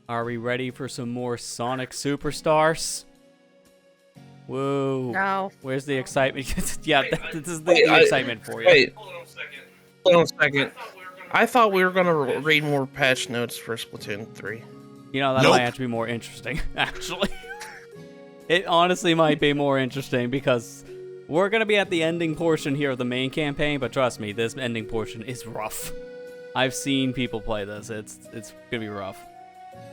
Are we ready for some more Sonic Superstars? Whoa. No. Where's the excitement? Yeah, this is Wait, the excitement for you. Wait. Hold on a second. I thought we were going to read more patch notes for Splatoon 3. You know, that might actually be more interesting, actually. It honestly might be more interesting because we're going to be at the ending portion here of the main campaign, but trust me, this ending portion is rough. I've seen people play this. It's going to be rough.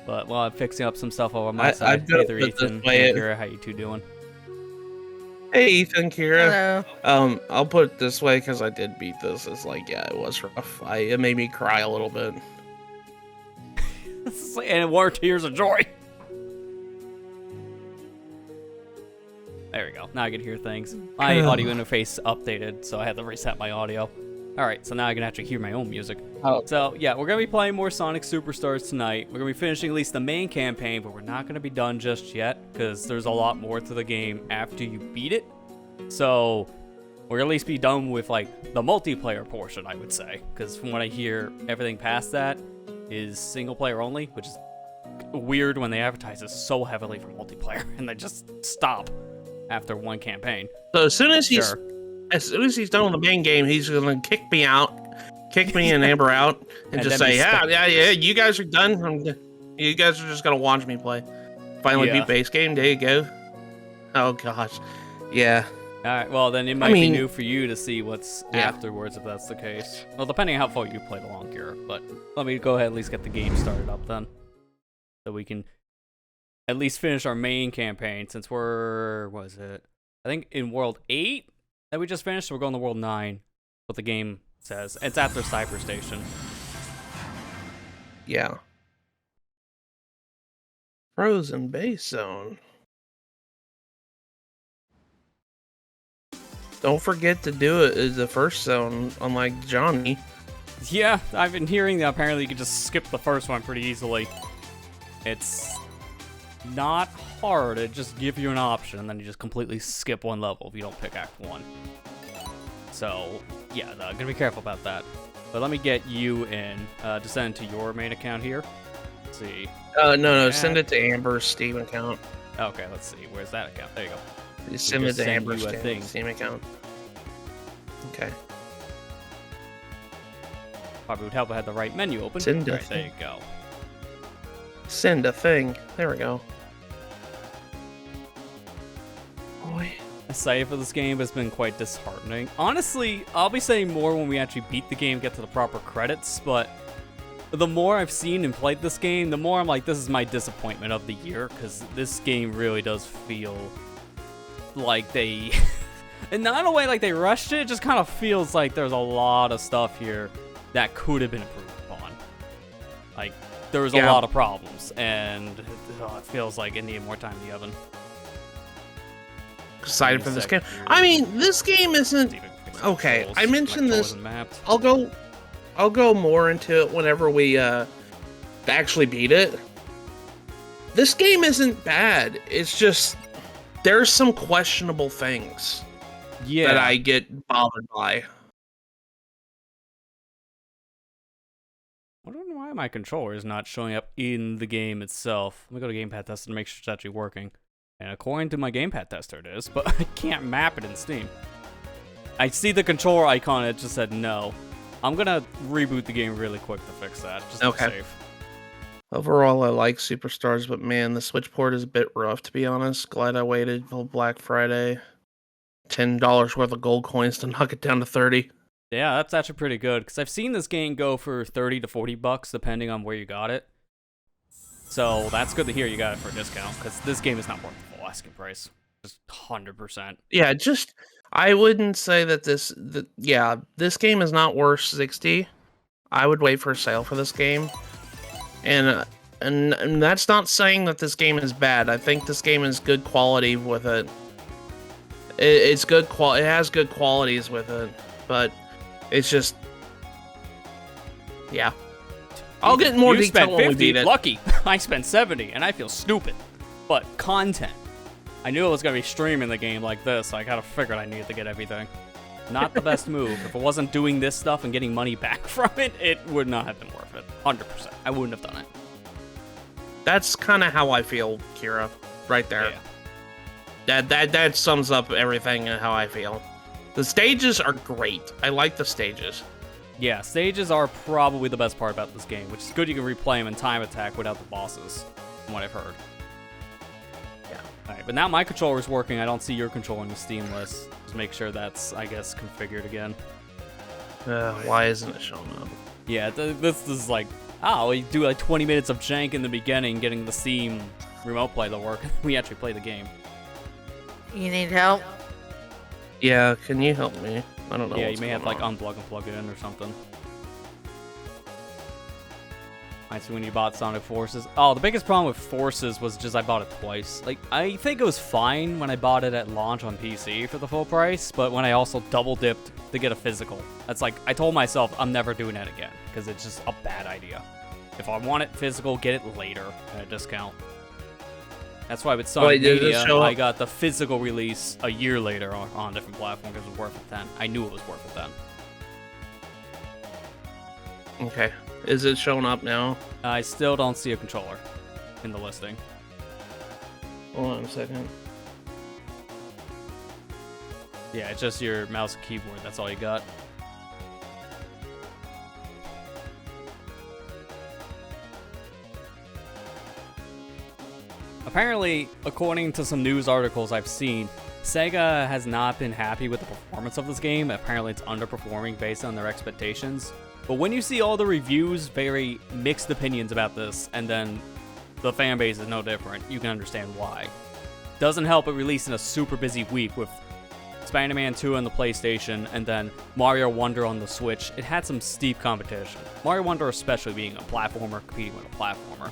But while I'm fixing up some stuff over my side, either Ethan or Kira, how you two doing? Hey, Ethan, Kira. Hello. I'll put it this way because I did beat this. It's like, yeah, it was rough. It made me cry a little bit. And it were tears of joy. There we go. Now I can hear things. My audio interface updated, so I had to reset my audio. Alright, so now I can actually hear my own music. Oh. So, yeah, we're going to be playing more Sonic Superstars tonight. We're going to be finishing at least the main campaign, but we're not going to be done just yet, because there's a lot more to the game after you beat it. So, we're at least be done with, like, the multiplayer portion, I would say. Because from what I hear, everything past that is single player only, which is weird when they advertise it so heavily for multiplayer, and they just stop after one campaign. So as soon as he's done with the main game, he's gonna kick me and Amber out, and just say, yeah, you guys are done. You guys are just gonna watch me play. Finally beat base game. There you go. Oh gosh, yeah. All right, well then it might be new for you to see what's afterwards if that's the case. Well, depending on how far you played along here, but let me go ahead and at least get the game started up then, so we can at least finish our main campaign, since we're, what is it? I think in World 8 that we just finished, so we're going to World 9, what the game says. It's after Cyber Station. Yeah. Frozen Base Zone. Don't forget to do it as the first zone, unlike Johnny. Yeah, I've been hearing that apparently you can just skip the first one pretty easily. It's not hard, it just gives you an option, and then you just completely skip one level if you don't pick Act 1. So, yeah, no, I'm gonna be careful about that. But let me get you in, to send to your main account here. Let's see. No, send it to Amber's Steam account. Okay, let's see, where's that account? There you go. Just send it to Amber's Steam account. Okay. Probably would help if I had the right menu open. Send right, there you go. Send a thing. There we go. Boy. Excited for this game, but it's been quite disheartening. Honestly, I'll be saying more when we actually beat the game, get to the proper credits, but the more I've seen and played this game, the more I'm like, this is my disappointment of the year, because this game really does feel like they... and not in a way like they rushed it, it just kind of feels like there's a lot of stuff here that could have been improved upon. Like, there was a lot of problems, and it feels like it needed more time in the oven. Excited for this game. I mean, this game isn't... Okay, I mentioned this. I'll go more into it whenever we actually beat it. This game isn't bad. It's just there's some questionable things that I get bothered by. I don't know why my controller is not showing up in the game itself. Let me go to Gamepad Tester to make sure it's actually working. And according to my Gamepad Tester, it is, but I can't map it in Steam. I see the controller icon, it just said no. I'm gonna reboot the game really quick to fix that, just to be safe. Overall, I like Superstars, but man, the Switch port is a bit rough, to be honest. Glad I waited till Black Friday. $10 worth of gold coins to knock it down to 30. Yeah, that's actually pretty good, because I've seen this game go for 30 to 40 bucks, depending on where you got it. So that's good to hear you got it for a discount, because this game is not worth the full asking price. Just 100%. Yeah, I wouldn't say that this game is not worth 60. I would wait for a sale for this game. And that's not saying that this game is bad. I think this game is good quality with it. It's good quality. It has good qualities with it, but it's just, yeah. I'll get more detail when we beat it. Lucky, I spent 70, and I feel stupid. But content. I knew I was gonna be streaming the game like this, so I kind of figured I needed to get everything. Not the best move. If it wasn't doing this stuff and getting money back from it, it would not have been worth it. 100%. I wouldn't have done it. That's kind of how I feel, Kira, right there. Yeah. That sums up everything and how I feel. The stages are great. I like the stages. Yeah, stages are probably the best part about this game, which is good you can replay them in time attack without the bosses, from what I've heard. Yeah. Alright, but now my controller's working. I don't see your controller in the Steam list. Just make sure that's, I guess, configured again. Why isn't it showing up? Yeah, this is like, we do like 20 minutes of jank in the beginning, getting the Steam remote play to work. We actually play the game. You need help? Yeah, can you help me? I don't know. Yeah, you may have to like unplug and plug it in or something. I see when you bought Sonic Forces. Oh, the biggest problem with Forces was just I bought it twice. Like, I think it was fine when I bought it at launch on PC for the full price, but when I also double dipped to get a physical, that's like, I told myself I'm never doing that again, because it's just a bad idea. If I want it physical, get it later at a discount. That's why with Sonic Media, I got the physical release a year later on a different platform because it was worth it then. I knew it was worth it then. Okay. Is it showing up now? I still don't see a controller in the listing. Hold on a second. Yeah, it's just your mouse and keyboard. That's all you got. Apparently, according to some news articles I've seen, Sega has not been happy with the performance of this game. Apparently, it's underperforming based on their expectations. But when you see all the reviews, very mixed opinions about this, and then the fan base is no different, you can understand why. Doesn't help it released in a super busy week with Spider-Man 2 on the PlayStation, and then Mario Wonder on the Switch. It had some steep competition. Mario Wonder especially being a platformer competing with a platformer.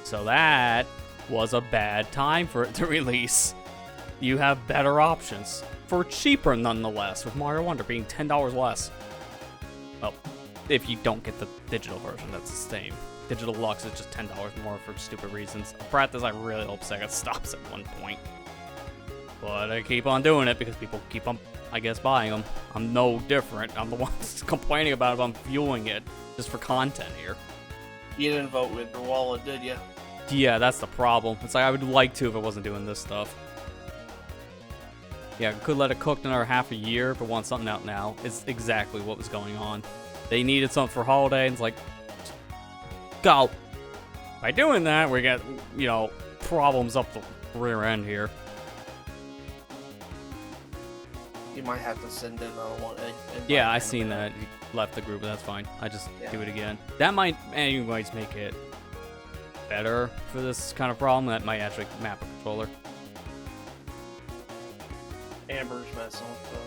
So that was a bad time for it to release. You have better options. For cheaper nonetheless, with Mario Wonder being $10 less. Well, if you don't get the digital version, that's the same. Digital Lux is just $10 more for stupid reasons. A practice I really hope Sega stops at one point. But I keep on doing it because people keep on, I guess, buying them. I'm no different. I'm the one that's complaining about it, I'm fueling it just for content here. You didn't vote with your wallet, did you? Yeah, that's the problem. It's like I would like to if I wasn't doing this stuff. Yeah, could let it cook another half a year, but want something out now. It's exactly what was going on. They needed something for holiday, and it's like, go. By doing that, we get, you know, problems up the rear end here. You might have to send in another one. Yeah, I seen that. You left the group, but that's fine. I just do it again. That might, anyways, make it better for this kind of problem. That might actually map a controller. Amber's messing with them.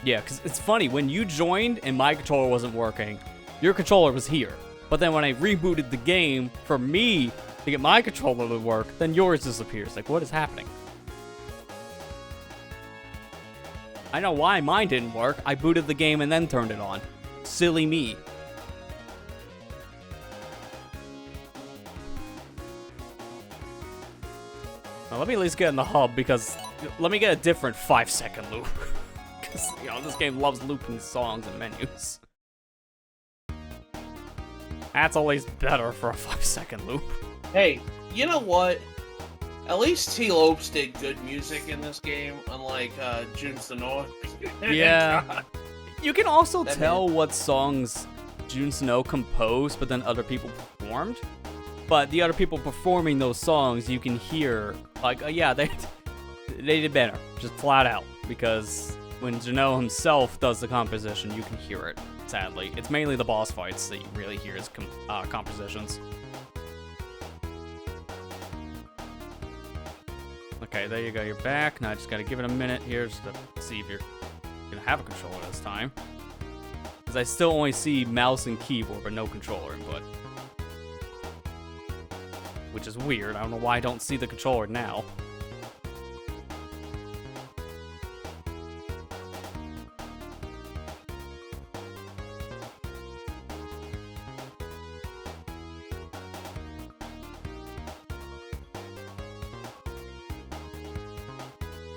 Yeah, because it's funny, when you joined and my controller wasn't working, your controller was here. But then when I rebooted the game for me to get my controller to work, then yours disappears. Like, what is happening? I know why mine didn't work. I booted the game and then turned it on. Silly me. Now, let me at least get in the hub, because let me get a different 5-second loop. Because, you know, this game loves looping songs and menus. That's always better for a 5-second loop. Hey, you know what? At least T. Lopes did good music in this game, unlike Jun Snow. Yeah. You can also tell what songs Jun Snow composed, but then other people performed. But the other people performing those songs, you can hear, like, yeah, they did better, just flat out. Because when Juno himself does the composition, you can hear it, sadly. It's mainly the boss fights that you really hear his compositions. Okay, there you go, you're back. Now I just gotta give it a minute here just to see if you're gonna have a controller this time. Because I still only see mouse and keyboard, but no controller input. Which is weird. I don't know why I don't see the controller now.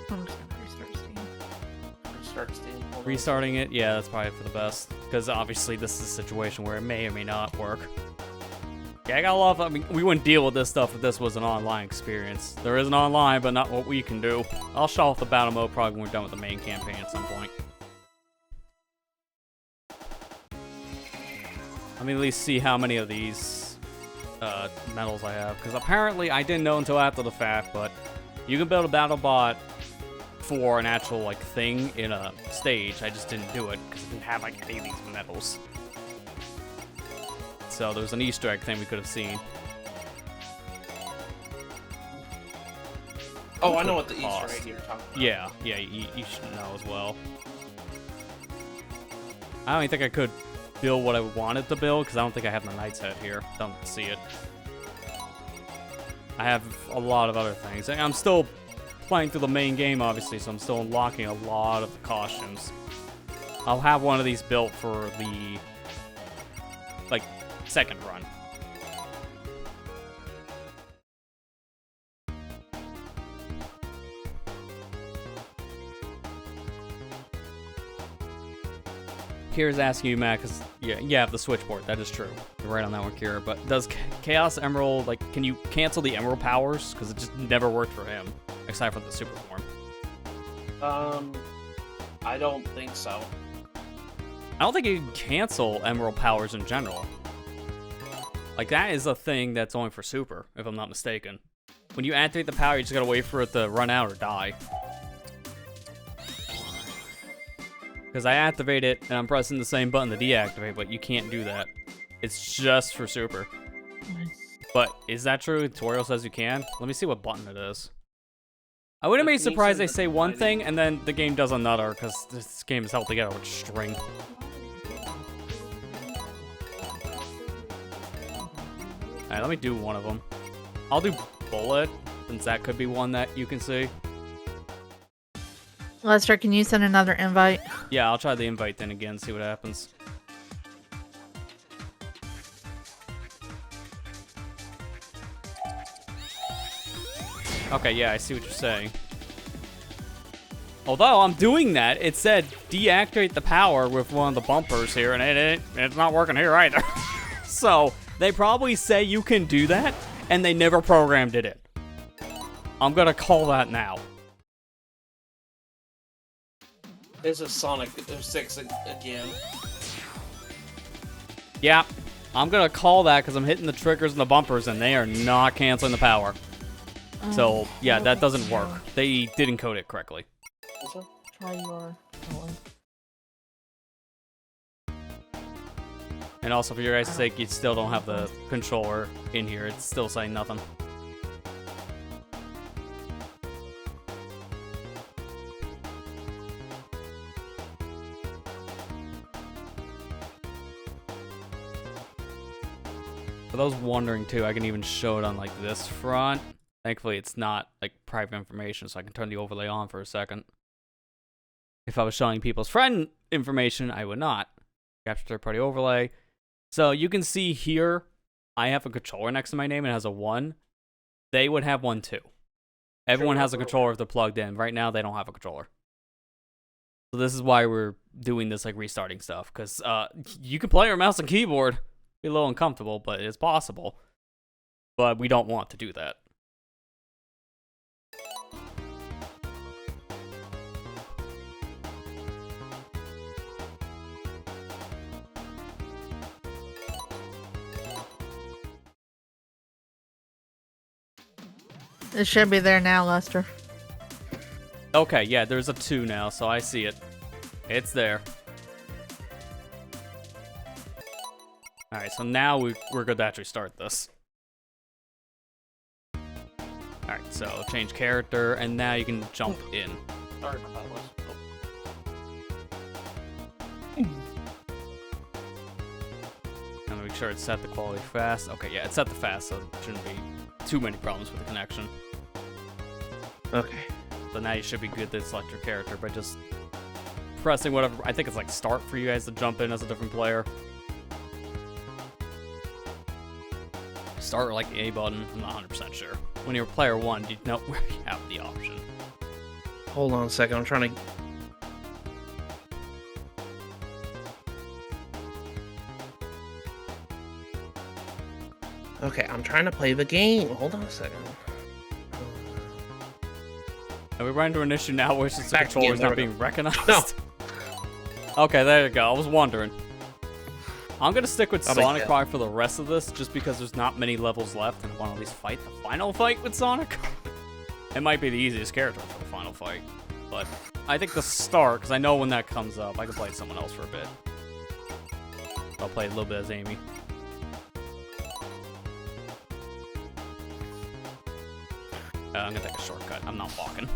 I'm just gonna restart Steam. Restart Steam. Hold on. Restarting it, yeah, that's probably for the best. Because obviously this is a situation where it may or may not work. Yeah, I gotta love. I mean, we wouldn't deal with this stuff if this was an online experience. There is an online, but not what we can do. I'll show off the battle mode probably when we're done with the main campaign at some point. Let me at least see how many of these medals I have, because apparently I didn't know until after the fact, but you can build a battle bot for an actual like thing in a stage. I just didn't do it because I didn't have like any of these medals. So there was an Easter egg thing we could have seen. Oh, I know what the Easter egg you're talking about. Yeah, you should know as well. I don't even think I could build what I wanted to build because I don't think I have the Knight's Head here. Don't see it. I have a lot of other things. I'm still playing through the main game, obviously, so I'm still unlocking a lot of the costumes. I'll have one of these built for the, like, second run. Kira's asking you, Matt, because you have the switchboard. That is true. You're right on that one, Kira. But does Chaos Emerald, like, can you cancel the Emerald powers? Because it just never worked for him, aside from the super form. I don't think so. I don't think you can cancel Emerald powers in general. Like, that is a thing that's only for super, if I'm not mistaken. When you activate the power, you just gotta wait for it to run out or die. Because I activate it, and I'm pressing the same button to deactivate, but you can't do that. It's just for super. But is that true? The tutorial says you can. Let me see what button it is. I wouldn't be surprised they say one thing, and then the game does another, because this game is held together with string. Alright, let me do one of them. I'll do bullet, since that could be one that you can see. Lester, can you send another invite? Yeah, I'll try the invite then again, see what happens. Okay, yeah, I see what you're saying. Although I'm doing that, it said deactivate the power with one of the bumpers here, and it's not working here either. So, they probably say you can do that, and they never programmed it. I'm gonna call that now. This is Sonic 06 again. Yeah, I'm gonna call that because I'm hitting the triggers and the bumpers, and they are not canceling the power. So, yeah, that doesn't work. They didn't code it correctly. Try your... And also, for your guys' sake, you still don't have the controller in here. It's still saying nothing. For those wondering, too, I can even show it on, like, this front. Thankfully, it's not, like, private information, so I can turn the overlay on for a second. If I was showing people's friend information, I would not. Capture third-party overlay. So you can see here, I have a controller next to my name and it has a 1. They would have one too. Everyone has a controller if they're plugged in. Right now, they don't have a controller. So this is why we're doing this, like, restarting stuff. Because you can play your mouse and keyboard. Be a little uncomfortable, but it's possible. But we don't want to do that. It should be there now, Lester. Okay, yeah, there's a 2 now, so I see it. It's there. Alright, so now we're good to actually start this. Alright, so change character, and now you can jump in. Sorry about that, Wes. And make sure it's set the quality fast. Okay, yeah, it's set the fast, so there shouldn't be too many problems with the connection. Okay. So now you should be good to select your character by just pressing whatever. I think it's like start for you guys to jump in as a different player. Start or like the A button. I'm not 100% sure. When you're player 1, you know where you have the option. Hold on a second. I'm trying to... Okay, I'm trying to play the game. Hold on a second. And we run into an issue now where it's just the Back controller's again, there not we being recognized. No. Okay, there you go. I was wondering. I'm gonna stick with I'll make Sonic that. probably for the rest of this, just because there's not many levels left, and I want to at least fight the final fight with Sonic. It might be the easiest character for the final fight, but I think the start, because I know when that comes up, I can play someone else for a bit. I'll play a little bit as Amy. I'm gonna take a shortcut. I'm not walking.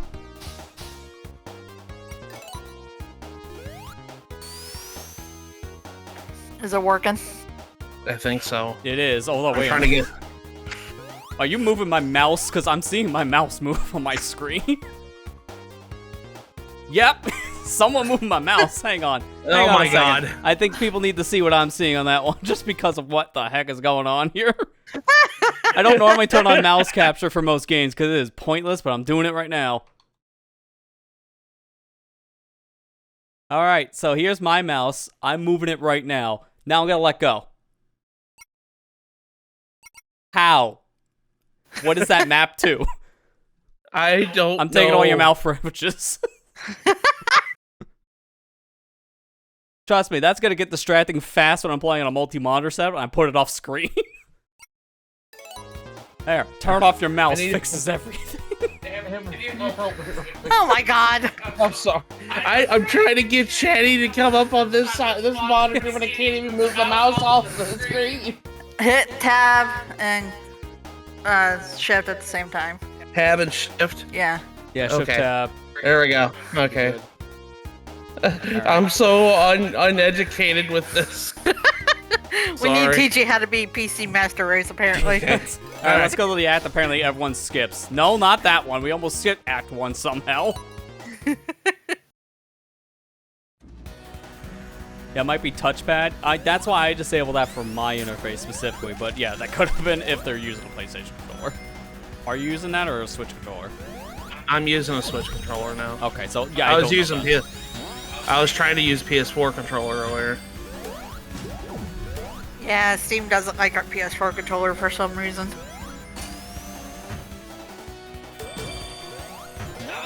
Is it working? I think so. It is. Although, I'm wait. trying to get. Are you moving my mouse? Because I'm seeing my mouse move on my screen. Yep. Someone moving my mouse. Hang on. Hang on my a second. God. I think people need to see what I'm seeing on that one, just because of what the heck is going on here. I don't normally turn on mouse capture for most games because it is pointless, but I'm doing it right now. Alright, so here's my mouse. I'm moving it right now. Now I'm gonna let go. How? What does that map to? I don't. I'm taking know. all your mouth images. Trust me, that's gonna get distracting fast when I'm playing on a multi-monitor setup and I put it off screen. There, turn off your mouse, fixes everything. Oh my god! I'm sorry. I'm trying to get Chatty to come up on this side, this monitor, but I can't even move the mouse off the screen. Hit tab and shift at the same time. Tab and shift. Yeah. Yeah, shift Okay. tab. There we go. Okay. I'm so uneducated with this. We need to Sorry. teach you how to be PC Master Race, apparently. Alright, let's go to the act apparently everyone skips. No, not that one. We almost skipped Act 1 somehow. Yeah, it might be touchpad. That's why I disabled that for my interface specifically, but yeah, that could have been if they're using a PlayStation controller. Are you using that or a Switch controller? I'm using a Switch controller now. Okay, so yeah, I was don't know using that. I was trying to use PS4 controller earlier. Yeah, Steam doesn't like our PS4 controller for some reason.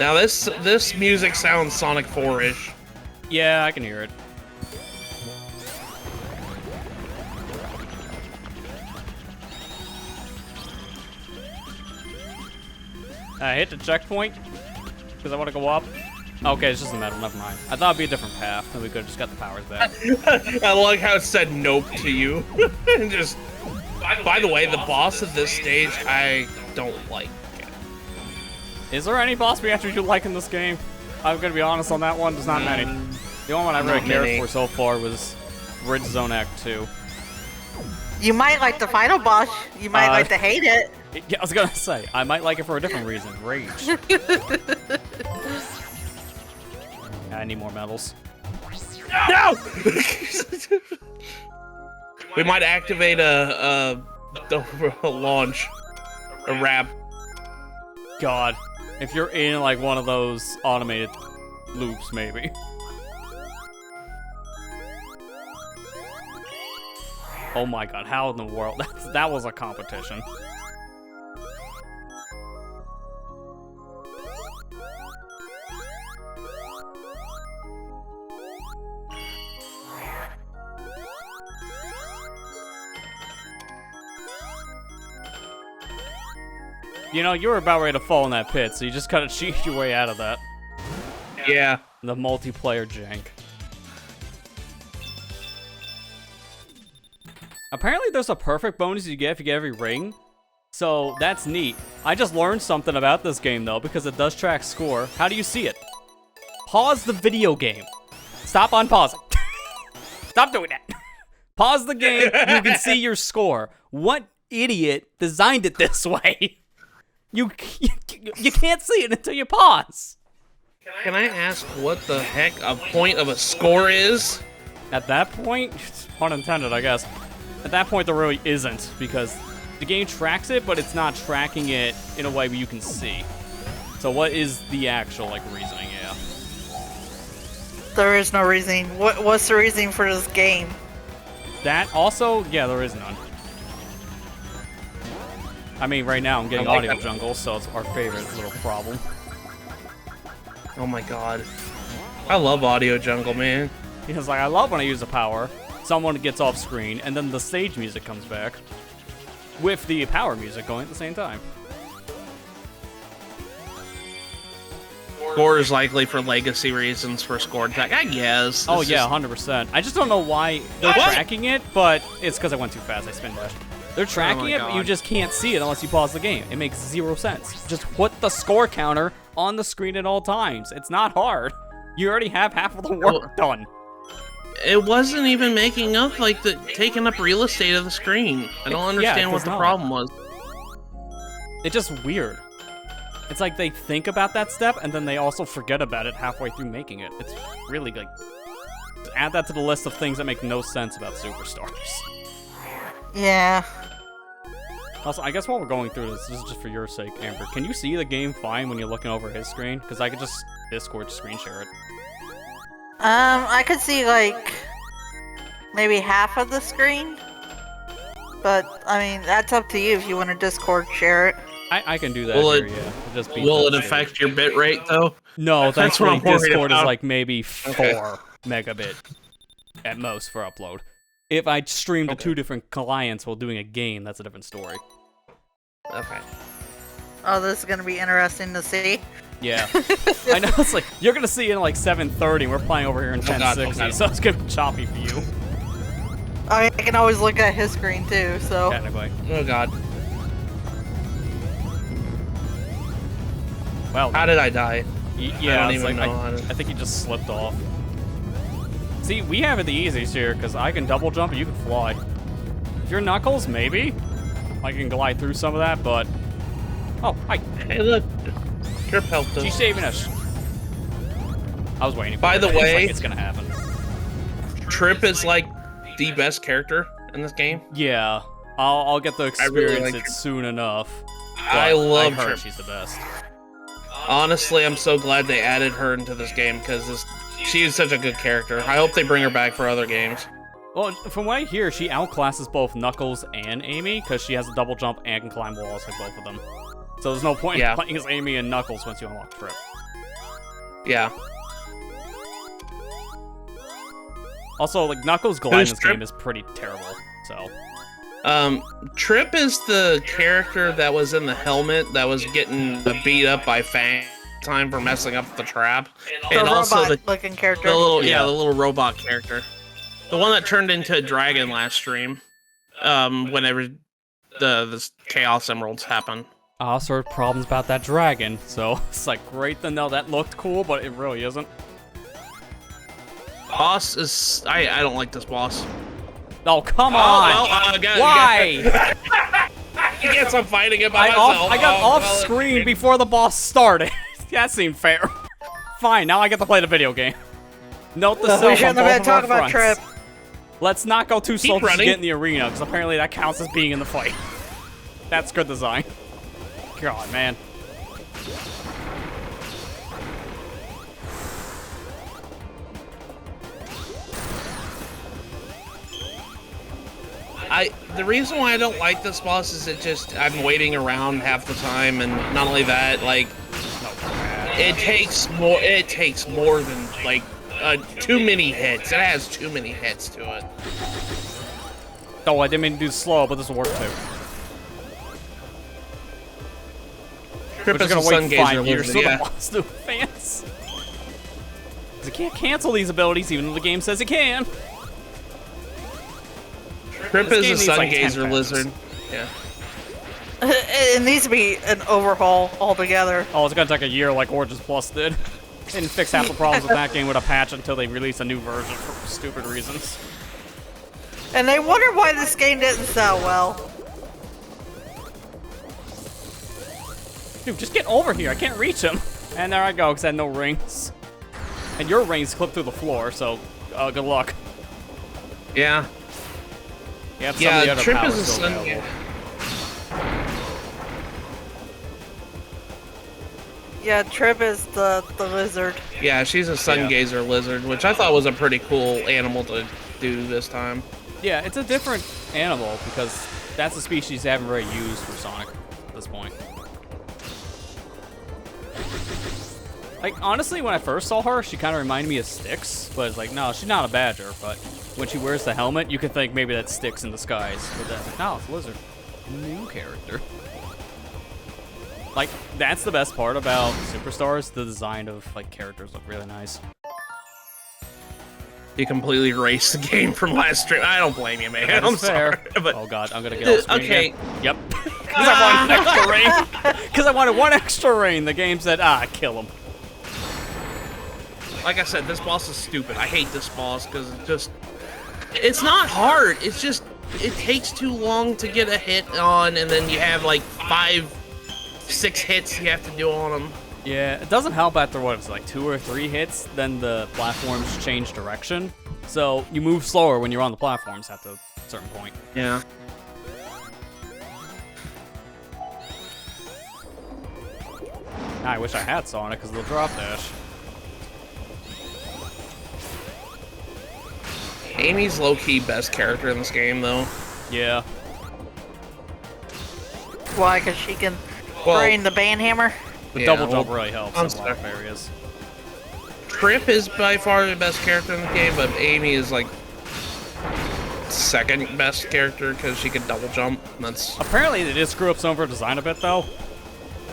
Now this music sounds Sonic 4-ish. Yeah, I can hear it. I hit the checkpoint because I want to go up. Okay, it's just a metal. Never mind. I thought it'd be a different path, and we could have just got the powers back. I like how it said nope to you. And just. By the way, the boss of this stage, I don't like. Is there any boss we actually do like in this game? I'm gonna be honest on that one. There's not many. The only one I really Not cared many. for so far was Ridge Zone Act 2. You might like the final boss. You might like to hate it. Yeah, I was gonna say I might like it for a different reason. Rage. I need more medals. No! We might activate a launch, a wrap. God, if you're in like one of those automated loops, maybe. Oh my God, how in the world? That was a competition. You know, you were about ready to fall in that pit, so you just gotta cheat your way out of that. Yeah. The multiplayer jank. Apparently there's a perfect bonus you get if you get every ring. So that's neat. I just learned something about this game though, because it does track score. How do you see it? Pause the video game. Stop unpausing. Stop doing that. Pause the game, you can see your score. What idiot designed it this way? You can't see it until you pause. Can I ask what the heck a point of a score is? At that point, pun intended, I guess. At that point, there really isn't, because the game tracks it, but it's not tracking it in a way where you can see. So what is the actual, like, reasoning, yeah? There is no reasoning. What's the reasoning for this game? That also, yeah, there is none. I mean, right now I'm getting I like audio that. jungle, so it's our favorite little problem. Oh my god. I love Audio Jungle, man. Because like I love when I use the power, someone gets off screen, and then the stage music comes back with the power music going at the same time. Score is likely for legacy reasons for score attack, I guess. Oh This yeah, is- 100%. I just don't know why they're What? tracking it, but it's because I went too fast. I spin dash. They're tracking my it, but you God. just can't see it unless you pause the game. It makes 0 sense. Just put the score counter on the screen at all times. It's not hard. You already have half of the work done. It wasn't even making up, like, taking up real estate of the screen. I don't Yeah, it understand what does the not. problem was. It's just weird. It's like they think about that step, and then they also forget about it halfway through making it. It's really like... Add that to the list of things that make no sense about Superstars. Yeah. Also, I guess while we're going through this is just for your sake, Amber. Can you see the game fine when you're looking over his screen? Because I could just Discord screen share it. I could see like maybe half of the screen, but I mean that's up to you if you want to Discord share it. I can do that Will here, it- yeah. It'll just be Will it the- affect your bitrate, though? No, That's what thankfully I'm worried Discord is about. like maybe 4 Okay. megabit at most for upload. If I stream to Okay. 2 different clients while doing a game, that's a different story. Okay. Oh, this is gonna be interesting to see. Yeah. I know, it's like, you're gonna see it in like 7:30, we're playing over here in God, 1060, God. so it's gonna be choppy for you, I mean, I can always look at his screen too, so. technically. Oh god. Well, How did I die? yeah, don't it's even like, know how to- I think he just slipped off. See, we have it the easiest here, because I can double jump and you can fly. If you're Knuckles, maybe I can glide through some of that, but... Oh, hi. Hey, look. Trip helped She's us. saving us. I was waiting for By it. the It's like, way- it's gonna happen. Trip is, like, the best character in this game. Yeah, I'll get to really experience like it Trip. soon enough. I but love I heard Trip. she's the best. Honestly, I'm so glad they added her into this game, because she is such a good character. I hope they bring her back for other games. Well, from what I hear, she outclasses both Knuckles and Amy, because she has a double jump and can climb walls like both of them. So there's no point Yeah. in playing as Amy and Knuckles once you unlock Trip. Yeah. Also, like, Knuckles' glide in Who's this Trip? game is pretty terrible, so... Trip is the character that was in the helmet that was getting beat up by Fang time for messing up the trap. The And also the robot-looking character. little Yeah. the little robot character. The one that turned into a dragon last stream. Whenever the Chaos Emeralds happen. I also heard problems about that dragon, so it's like great to know that looked cool, but it really isn't. Boss is I don't like this boss. Oh, come Oh, on! well, Why? I guess I'm fighting it by myself. I got Oh, off well, screen before the boss started. That seemed fair. Fine, now I get to play the video game. Note the We self on shouldn't both have been of our talking about fronts. Trip. Let's not go too slow to running. get in the arena, because apparently that counts as being in the fight. That's good design. God, man. The reason why I don't like this boss is I'm waiting around half the time, and not only that, like it takes more than like too many hits. It has too many hits to it. Oh, I didn't mean to do slow, but this will work too. Trip We're is just a gonna sun wait gazer 5 years lizard, so yeah. the boss do advance. Because it can't cancel these abilities, even though the game says it can. Trip This is game a needs, sun like, 10 gazer patches. lizard. Yeah. It needs to be an overhaul altogether. Oh, it's gonna take a year like Origins Plus did. Didn't fix half the problems with that game with a patch until they released a new version for stupid reasons. And they wonder why this game didn't sell well. Dude, just get over here. I can't reach him. And there I go, because I had no rings. And your rings clip through the floor, so good luck. Yeah. You have some of the Yeah, other Trip powers is a still sun. available. Yeah, Trip is the lizard. Yeah, she's a sun Yeah. gazer lizard, which I thought was a pretty cool animal to do this time. Yeah, it's a different animal because that's a species they haven't really used for Sonic at this point. Like, honestly, when I first saw her, she kind of reminded me of Styx, but it's like, no, she's not a badger, but when she wears the helmet, you can think maybe that's Styx in disguise, but then, no, it's Lizard. New character. Like, that's the best part about Superstars, the design of, like, characters look really nice. You completely erased the game from last stream. I don't blame you, man. That's I'm fair. sorry. But Oh god, I'm gonna get off screen okay. again. Yep. Because I wanted an extra rain. Because I wanted one extra rain. The game said, kill him. Like I said, this boss is stupid. I hate this boss because it's not hard. It's just, it takes too long to get a hit on, and then you have like 5, 6 hits you have to do on them. Yeah, it doesn't help after what, it's like 2 or 3 hits, then the platforms change direction. So you move slower when you're on the platforms at a certain point. Yeah. Now I wish I had Sonic because of the drop dash. Amy's low-key best character in this game, though. Yeah. Why? Because she can Well, train the banhammer? The Yeah, double jump well, really helps I'm in a lot of sorry. areas. Trip is by far the best character in the game, but Amy is like second best character because she can double jump. That's Apparently they did screw up some of her design a bit though.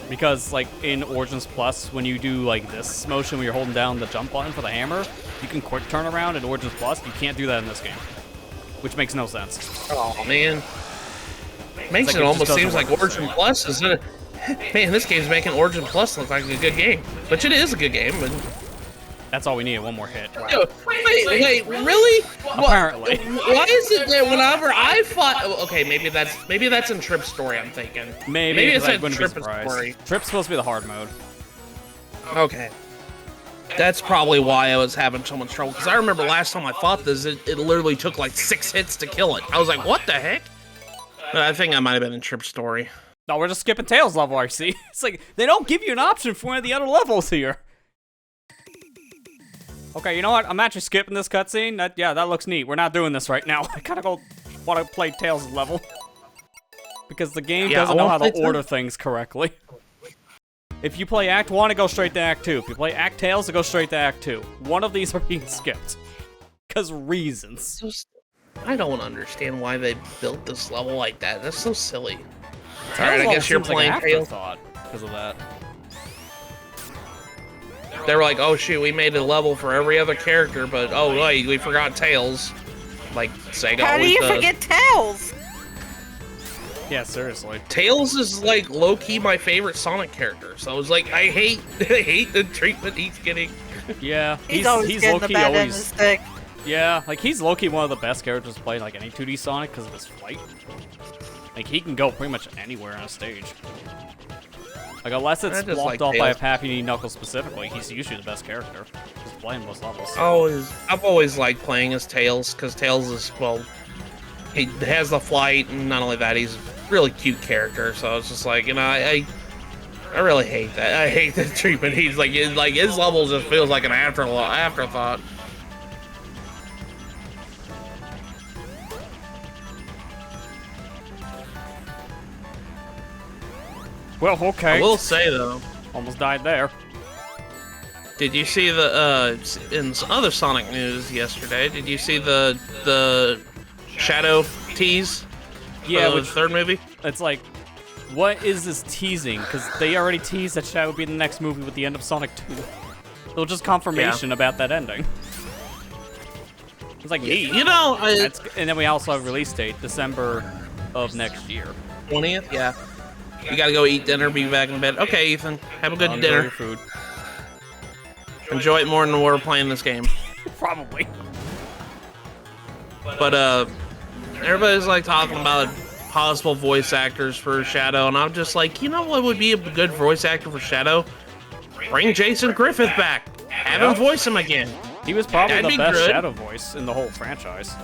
Because like in Origins Plus, when you do like this motion when you're holding down the jump button for the hammer, you can quick turn around in Origins Plus. You can't do that in this game. Which makes no sense. oh man, makes like it it almost just seems doesn't like work the Origin same. Plus is it. Man, this game's making Origin Plus look like a good game, which it is a good game. But That's all we need, one more hit. Yo, wait, really? Apparently. Why is it that whenever I fought? Okay, maybe that's in Trip's story. I'm thinking. Maybe it's I in wouldn't be Trip's surprised. story. Trip's supposed to be the hard mode. Okay. That's probably why I was having so much trouble. Because I remember last time I fought this, it literally took like 6 hits to kill it. I was like, what the heck? But I think I might have been in Trip's story. No, we're just skipping Tails level, I see. It's like, they don't give you an option for one of the other levels here. Okay, you know what? I'm actually skipping this cutscene. That looks neat. We're not doing this right now. I kind of want to play Tails' level. Because the game Yeah, doesn't I know how won't to play order things correctly. If you play Act 1, it goes straight to Act 2. If you play Act Tails, it goes straight to Act 2. One of these are being skipped. Because reasons. I don't understand why they built this level like that. That's so silly. Tails Alright, I level guess you're seems like playing an Tails. afterthought because of that. They were like, oh shoot, we made a level for every other character, but oh wait, we forgot Tails. Like Sega How do always you does. forget Tails? Yeah, seriously. Tails is like low-key my favorite Sonic character, so I was like, I hate the treatment he's getting. Yeah, He's always getting the low-key bad end of the stick. Yeah, like he's low-key one of the best characters to play like any 2D Sonic because of his flight. Like he can go pretty much anywhere on a stage. Like unless it's I just blocked like off by a Tails. Pappy Knuckles specifically, he's usually the best character. Just playing most levels. I've always liked playing as Tails, because Tails is, well, he has the flight, and not only that, he's a really cute character, so it's just like, you know, I really hate that. I hate the treatment. He's like his level just feels like an afterthought. Well, okay. I will say though, Almost died there. did you see the in some other Sonic news yesterday? Did you see the Shadow tease? Yeah, for the which third movie. it's like, what is this teasing? Because they already teased that Shadow would be the next movie with the end of Sonic 2. So just confirmation about that ending. It's like, neat. You know, And then we also have a release date, December of next year. 20th. Yeah. You gotta go eat dinner, be back in bed. Okay, Ethan, have a good Enjoy dinner. your food. Enjoy it more than we're playing this game. Probably. But everybody's like talking about possible voice actors for Shadow, and I'm just like, you know what would be a good voice actor for Shadow? Bring Jason Griffith back. Have him voice him again. He was probably That'd the be best good. Shadow voice in the whole franchise.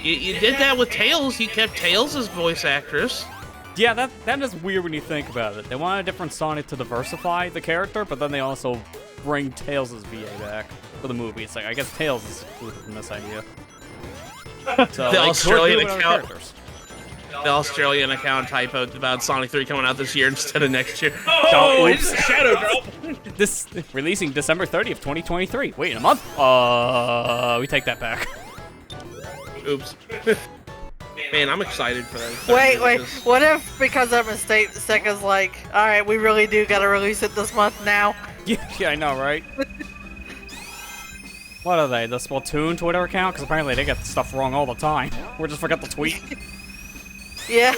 You did that with Tails. You kept Tails as voice actress. Yeah, that is weird when you think about it. They want a different Sonic to diversify the character, but then they also bring Tails' VA back for the movie. It's like, I guess Tails is excluded from this idea. So The they Australian could do it with other account. characters. The Australian account typoed about Sonic 3 coming out this year instead of next year. Oh, It's a shadow drop. This releasing December 30th, 2023. Wait, in a month? We take that back. Oops. Man, I'm excited for that. Wait. What if because our mistake, Sega's like, all right, we really do gotta release it this month now? Yeah, I know, right? What are they? The Splatoon Twitter account? Because apparently they get stuff wrong all the time. We just forgot to tweet. Yeah.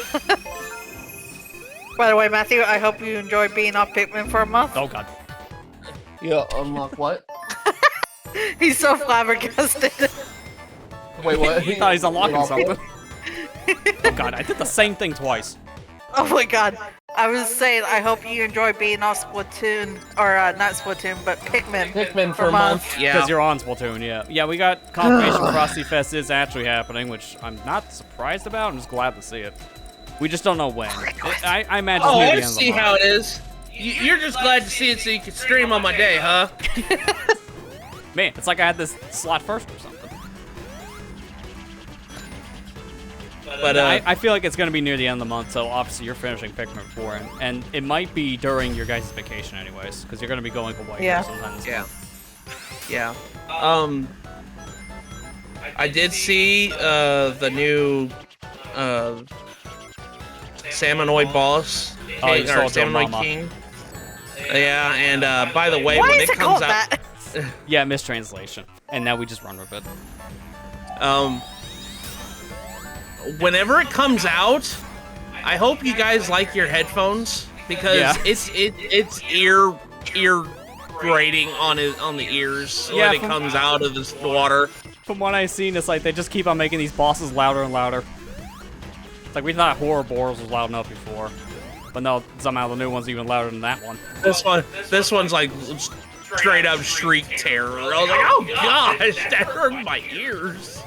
By the way, Matthew, I hope you enjoyed being off Pikmin for a month. Oh god. Yeah, unlock what? He's so flabbergasted. Wait, what? He thought he's unlocking something. Oh god, I did the same thing twice. Oh my god. I was saying, I hope you enjoy being off Splatoon, or not Splatoon, but Pikmin. Pikmin for a month. Yeah. Because you're on Splatoon, yeah. Yeah, we got confirmation Frosty Fest is actually happening, which I'm not surprised about. I'm just glad to see it. We just don't know when. I imagine it's Oh, near the I end of the see month. how it is. You're just glad to see it so you can stream on my day, huh? Man, it's like I had this slot first or something. But I feel like it's going to be near the end of the month, so obviously you're finishing Pikmin 4, and it might be during your guys' vacation anyways, because you're going to be going Hawaii Yeah. sometime this yeah, month. yeah. I did see the new Salmonoid boss, Oh, you saw or Joe Salmonoid Mama. King. Yeah, and by the way, Why when is it it called comes out, that? Yeah, mistranslation. And now we just run with it. Whenever it comes out, I hope you guys like your headphones because Yeah. it's ear grating on the ears Yeah, when it comes out of this water. From what I've seen, it's like they just keep on making these bosses louder and louder. It's like we thought Horror Boars was loud enough before. But no, somehow the new one's even louder than that one. This one's like straight up shriek terror. I was like, oh gosh, that hurt my ears.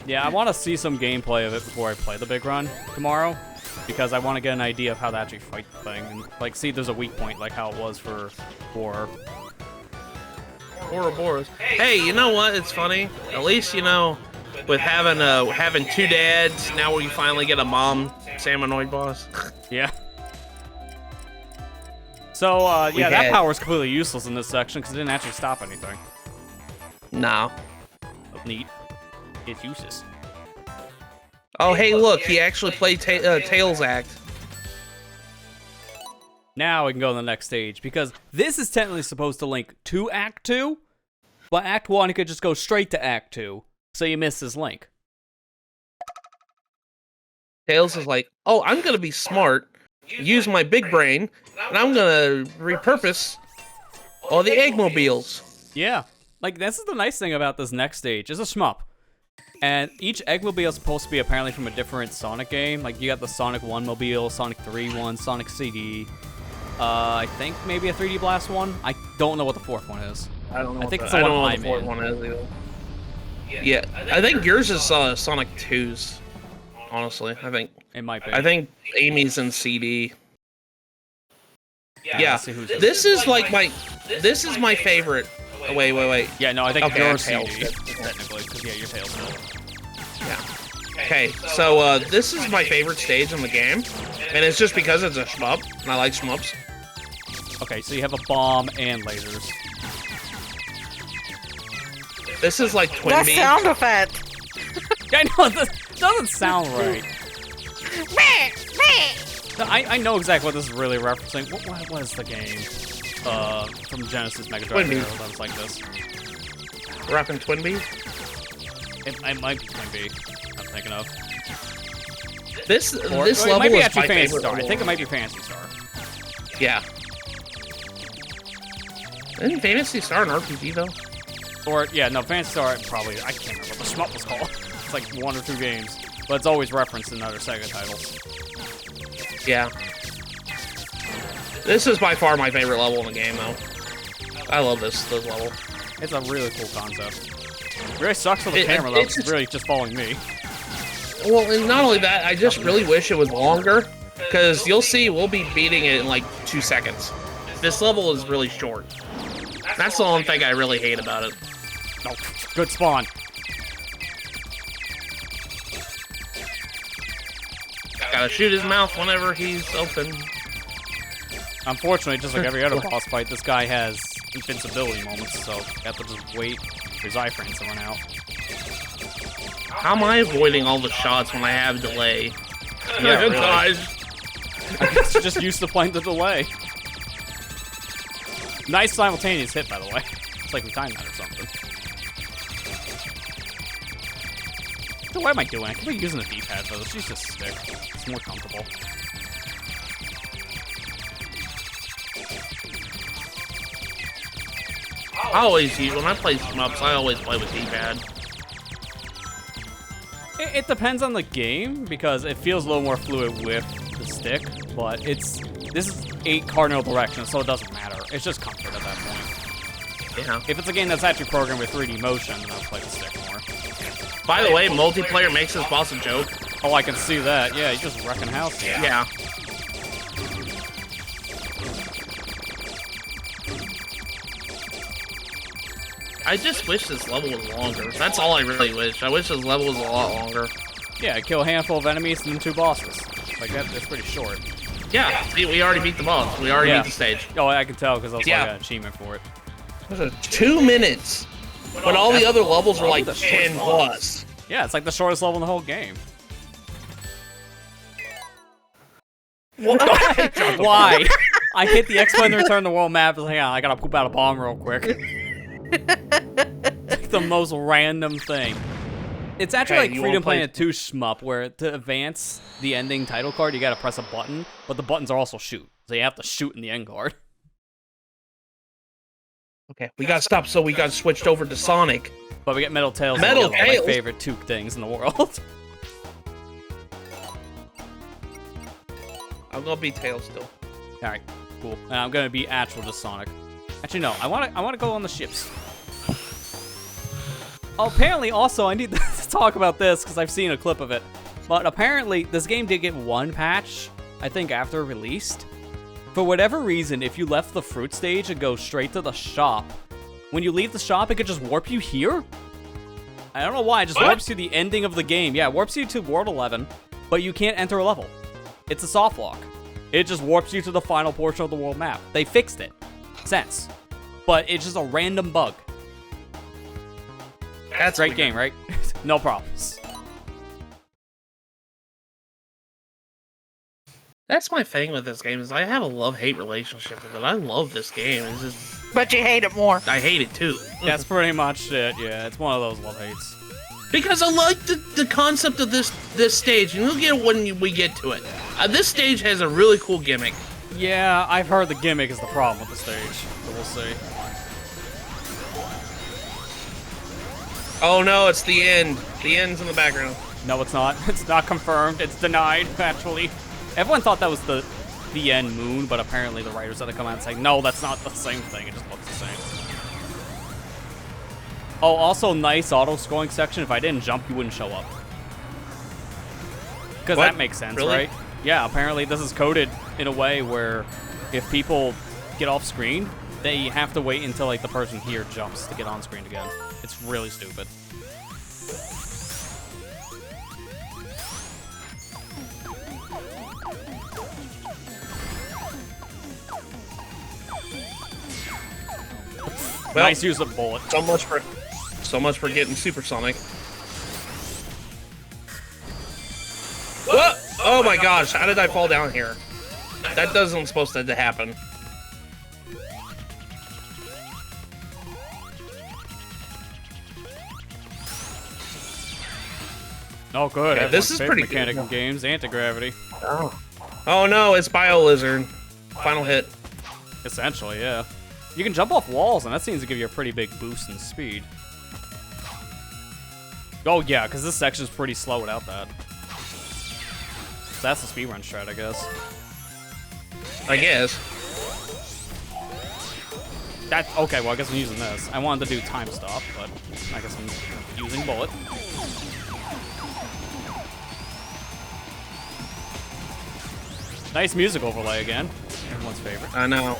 Yeah, I want to see some gameplay of it before I play the big run tomorrow. Because I want to get an idea of how to actually fight the thing. And like see if there's a weak point like how it was for Horror. Ouroboros. Hey, you know what? It's funny. At least you know, with having two dads, now we finally get a mom Salmonoid boss. Yeah. So, yeah, that power is completely useless in this section because it didn't actually stop anything. No. Oh, neat. It's useless. Oh, hey, look, he actually played Tails Act. Now we can go to the next stage, because this is technically supposed to link to Act 2, but Act 1 could just go straight to Act 2, so you miss this link. Tails is like, oh, I'm gonna be smart, use my big brain, and I'm gonna repurpose all the Eggmobiles. Yeah, like, this is the nice thing about this next stage. It's a shmup. And each Eggmobile is supposed to be apparently from a different Sonic game. Like, you got the Sonic 1 mobile, Sonic 3 one, Sonic CD. I think maybe a 3D Blast one. I don't know what the fourth one is. I don't know. I think it's I the don't one know I'm what the fourth in. one is either. Yeah, I think yours is Sonic 2's. Honestly, I It might be. think Amy's in CD. Yeah, let's see who's in. this is my favorite. Oh, wait. Yeah, no, I think Okay, your Tails. CD, technically, because, yeah, your Tails. Yeah. Okay, so this is my favorite stage in the game, and it's just because it's a shmup, and I like shmups. Okay, so you have a bomb and lasers. This is like Twin That Beat. sound effect. Yeah, I know, this doesn't sound right. No, I know exactly what this is really referencing. What was the game? From Genesis Mega Drive Twin Beat. that was like this. Rockin' Twin Beat. It might be Twin B. I'm thinking of. This Or this it level might be is actually my Fantasy favorite Star. I level. think it might be Fantasy Star. Yeah. Isn't Fantasy Star an RPG though? Or, yeah, no, Fantasy Star, probably, I can't remember what the shmup was called. It's like 1 or 2 games. But it's always referenced in other Sega titles. Yeah. This is by far my favorite level in the game though. I love this level. It's a really cool concept. It really sucks for the It- camera, though, it's 'cause it's really just following me. Well, and not only that, I just really wish it was longer, because you'll see we'll be beating it in like 2 seconds. This level is really short. That's the only thing I really hate about it. No, good spawn. Gotta shoot his mouth whenever he's open. Unfortunately, just like every other boss fight, this guy has invincibility moments, so you have to just wait for his iframes to run out. How am I avoiding all the shots when I have delay? Yeah, really. Dodge. I guess you're just used to playing the delay. Nice simultaneous hit, by the way. It's like we timed that or something. So what am I doing? I could be using a D-pad for this. She's just stick. It's more comfortable. I always use, when I play shmups, I always play with D-pad. It depends on the game, because it feels a little more fluid with the stick, but this is 8 cardinal directions, so it doesn't matter. It's just comfort at that point. Yeah. If it's a game that's actually programmed with 3D motion, then I'll play the stick more. By the way, multiplayer makes this boss a joke. Oh, I can see that. Yeah, he's just wrecking house. Yeah. I just wish this level was longer. That's all I really wish. I wish this level was a lot longer. Yeah, kill a handful of enemies and then 2 bosses. Like, that's pretty short. Yeah, see, we already beat the boss. We already beat the stage. Oh, I can tell because I was like an achievement for it. This is 2 minutes. But all the other levels are like 10 plus. Yeah, it's like the shortest level in the whole game. Why? I hit the X button to return the world map. Hang on, I gotta poop out a bomb real quick. It's the most random thing. It's actually like Freedom Planet 2 shmup, where to advance the ending title card, you gotta press a button, but the buttons are also shoot. So you have to shoot in the end card. Okay, we got stopped, so we got switched over to Sonic. But we get Metal Tails. Metal Tails? My favorite 2 things in the world. I'm gonna be Tails still. Alright, cool. And I'm gonna be actual just Sonic. Actually, no, I wanna go on the ships. Oh, apparently, also, I need to talk about this, because I've seen a clip of it. But apparently, this game did get 1 patch, I think, after it released. For whatever reason, if you left the fruit stage and go straight to the shop, when you leave the shop, it could just warp you here? I don't know why, it just warps you to the ending of the game. Yeah, it warps you to World 11, but you can't enter a level. It's a soft lock. It just warps you to the final portion of the world map. They fixed it. Sense. But it's just a random bug. That's great game, right? No problems. That's my thing with this game, is I have a love-hate relationship with it. I love this game. It's just... But you hate it more. I hate it too. That's pretty much it, yeah. It's one of those love-hates. Because I like the concept of this stage, and you'll get it when we get to it. This stage has a really cool gimmick. Yeah, I've heard the gimmick is the problem with the stage, so we'll see. Oh no, it's the end. The end's in the background. No, it's not. It's not confirmed. It's denied, actually. Everyone thought that was the end moon, but apparently the writers had to come out and say, no, that's not the same thing. It just looks the same. Oh, also nice auto-scrolling section. If I didn't jump, you wouldn't show up. Because that makes sense, really? right? Yeah, apparently this is coded in a way where if people get off screen, they have to wait until like the person here jumps to get on screen again. It's really stupid. Well, nice use of bullet. So much for getting supersonic. What? Oh my gosh! How did I fall down here? That doesn't supposed to happen. Oh, good. Yeah, this is pretty mechanic good. in games. Anti-gravity. Oh no! It's Bio Lizard. Final hit. Essentially, yeah. You can jump off walls, and that seems to give you a pretty big boost in speed. Oh, yeah, because this section's pretty slow without that. So that's the speedrun strat, I guess. I guess. Okay, well, I guess I'm using this. I wanted to do time stop, but I guess I'm using bullet. Nice music overlay again. Everyone's favorite. I know.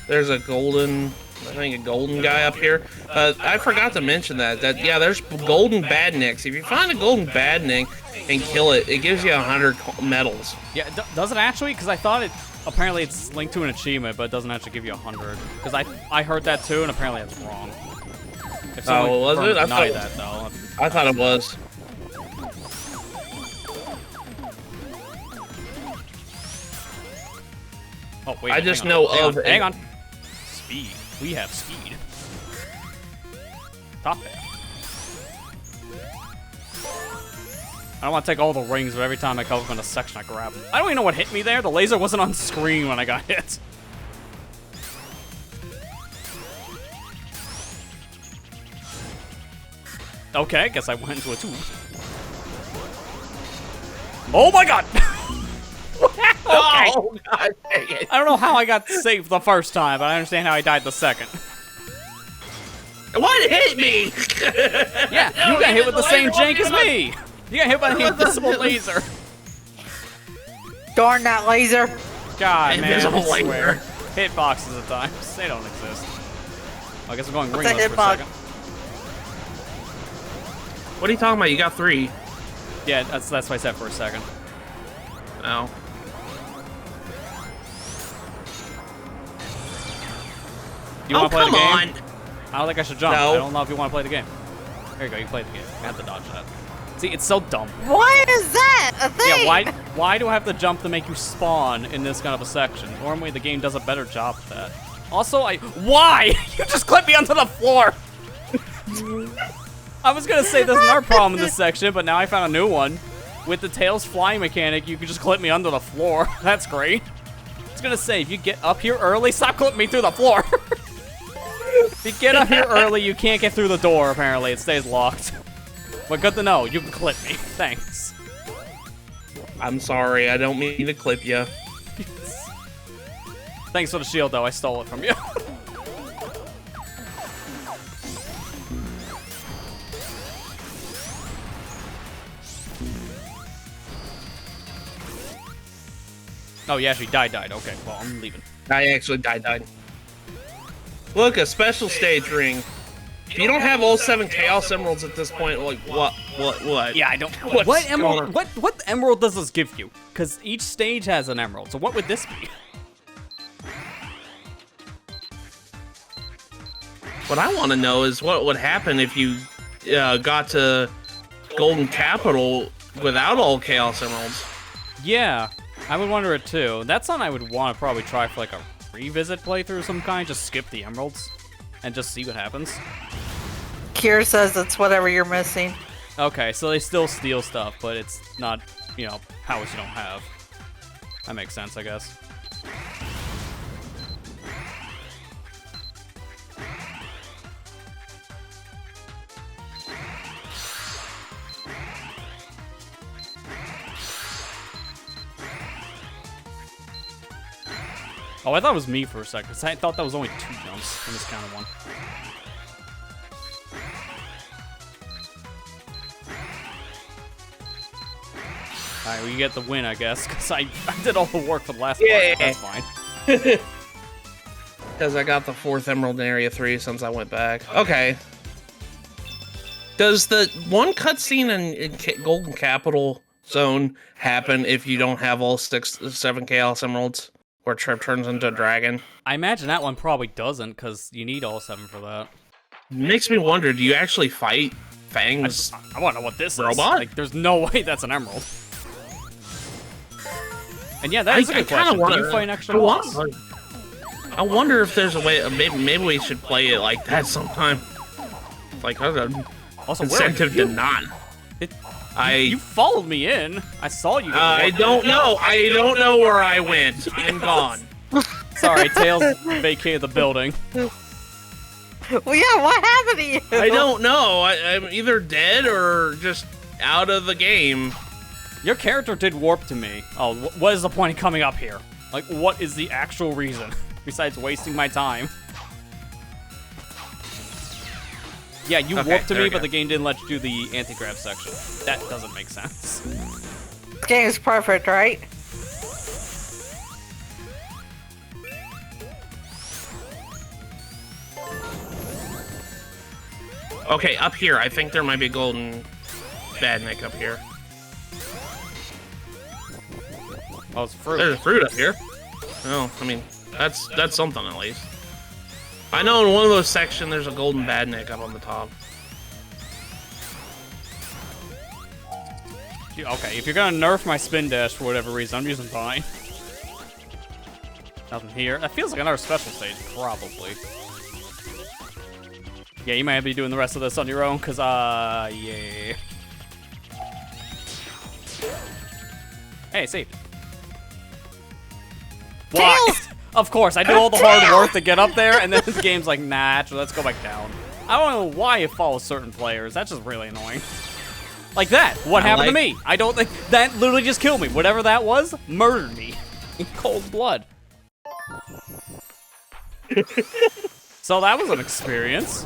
There's a golden, I think a golden guy up here. I forgot to mention that yeah, there's golden badniks. If you find a golden badnik and kill it, it gives you 100 medals. Yeah, does it actually? Because I thought it. Apparently, it's linked to an achievement, but it doesn't actually give you 100. Because I heard that too, and apparently that's wrong. If Oh, was it? Deny that though. I thought it was. Oh wait. I just hang on, know of. Hang on. Speed. We have speed. Top it. I don't want to take all the rings, but every time I come up in a section, I grab them. I don't even know what hit me there. The laser wasn't on screen when I got hit. Okay, guess I went into a tube. Oh my god! Okay. Oh god dang it! I don't know how I got saved the first time, but I understand how I died the second. What hit me? Yeah, you got hit with the same jank as me! You got hit by the invisible laser. Darn that laser. God, man, Invisible I swear. laser. Hitboxes at times, they don't exist. I guess I'm going What's a ringless for a hitbox? second. What are you talking about? You got 3. Yeah, that's what I said for a second. Oh. You want to play the game? On. I don't think I should jump. No. I don't know if you want to play the game. There you go, you can play the game. I have to dodge that. See, it's so dumb. Why is that a thing? Yeah, why do I have to jump to make you spawn in this kind of a section? Normally the game does a better job of that. Also, why? You just clipped me onto the floor! I was gonna say there's another problem in this section, but now I found a new one. With the tails flying mechanic, you can just clip me under the floor. That's great. I was gonna say, if you get up here early, stop clipping me through the floor. If you get up here early, you can't get through the door, apparently. It stays locked. But good to know, you can clip me. Thanks. I'm sorry, I don't mean to clip you. Thanks for the shield, though. I stole it from you. Oh, you actually died. Okay, well, I'm leaving. I actually died. Look, a special stage ring. If you don't have all 7 Chaos Emeralds at this point, like, what? Yeah, I don't. What's What emerald? going What emerald does this give you? Because each stage has an emerald. So what would this be? What I want to know is what would happen if you got to Golden Capital without all Chaos Emeralds. Yeah, I would wonder it too. That's something I would want to probably try for like a revisit playthrough of some kind. Just skip the emeralds and just see what happens. Kier says it's whatever you're missing. Okay, so they still steal stuff, but it's not, powers you don't have. That makes sense, I guess. Oh, I thought it was me for a second. I thought that was only 2 jumps in this kind of one. Alright, well, you get the win, I guess, because I did all the work for the last part. That's fine. Because I got the 4th Emerald in Area 3 since I went back. Okay. Does the one cutscene in Golden Capital Zone happen if you don't have all 7 Chaos Emeralds? Where Trip turns into a dragon? I imagine that one probably doesn't, because you need all 7 for that. Makes me wonder, do you actually fight Fang's I want to know what this robot? is. Like, there's no way that's an emerald. And yeah, that is a good question. Do you fight an extra boss? I wonder if there's a way. Maybe we should play it like that sometime. Like, Also, where are incentive you? to not. You followed me in. I saw you. I don't know. I don't know where I went. I'm gone. Sorry, Tails vacated the building. Well, yeah, what happened to you? I don't know. I'm either dead or just out of the game. Your character did warp to me. Oh, what is the point of coming up here? Like, what is the actual reason? Besides wasting my time. Yeah, you warped to me, but the game didn't let you do the anti-grav section. That doesn't make sense. This game is perfect, right? Okay, up here. I think there might be a golden badnik up here. Oh, it's fruit. There's fruit up here. Oh, I mean, that's something at least. I know in one of those sections there's a golden badnik up on the top. Okay, if you're gonna nerf my spin dash for whatever reason, I'm using Vine. Nothing here. That feels like another special stage, probably. Yeah, you might be doing the rest of this on your own, cause yeah. Hey, saved. Why? Of course, I do all the hard work to get up there, and then this game's like, nah, actually, let's go back down. I don't know why it follows certain players. That's just really annoying. Like that. What happened to me? I don't think that literally just killed me. Whatever that was, murdered me in cold blood. So that was an experience.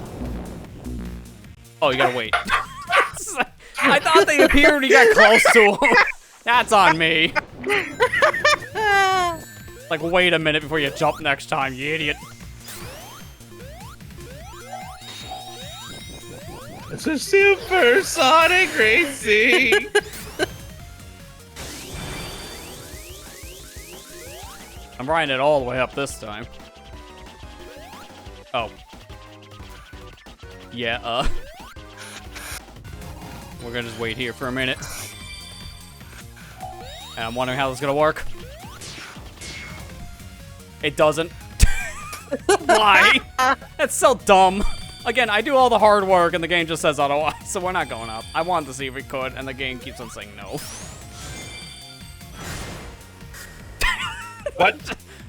Oh, you gotta wait. I thought they appeared when you got close to them. That's on me. Like, wait a minute before you jump next time, you idiot. It's a super Sonic Racing! I'm riding it all the way up this time. Oh. Yeah, we're gonna just wait here for a minute. And I'm wondering how this is gonna work. It doesn't. Why? That's so dumb. Again, I do all the hard work and the game just says otherwise, so we're not going up. I wanted to see if we could, and the game keeps on saying no. What?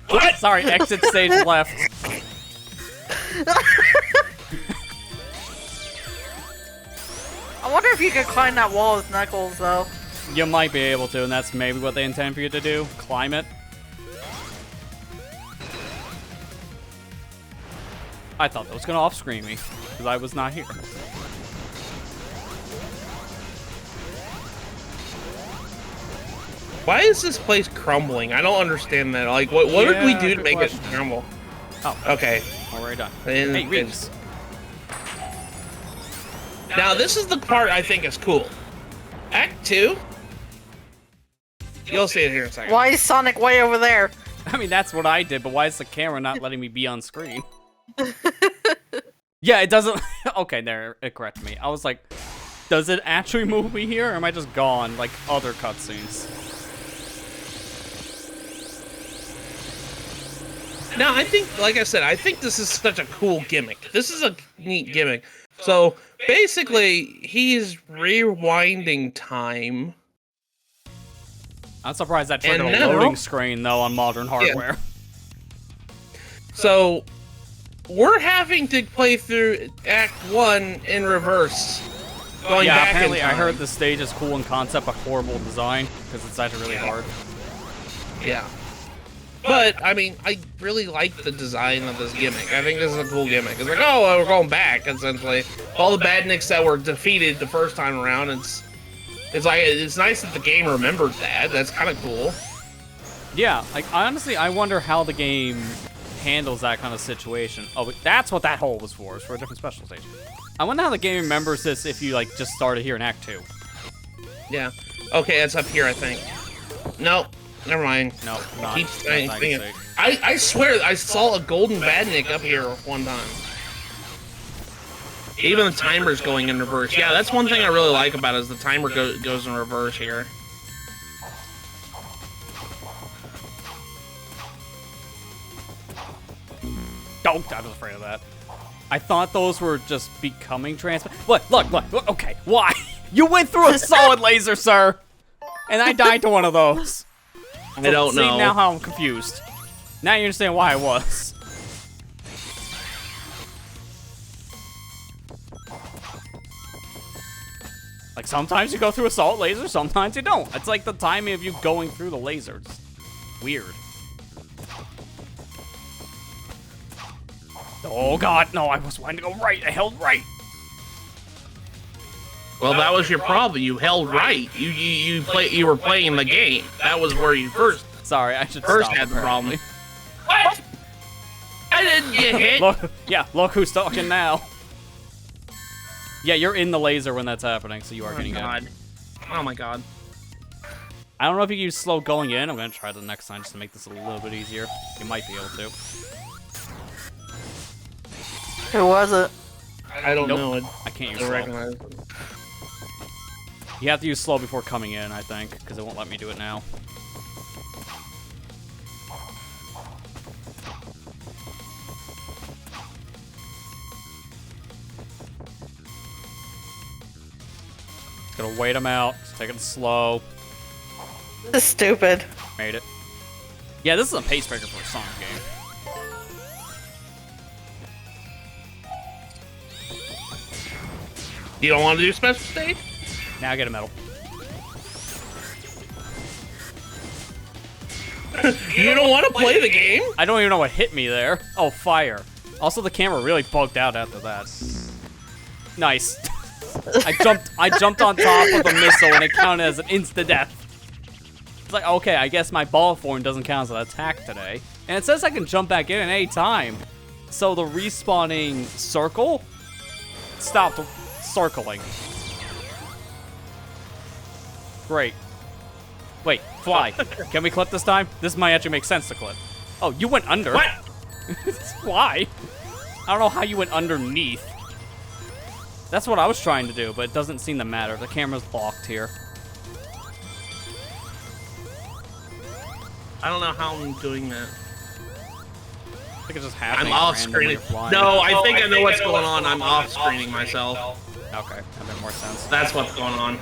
What? Sorry, exit stage left. I wonder if you could climb that wall with Knuckles, though. You might be able to, and that's maybe what they intend for you to do. Climb it. I thought that was gonna off-screen me, because I was not here. Why is this place crumbling? I don't understand that. Like, what did we do to make it crumble? Oh, Okay. already done. And Hey, rings. Now, this is the part I think is cool. Act 2. You'll see it here in a second. Why is Sonic way over there? I mean, that's what I did, but why is the camera not letting me be on screen? Yeah, it doesn't. Okay, there, it corrected me. I was like, does it actually move me here, or am I just gone like other cutscenes? Now, I think, like I said, I think this is such a cool gimmick. This is a neat gimmick. So, basically, he's rewinding time. I'm surprised that triggered And a now- loading screen, though, on modern hardware. So, we're having to play through Act 1 in reverse. Going Yeah, back apparently in I time. heard the stage is cool in concept, but horrible design, because it's actually really hard. Yeah. But, I mean, I really like the design of this gimmick. I think this is a cool gimmick. It's like, oh, well, we're going back, essentially. All the badniks that were defeated the first time around, it's like, it's nice that the game remembered that. That's kind of cool. Yeah, like, honestly, I wonder how the game handles that kind of situation. Oh, but that's what that hole was for. It's for a different special stage. I wonder how the game remembers this if you, like, just started here in Act 2. Yeah. Okay, that's up here, I think. No, never mind. No, not. Keep saying, not thinking. sake. I swear I saw a golden badnik up here one time. Even the timer's going in reverse. Yeah, that's one thing I really like about it is the timer goes in reverse here. Don't, I was afraid of that. I thought those were just becoming transparent. Look, okay, why? You went through a solid laser, sir! And I died to one of those. I don't See know. now how I'm confused. Now you understand why I was. Like, sometimes you go through a solid laser, sometimes you don't. It's like the timing of you going through the laser. It's weird. Oh god, no, I was wanting to go right. I held right. Well, that was your problem. You held right. You were playing the game. That was where you first Sorry, I should first stop, had the problem. apparently. What? I didn't get hit. Look, yeah, look who's talking now. Yeah, you're in the laser when that's happening, so you are Oh getting god. it. Oh my god. I don't know if you can use slow going in. I'm gonna try the next time just to make this a little bit easier. You might be able to. Who was it? I don't Nope. know. I can't use I slow. recognize. You have to use slow before coming in, I think, because it won't let me do it now. Gonna wait him out. Just take it slow. This is stupid. Made it. Yeah, this is a pacemaker for a Sonic game. You don't want to do special stage? Now get a medal. You don't want to play the game? I don't even know what hit me there. Oh, fire. Also, the camera really bugged out after that. Nice. I jumped on top of the missile and it counted as an insta-death. It's like, okay, I guess my ball form doesn't count as an attack today. And it says I can jump back in at any time. So the respawning circle stopped circling. Great. Wait, fly. Can we clip this time? This might actually make sense to clip. Oh, you went under. What? Why? I don't know how you went underneath. That's what I was trying to do, but it doesn't seem to matter. The camera's locked here. I don't know how I'm doing that. I think it's just happening. I'm off at random when screening. you're flying. No, I think I know what's going on. I'm off screening myself. Okay, that makes more sense. That's what's going on.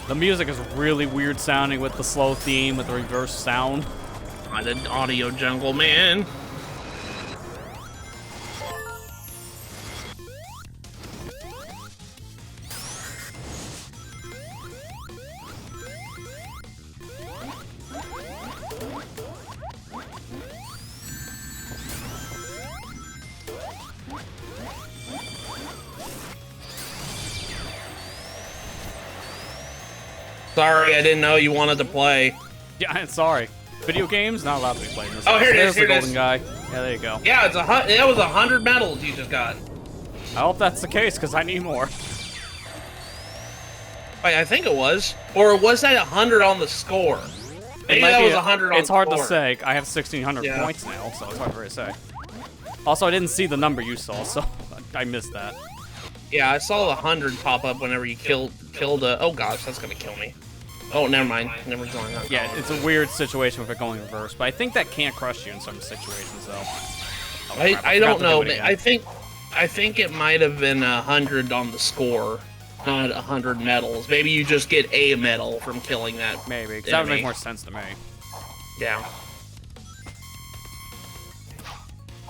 The music is really weird sounding with the slow theme, with the reverse sound. The audio jungle, man. Sorry, I didn't know you wanted to play. Yeah, I'm sorry. Video games not allowed to be played in this. Oh, here it is, There's the here it golden is. guy. Yeah, there you go. Yeah, that was 100 medals you just got. I hope that's the case, because I need more. Wait, I think it was. Or was that 100 on the score? Maybe It might that be was 100 on It's hard to score. say. I have 1,600 Yeah. points now, so it's hard for me to say. Also, I didn't see the number you saw, so I missed that. Yeah, I saw the 100 pop up whenever you killed a... Oh gosh, that's gonna kill me. Oh, never mind. Never mind. Yeah, it's a weird situation with it going reverse, but I think that can't crush you in some situations, though. Oh, crap, I forgot don't to know. do it again. I think it might have been 100 on the score, not 100 medals. Maybe you just get a medal from killing that. Maybe, because that would make enemy. more sense to me. Yeah.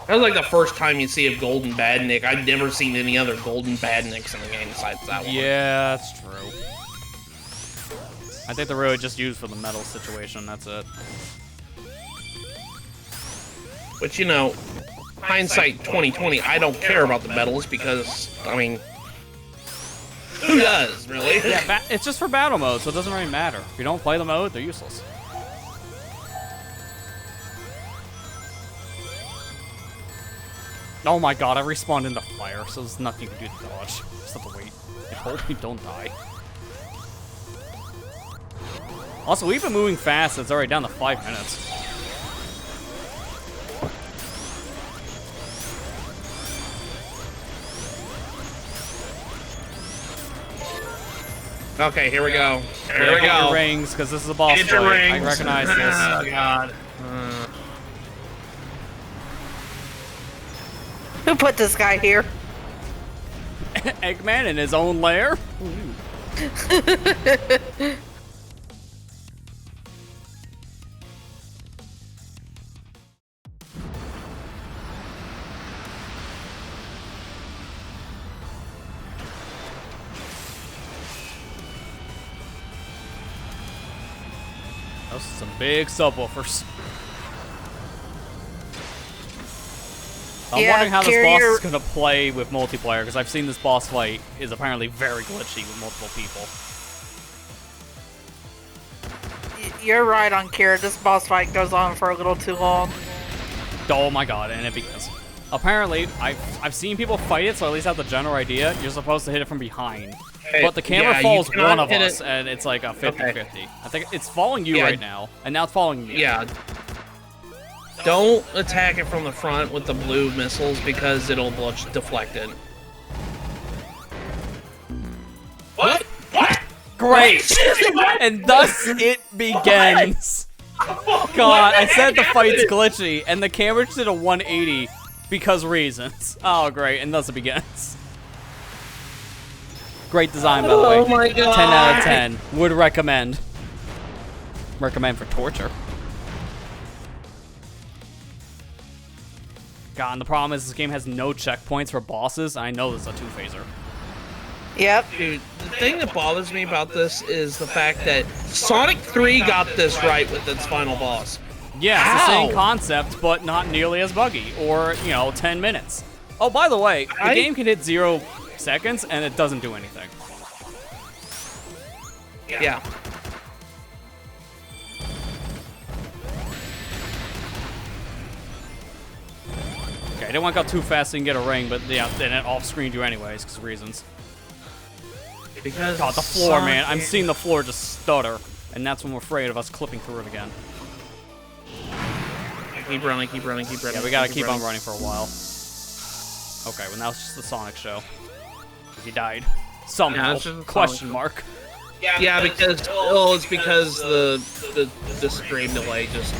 That was like the first time you see a golden badnik. I'd never seen any other golden badniks in the game besides that one. Yeah, that's true. I think they're really just used for the metal situation, that's it. But you know, hindsight 2020, I don't care about the medals because, I mean, who does, really? Yeah, it's just for battle mode, so it doesn't really matter. If you don't play the mode, they're useless. Oh my god, I respawned into fire, so there's nothing you can do to dodge. Just have to wait. And hope you don't die. Also, we've been moving fast, it's already down to 5 minutes. Okay, here we go. Here we Get your go. rings, because this is a boss Get your fight. I rings. recognize Oh, this. God. Who put this guy here? Eggman in his own lair? Those are some big subwoofers. I'm Yeah, wondering how this boss carrier- is gonna play with multiplayer, because I've seen this boss fight is apparently very glitchy with multiple people. you're right on Kira. This boss fight goes on for a little too long. Oh my god, and it begins. Apparently, I've seen people fight it, so at least I have the general idea. You're supposed to hit it from behind. Hey, But the camera yeah, follows you cannot one of hit us, it. and it's like a 50-50. Okay. I think it's following you Yeah. right now, and now it's following me. Yeah. Don't attack it from the front with the blue missiles because it'll deflect it. What? What? Great! And thus it begins. God, I said the fight's glitchy, and the camera just did a 180 because reasons. Oh, great, and thus it begins. Great design, by the way. Oh my god. 10 out of 10. Would recommend. Recommend for torture. God, and the problem is this game has no checkpoints for bosses. I know this is a two-phaser. Yep. Dude, the thing that bothers me about this is the fact that Sonic 3 got this right with its final boss. Yeah, it's the same How? concept, but not nearly as buggy, or, 10 minutes. Oh, by the way, the game can hit 0 seconds, and it doesn't do anything. Yeah. Okay, I didn't want to go too fast so you can get a ring, but yeah, then it off-screened you anyways, because of reasons. Because God, the floor, Sonic- man. I'm seeing the floor just stutter, and that's when we're afraid of us clipping through it again. Keep running, keep running, keep running. Yeah, we gotta keep on running for a while. Okay, well now it's just the Sonic show. He died. Somehow. it's just a Question Sonic mark. Yeah, because it's because the stream delay just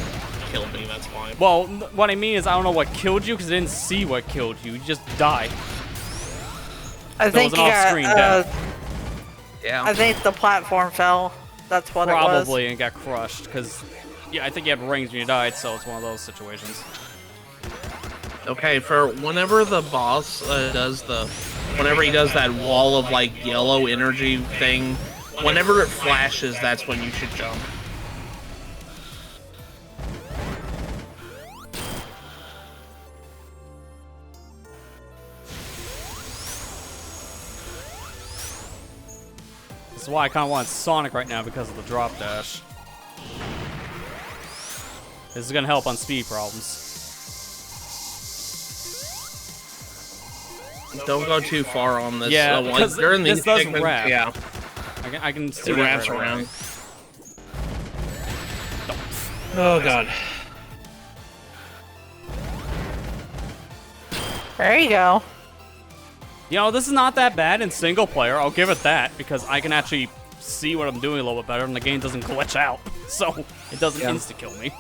killed me. That's why. Well, what I mean is I don't know what killed you, because I didn't see what killed you. You just died. I think was you an got. off-screen death. Yeah. I think the platform fell. That's what it was. Probably, and got crushed, because, yeah, I think you had rings when you died, so it's one of those situations. Okay, for whenever the boss whenever he does that wall of like yellow energy thing, whenever it flashes, that's when you should jump. This is why I kind of want Sonic right now, because of the drop dash. This is going to help on speed problems. Don't go too far on this. Yeah, like, because during this these does segments, wrap. yeah, I can see it wraps right away. around. Oh god. There you go. You know, this is not that bad in single player. I'll give it that, because I can actually see what I'm doing a little bit better, and the game doesn't glitch out, so it doesn't insta-kill me.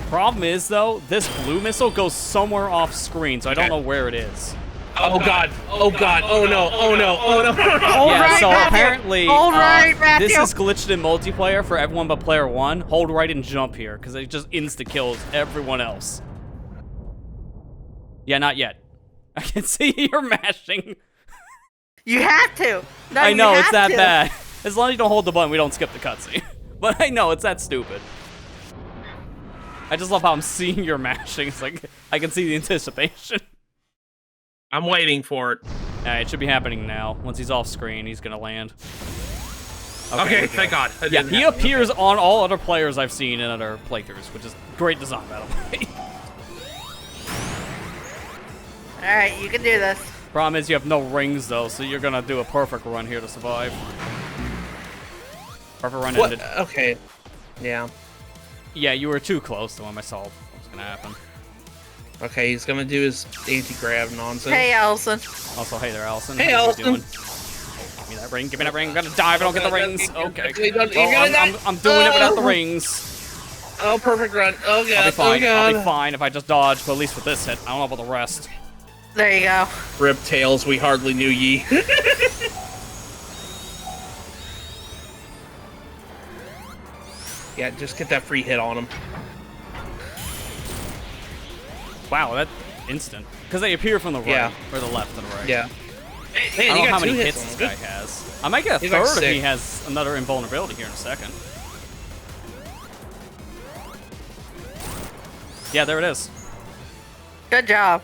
Problem is, though, this blue missile goes somewhere off screen, so I don't know where it is. Oh god. Oh god. Oh no. Oh no. Oh no. Yeah, right, so Matthew. apparently, Hold right, Matthew. this is glitched in multiplayer for everyone but player 1. Hold right and jump here, because it just insta-kills everyone else. Yeah, not yet. I can see you're mashing. You have to. No, I know, you it's that have to. bad. As long as you don't hold the button, we don't skip the cutscene. But I know, it's that stupid. I just love how I'm seeing your mashing. It's like, I can see the anticipation. I'm waiting for it. It should be happening now. Once he's off screen, he's gonna land. Okay, thank god. That Yeah, didn't he happen. appears on all other players I've seen in other playthroughs, which is great design, by the way. Alright, you can do this. Problem is you have no rings, though, so you're gonna do a perfect run here to survive. Perfect run What? ended. Okay. Yeah. Yeah, you were too close to him. I saw what was gonna happen. Okay, he's gonna do his anti-grav nonsense. Hey, Allison. Also, hey there, Allison. Hey, How you Allison. doing? Give me that ring. Give me that ring. I'm gonna die if I don't get the rings. Okay. You're gonna Well, die. I'm doing it without the rings. Oh, perfect run. Oh god. I'll be fine. Oh god. I'll be fine if I just dodge, but at least with this hit. I don't know about the rest. There you go. Rip tails, we hardly knew ye. Yeah, just get that free hit on him. Wow, that instant. Because they appear from the right Yeah. or the left and the right. Yeah. I Man, don't you know got how two many hits hits on this him. guy has. I might get a He's like third if he sick. has another invulnerability here in a second. Yeah, there it is. Good job.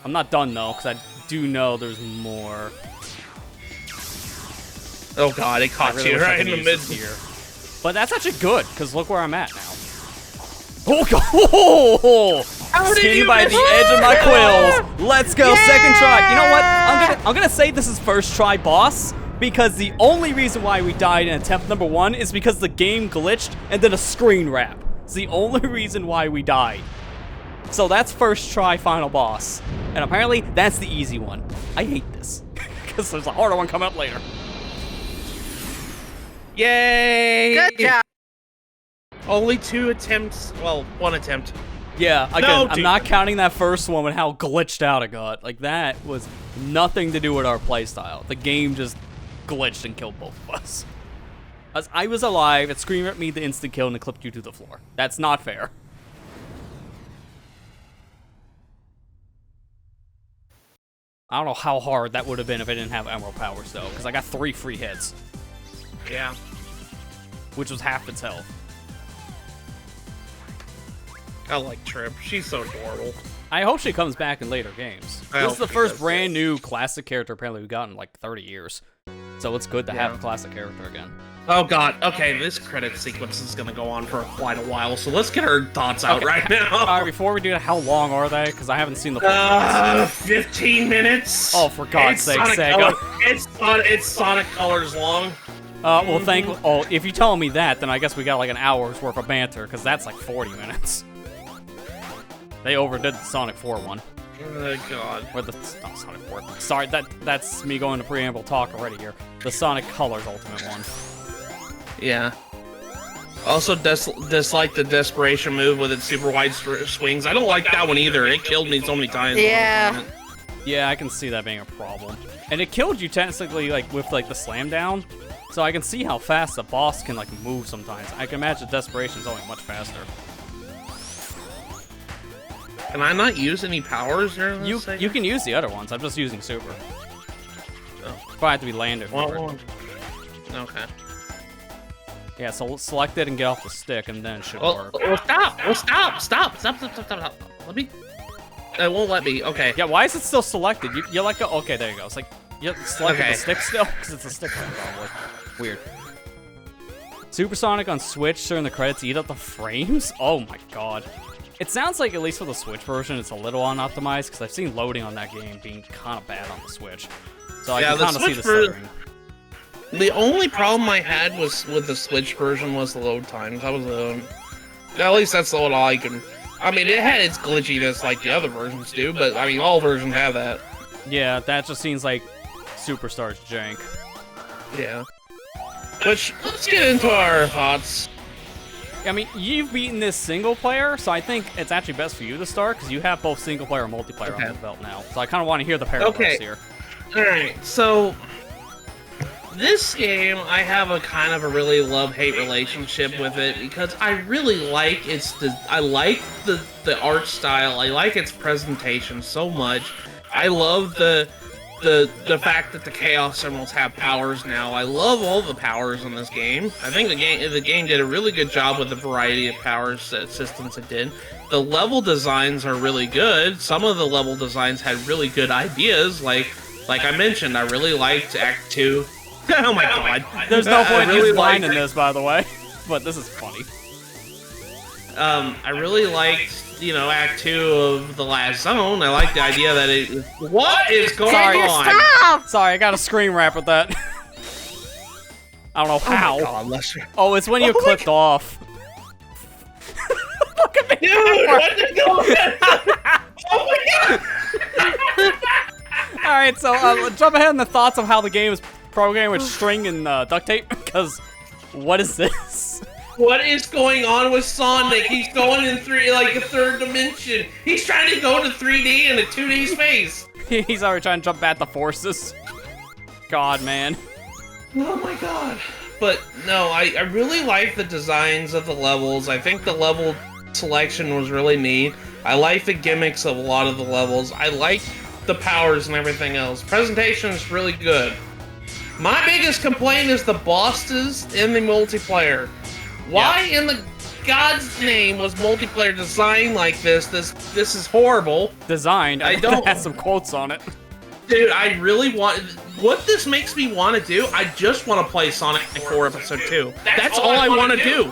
I'm not done though, because I do know there's more. Oh god, it I caught really you wish I right could in the use mid. this here. But that's actually good, because look where I'm at now. Oh, God. Skinned by the edge of my quills. Let's go, second try. You know what? I'm gonna say this is first try boss, because the only reason why we died in attempt number 1 is because the game glitched and then a screen wrap. It's the only reason why we died. So that's first try final boss. And apparently, that's the easy one. I hate this, because there's a harder one coming up later. Yay! Good job. Only 2 attempts. Well, 1 attempt. Yeah, again, No, I'm dude. not counting that first one with how glitched out it got. Like, that was nothing to do with our playstyle. The game just glitched and killed both of us. As I was alive, it screamed at me the instant kill and it clipped you to the floor. That's not fair. I don't know how hard that would have been if I didn't have Emerald Powers, though, because I got 3 free hits, Yeah. which was half its health. I like Trip. She's so adorable. I hope she comes back in later games. I This is hope the she first does, brand new classic character apparently we've gotten in like 30 years. So it's good to have Yeah. a classic character again. Oh god. Okay, this credit sequence is gonna go on for quite a while, so let's get our thoughts out Okay. right now. Alright, before we do that, how long are they? Because I haven't seen the full ones. 15 minutes. Oh, for God's sake, Sonic Sega. Color, it's Sonic Colors long. Well, oh, if you're telling me that, then I guess we got like an hour's worth of banter, because that's like 40 minutes. They overdid the Sonic 4 one. Oh god. Or the, not Sonic 4. Sorry, that's me going to preamble talk already here. The Sonic Colors Ultimate one. Yeah. Also, dislike the desperation move with its super wide swings. I don't like that one either. It killed me so many times. Yeah. Yeah, I can see that being a problem. And it killed you technically, like, with, like, the slam down. So I can see how fast the boss can, like, move sometimes. I can imagine Desperation's only much faster. Can I not use any powers during this You segment? can use the other ones. I'm just using Super. Oh. Probably have to be landed for it. Okay. Yeah, so select it and get off the stick, and then it should Well, work. stop. Let me... It won't let me. Okay. Yeah, why is it still selected? You let go. Okay, there you go. It's like, you selected Okay. the stick still? Because it's a stick thing, probably. Weird. Supersonic on Switch during the credits eat up the frames? Oh my god. It sounds like, at least for the Switch version, it's a little unoptimized, because I've seen loading on that game being kind of bad on the Switch. So I Yeah, can the kind of see Switch the stuttering. The only problem I had was with the Switch version was the load times. That was at least that's what I can. I mean, it had its glitchiness like the other versions do, but I mean, all versions have that. Yeah, that just seems like Superstar's jank. Yeah. Which, let's get into our thoughts. I mean, you've beaten this single player, so I think it's actually best for you to start, because you have both single player and multiplayer Okay. on the belt now. So I kind of want to hear the parallels Okay. here. Alright, so this game, I have a kind of a really love-hate relationship with it because I really like the art style. I like its presentation so much. I love the fact that the Chaos Emeralds have powers now. I love all the powers in this game. I think the game did a really good job with the variety of powers systems it did. The level designs are really good. Some of the level designs had really good ideas, like I mentioned, I really liked Act 2. Oh my god. There's no point in really using line in liked- this, by the way. But this is funny. I really liked, Act 2 of The Last Zone. I like the idea that it... What is going Sorry. on? Stop! Sorry, I got a screen wrap with that. I don't know how. Oh my god, Lester. Oh, it's when you Oh my clicked off. Look at me. Dude, what the god? Oh my god! Alright, so jump ahead in the thoughts of how the game is programmed with string and duct tape, because what is this? What is going on with Sonic? He's going in a third dimension. He's trying to go to 3D in a 2D space. He's already trying to jump at the forces. God, man. Oh my god. But no, I really like the designs of the levels. I think the level selection was really neat. I like the gimmicks of a lot of the levels. I like the powers and everything else. Presentation is really good. My biggest complaint is the bosses in the multiplayer. Why in the God's name was multiplayer designed like this? This is horrible. Designed. I don't- Has some quotes on it. Dude, I really want... What this makes me want to do, I just want to play Sonic 4 Episode 2. That's all I want to do.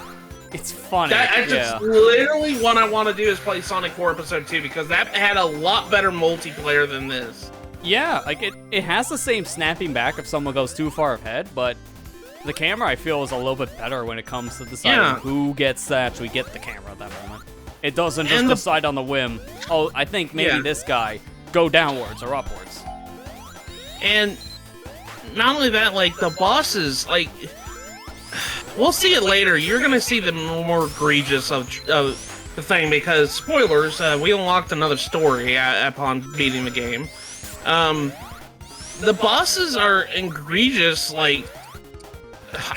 It's funny. That's just literally what I want to do is play Sonic 4 Episode 2 because that had a lot better multiplayer than this. Yeah, like it has the same snapping back if someone goes too far ahead, but the camera I feel is a little bit better when it comes to deciding who gets to actually get the camera at that moment. It doesn't just decide on the whim, oh, I think maybe this guy, go downwards or upwards. And not only that, like, the bosses, like, we'll see it later. You're going to see the more egregious of the thing because, spoilers, we unlocked another story upon beating the game. The bosses are egregious, like,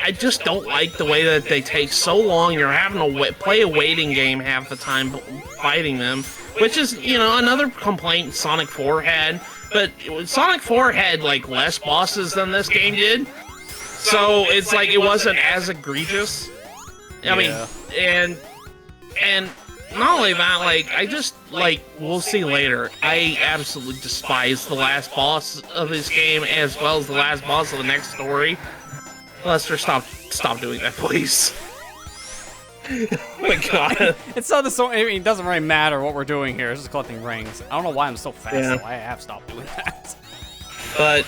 I just don't like the way that they take so long. You're having to play a waiting game half the time fighting them, which is, you know, another complaint Sonic 4 had. But Sonic 4 had, like, less bosses than this game did. So it's like it wasn't as egregious. I mean, and not only that, like, I just, like, we'll see later, I absolutely despise the last boss of this game as well as the last boss of the next story. Lester, stop doing that, please. Oh my god. It's not the sort. I mean, it doesn't really matter what we're doing here. It's just collecting rings. I don't know why I'm so fast. Though. I have stopped doing that. But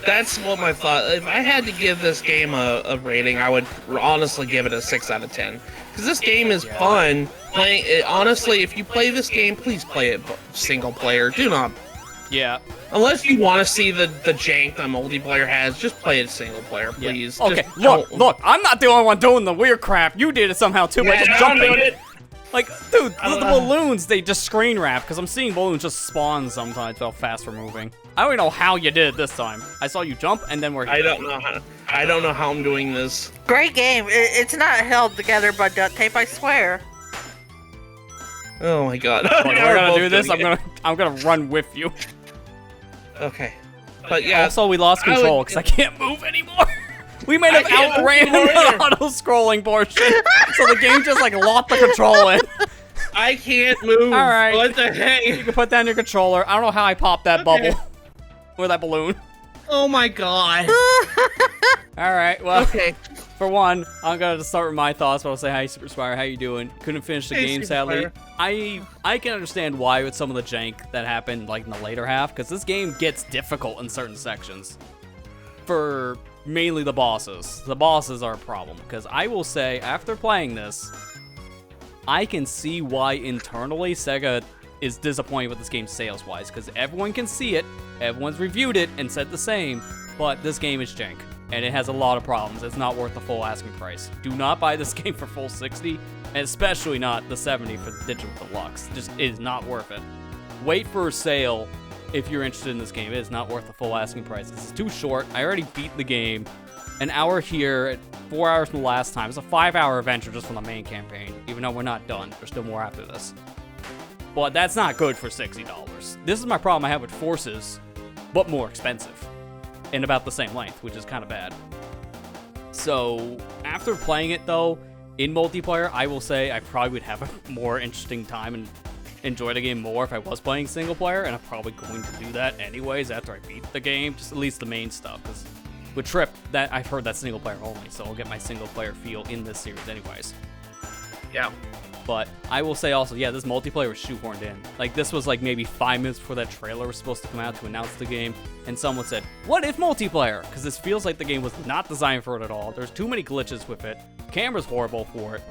that's what my thought. If I had to give this game a rating, I would honestly give it a 6 out of 10. Because this game is fun. Playing it, honestly, if you play this game, please play it single player. Do not. Yeah. Unless you want to see the jank that multiplayer has, just play it single player, please. Yeah. Okay, Just look, I'm not the only one doing the weird crap. You did it somehow too by just jumping. Like, dude, the balloons, they just screen wrap, because I'm seeing balloons just spawn sometimes how fast we're moving. I don't even know how you did it this time. I saw you jump, and then we're here. I don't know how I'm doing this. Great game. It's not held together by duct tape, I swear. Oh my god. Look, we're gonna do this. I'm gonna run with you. Okay. But yeah. Also, we lost control because I can't move anymore. We might have outran the auto-scrolling portion, so the game just like locked the control in. I can't move. All right. What the heck? You can put down your controller. I don't know how I popped that bubble or that balloon. Oh my god. All right. Well. Okay. For one, I'm gonna start with my thoughts, but I'll say hi, Super Spire. How you doing? Couldn't finish the game, sadly. I can understand why with some of the jank that happened, like in the later half, because this game gets difficult in certain sections. For mainly the bosses. The bosses are a problem, because I will say, after playing this, I can see why internally Sega is disappointed with this game sales-wise, because everyone can see it, everyone's reviewed it and said the same, but this game is jank. And it has a lot of problems. It's not worth the full asking price. Do not buy this game for full 60, and especially not the 70 for the Digital Deluxe. Just, it is not worth it. Wait for a sale if you're interested in this game. It is not worth the full asking price. This is too short. I already beat the game. An hour here, 4 hours from the last time. It's a 5-hour adventure just from the main campaign, even though we're not done. There's still more after this. But that's not good for $60. This is my problem I have with Forces, but more expensive. In about the same length, which is kind of bad. So, after playing it, though, in multiplayer, I will say I probably would have a more interesting time and enjoy the game more if I was playing single player, and I'm probably going to do that anyways after I beat the game, just at least the main stuff, because with Trip, that I've heard that's single player only, so I'll get my single player feel in this series anyways. Yeah. But I will say also, yeah, this multiplayer was shoehorned in. Like, this was like maybe 5 minutes before that trailer was supposed to come out to announce the game, and someone said, what if multiplayer? Because this feels like the game was not designed for it at all. There's too many glitches with it. Camera's horrible for it.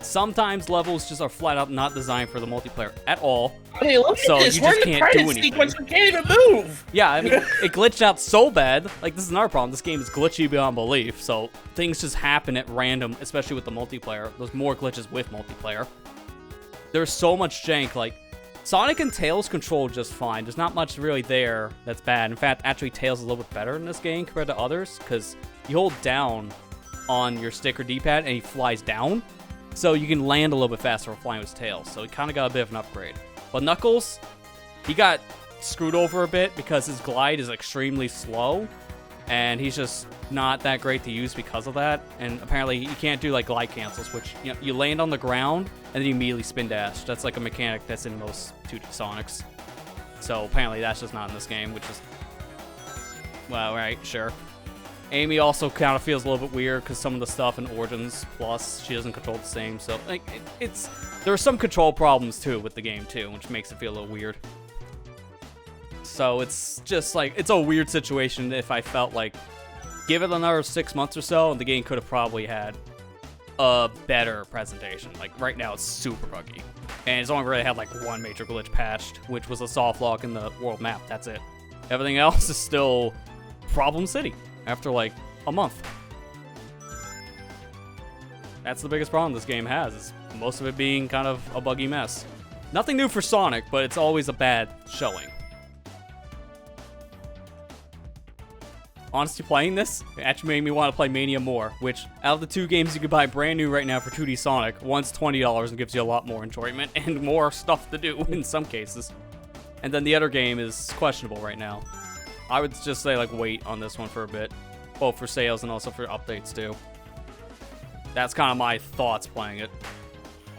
Sometimes levels just are flat out not designed for the multiplayer at all. Hey, look so at this. You We're just in the can't do credit anything. sequence. We can't even move. Yeah, I mean, it glitched out so bad. Like, this is another problem. This game is glitchy beyond belief, so things just happen at random, especially with the multiplayer. There's more glitches with multiplayer. There's so much jank, like, Sonic and Tails control just fine. There's not much really there that's bad. In fact, actually, Tails is a little bit better in this game compared to others, because you hold down on your stick or D-pad, and he flies down, so you can land a little bit faster with flying with his tail, so he kind of got a bit of an upgrade. But Knuckles, he got screwed over a bit because his glide is extremely slow, and he's just not that great to use because of that. And apparently you can't do like glide cancels, which, you know, you land on the ground and then you immediately spin dash. That's like a mechanic that's in most 2D Sonics. So apparently that's just not in this game, which is Well, right, sure. Amy also kind of feels a little bit weird because some of the stuff in Origins Plus, she doesn't control the same. So, like, there are some control problems, too, with the game, too, which makes it feel a little weird. So, it's just, like, it's a weird situation if I felt like, give it another 6 months or so, and the game could have probably had a better presentation. Like, right now, it's super buggy. And it's only really had, like, one major glitch patched, which was a soft lock in the world map. That's it. Everything else is still Problem City after, like, a month. That's the biggest problem this game has, is most of it being kind of a buggy mess. Nothing new for Sonic, but it's always a bad showing. Honestly, playing this actually made me want to play Mania more, which, out of the 2 games you could buy brand new right now for 2D Sonic, one's $20 and gives you a lot more enjoyment and more stuff to do in some cases. And then the other game is questionable right now. I would just say, like, wait on this one for a bit, both for sales and also for updates, too. That's kind of my thoughts playing it.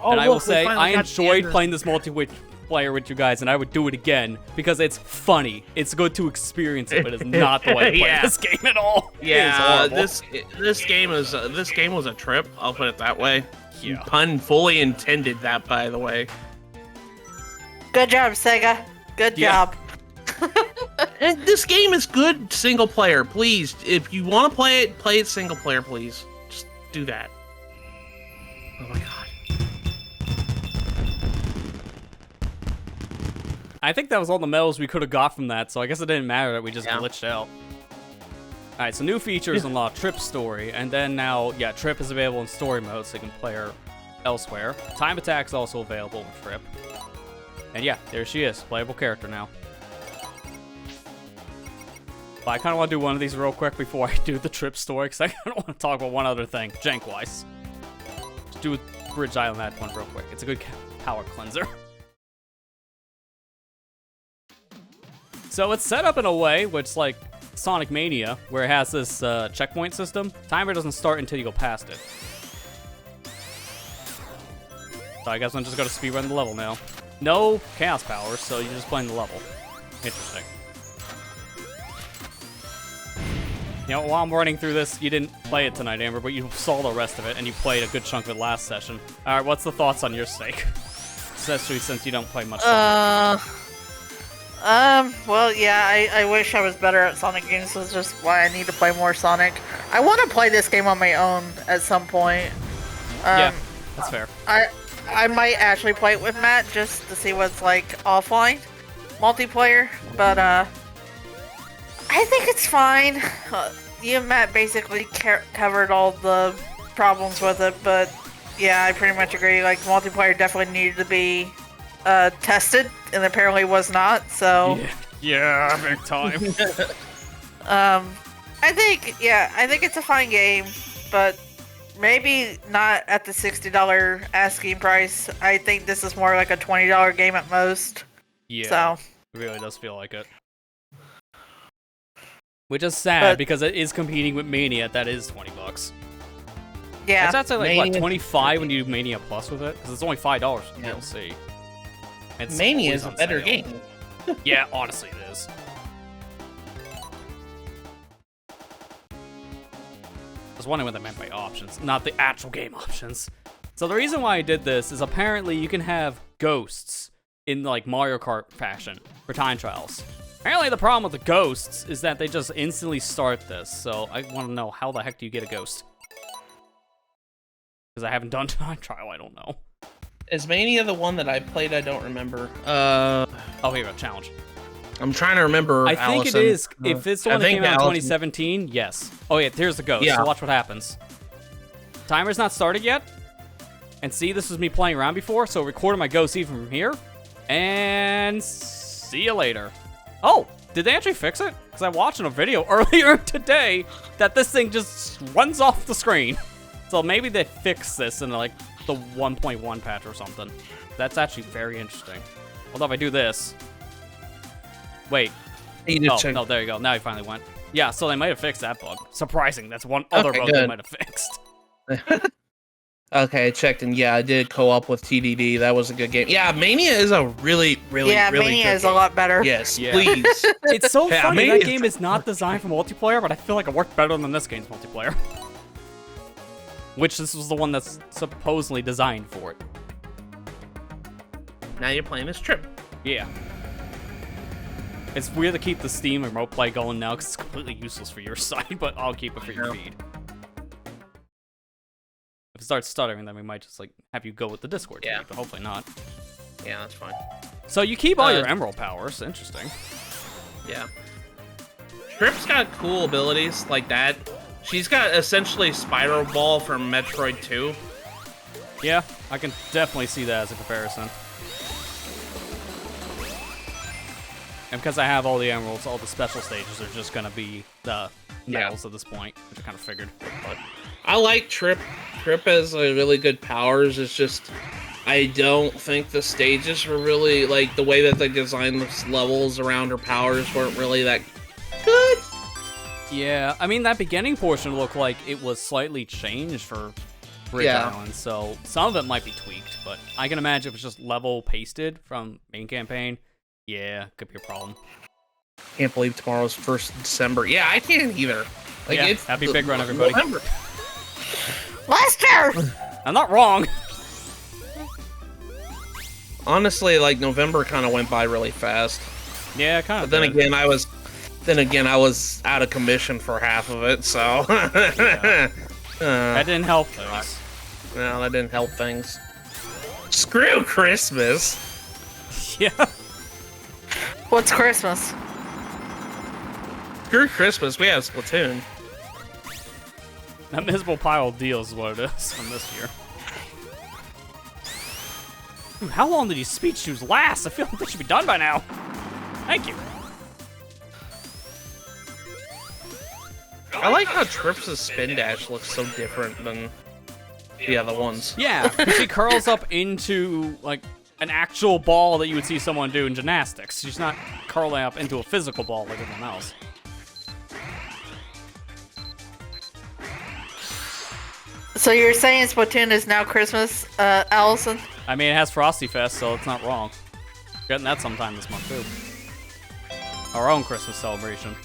Oh, and I look, will say, I enjoyed playing this multiplayer with you guys, and I would do it again, because it's funny. It's good to experience it, but it's not the way to play this game at all. Yeah, this game was a trip, I'll put it that way. Yeah. Pun fully intended that, by the way. Good job, Sega. Good job. And this game is good single player. Please, if you want to play it single player, please. Just do that. Oh my god. I think that was all the medals we could have got from that, so I guess it didn't matter that we just Yeah. glitched out. Alright, so new features unlock Trip Story, and then now, yeah, Trip is available in story mode, so you can play her elsewhere. Time Attack is also available with Trip. And yeah, there she is, playable character now. But I kind of want to do one of these real quick before I do the Trip Story, because I kind of want to talk about one other thing, jank-wise. Just do Bridge Island that one real quick. It's a good power cleanser. So it's set up in a way which, like Sonic Mania, where it has this checkpoint system. Timer doesn't start until you go past it. So I guess I'm just going to speedrun the level now. No chaos powers, so you're just playing the level. Interesting. You know, while I'm running through this, you didn't play it tonight, Amber, but you saw the rest of it, and you played a good chunk of it last session. Alright, what's the thoughts on your sake? Especially since you don't play much Sonic. Well, yeah, I wish I was better at Sonic games, so it's just why I need to play more Sonic. I want to play this game on my own at some point. Yeah, that's fair. I might actually play it with Matt just to see what's like offline multiplayer, but I think it's fine. You and Matt basically covered all the problems with it, but yeah, I pretty much agree. Like, multiplayer definitely needed to be tested, and apparently was not, so... Yeah, big time. I think it's a fine game, but maybe not at the $60 asking price. I think this is more like a $20 game at most. Yeah, so. It really does feel like it. Which is sad, because it is competing with Mania, that is $20. Yeah. It's actually like, Mania what, 25 when you do Mania Plus with it? Because it's only $5 for DLC. It's Mania is always a on better sale. game. Yeah, honestly it is. I was wondering what they meant by options, not the actual game options. So the reason why I did this is apparently you can have ghosts in like Mario Kart fashion for time trials. Apparently the problem with the ghosts is that they just instantly start this, so I want to know how the heck do you get a ghost? Because I haven't done time trial, I don't know. Is Mania the one that I played? I don't remember. Oh, here we go, challenge. I'm trying to remember. I think Allison. it is. If it's the one that came out in Allison- 2017, yes. Oh yeah, here's the ghost. Yeah. So watch what happens. Timer's not started yet. And see, this was me playing around before, so recording my ghost even from here. And see you later. Oh, did they actually fix it? Because I watched in a video earlier today that this thing just runs off the screen. So maybe they fixed this in like the 1.1 patch or something. That's actually very interesting. Although if I do this... Wait. No, there you go. Now he finally went. Yeah, so they might have fixed that bug. Surprising. That's one other bug they might have fixed. Okay, I checked, and yeah, I did co-op with TDD. That was a good game. Yeah, Mania is a really really Yeah, really Mania good is a game. lot better. Yes, Yeah. please. It's so Yeah, funny, maybe that game is not designed for multiplayer, but I feel like it worked better than this game's multiplayer. Which this was the one that's supposedly designed for it. Now you're playing this Trip. Yeah. It's weird to keep the Steam remote play going now because it's completely useless for your side, but I'll keep it for your feed. If it starts stuttering, then we might just like have you go with the Discord feed, but hopefully not. Yeah, that's fine. So you keep all your Emerald powers. Interesting. Yeah. Trip's got cool abilities like that. She's got essentially Spiral Ball from Metroid 2. Yeah, I can definitely see that as a comparison. And because I have all the emeralds, all the special stages are just gonna be the medals at this point, which I kind of figured. But I like Trip. Trip has really good powers. It's just I don't think the stages were really like the way that they designed the levels around her powers weren't really that good. yeah, I mean that beginning portion looked like it was slightly changed for Bridge Island, so some of it might be tweaked, but I can imagine if it's just level pasted from main campaign. Yeah, could be a problem. Can't believe tomorrow's 1st December. Yeah, I can't either. Like, Yeah, it's happy Big Run, everybody. November. Lester! I'm not wrong. Honestly, like November kind of went by really fast. Yeah, kind of. But then again, I was out of commission for half of it, so that didn't help things. No, that didn't help things. Screw Christmas. Yeah. What's Christmas? Screw Christmas. We have Splatoon. That miserable pile of deals is what it is from this year. Dude, how long did these speech shoes last? I feel like they should be done by now. Thank you. I like how Trips' spin dash looks so different than the other ones. Yeah, she curls up into like an actual ball that you would see someone do in gymnastics. She's not curling up into a physical ball like everyone else. So you're saying Splatoon is now Christmas, Allison? I mean, it has Frosty Fest, so it's not wrong. Getting that sometime this month, too. Our own Christmas celebration.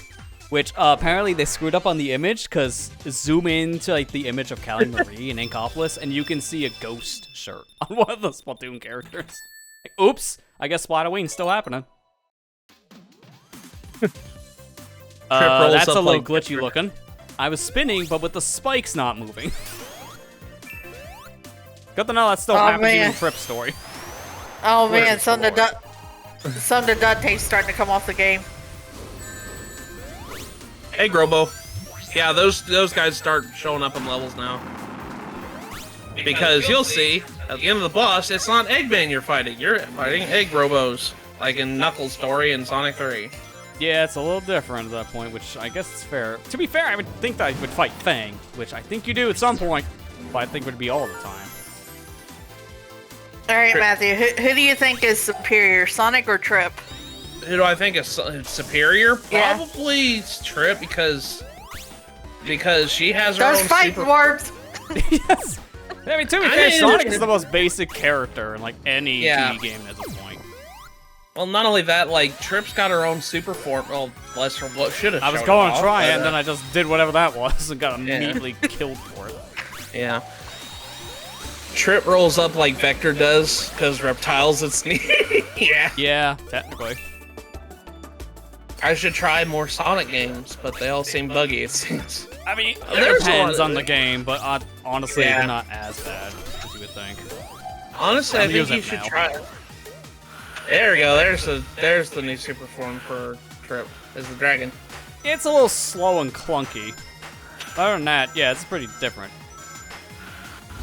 Which, apparently they screwed up on the image, because zoom into, like, the image of Callie Marie in Inkopolis, and you can see a ghost shirt on one of the Splatoon characters. Like, oops! I guess Splatoween's still happening. That's a little glitchy looking. I was spinning, but with the spikes not moving. Good to know that still happens in the Trip story. Oh man, some of the duct tape's starting to come off the game. Hey, Grobo. Yeah, those guys start showing up in levels now. Because you'll see, at the end of the boss, it's not Eggman you're fighting. You're fighting Egg Robos, like in Knuckles' story in Sonic 3. Yeah, it's a little different at that point, which I guess is fair. To be fair, I would think that I would fight Fang, which I think you do at some point, but I think would be all the time. Alright, Matthew, who do you think is superior, Sonic or Trip? Who do I think is superior? Yeah. Probably Trip because she has her Those own fight super... dwarves! Yes! I mean, to be fair, Sonic is the most basic character in, like, any TV game at this point. Well, not only that, like, Trip's got her own super form. Well, bless her, what should have I was going to try it, and then I just did whatever that was and got immediately killed for it. Yeah. Trip rolls up like Vector does, because reptiles it's yeah. Yeah, technically. I should try more Sonic games, but they all seem buggy, it seems. I mean, it There's depends a lot on the game, but honestly, they're not as bad as you would think. Honestly, I think use you it should now. try it. There we go, there's the new super form for Trip, is the dragon. It's a little slow and clunky. Other than that, yeah, it's pretty different.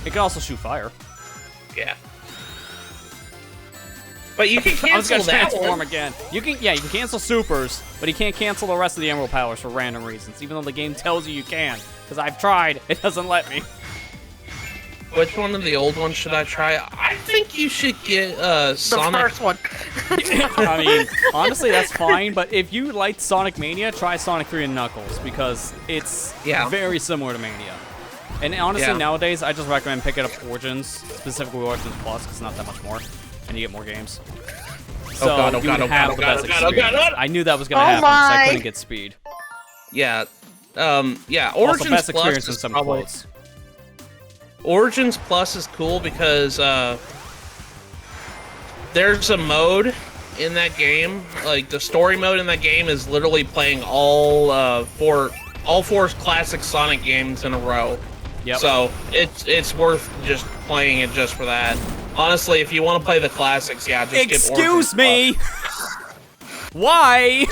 It can also shoot fire. Yeah. But you can I was cancel gonna that transform one. again. You can cancel supers, but you can't cancel the rest of the emerald powers for random reasons, even though the game tells you can. Because I've tried, it doesn't let me. Which one of the old ones should I try? I think you should get Sonic. The first one. I mean, honestly, that's fine, but if you liked Sonic Mania, try Sonic 3 and Knuckles, because it's very similar to Mania. And honestly, Yeah. nowadays, I just recommend picking up Origins, specifically Origins Plus, because it's not that much more, and you get more games. So God, oh you God, would oh have God, the oh God, best oh God, oh God, experience. oh God. I knew that was gonna Oh happen, because I my. couldn't get speed. Yeah. Yeah, Also, Origins best Plus experience in is some probably... quotes. Origins Plus is cool because there's a mode in that game, like the story mode in that game is literally playing all four classic Sonic games in a row. Yep. So it's worth just playing it just for that. Honestly, if you want to play the classics, yeah, just get Origins Excuse me! Why?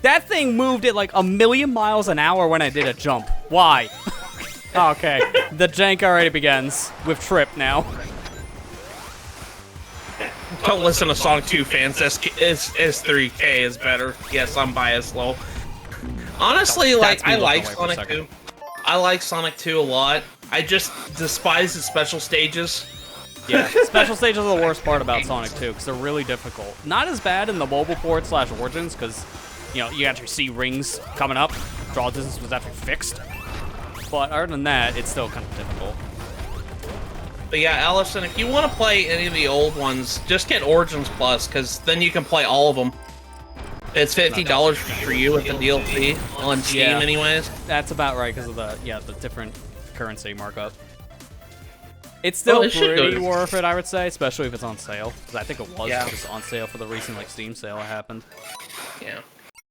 That thing moved at like 1,000,000 miles an hour when I did a jump. Why? Okay, the jank already begins with Trip now. Don't listen to Sonic 2 fans. S3K is better. Yes, I'm biased, low. Honestly, like, That's me I looking like away for a Sonic second. 2. I like Sonic 2 a lot. I just despise the special stages. Yeah, special stages are the worst part about Sonic 2, because they're really difficult. Not as bad in the mobile port / Origins, because, you know, you actually see rings coming up. Draw distance was actually fixed. But other than that, it's still kind of difficult. But yeah, Allison, if you want to play any of the old ones, just get Origins Plus, because then you can play all of them. It's $50 for you with the DLC on Steam, Yeah. anyways. That's about right, because of the different currency markup. It's still Well, it should pretty go- worth it, I would say, especially if it's on sale. Because I think it was Yeah. just on sale for the recent like Steam sale that happened. Yeah.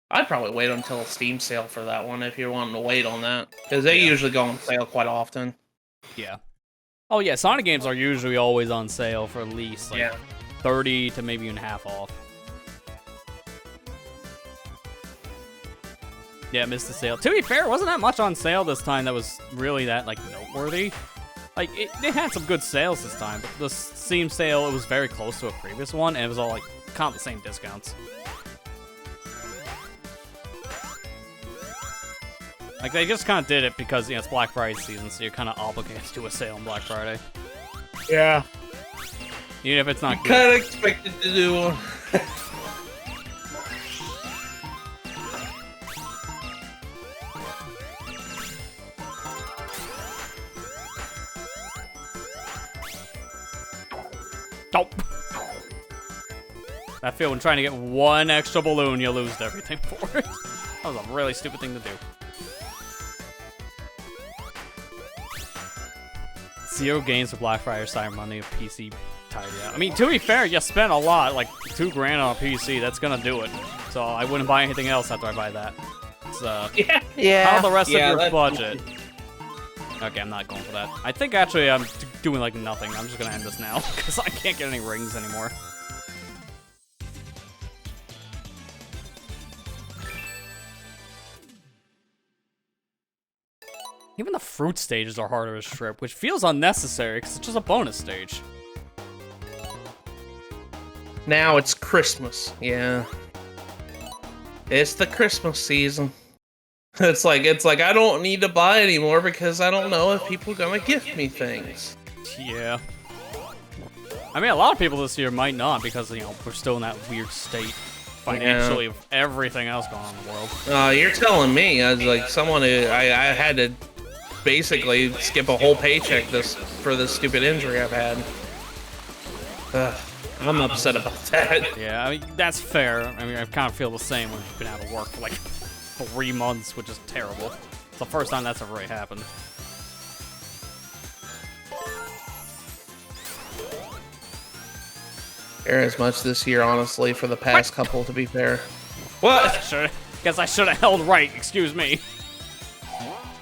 I'd probably wait until a Steam sale for that one if you're wanting to wait on that, because they usually go on sale quite often. Yeah. Oh yeah, Sonic games are usually always on sale for at least like 30 to maybe even half off. Yeah, missed the sale. To be fair, it wasn't that much on sale this time that was really that like noteworthy. Like they had some good sales this time, but the Steam sale, it was very close to a previous one, and it was all like kind of the same discounts. Like they just kind of did it because, you know, it's Black Friday season, so you're kind of obligated to do a sale on Black Friday. Yeah. Even if it's not good. Kind of expected to do one. Nope. That feel when trying to get one extra balloon, you lose everything for it. That was a really stupid thing to do. 0 games for Black Friday, Cyber Monday, PC tidy out. I mean, to be fair, you spent a lot, like $2 grand on a PC. That's gonna do it. So I wouldn't buy anything else after I buy that. It's how the rest of your budget. Okay, I'm not going for that. I think actually I'm doing like nothing. I'm just gonna end this now because I can't get any rings anymore. Even the fruit stages are harder to strip, which feels unnecessary because it's just a bonus stage. Now it's Christmas. Yeah. It's the Christmas season. It's like I don't need to buy anymore because I don't know if people are gonna gift me things. Yeah. I mean, a lot of people this year might not because, you know, we're still in that weird state financially of everything else going on in the world. You're telling me, as like someone who I had to basically skip a whole paycheck for this stupid injury I've had. I'm upset about that. Yeah, I mean, that's fair. I mean, I kind of feel the same when you've been out of work for like 3 months, which is terrible. It's the first time that's ever really happened. Care as much this year, honestly, for the past couple, to be fair. What? Guess I should have held right, excuse me.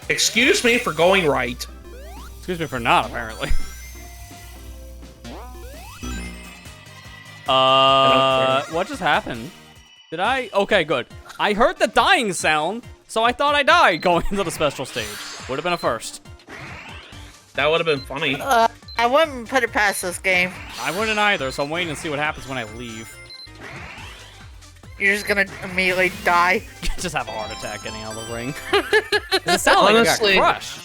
Excuse me for going right. Excuse me for not, apparently. What just happened? Did I? Okay, good. I heard the dying sound, so I thought I died going into the special stage. Would have been a first. That would have been funny. I wouldn't put it past this game. I wouldn't either, so I'm waiting to see what happens when I leave. You're just gonna immediately die. Just have a heart attack getting out of the ring. It sounds like Honestly, you got crushed.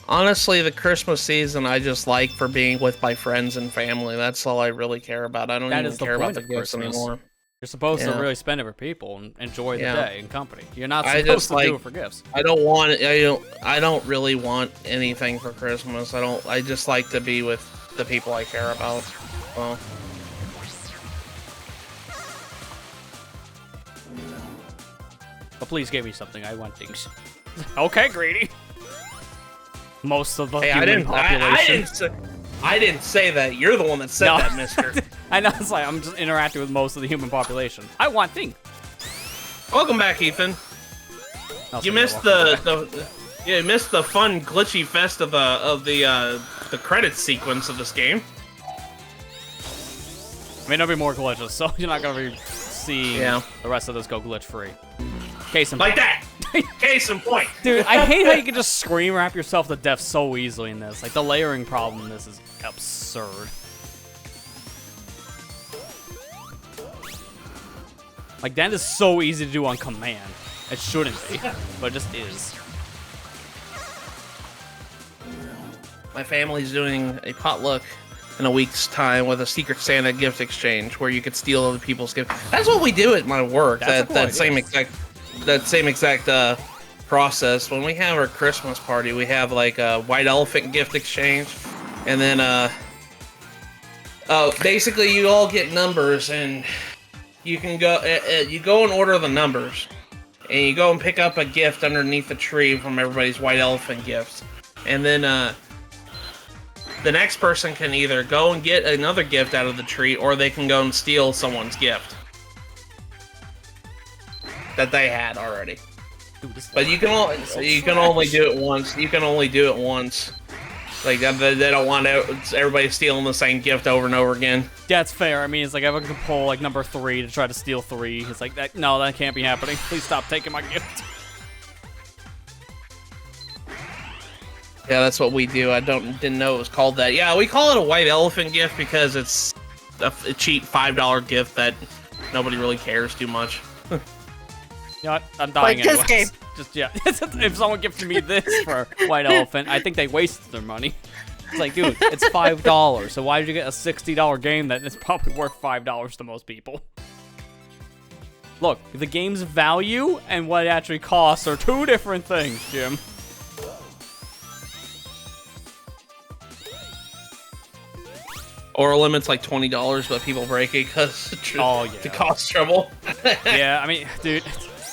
Honestly, the Christmas season I just like for being with my friends and family. That's all I really care about. I don't That even is the care about point the of gifts Christmas. anymore. You're supposed to Yeah. really spend it for people and enjoy the Yeah. day and company. You're not I supposed just to like- do it for gifts. I don't really want anything for Christmas. I just like to be with the people I care about. Well, But please give me something. I want things. Okay, greedy. Most of the hey, human population. I didn't say that. You're the one that said No. that, mister. I know, it's like I'm just interacting with most of the human population. I want things. Welcome back, Ethan. You missed you missed the fun glitchy fest of the credits sequence of this game. I mean, there'll be more glitches, so you're not gonna be seeing the rest of this go glitch free. Case in Like that. Case in point. Dude, I hate how you can just scream wrap yourself to death so easily in this. Like, the layering problem in this is absurd. Like, that is so easy to do on command. It shouldn't be, but it just is. My family's doing a potluck in a week's time with a Secret Santa gift exchange where you could steal other people's gifts. That's what we do at my work. That's a cool idea. That same exact process. When we have our Christmas party, we have like a white elephant gift exchange, and then basically you all get numbers, and you can go you go and order the numbers, and you go and pick up a gift underneath the tree from everybody's white elephant gifts, and then the next person can either go and get another gift out of the tree, or they can go and steal someone's gift that they had already. Dude, this But you can only do it once. You can only do it once. Like they don't want everybody stealing the same gift over and over again. That's fair. I mean, it's like everyone can pull like number 3 to try to steal 3. It's like that. No, that can't be happening. Please stop taking my gift. Yeah, that's what we do. Didn't know it was called that. Yeah, we call it a white elephant gift because it's a cheap $5 gift that nobody really cares too much. You know what? I'm dying Like this anyways. game. Just, yeah. If someone gifted me this for White Elephant, I think they wasted their money. It's like, dude, it's $5. So why did you get a $60 game that is probably worth $5 to most people? Look, the game's value and what it actually costs are two different things, Jim. Or limit's like $20, but people break it because the cost trouble. Yeah, I mean, dude,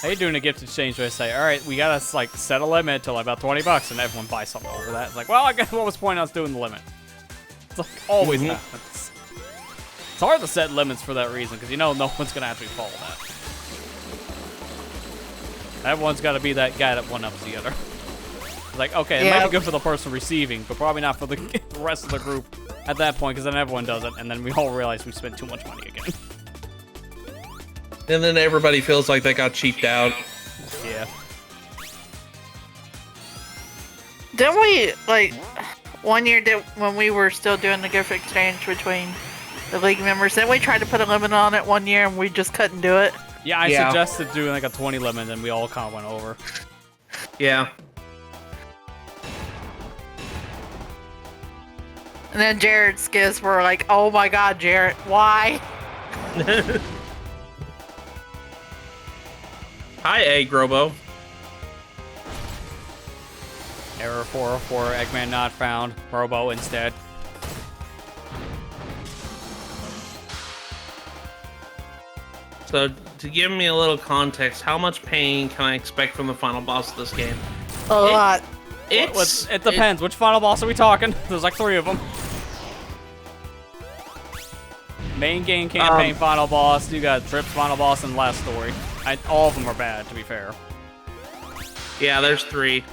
how you doing a gift exchange where I say, all right, we gotta like set a limit to like about $20, and everyone buys something over that. It's like, well, I guess what was the point of us doing the limit? It's like always happens. It's hard to set limits for that reason because you know no one's gonna actually follow that. Everyone's got to be that guy that one-ups the other. It's like, okay, it might be good for the person receiving, but probably not for the rest of the group at that point, because then everyone does it, and then we all realize we spent too much money again. And then everybody feels like they got cheaped out. Yeah. Didn't we, like, one year when we were still doing the gift exchange between the league members, then we tried to put a limit on it one year and we just couldn't do it? Yeah, I suggested doing like a 20 limit, and we all kind of went over. Yeah. And then Jared's gifts were like, oh my god, Jared, why? Hi, Egg Robo. Error 404, Eggman not found. Robo instead. So, to give me a little context, how much pain can I expect from the final boss of this game? A lot. It depends. Which final boss are we talking? There's like 3 of them. Main game campaign final boss. You got Trip's final boss and last story. All of them are bad, to be fair. Yeah, there's 3.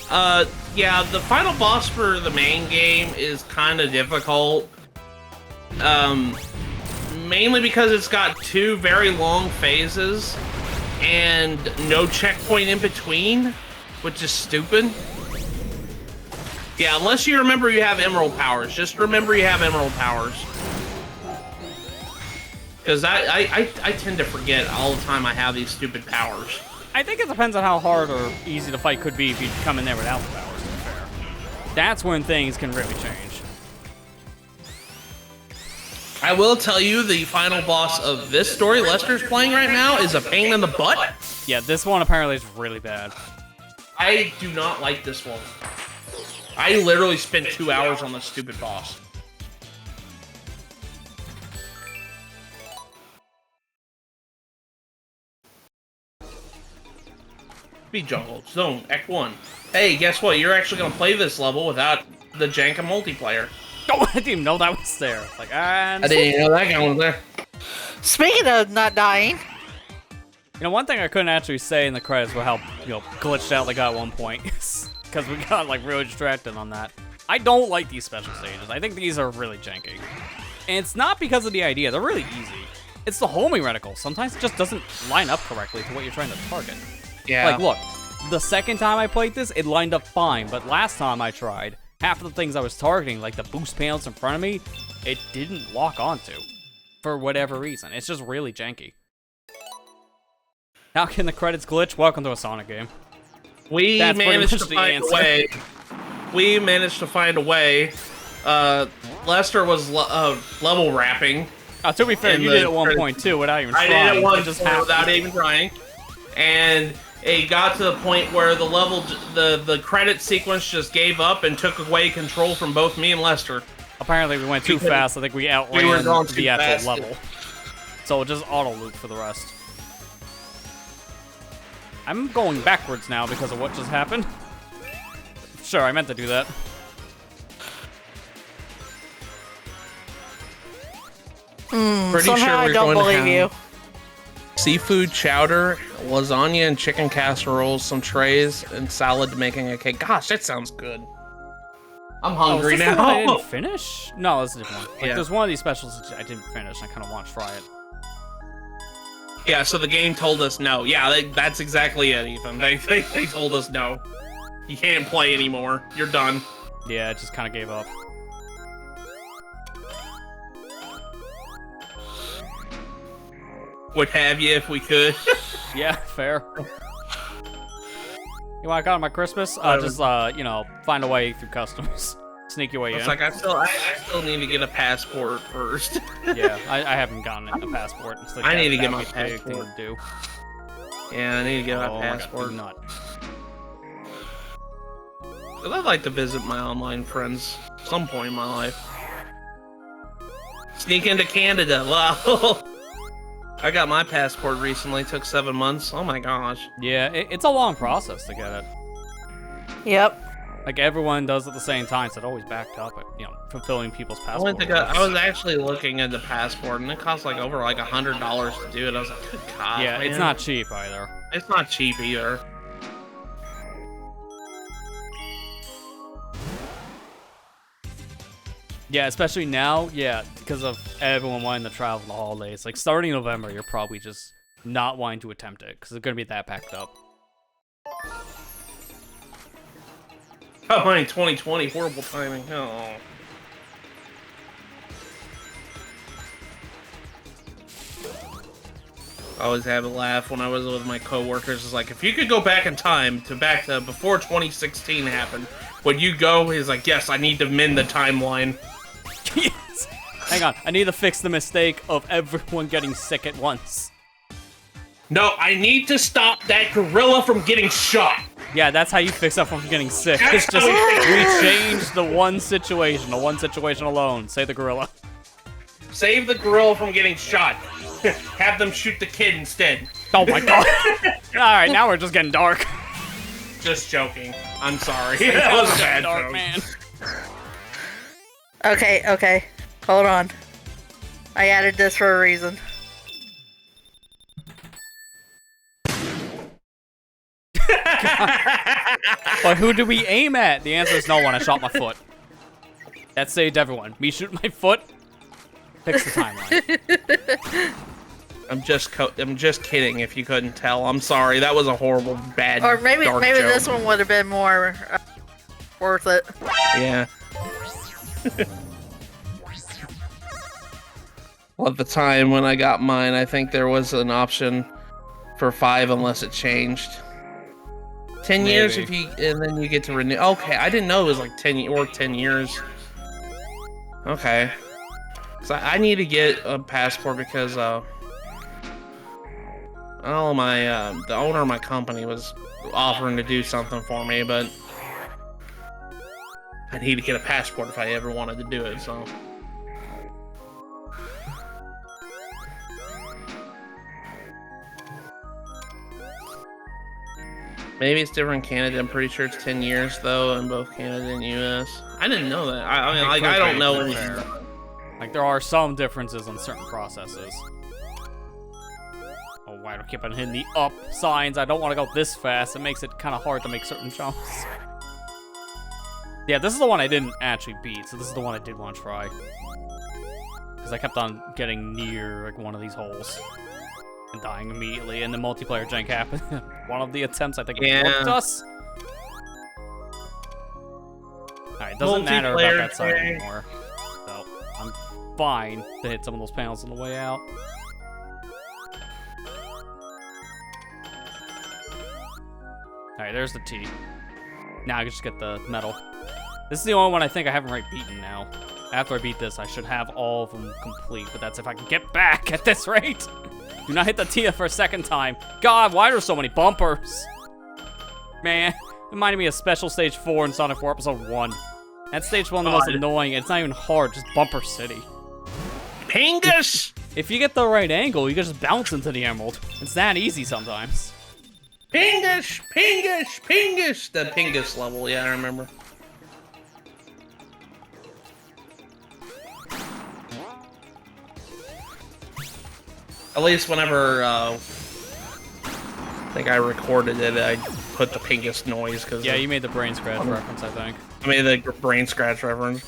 Yeah, the final boss for the main game is kind of difficult. Mainly because it's got 2 very long phases and no checkpoint in between, which is stupid. Yeah, unless you remember you have emerald powers. Just remember you have emerald powers. Because I tend to forget all the time I have these stupid powers. I think it depends on how hard or easy the fight could be if you come in there without the powers, to be fair. That's when things can really change. I will tell you, the final boss of this story Lester's playing right now is a pain in the butt. Yeah, this one apparently is really bad. I do not like this one. I literally spent 2 hours on this stupid boss. Speed Jungle, Zone, Act 1. Hey, guess what? You're actually going to play this level without the jank of multiplayer. Oh, I didn't even know that was there. Like, and I didn't even know that guy was there. Speaking of not dying, you know, one thing I couldn't actually say in the credits was how, you know, glitched out they got at one point. Because we got, like, really distracted on that. I don't like these special stages. I think these are really janky. And it's not because of the idea. They're really easy. It's the homing reticle. Sometimes it just doesn't line up correctly to what you're trying to target. Yeah. Like, look, the second time I played this, it lined up fine. But last time I tried, half of the things I was targeting, like the boost panels in front of me, it didn't lock onto. For whatever reason. It's just really janky. How can the credits glitch? Welcome to a Sonic game. We That's pretty managed much to the find answer. a way. We managed to find a way. Lester was level wrapping. To be fair, in you the did it at one credits. point too, without even I trying. did it once just happened. without even trying, and it got to the point where the level, the credit sequence just gave up and took away control from both me and Lester. Apparently, we went too Because fast. I think we outran we were going too the actual fast. level. So it just auto loop for the rest. I'm going backwards now because of what just happened. Sure, I meant to do that. Pretty somehow sure I we're don't going to believe have you. seafood chowder, lasagna and chicken casseroles, some trays, and salad making a cake. Gosh, that sounds good. I'm hungry is this the one I now. didn't finish? No, that's a different one. Like, Yeah. there's one of these specials that I didn't finish. I kind of want to try it. Yeah, so the game told us no. Yeah, that's exactly it, Ethan. They told us no. You can't play anymore. You're done. Yeah, it just kind of gave up. Would have you if we could. Yeah, fair. You want to got my Christmas? Just, you know, find a way through customs. Sneak your way in. It's like I still need to get a passport first. Yeah, I haven't gotten a passport. It's like I need to that get my would be a big thing passport. to do. Yeah, I need to get my Oh my God, passport. do not. 'Cause I'd like to visit my online friends some point in my life. Sneak into Canada. Wow. I got my passport recently. Took 7 months. Oh my gosh. Yeah, it's a long process to get it. Yep. Like, everyone does at the same time, so it always backed up at, you know, fulfilling people's I passport. went to go, requests. I was actually looking into passport, and it cost like over like $100 to do it. I was like, good God. Yeah, it's man. not cheap either. It's not cheap either. Yeah, especially now, yeah, because of everyone wanting to travel the holidays. Like, starting November, you're probably just not wanting to attempt it, because it's going to be that packed up. Oh, my 2020, horrible timing. Oh. I always had a laugh when I was with my coworkers. It's like, if you could go back in time to before 2016 happened, would you go? He's like, yes, I need to mend the timeline. Yes. Hang on, I need to fix the mistake of everyone getting sick at once. No, I need to stop that gorilla from getting shot. Yeah, that's how you fix up from getting sick. That's It's just, how we we changed the one situation alone. Say the gorilla. Save the gorilla from getting shot. Have them shoot the kid instead. Oh my God. Alright, now we're just getting dark. Just joking. I'm sorry. That was a bad Dark, joke. man. Okay. Hold on. I added this for a reason. But who do we aim at? The answer is no one. I shot my foot. That saved everyone. Me shooting my foot. Fix the timeline. I'm just kidding. If you couldn't tell, I'm sorry. That was a horrible, bad, Or maybe dark maybe joke. this one would have been more worth it. Yeah. Well, at the time when I got mine, I think there was an option for 5 unless it changed. 10 years if Maybe. you, and then you get to renew. Okay, I didn't know it was like 10 years. Okay. So I need to get a passport because oh my the owner of my company was offering to do something for me, but I need to get a passport if I ever wanted to do it. So. Maybe it's different in Canada. I'm pretty sure it's 10 years though in both Canada and US. I didn't know that. I mean, like, I don't know anything. Like, there are some differences on certain processes. Oh, why do I keep on hitting the up signs? I don't want to go this fast. It makes it kind of hard to make certain jumps. Yeah, this is the one I didn't actually beat, so this is the one I did want to try. Because I kept on getting near, like, one of these holes. And dying immediately, and the multiplayer jank happened. One of the attempts, I think, whooped us. Alright, doesn't matter about that side anymore. So, I'm fine to hit some of those panels on the way out. Alright, there's the T. Now I can just get the medal. This is the only one I think I haven't beaten now. After I beat this, I should have all of them complete, but that's if I can get back at this rate. Do not hit the Tia for a second time. God, why are there so many bumpers? Man, reminded me of Special Stage 4 in Sonic 4 Episode 1. That stage 1 the most annoying. It's not even hard, just Bumper City. Pingus! If you get the right angle, you can just bounce into the emerald. It's that easy sometimes. Pingus! Pingus! Pingus! The Pingus level, yeah, I remember. At least whenever I think I recorded it, I put the Pingus noise because yeah, you made the brain scratch reference, I think. I made the brain scratch reference.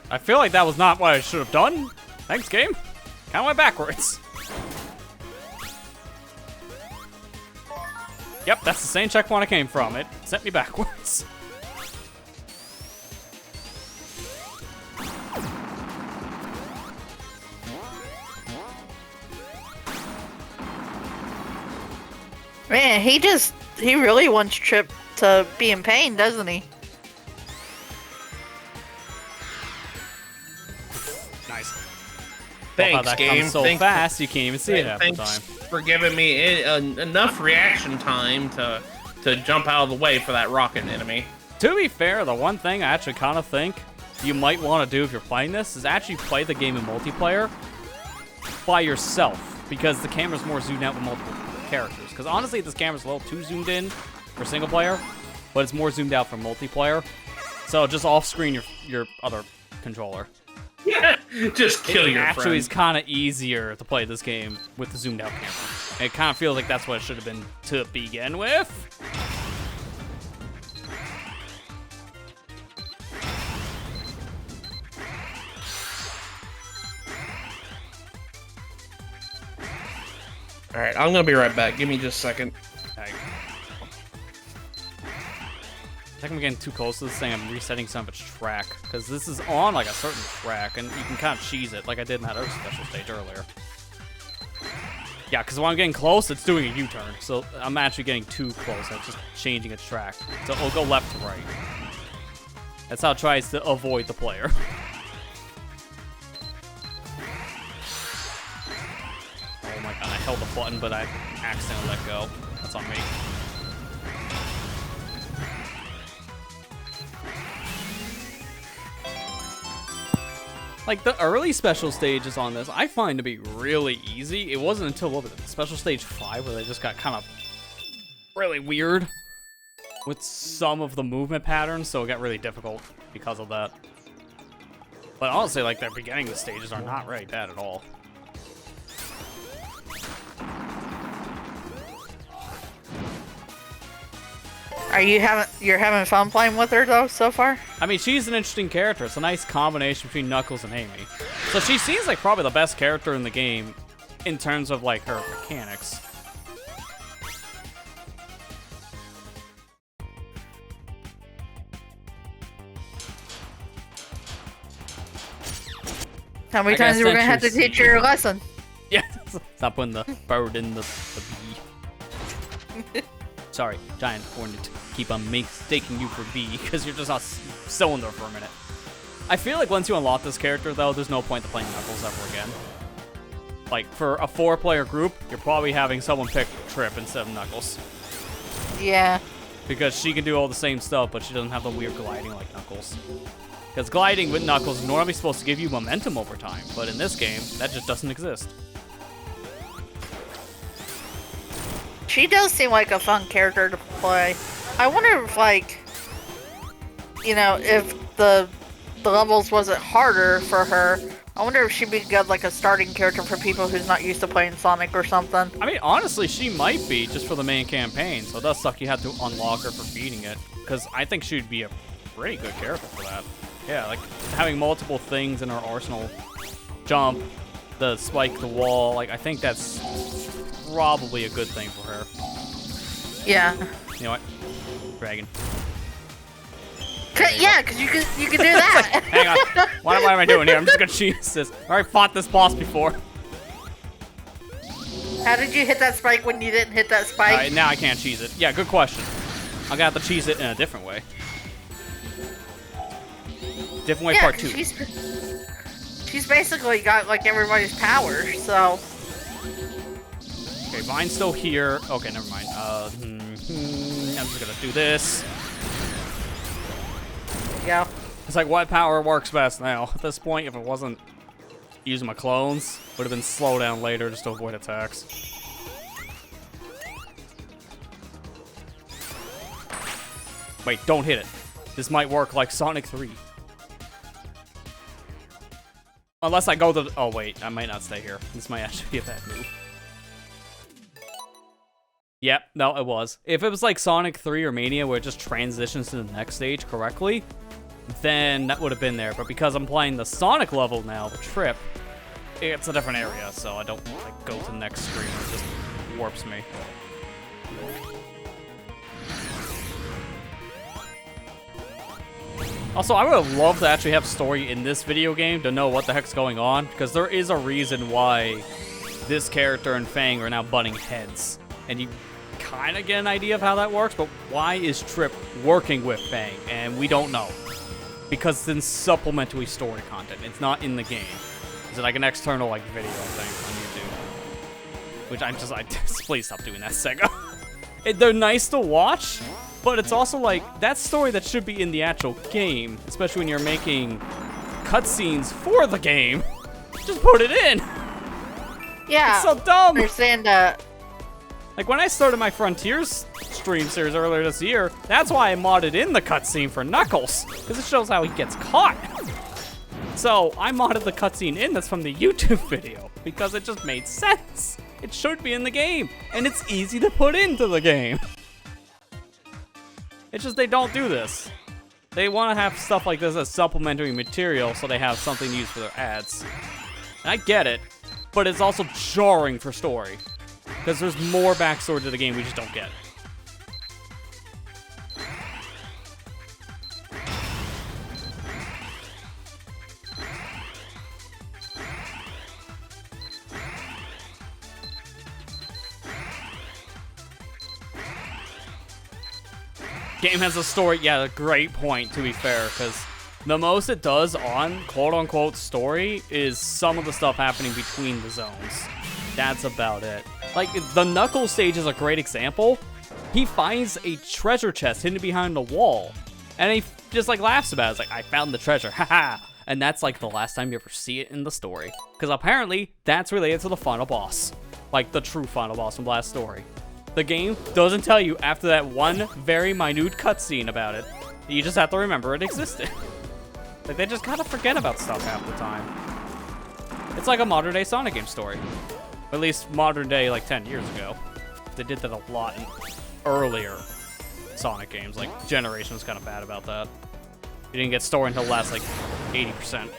I feel like that was not what I should have done. Thanks, game. Kinda went backwards. Yep, that's the same checkpoint I came from. It sent me backwards. Man, he really wants Trip to be in pain, doesn't he? Nice. Thanks, Wow, that game. comes so fast, you can't even see it half the time. For giving me enough reaction time to jump out of the way for that rocket enemy. To be fair, the one thing I actually kind of think you might want to do if you're playing this is actually play the game in multiplayer by yourself, because the camera's more zoomed out with multiple characters. Because honestly, this camera's a little too zoomed in for single player, but it's more zoomed out for multiplayer. So just off screen your other controller. Yeah, just kill your friend. Actually, it's kind of easier to play this game with the zoomed out camera. It kind of feels like that's what it should have been to begin with. Alright, I'm gonna be right back. Give me just a second. Okay. I think I'm getting too close to this thing. I'm resetting some of its track, because this is on like a certain track, and you can kind of cheese it like I did in that other special stage earlier. Yeah, because when I'm getting close, it's doing a U-turn, so I'm actually getting too close. It's just changing its track. So it'll go left to right. That's how it tries to avoid the player. Oh my god, I held the button, but I accidentally let go. That's on me. Like, the early special stages on this, I find to be really easy. It wasn't until, what was it, special stage 5 where they just got kind of really weird with some of the movement patterns, so it got really difficult because of that. But honestly, like, the beginning of the stages are not really bad at all. You're having fun playing with her though so far? I mean, she's an interesting character. It's a nice combination between Knuckles and Amy. So she seems like probably the best character in the game in terms of like her mechanics. How many times are we gonna have to teach her a lesson? Yeah, stop putting the bird in the bee. Sorry, giant hornet. Keep on mistaking you for B, because you're just not still in there for a minute. I feel like once you unlock this character, though, there's no point to playing Knuckles ever again. Like, for a 4-player group, you're probably having someone pick Trip instead of Knuckles. Yeah. Because she can do all the same stuff, but she doesn't have the weird gliding like Knuckles. Because gliding with Knuckles is normally supposed to give you momentum over time, but in this game, that just doesn't exist. She does seem like a fun character to play. I wonder if, like, you know, if the levels wasn't harder for her, I wonder if she'd be good, like a starting character for people who's not used to playing Sonic or something. I mean, honestly, she might be just for the main campaign, so it does suck you had to unlock her for beating it. Because I think she'd be a pretty good character for that. Yeah, like having multiple things in her arsenal. Jump, the spike, the wall, like I think that's probably a good thing for her. Yeah. You know what? Dragon. Yeah, because you can do that. Hang on. What am I doing here? I'm just gonna cheese this. I already fought this boss before. How did you hit that spike when you didn't hit that spike? Alright, now I can't cheese it. Yeah, good question. I'm gonna have to cheese it in a different way. Different way, yeah, part 2. She's basically got like everybody's power, so. Okay, Vine's still here. Okay, never mind. I'm just gonna do this. Yeah. It's like, what power works best now? At this point, if it wasn't using my clones, would have been slow down later just to avoid attacks. Wait, don't hit it. This might work like Sonic 3. Unless I go to the... Oh, wait. I might not stay here. This might actually be a bad move. Yep. No, it was. If it was like Sonic 3 or Mania where it just transitions to the next stage correctly, then that would have been there. But because I'm playing the Sonic level now, the Trip, it's a different area, so I don't like go to the next screen. It just warps me. Also, I would have loved to actually have story in this video game to know what the heck's going on, because there is a reason why this character and Fang are now butting heads. And you kind of get an idea of how that works, but why is Trip working with Fang? And we don't know. Because it's in supplementary story content. It's not in the game. Is it like an external like video thing on YouTube? Which I'm just like, please stop doing that, Sega. They're nice to watch, but it's also like, that story that should be in the actual game, especially when you're making cutscenes for the game. Just put it in. Yeah. It's so dumb. I understand Like, when I started my Frontiers stream series earlier this year, that's why I modded in the cutscene for Knuckles, because it shows how he gets caught. So, I modded the cutscene in that's from the YouTube video, because it just made sense. It should be in the game, and it's easy to put into the game. It's just they don't do this. They want to have stuff like this as supplementary material so they have something to use for their ads. And I get it, but it's also jarring for story. Because there's more backstory to the game we just don't get. Game has a story, yeah, a great point to be fair, because the most it does on quote-unquote story is some of the stuff happening between the zones. That's about it. Like, the Knuckles stage is a great example. He finds a treasure chest hidden behind the wall, and he just, like, laughs about it. It's like, I found the treasure, haha. And that's, like, the last time you ever see it in the story. Because apparently, that's related to the final boss. Like, the true final boss from last story. The game doesn't tell you after that one very minute cutscene about it. You just have to remember it existed. Like, they just kind of forget about stuff half the time. It's like a modern-day Sonic game story. At least modern-day, like, 10 years ago. They did that a lot in earlier Sonic games. Like, Generation was kind of bad about that. You didn't get story until the last, like, 80%.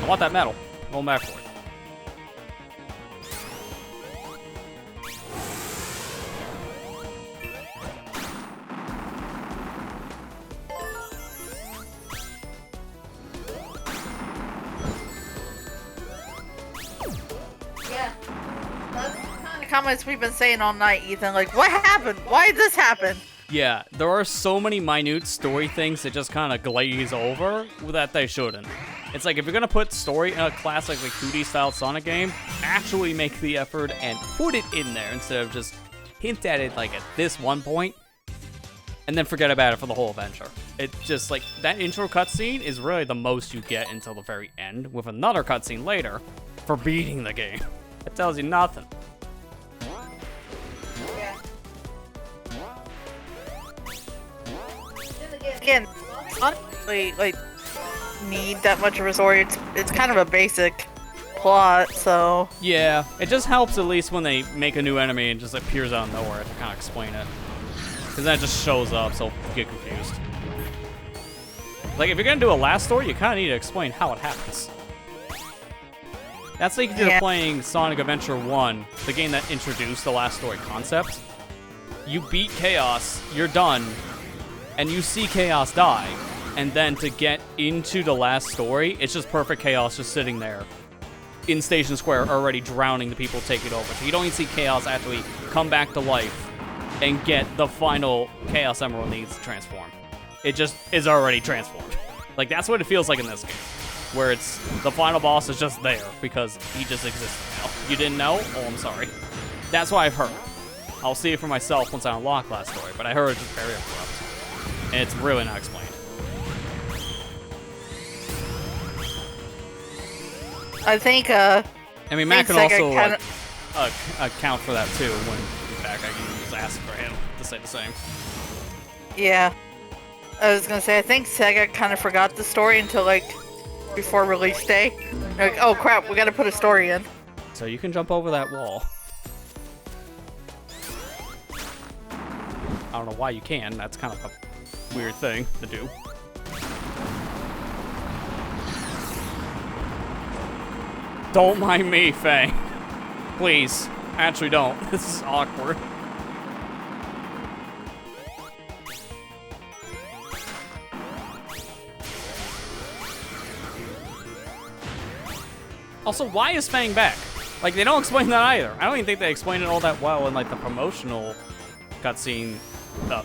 want that medal. Going back for it. Yeah. That's kind of comments we've been saying all night, Ethan. Like, what happened? Why did this happen? Yeah, there are so many minute story things that just kind of glaze over that they shouldn't. It's like, if you're gonna put story in a classic, like, 2D style Sonic game, actually make the effort and put it in there instead of just hint at it, like, at this one point, and then forget about it for the whole adventure. It just, like, that intro cutscene is really the most you get until the very end, with another cutscene later for beating the game. It tells you nothing. Again, honestly, like, need that much of a story. It's kind of a basic plot, so Yeah, it just helps at least when they make a new enemy and just appears out of nowhere to kind of explain it. Because then it just shows up, so you get confused. Like, if you're gonna do a last story, you kind of need to explain how it happens. That's like if you're playing Sonic Adventure 1, the game that introduced the last story concept. You beat Chaos, you're done, and you see Chaos die. And then to get into the last story, it's just perfect Chaos just sitting there in Station Square already drowning the people taking over. So you don't even see Chaos actually come back to life and get the final Chaos Emerald needs to transform. It just is already transformed. Like, that's what it feels like in this game. Where it's, the final boss is just there because he just exists now. You didn't know? Oh, I'm sorry. That's what I've heard. I'll see it for myself once I unlock last story, but I heard it's just very abrupt. And it's really not explained. I think, I mean, Matt can also kinda... account for that too, when, in fact, I can just ask for him to say the same. Yeah. I was gonna say, I think Sega kind of forgot the story until, like, before release day. They're like, oh crap, we gotta put a story in. So you can jump over that wall. I don't know why you can, that's kind of a weird thing to do. Don't mind me, Faye. Please. Actually don't. This is awkward. Also, why is Fang back? Like, they don't explain that either. I don't even think they explained it all that well in, like, the promotional cutscene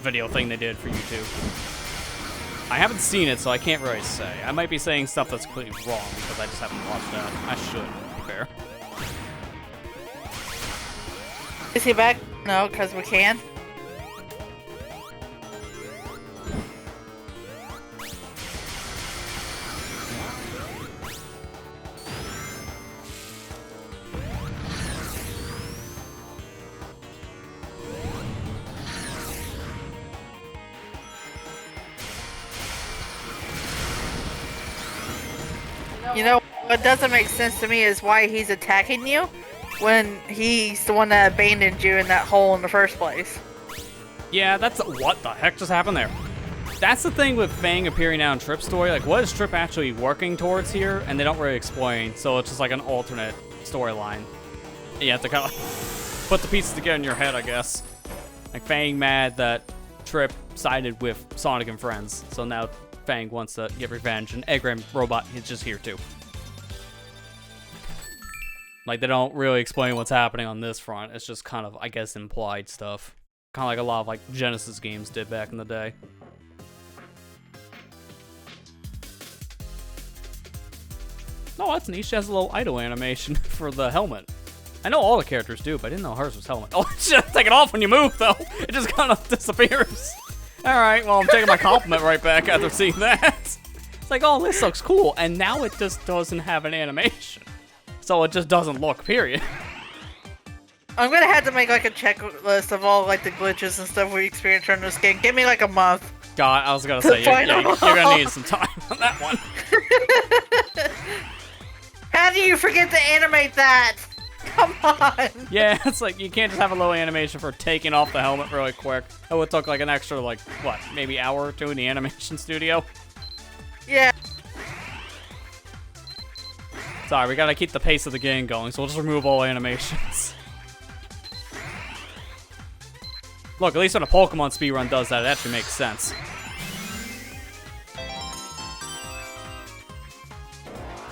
video thing they did for YouTube. I haven't seen it, so I can't really say. I might be saying stuff that's completely wrong because I just haven't watched that. I should, to be fair. Is he back? No, because we can. You know, what doesn't make sense to me is why he's attacking you when he's the one that abandoned you in that hole in the first place. Yeah, that's... What the heck just happened there? That's the thing with Fang appearing now in Trip's story. Like, what is Trip actually working towards here? And they don't really explain, so it's just like an alternate storyline. You have to kind of put the pieces together in your head, I guess. Like, Fang mad that Trip sided with Sonic and friends, so now Fang wants to get revenge, and Eggram Robot is just here too. Like, they don't really explain what's happening on this front. It's just kind of, I guess, implied stuff. Kind of like a lot of, like, Genesis games did back in the day. Oh, that's neat. She has a little idle animation for the helmet. I know all the characters do, but I didn't know hers was helmet. Oh, it's just take it off when you move, though. It just kind of disappears. Alright, well, I'm taking my compliment right back after seeing that. It's like, oh, this looks cool. And now it just doesn't have an animation. So it just doesn't look, period. I'm gonna have to make, like, a checklist of all, like, the glitches and stuff we experienced during this game. Give me, like, a month. God, I was gonna say, you're gonna need some time on that one. How do you forget to animate that? Come on. Yeah, it's like, you can't just have a little animation for taking off the helmet really quick. It would take, like, an extra, like, what, maybe hour or two in the animation studio? Yeah. Sorry, we gotta keep the pace of the game going, so we'll just remove all animations. Look, at least when a Pokemon speedrun does that, it actually makes sense.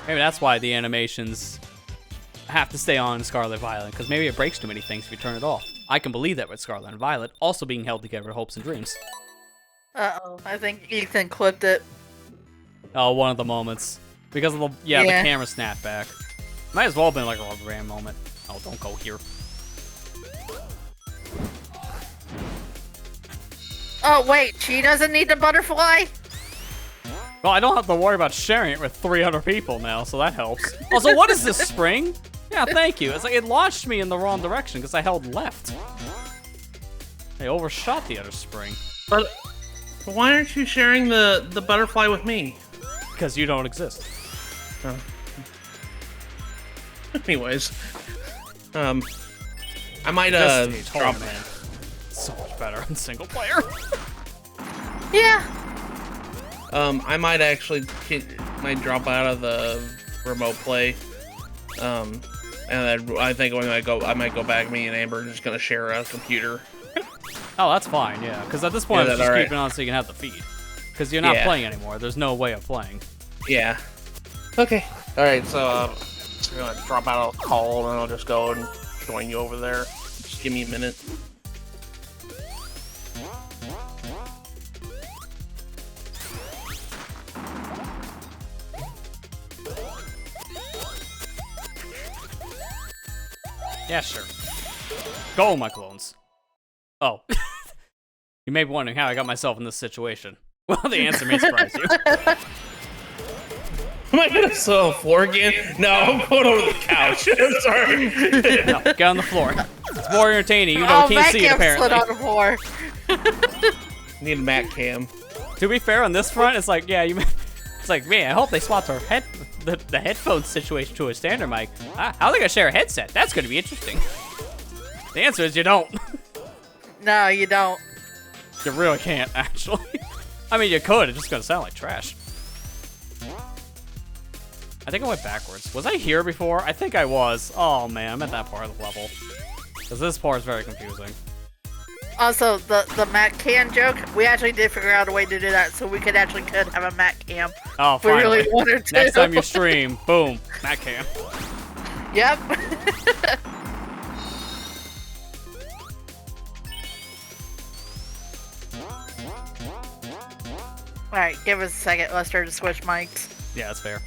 Maybe that's why the animations have to stay on Scarlet Violet, because maybe it breaks too many things if you turn it off. I can believe that with Scarlet and Violet also being held together with hopes and dreams. Uh-oh, I think Ethan clipped it. Oh, one of the moments. Because of the, the camera snapback. Might as well have been like a rubber band moment. Oh, don't go here. Oh, wait, she doesn't need the butterfly? Well, I don't have to worry about sharing it with 300 people now, so that helps. Also, what is this spring? Yeah, thank you. It's like it launched me in the wrong direction because I held left. I overshot the other spring. But why aren't you sharing the butterfly with me? Because you don't exist. Oh. Anyways, I might drop man. So much better in single player. Yeah. I might actually drop out of the remote play. And then I think I might go back. Me and Amber are just gonna share a computer. Oh, that's fine. Yeah, because at this point, I'm just right. keeping on so you can have the feed. Because you're not playing anymore. There's no way of playing. Yeah. Okay. All right. So I'm gonna drop out of the call and I'll just go and join you over there. Just give me a minute. Yeah, sure. Go, my clones. Oh. You may be wondering how I got myself in this situation. Well, the answer may surprise you. Am I gonna sit on the floor again? No, I'm going over the couch. I'm sorry. No, get on the floor. It's more entertaining. You know, can't see it apparently. Slid on the floor. Need a Mac cam. To be fair, on this front, it's like, yeah, it's like, man, I hope they swap the headphone situation to a standard mic. How are they gonna share a headset? That's gonna be interesting. The answer is you don't. No, you don't. You really can't, actually. I mean, you could. It's just gonna sound like trash. I think I went backwards. Was I here before? I think I was. Oh man, I'm at that part of the level. Because this part is very confusing. Also, the Mac Cam joke, we actually did figure out a way to do that so we could have a Mac Cam. Oh, if we finally. really wanted to. Next time you stream, boom, Mac Cam. Yep. Alright, give us a second, Lester, to switch mics. Yeah, that's fair.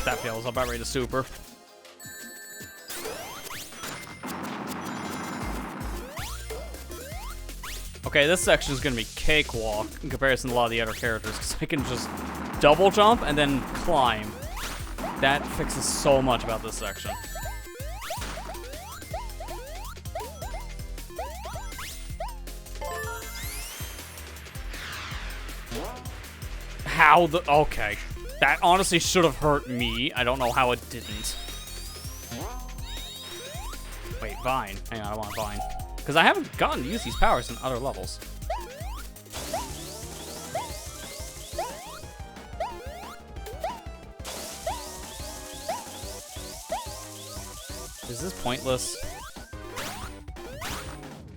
That feels about ready to super. Okay, this section is gonna be cakewalk in comparison to a lot of the other characters because I can just double jump and then climb. That fixes so much about this section. How the... Okay. That honestly should have hurt me. I don't know how it didn't. Wait, Vine. Hang on, I want Vine. Because I haven't gotten to use these powers in other levels. Is this pointless?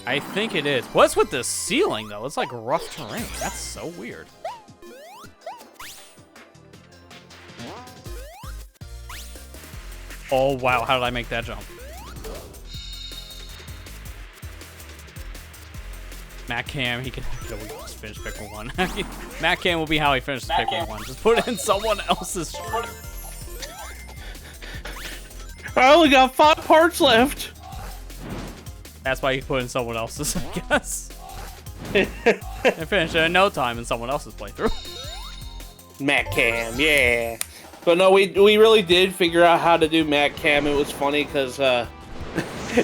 I think it is. What's with this ceiling, though? It's like rough terrain. That's so weird. Oh, wow. How did I make that jump? Matt Cam, he can just finish Pikmin 1. Matt Cam will be how he finishes Pikmin 1. Just put it in someone else's stream. I only got 5 parts left. That's why you put in someone else's, I guess. And finish it in no time in someone else's playthrough. Mac Cam, yeah. But no, we really did figure out how to do Mac Cam. It was funny because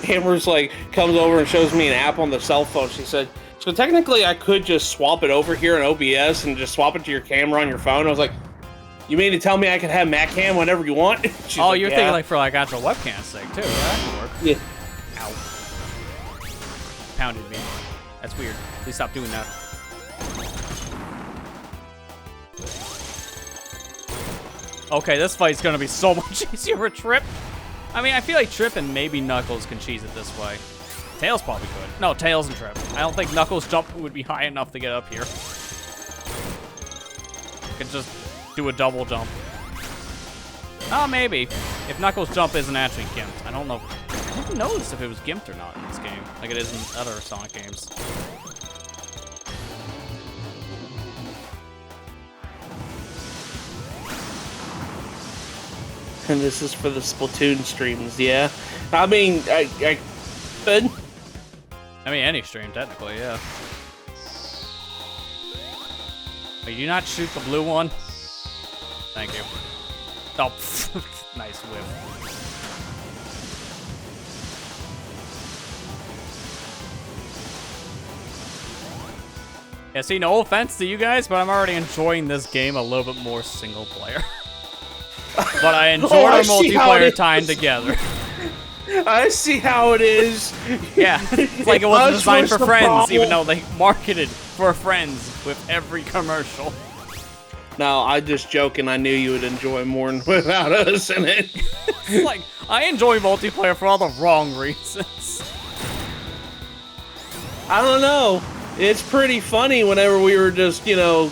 Amber's like comes over and shows me an app on the cell phone. She said, so technically I could just swap it over here in OBS and just swap it to your camera on your phone. I was like, You mean to tell me I can have Mac Cam whenever you want? She's Oh, like, you're yeah. thinking like for like actual webcam sake too. Yeah, that could work. Yeah. Ow. Pounded me. That's weird. Please stop doing that. Okay, this fight's gonna be so much easier for Trip. I mean, I feel like Trip and maybe Knuckles can cheese it this way. Tails probably could. No, Tails and Trip. I don't think Knuckles' jump would be high enough to get up here. Could just do a double jump. Oh, maybe. If Knuckles' jump isn't actually gimped. I don't know. I didn't notice if it was gimped or not in this game, like it is in other Sonic games. And this is for the Splatoon streams, yeah. I mean, I could. I mean, any stream, technically, yeah. But you not shoot the blue one? Thank you. Oh, nice whip. Yeah, see, no offense to you guys, but I'm already enjoying this game a little bit more single player. But I enjoyed our multiplayer time together. I see how it is. Yeah, it's like it wasn't Us designed was for the friends, problem. even though they marketed for friends with every commercial. No, I just joking. I knew you would enjoy more without us in it. It's like, I enjoy multiplayer for all the wrong reasons. I don't know. It's pretty funny whenever we were just, you know,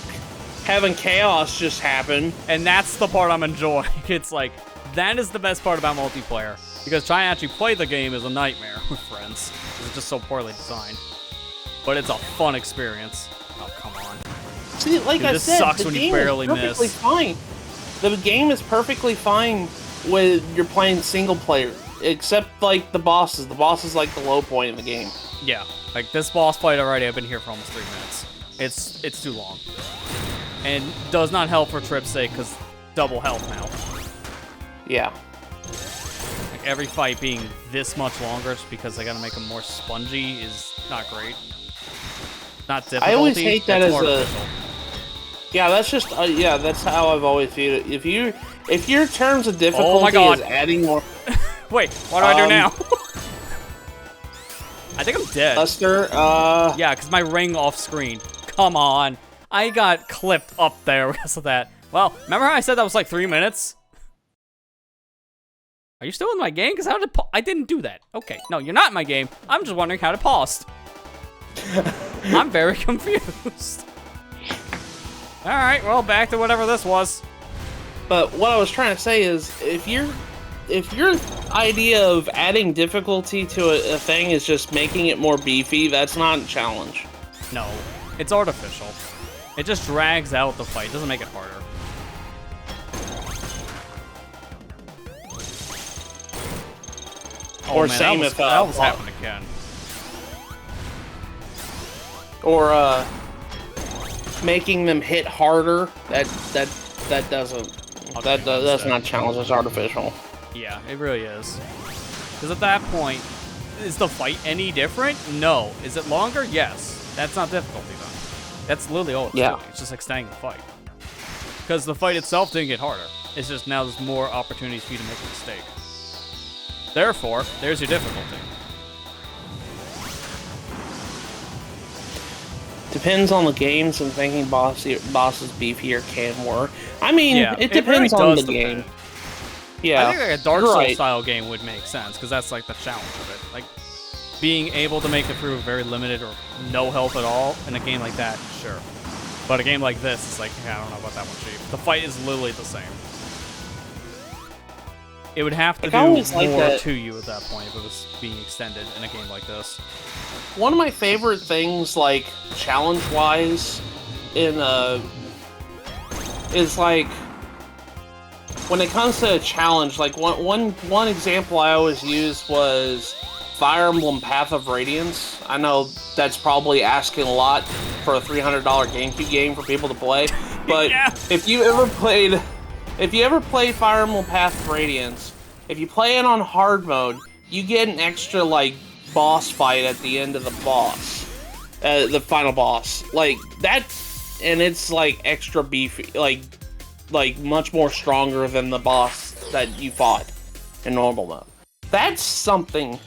having chaos just happen. And that's the part I'm enjoying. It's like, that is the best part about multiplayer. Because trying to actually play the game is a nightmare with friends. It's just so poorly designed. But it's a fun experience. Oh, come on. See, like Dude, I this said, sucks the when you game barely is perfectly miss. fine. The game is perfectly fine when you're playing single player, except like the bosses. The boss is like the low point in the game. Yeah, like this boss fight already, I've been here for almost 3 minutes. It's too long. And does not help for Trip's sake, because double health now. Yeah. Like every fight being this much longer just because they gotta make them more spongy is not great. Not difficulty. I always hate that that's as a- artificial. Yeah, that's just yeah, that's how I've always viewed it. If your terms of difficulty God. is adding more Wait, what do I do now? I think I'm dead. Buster, Yeah, because my ring off screen. Come on. I got clipped up there because of that. Well, remember how I said that was like 3 minutes? Are you still in my game? Because how did I didn't do that. Okay, no, you're not in my game. I'm just wondering how to paused. I'm very confused. Alright, well, back to whatever this was. but what I was trying to say is if your idea of adding difficulty to a thing is just making it more beefy, that's not a challenge. No, it's artificial. It just drags out the fight. It doesn't make it harder. Or man, same that was, if, that was happening again. Or making them hit harder. That doesn't that's not a challenge. It's artificial. Yeah, it really is. Because at that point, is the fight any different? No. Is it longer? Yes. That's not difficulty then. That's literally all it's Yeah. doing. It's just extending the fight. Because the fight itself didn't get harder. It's just now there's more opportunities for you to make a mistake. Therefore, there's your difficulty. Depends on the games, and thinking bosses beefier can work. I mean, Yeah, it really depends on the does game. depend. Yeah, I think like a Dark you're Souls right. style game would make sense, because that's like the challenge of it. Like, being able to make it through very limited or no help at all in a game like that, sure. But a game like this, it's like, yeah, I don't know about that one, Chief. The fight is literally the same. It would have to Like, I do always like more that- to you at that point if it was being extended in a game like this. One of my favorite things, like challenge-wise, in is like when it comes to a challenge. Like one example I always used was Fire Emblem Path of Radiance. I know that's probably asking a lot for a $300 GameCube game for people to play, but Yeah. if you ever played Fire Emblem Path of Radiance, if you play it on hard mode, you get an extra like boss fight at the end of the boss, the final boss, like that, and it's like extra beefy, like like much more stronger than the boss that you fought in normal mode. That's something.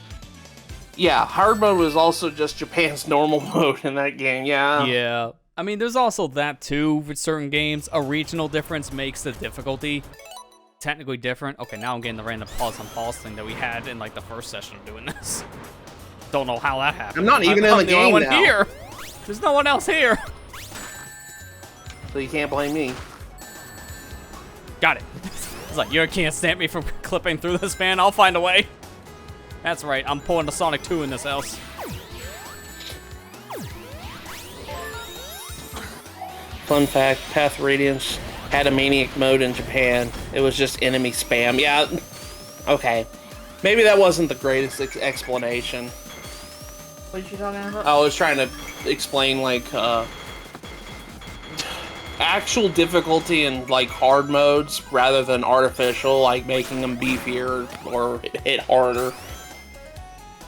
Yeah, hard mode was also just Japan's normal mode in that game. Yeah. Yeah. I mean, there's also that too with certain games. A regional difference makes the difficulty technically different. Okay, now I'm getting the random pause on pause thing that we had in like the first session of doing this. Don't know how that happened. I'm not even in the game only one now. here. There's no one else here. So you can't blame me. Got it. It's like, you can't stamp me from clipping through this, man. I'll find a way. That's right. I'm pulling the Sonic 2 in this house. Fun fact, Path Radiance had a Maniac mode in Japan. It was just enemy spam. Yeah, okay. Maybe that wasn't the greatest explanation. What are you talking about? I was trying to explain, like, actual difficulty in, like, hard modes rather than artificial, like making them beefier or hit harder.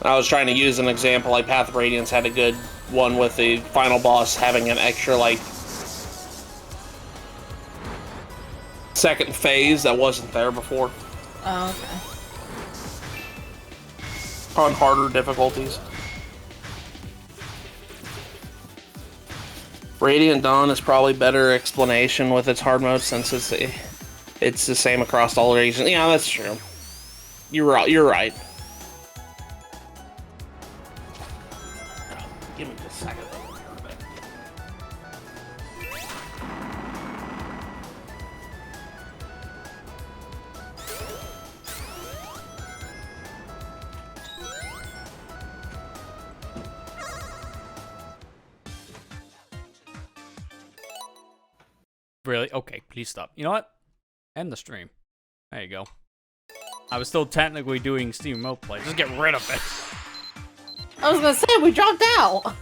I was trying to use an example, like Path of Radiance had a good one with the final boss having an extra, like, second phase that wasn't there before Oh, okay. on harder difficulties. Radiant Dawn is probably better explanation with its hard mode since it's the same across all regions. Yeah, that's true. You're right. Give me just a second. Really? Okay, please stop. You know what? End the stream. There you go. I was still technically doing Steam Remote Play. Just get rid of it. I was gonna say, we dropped out!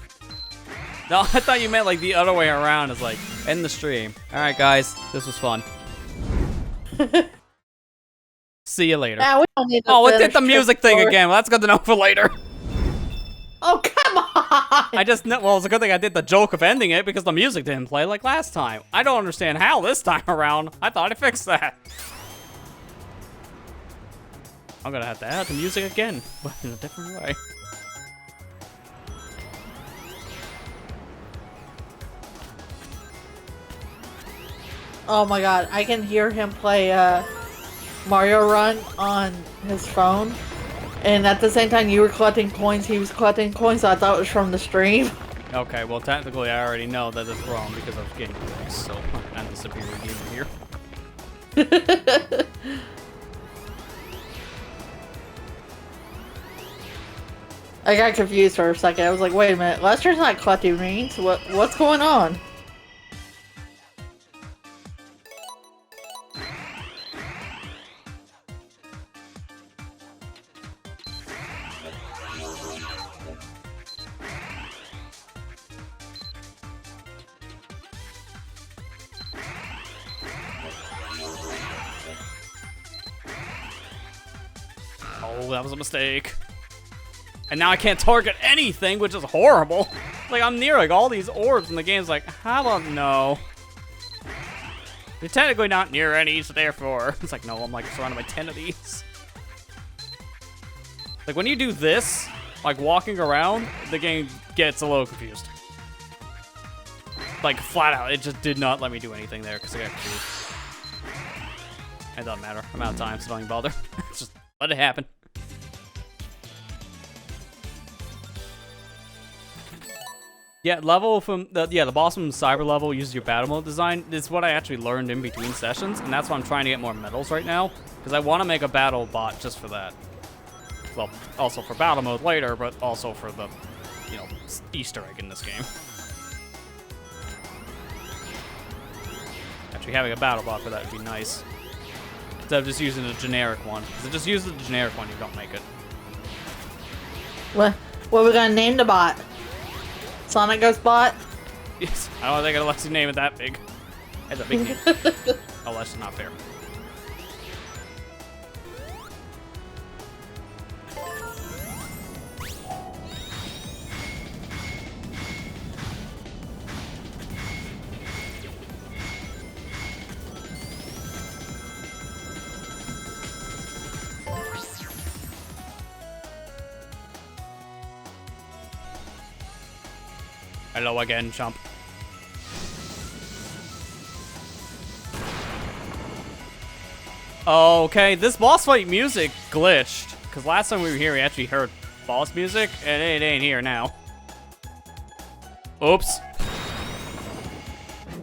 No, I thought you meant like the other way around. It's like, end the stream. Alright, guys. This was fun. See you later. Yeah, we don't need to Oh, it did finish the music thing story. again. Well, that's good to know for later. Oh, come on! I just know, well, it's a good thing I did the joke of ending it because the music didn't play like last time. I don't understand how this time around. I thought I fixed that. I'm gonna have to add the music again, but in a different way. Oh my god, I can hear him play Mario Run on his phone. And at the same time you were collecting coins, he was collecting coins, so I thought it was from the stream. Okay, well, technically I already know that it's wrong because I was getting clicks, so I'm the superior gamer here. I got confused for a second. I was like, wait a minute, Lester's not collecting rings? What's going on? Oh, that was a mistake. And now I can't target anything, which is horrible. Like, I'm near, like, all these orbs, and the game's like, how about no? You're technically not near any, so therefore... It's like, no, I'm, like, surrounded by 10 of these. Like, when you do this, like, walking around, the game gets a little confused. Like, flat out, it just did not let me do anything there, because I got confused. It doesn't matter. I'm out of time, so don't even bother. Just let it happen. Yeah, level from the boss from Cyber level uses your battle mode design. This is what I actually learned in between sessions, and that's why I'm trying to get more medals right now, because I want to make a battle bot just for that. Well, also for battle mode later, but also for the, you know, Easter egg in this game. Actually, having a battle bot for that would be nice. Instead of just using a generic one. Because it just uses the generic one, you don't make it. What are we gonna name the bot? SonicGhost bot? Yes, I don't think it lets you name it that big. It's a big name. Oh, that's not fair. Hello again, chump. Okay, this boss fight music glitched. Because last time we were here, we actually heard boss music, and it ain't here now. Oops.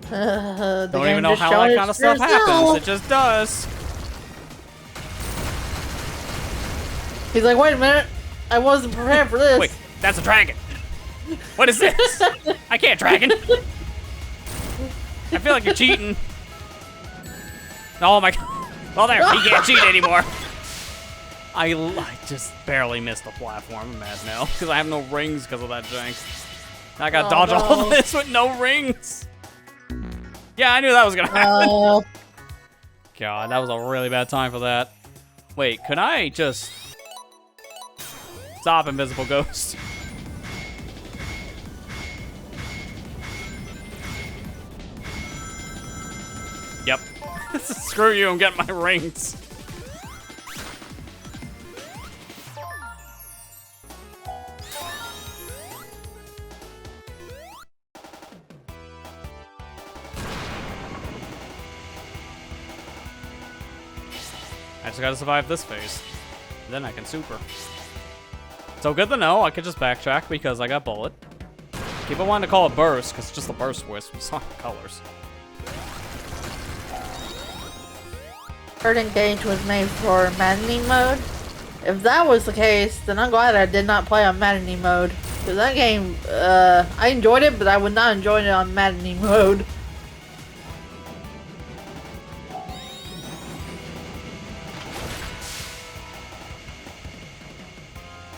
Don't even know how that kind of stuff happens. It just does. He's like, wait a minute. I wasn't prepared for this. Wait, that's a dragon. What is this? I can't dragon. I feel like you're cheating. Oh my god. Well, there, he can't cheat anymore. I just barely missed the platform. I'm mad now because I have no rings because of that jank. I gotta dodge all of this with no rings. Yeah, I knew that was gonna happen. God, that was a really bad time for that. Wait, can I just stop, invisible ghost? Yep. Screw you, I'm getting my rings. I just gotta survive this phase. Then I can super. So good to know, I could just backtrack because I got bullet. People wanted to call it burst, because it's just a burst voice from Sonic Colors. Third engage was made for maddening mode. If that was the case, then I'm glad I did not play on maddening mode. Because that game, I enjoyed it, but I would not enjoy it on maddening mode.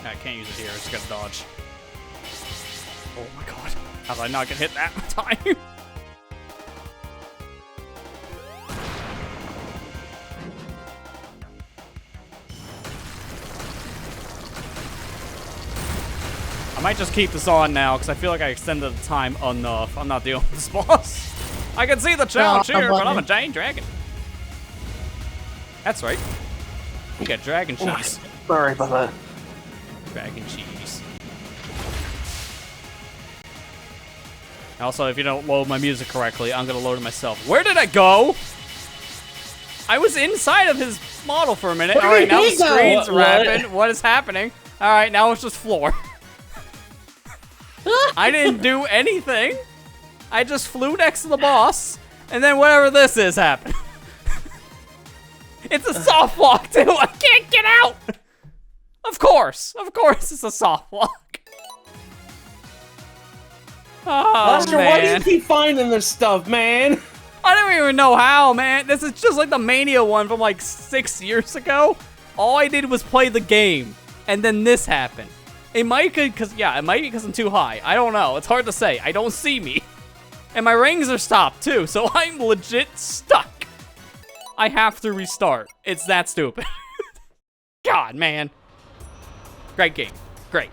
I can't use it here, I just gotta dodge. Oh my god. How did I not get hit that time? I might just keep this on now, because I feel like I extended the time enough. I'm not dealing with this boss. I can see the challenge here, but I'm a giant dragon. That's right. You got dragon cheese. Sorry about that. Dragon cheese. Also, if you don't load my music correctly, I'm gonna load it myself. Where did I go? I was inside of his model for a minute. All right, now the screen's rapid. What is happening? All right, now it's just floor. I didn't do anything. I just flew next to the boss, and then whatever this is happened. It's a soft walk too. I can't get out. Of course it's a soft walk. Oh, Lester, man. why do you keep finding this stuff, man? I don't even know how, man. This is just like the Mania one from like 6 years ago. All I did was play the game, and then this happened. It might be because I'm too high. I don't know. It's hard to say. I don't see me. And my rings are stopped too, so I'm legit stuck. I have to restart. It's that stupid. God, man. Great game. Great.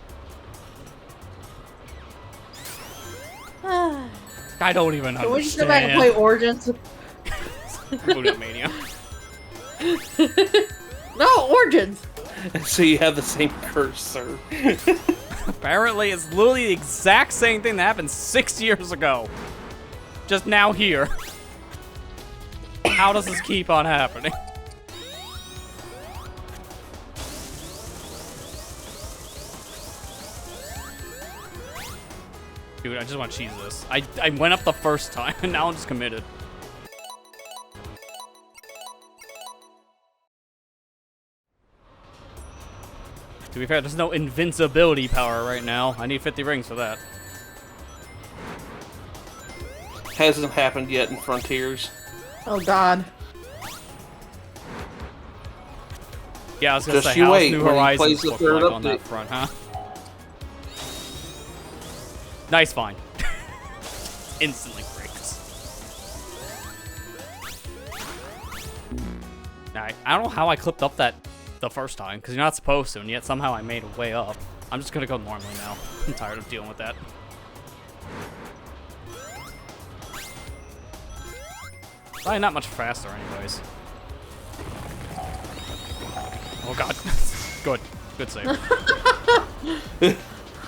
I don't even understand. Can we just go back and play Origins? Boot up Mania. No, Origins! So you have the same curse, sir. Apparently, it's literally the exact same thing that happened 6 years ago. Just now here. How does this keep on happening? Dude, I just want to cheese this. I went up the first time, and now I'm just committed. To be fair, there's no invincibility power right now. I need 50 rings for that. Hasn't happened yet in Frontiers. Oh god. Yeah, I was gonna Just say, you how's wait New when he Horizons plays the look third like on update. that front, huh? Nice find. Instantly breaks. Now, I don't know how I clipped up that the first time, because you're not supposed to, and yet somehow I made a way up. I'm just gonna go normally now. I'm tired of dealing with that. Probably not much faster anyways. Oh god. Good. Good save.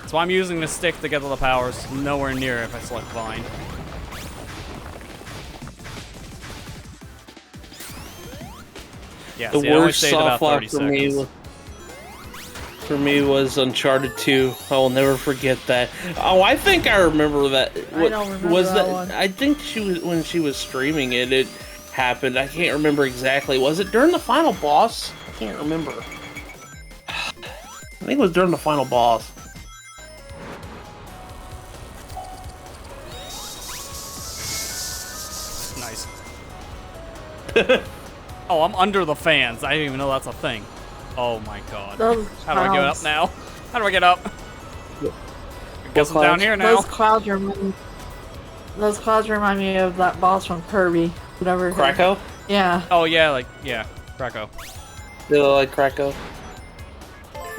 So I'm using the stick to get to the powers. Nowhere near if I select Vine. Yeah, The see, it only worst stayed about soft lock 30 for seconds. me was Uncharted 2. I will never forget that. Oh, I think I remember that. I don't remember was that one. I think when she was streaming it, it happened. I can't remember exactly. Was it during the final boss? I can't remember. I think it was during the final boss. Nice. Oh, I'm under the fans. I didn't even know that's a thing. Oh my god. Those How do I get up clouds. now? How do I get up? I guess I'm down here now. Those clouds remind me of that boss from Kirby. Whatever. Krakow? Yeah. Oh yeah, Krakow. They look like Krakow.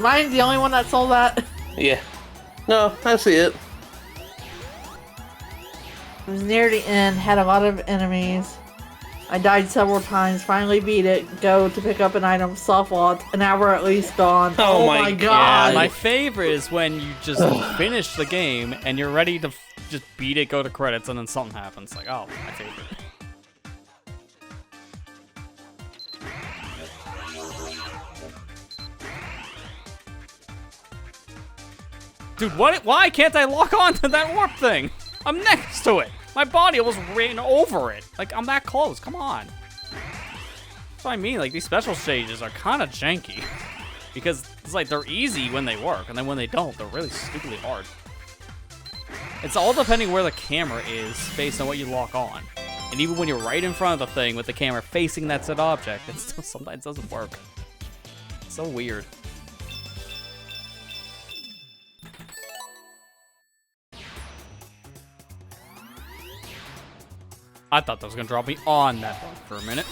Mine's the only one that sold that. Yeah. No, I see it. I was near the end, had a lot of enemies. I died several times, finally beat it, go to pick up an item, soft locked, an hour at least gone. Oh my my god! Yeah, my favorite is when you just finish the game and you're ready to just beat it, go to credits, and then something happens. Like, oh, my favorite. Dude, why can't I lock on to that warp thing? I'm next to it. My body almost ran over it. Like, I'm that close. Come on. That's what I mean. Like, these special stages are kind of janky. Because it's like they're easy when they work, and then when they don't, they're really stupidly hard. It's all depending where the camera is based on what you lock on. And even when you're right in front of the thing with the camera facing that said object, it still sometimes doesn't work. It's so weird. I thought that was gonna drop me on that one for a minute.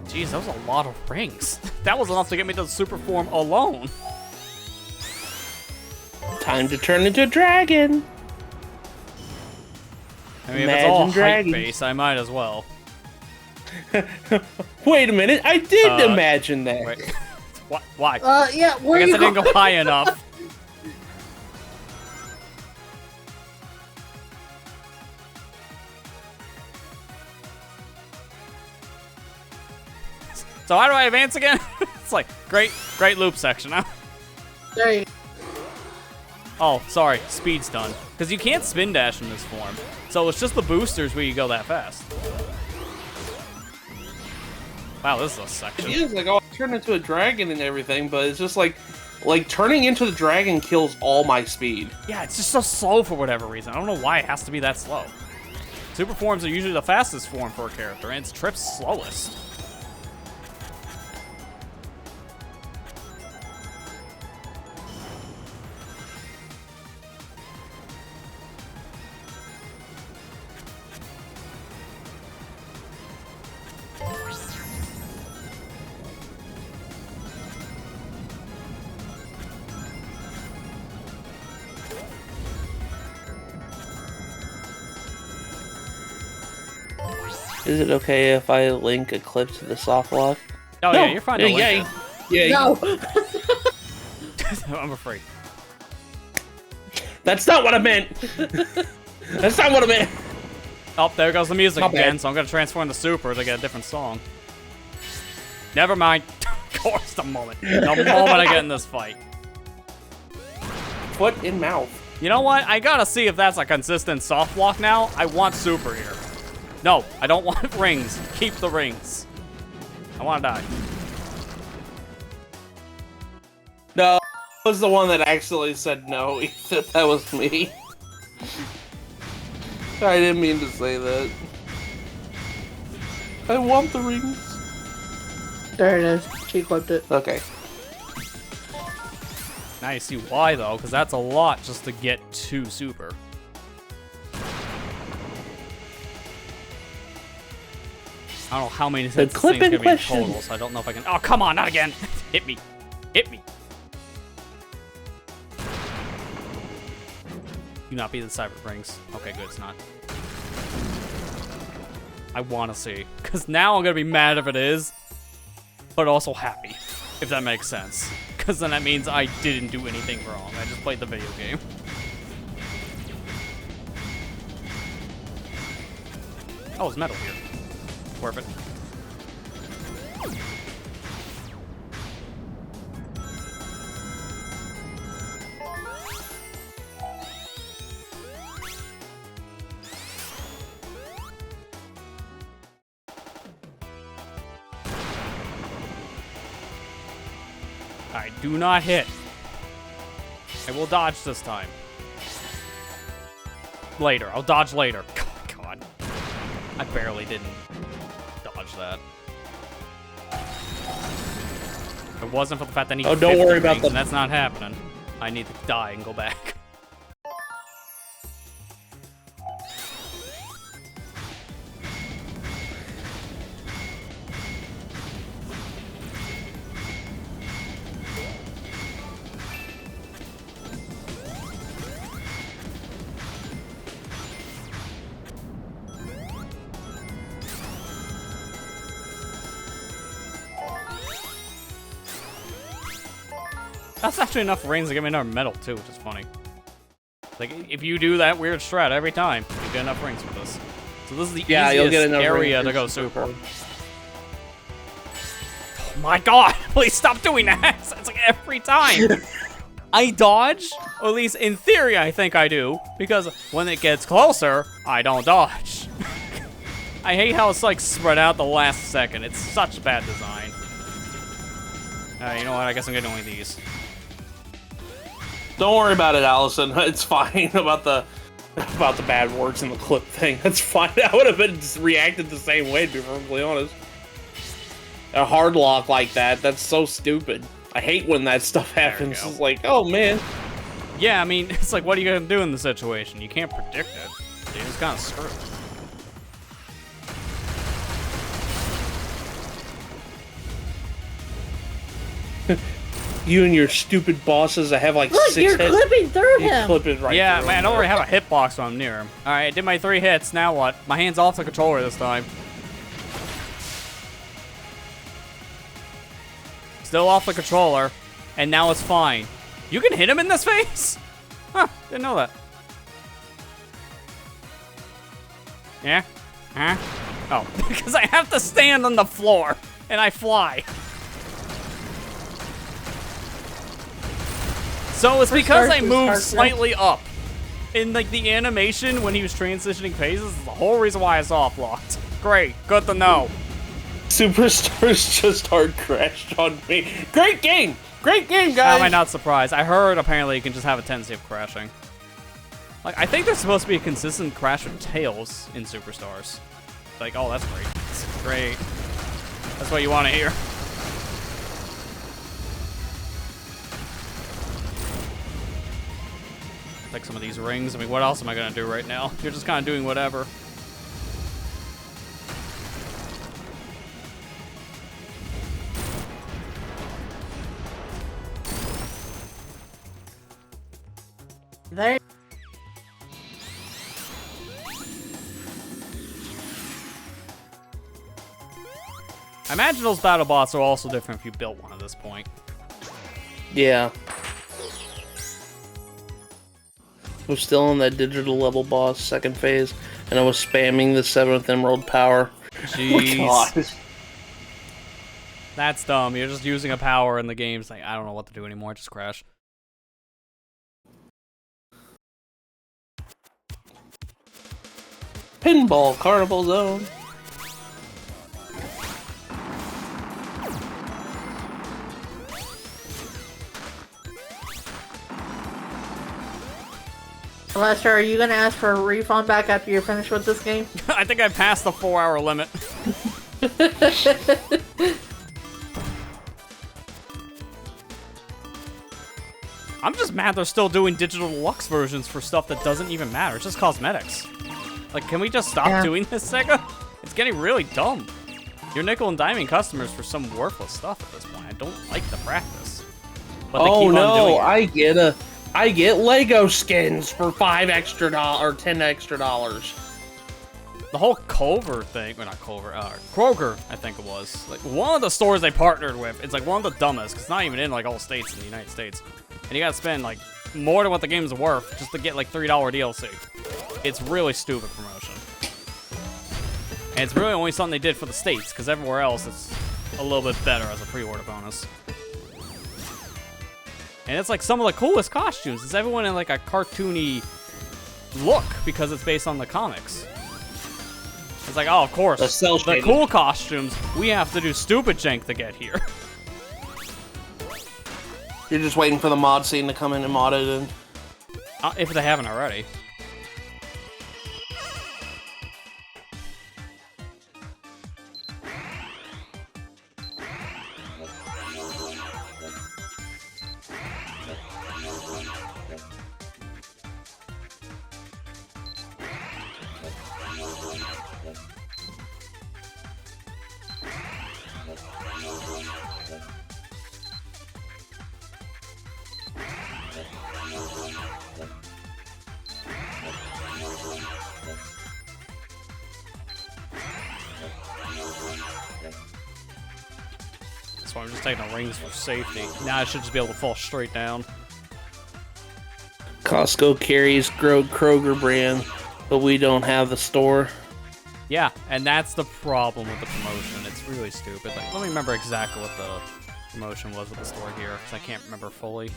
Jeez, that was a lot of rings. That was enough to get me to the super form alone. Time to turn into a dragon. I mean, if it's all Imagine dragons. height-based, I might as well. Wait a minute, I did imagine that. Wait. Why? Yeah, where I guess you I didn't go? go high enough. So how do I advance again? It's like, great loop section, huh? There you Oh, sorry, speed's done. Because you can't spin dash in this form. So it's just the boosters where you go that fast. Wow, this is a It section. is like, oh, I turned into a dragon and everything, but it's just like turning into the dragon kills all my speed. Yeah, it's just so slow for whatever reason. I don't know why it has to be that slow. Super forms are usually the fastest form for a character, and it's Trip's slowest. Is it okay if I link a clip to the soft lock? Oh No. yeah, you're fine to link Yeah. No. it. I'm afraid. That's not what I meant. That's not what I meant. Oh, there goes the music My bad. again, so I'm gonna transform to Super to get a different song. Never mind. Of course, the moment I get in this fight. Foot in mouth. You know what? I gotta see if that's a consistent soft block now. I want Super here. No, I don't want rings. Keep the rings. I wanna die. No, I was the one that actually said no. That was me. I didn't mean to say that. I want the rings. There it is. She clipped it. Okay. Now you see why, though, because that's a lot just to get to Super. I don't know how many hits this clip thing's in gonna be in question. total, so I don't know if I can... Oh, come on, not again! Hit me. Hit me. Do not be the cyber rings. Okay, good, it's not. I want to see. Because now I'm going to be mad if it is, but also happy, if that makes sense. Because then that means I didn't do anything wrong. I just played the video game. Oh, there's metal here. Perfect. I do not hit. I will dodge this time. Later. I'll dodge later. God. I barely didn't dodge that. If it wasn't for the fact that I need 50 don't worry about rings, and that's not happening. I need to die and go back. That's actually enough rings to give me another medal, too, which is funny. Like, if you do that weird strat every time, you get enough rings for this. So this is the you'll get easiest enough area rings to go for super. Oh my god! Please stop doing that! It's like every time! I dodge, or at least in theory I think I do, because when it gets closer, I don't dodge. I hate how it's like spread out the last second. It's such bad design. You know what? I guess I'm getting only these. Don't worry about it, Allison. It's fine about the bad words in the clip thing. That's fine. I would have been reacted the same way, to be perfectly honest. A hard lock like that's so stupid. I hate when that stuff happens. It's like, oh man. Yeah, I mean, it's like, what are you gonna do in the situation? You can't predict it. So you're just kind of screwed. You and your stupid bosses that have like Look, 6 you're hits. clipping through You him. clip it right Yeah, through man, I him. don't already have a hitbox when I'm near him. Alright, I did my 3 hits, now what? My hand's off the controller this time. Still off the controller, and now it's fine. You can hit him in this face? Huh, didn't know that. Yeah? Huh? Oh, because I have to stand on the floor, and I fly. So it's because I moved slightly up. In like the animation when he was transitioning phases, is the whole reason why I saw blocked. Great, good to know. Superstars just hard crashed on me. Great game! Great game, How guys! am I not surprised? I heard apparently you can just have a tendency of crashing. Like, I think there's supposed to be a consistent crash of Tails in Superstars. Like, oh, that's great. That's great. That's what you want to hear. Take some of these rings. I mean, what else am I going to do right now? You're just kind of doing whatever. There. I imagine those battle bots are also different if you built one at this point. Yeah. We're still on that digital level boss, second phase, and I was spamming the 7th Emerald power. Jeez. God. That's dumb. You're just using a power in the game. It's like, I don't know what to do anymore. Just crash. Pinball Carnival Zone. Lester, are you gonna ask for a refund back after you're finished with this game? I think I passed the 4-hour limit. I'm just mad they're still doing digital deluxe versions for stuff that doesn't even matter. It's just cosmetics. Like, can we just stop doing this, Sega? It's getting really dumb. You're nickel and diming customers for some worthless stuff at this point. I don't like the practice. But they keep on doing it. I get a I get Lego skins for $5 extra or $10 extra. The whole Culver thing, well, not Culver, Kroger, I think it was. Like, one of the stores they partnered with, it's like one of the dumbest, because it's not even in like all states in the United States. And you gotta spend like more than what the game's worth just to get like $3 DLC. It's really stupid promotion. And it's really only something they did for the States, because everywhere else it's a little bit better as a pre-order bonus. And it's like some of the coolest costumes. It's everyone in like a cartoony look, because it's based on the comics. It's like, oh, of course, the cool costumes, we have to do stupid jank to get here. You're just waiting for the mod scene to come in and mod it in. If they haven't already. So I'm just taking the rings for safety. Now I should just be able to fall straight down. Costco carries Kroger brand, but we don't have the store. Yeah, and that's the problem with the promotion. It's really stupid. Like, let me remember exactly what the promotion was with the store here, because I can't remember fully.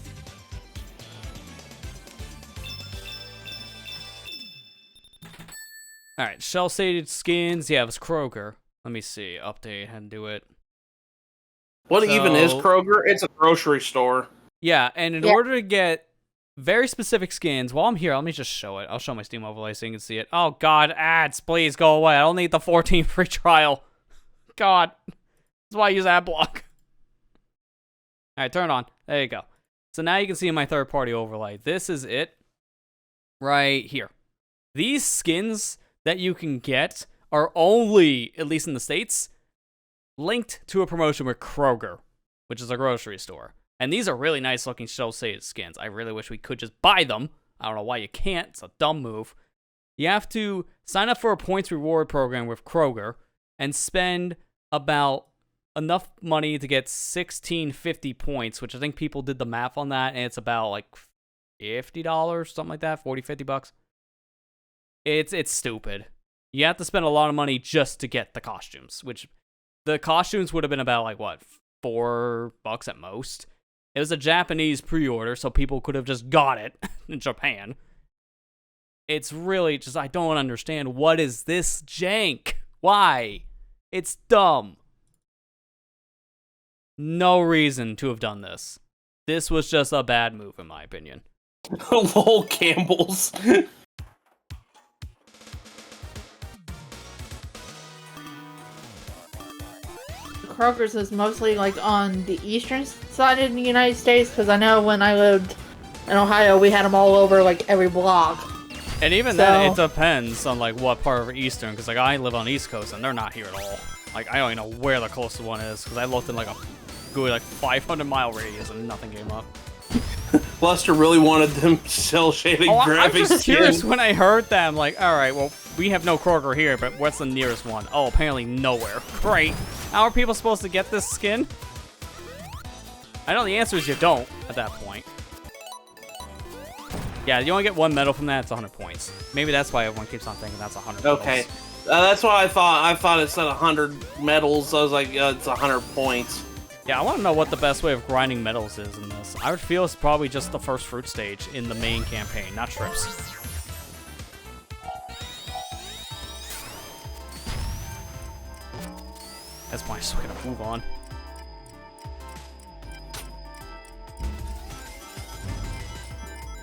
Alright, shell-shaded skins. Yeah, it was Kroger. Let me see. Update. How to do it. What even is Kroger? It's a grocery store. Yeah, and in order to get very specific skins, while I'm here, let me just show it. I'll show my Steam overlay so you can see it. Oh, God, ads, please go away. I don't need the 14 free trial. God. That's why I use ad block. All right, turn it on. There you go. So now you can see my third-party overlay. This is it right here. These skins that you can get are only, at least in the States, linked to a promotion with Kroger, which is a grocery store. And these are really nice looking shell-shaded skins. I really wish we could just buy them. I don't know why you can't. It's a dumb move. You have to sign up for a points reward program with Kroger and spend about enough money to get 1650 points, which I think people did the math on that, and it's about like $50, something like that, 40, 50 bucks. It's stupid. You have to spend a lot of money just to get the costumes, which the costumes would have been about like what, $4 at most. It was a Japanese pre-order, so people could have just got it in Japan. It's really just, I don't understand. What is this jank? Why? It's dumb. No reason to have done this. This was just a bad move, in my opinion. Lol, Campbell's. Kroger's is mostly like on the eastern side of the United States, because I know when I lived in Ohio, we had them all over like every block. And even then, it depends on like what part of Eastern, because like I live on East Coast and they're not here at all. Like I don't even know where the closest one is, because I looked in like a good like 500-mile radius and nothing came up. Luster really wanted them cel-shading graphics. I was just curious when I heard that. I'm like, all right, well, we have no Kroger here, but what's the nearest one? Oh, apparently nowhere. Great. How are people supposed to get this skin? I know the answer is you don't at that point. Yeah, you only get one medal from that. It's 100 points. Maybe that's why everyone keeps on thinking that's 100 okay. medals. That's what I thought. I thought it said 100 medals. I was like, it's 100 points. Yeah, I want to know what the best way of grinding medals is in this. I would feel it's probably just the first fruit stage in the main campaign, not trips. That's why I'm just gonna move on.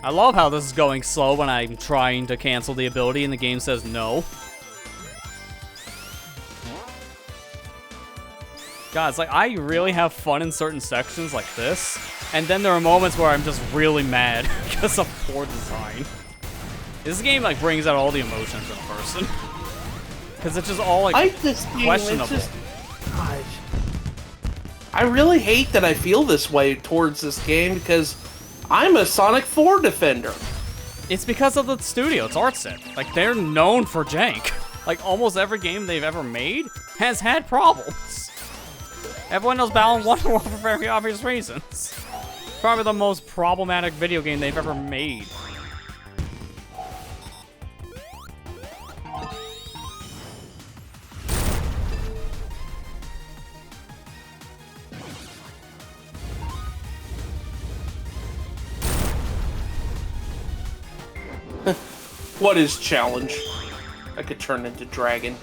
I love how this is going slow when I'm trying to cancel the ability and the game says no. God, it's like, I really have fun in certain sections like this, and then there are moments where I'm just really mad because of poor design. This game, like, brings out all the emotions in a person. Because it's just all, like, questionable. Just, gosh. I really hate that I feel this way towards this game, because I'm a Sonic 4 defender. It's because of the studio. It's ArtSet. Like, they're known for jank. Like, almost every game they've ever made has had problems. Everyone knows Balan Wonderworld for very obvious reasons. Probably the most problematic video game they've ever made. What is challenge? I could turn into dragon.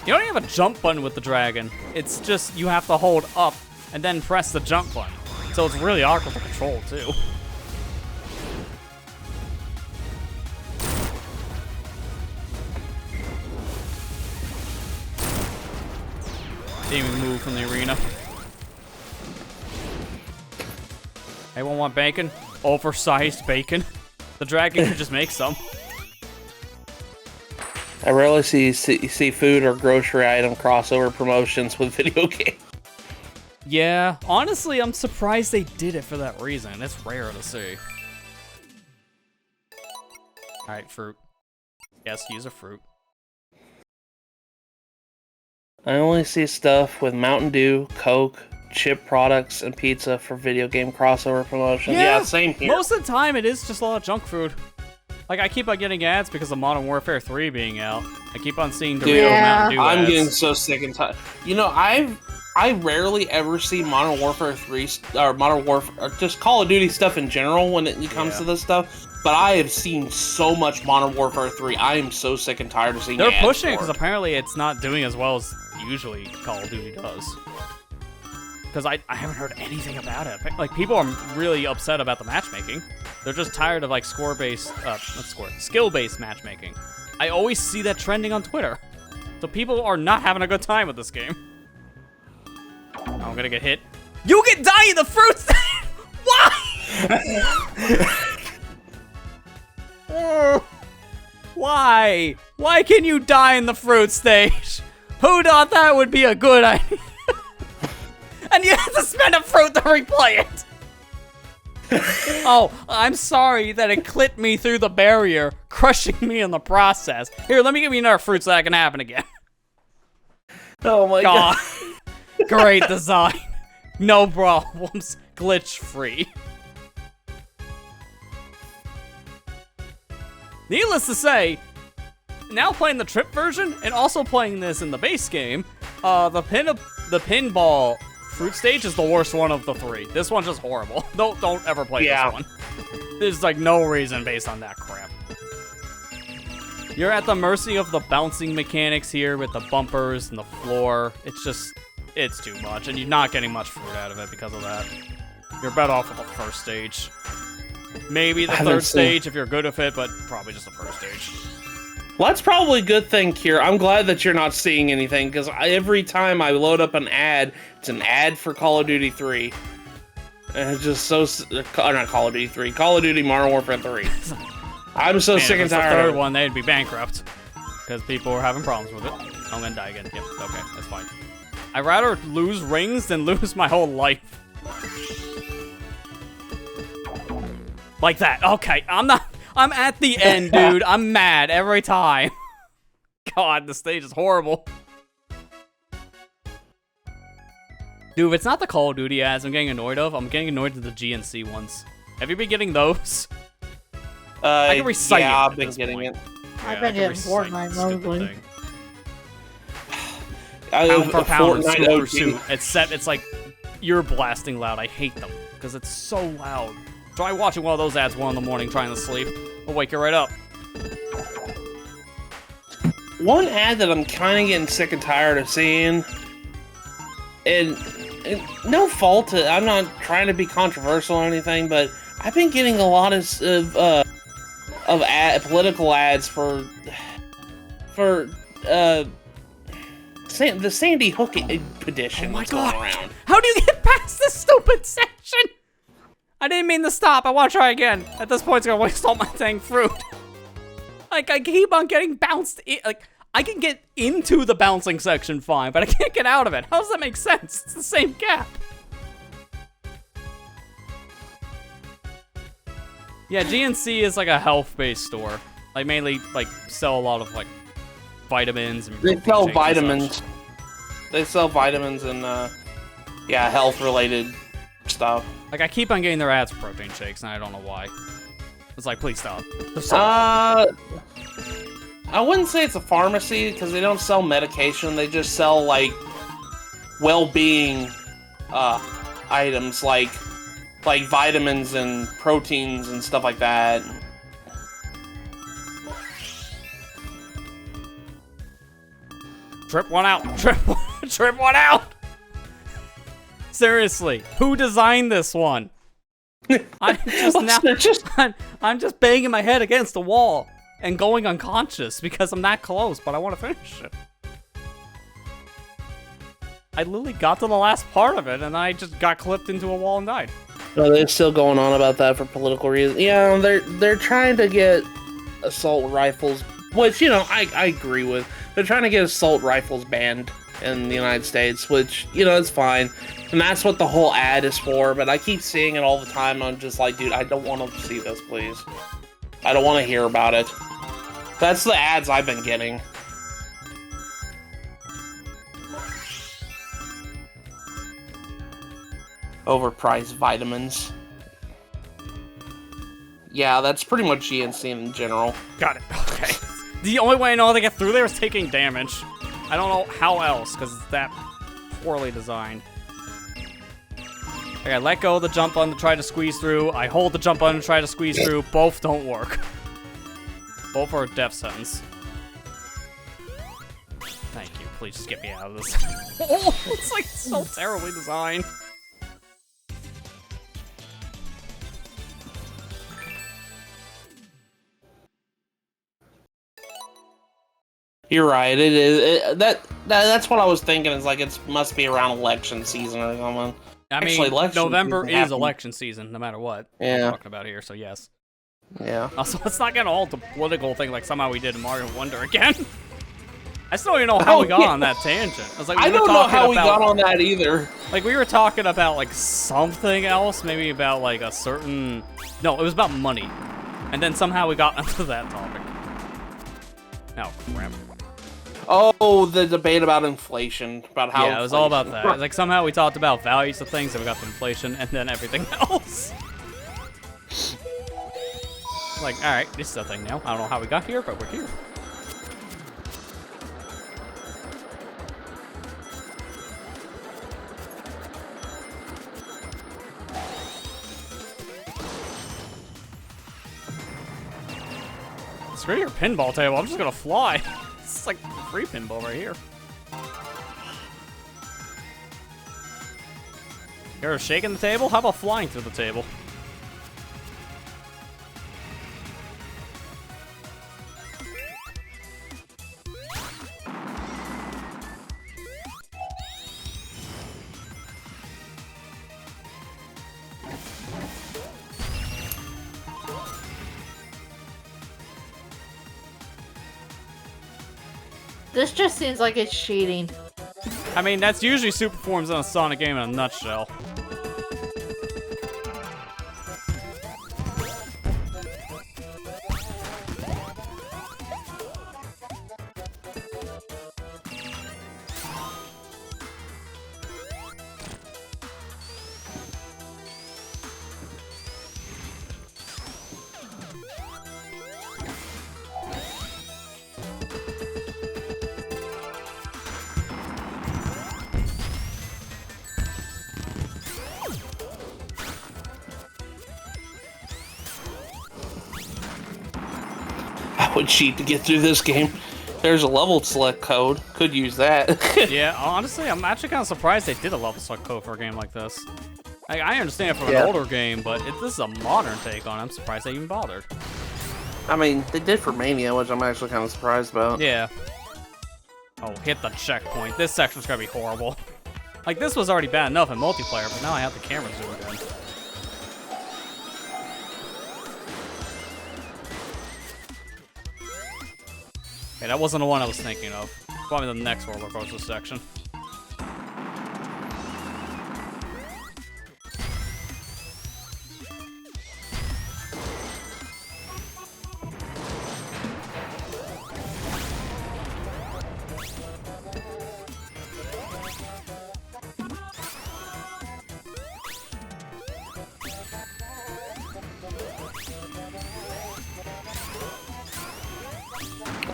You don't even have a jump button with the dragon. It's just you have to hold up and then press the jump button. So it's really awkward to control too. Didn't even move from the arena. Anyone want bacon? Oversized bacon? The dragon could just make some. I rarely see food or grocery item crossover promotions with video games. Yeah, honestly, I'm surprised they did it for that reason. It's rare to see. Alright, fruit. Yes, use a fruit. I only see stuff with Mountain Dew, Coke, chip products, and pizza for video game crossover promotion. Yeah, same here. Most of the time, it is just a lot of junk food. Like, I keep on getting ads because of Modern Warfare 3 being out. I keep on seeing Dorito Mountain Dew I'm ads. getting so sick and tired. You know, I rarely ever see Modern Warfare 3 or Modern Warfare or just Call of Duty stuff in general when it comes to this stuff. But I have seen so much Modern Warfare 3. I am so sick and tired of seeing They're ads pushing it for because apparently it's not doing as well as usually Call of Duty does. Because I haven't heard anything about it. Like, people are really upset about the matchmaking. They're just tired of, like, skill-based matchmaking. I always see that trending on Twitter. So people are not having a good time with this game. I'm gonna get hit. You can die in the fruits! Why? Why? Why can you die in the fruit stage? Who thought that would be a good idea? And you have to spend a fruit to replay it! Oh, I'm sorry that it clipped me through the barrier, crushing me in the process. Here, let me give you another fruit so that can happen again. Oh my god. Great design. No problems. Glitch free. Needless to say, now playing the trip version and also playing this in the base game, the pinball fruit stage is the worst one of the three. This one's just horrible. Don't ever play this one. There's like no reason based on that crap. You're at the mercy of the bouncing mechanics here with the bumpers and the floor. It's too much, and you're not getting much fruit out of it because of that. You're better off with the first stage. Maybe the third stage if you're good with it, but probably just the first stage. Well, that's probably a good thing, Kier. I'm glad that you're not seeing anything, because every time I load up an ad, it's an ad for Call of Duty 3. And it's just so... not Call of Duty 3. Call of Duty Modern Warfare 3. I'm so sick and tired the of third it. one, they'd be bankrupt. Because people were having problems with it. I'm gonna die again. Yep, okay, that's fine. I'd rather lose rings than lose my whole life. Like that. Okay, I'm at the end, dude. I'm mad every time. God, the stage is horrible. Dude, if it's not the Call of Duty ads I'm getting annoyed of, I'm getting annoyed with the GNC ones. Have you been getting those? I can recite it. I've been getting it. I've been getting Fortnite mostly. Pound for pound, Fortnite Super OG. Pursuit. It's like ear blasting loud. I hate them because it's so loud. Try watching one of those ads 1 in the morning trying to sleep. It'll wake you right up. One ad that I'm kind of getting sick and tired of seeing, and no fault to, I'm not trying to be controversial or anything, but I've been getting a lot of political ads for the Sandy Hook petition. Oh my that's god! going around. How do you get past this stupid section? I didn't mean to stop. I want to try again. At this point, it's gonna waste all my dang fruit. Like, I keep on getting bounced. Like, I can get into the bouncing section fine, but I can't get out of it. How does that make sense? It's the same gap. Yeah, GNC is like a health-based store. Like, mainly, like, sell a lot of, like, vitamins and They protein sell shakes and vitamins. such. They sell vitamins and, yeah, health-related stuff. Like, I keep on getting their ads for protein shakes, and I don't know why. It's like, please stop. I wouldn't say it's a pharmacy, because they don't sell medication. They just sell, like, well-being, items, like vitamins and proteins and stuff like that. Trip one out. Trip one out. Seriously, who designed this one? I'm just banging my head against the wall and going unconscious because I'm that close, but I want to finish it. I literally got to the last part of it, and I just got clipped into a wall and died. No, they're still going on about that for political reasons. Yeah, they're trying to get assault rifles, which, you know, I agree with. They're trying to get assault rifles banned in the United States, which, you know, it's fine. And that's what the whole ad is for, but I keep seeing it all the time. I'm just like, dude, I don't want to see this, please. I don't want to hear about it. That's the ads I've been getting. Overpriced vitamins. Yeah, that's pretty much GNC in general. Got it. Okay. The only way I know how to get through there is taking damage. I don't know how else, because it's that poorly designed. Okay, I let go of the jump button to try to squeeze through. I hold the jump button to try to squeeze through. Both don't work. Both are a death sentence. Thank you. Please just get me out of this. It's like so terribly designed. You're right. It is. That's what I was thinking. Is like it must be around election season or something. I mean, Actually, November is election season, no matter what Yeah. we're talking about here, so yes. Yeah. Also, let's not get all the political thing like somehow we did in Mario Wonder again. I still don't even know how we got on that tangent. I was like, I don't know how we got on that either. Like, we were talking about, like, something else, maybe about, like, a certain... No, it was about money. And then somehow we got into that topic. Oh, crap. Oh, the debate about inflation, about how. Yeah, it was all about that. Like, somehow we talked about values of things, and we got to inflation, and then everything else. Like, alright, this is a thing now. I don't know how we got here, but we're here. Screw your pinball table, I'm just gonna fly. It's like free pinball right here. You're shaking the table? How about flying through the table? This just seems like it's cheating. I mean, that's usually super forms in a Sonic game in a nutshell. I would cheat to get through this game. There's a level select code. Could use that. Yeah, honestly, I'm actually kind of surprised they did a level select code for a game like this. I understand from an older game, but if this is a modern take on it, I'm surprised they even bothered. I mean, they did for Mania, which I'm actually kind of surprised about. Yeah. Oh, hit the checkpoint. This section's gonna be horrible. Like, this was already bad enough in multiplayer, but now I have the camera zoomed in. Okay, that wasn't the one I was thinking of. Probably the next roller coaster section.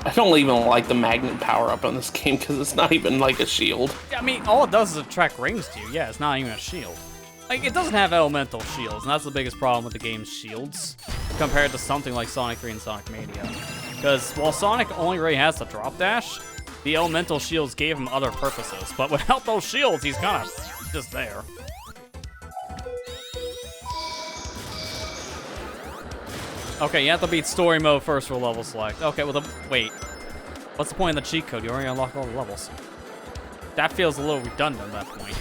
I don't even like the magnet power-up on this game because it's not even like a shield. I mean, all it does is attract rings to you. Yeah, it's not even a shield. Like, it doesn't have elemental shields, and that's the biggest problem with the game's shields compared to something like Sonic 3 and Sonic Mania. Because while Sonic only really has the drop dash, the elemental shields gave him other purposes. But without those shields, he's kind of just there. Okay, you have to beat story mode first for level select. Okay, well, wait. What's the point of the cheat code? You already unlocked all the levels. That feels a little redundant at that point.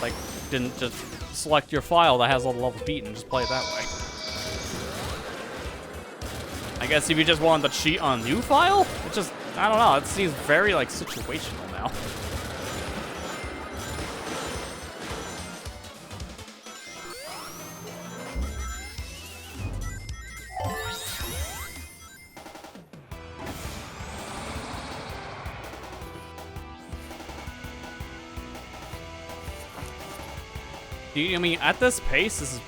Like, didn't just select your file that has all the levels beaten and just play it that way. I guess if you just wanted to cheat on a new file, it just, I don't know, it seems very, like, situational now. I mean, at this pace, this is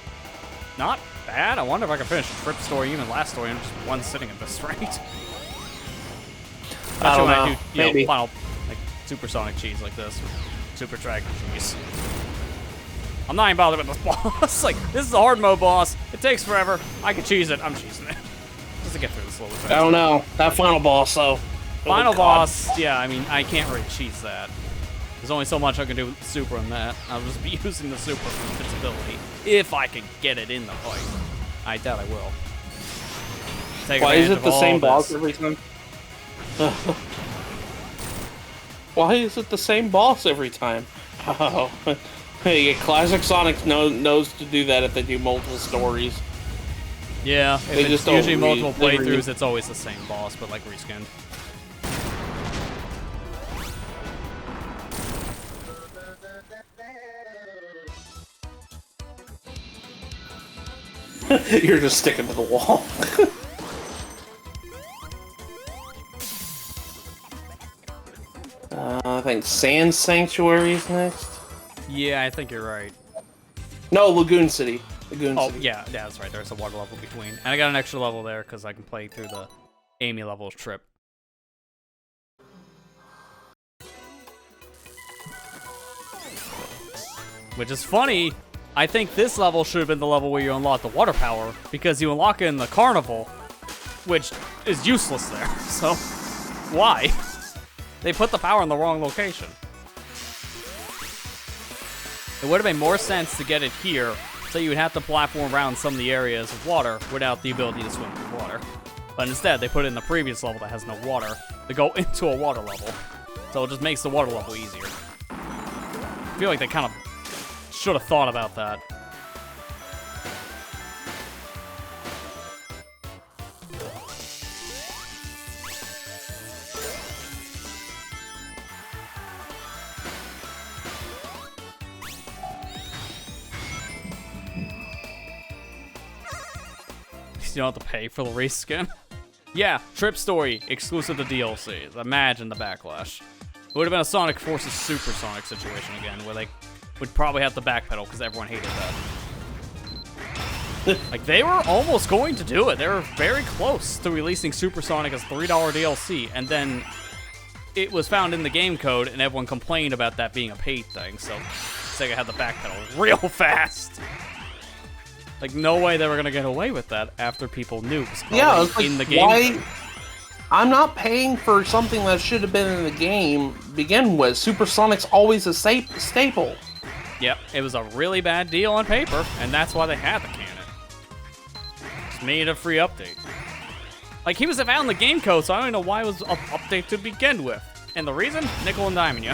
not bad. I wonder if I can finish the Trip story, even last story, in just one sitting at this rate. I don't know. Maybe. Final, like, supersonic cheese like this. Super Dragon cheese. I'm not even bothered with this boss. Like, this is a hard mode boss. It takes forever. I can cheese it. I'm cheesing it. Just to get through this a little bit. I don't know. That final boss, though. Final boss, yeah, I mean, I can't really cheese that. There's only so much I can do with the super on that. I'll just be using the super for invincibility. If I can get it in the fight. I doubt I will. Why is it the same boss every time? Why is it the same boss every time? Oh. Hey, classic Sonic knows to do that if they do multiple stories. Yeah, if they it's usually multiple playthroughs, it's always the same boss, but like reskinned. You're just sticking to the wall. I think Sand Sanctuary is next. Yeah, I think you're right. No, Lagoon City. Lagoon City. Yeah, that's right. There's a water level between. And I got an extra level there because I can play through the Amy levels trip. Which is funny. I think this level should have been the level where you unlock the water power, because you unlock it in the carnival, which is useless there. So, why? They put the power in the wrong location. It would have made more sense to get it here, so you would have to platform around some of the areas of water without the ability to swim through water. But instead, they put it in the previous level that has no water to go into a water level. So it just makes the water level easier. I feel like they kind of should have thought about that. You don't have to pay for the reskin. Yeah, Trip Story, exclusive to DLCs. Imagine the backlash. It would have been a Sonic Forces Super Sonic situation again, where they would probably have to backpedal because everyone hated that. Like, they were almost going to do it. They were very close to releasing Super Sonic as $3 DLC, and then it was found in the game code, and everyone complained about that being a paid thing, so Sega had to backpedal real fast. Like, no way they were gonna get away with that after people knew it was in the game. Why? I'm not paying for something that should have been in the game to begin with. Super Sonic's always a staple. Yep, it was a really bad deal on paper, and that's why they had to can it. Just made a free update. Like, he was found in the game code, so I don't know why it was an update to begin with. And the reason? Nickel and diming you.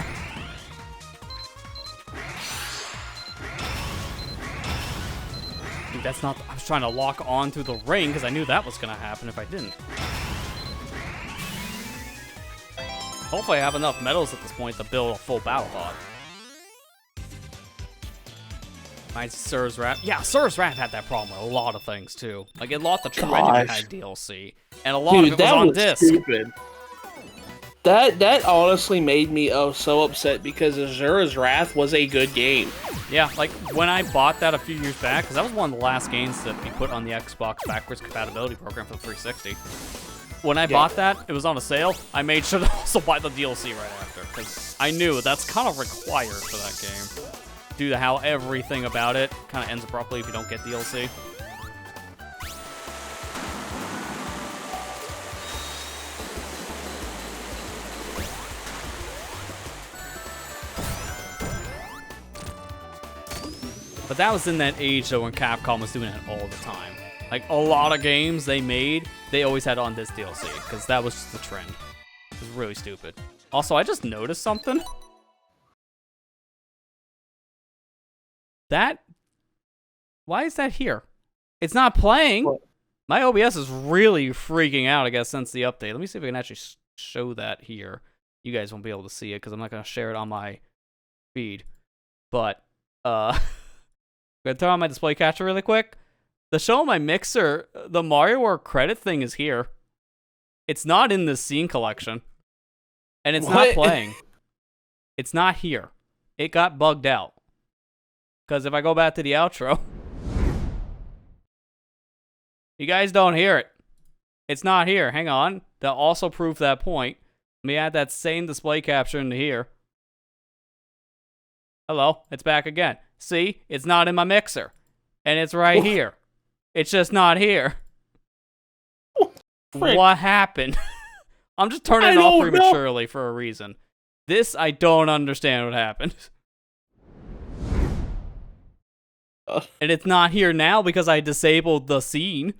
That's not. I was trying to lock on through the ring because I knew that was gonna happen if I didn't. Hopefully I have enough medals at this point to build a full battle bot. My Sir's Wrath. Yeah, Sir's Wrath had that problem with a lot of things, too. Like, a lot of the True Ending had DLC. And a lot of it was on disc. Stupid. That honestly made me so upset because Azura's Wrath was a good game. Yeah, like, when I bought that a few years back, because that was one of the last games that we put on the Xbox backwards compatibility program for the 360. When I bought that, it was on a sale. I made sure to also buy the DLC right after, because I knew that's kind of required for that game. Due to how everything about it kind of ends abruptly if you don't get DLC. But that was in that age, though, when Capcom was doing it all the time. Like, a lot of games they made, they always had on this DLC, because that was just the trend. It was really stupid. Also, I just noticed something. Why is that here? It's not playing. What? My OBS is really freaking out, I guess, since the update. Let me see if I can actually show that here. You guys won't be able to see it, because I'm not going to share it on my feed. But, I'm going to turn on my display capture really quick. The show on my mixer, the Mario World credit thing is here. It's not in this scene collection. And it's not playing. It's not here. It got bugged out. Because if I go back to the outro, you guys don't hear it. It's not here. Hang on. To also prove that point, let me add that same display capture into here. Hello, it's back again. See, it's not in my mixer. And it's right here. It's just not here. What happened? I'm just turning it off prematurely for a reason. This, I don't understand what happened. And it's not here now because I disabled the scene.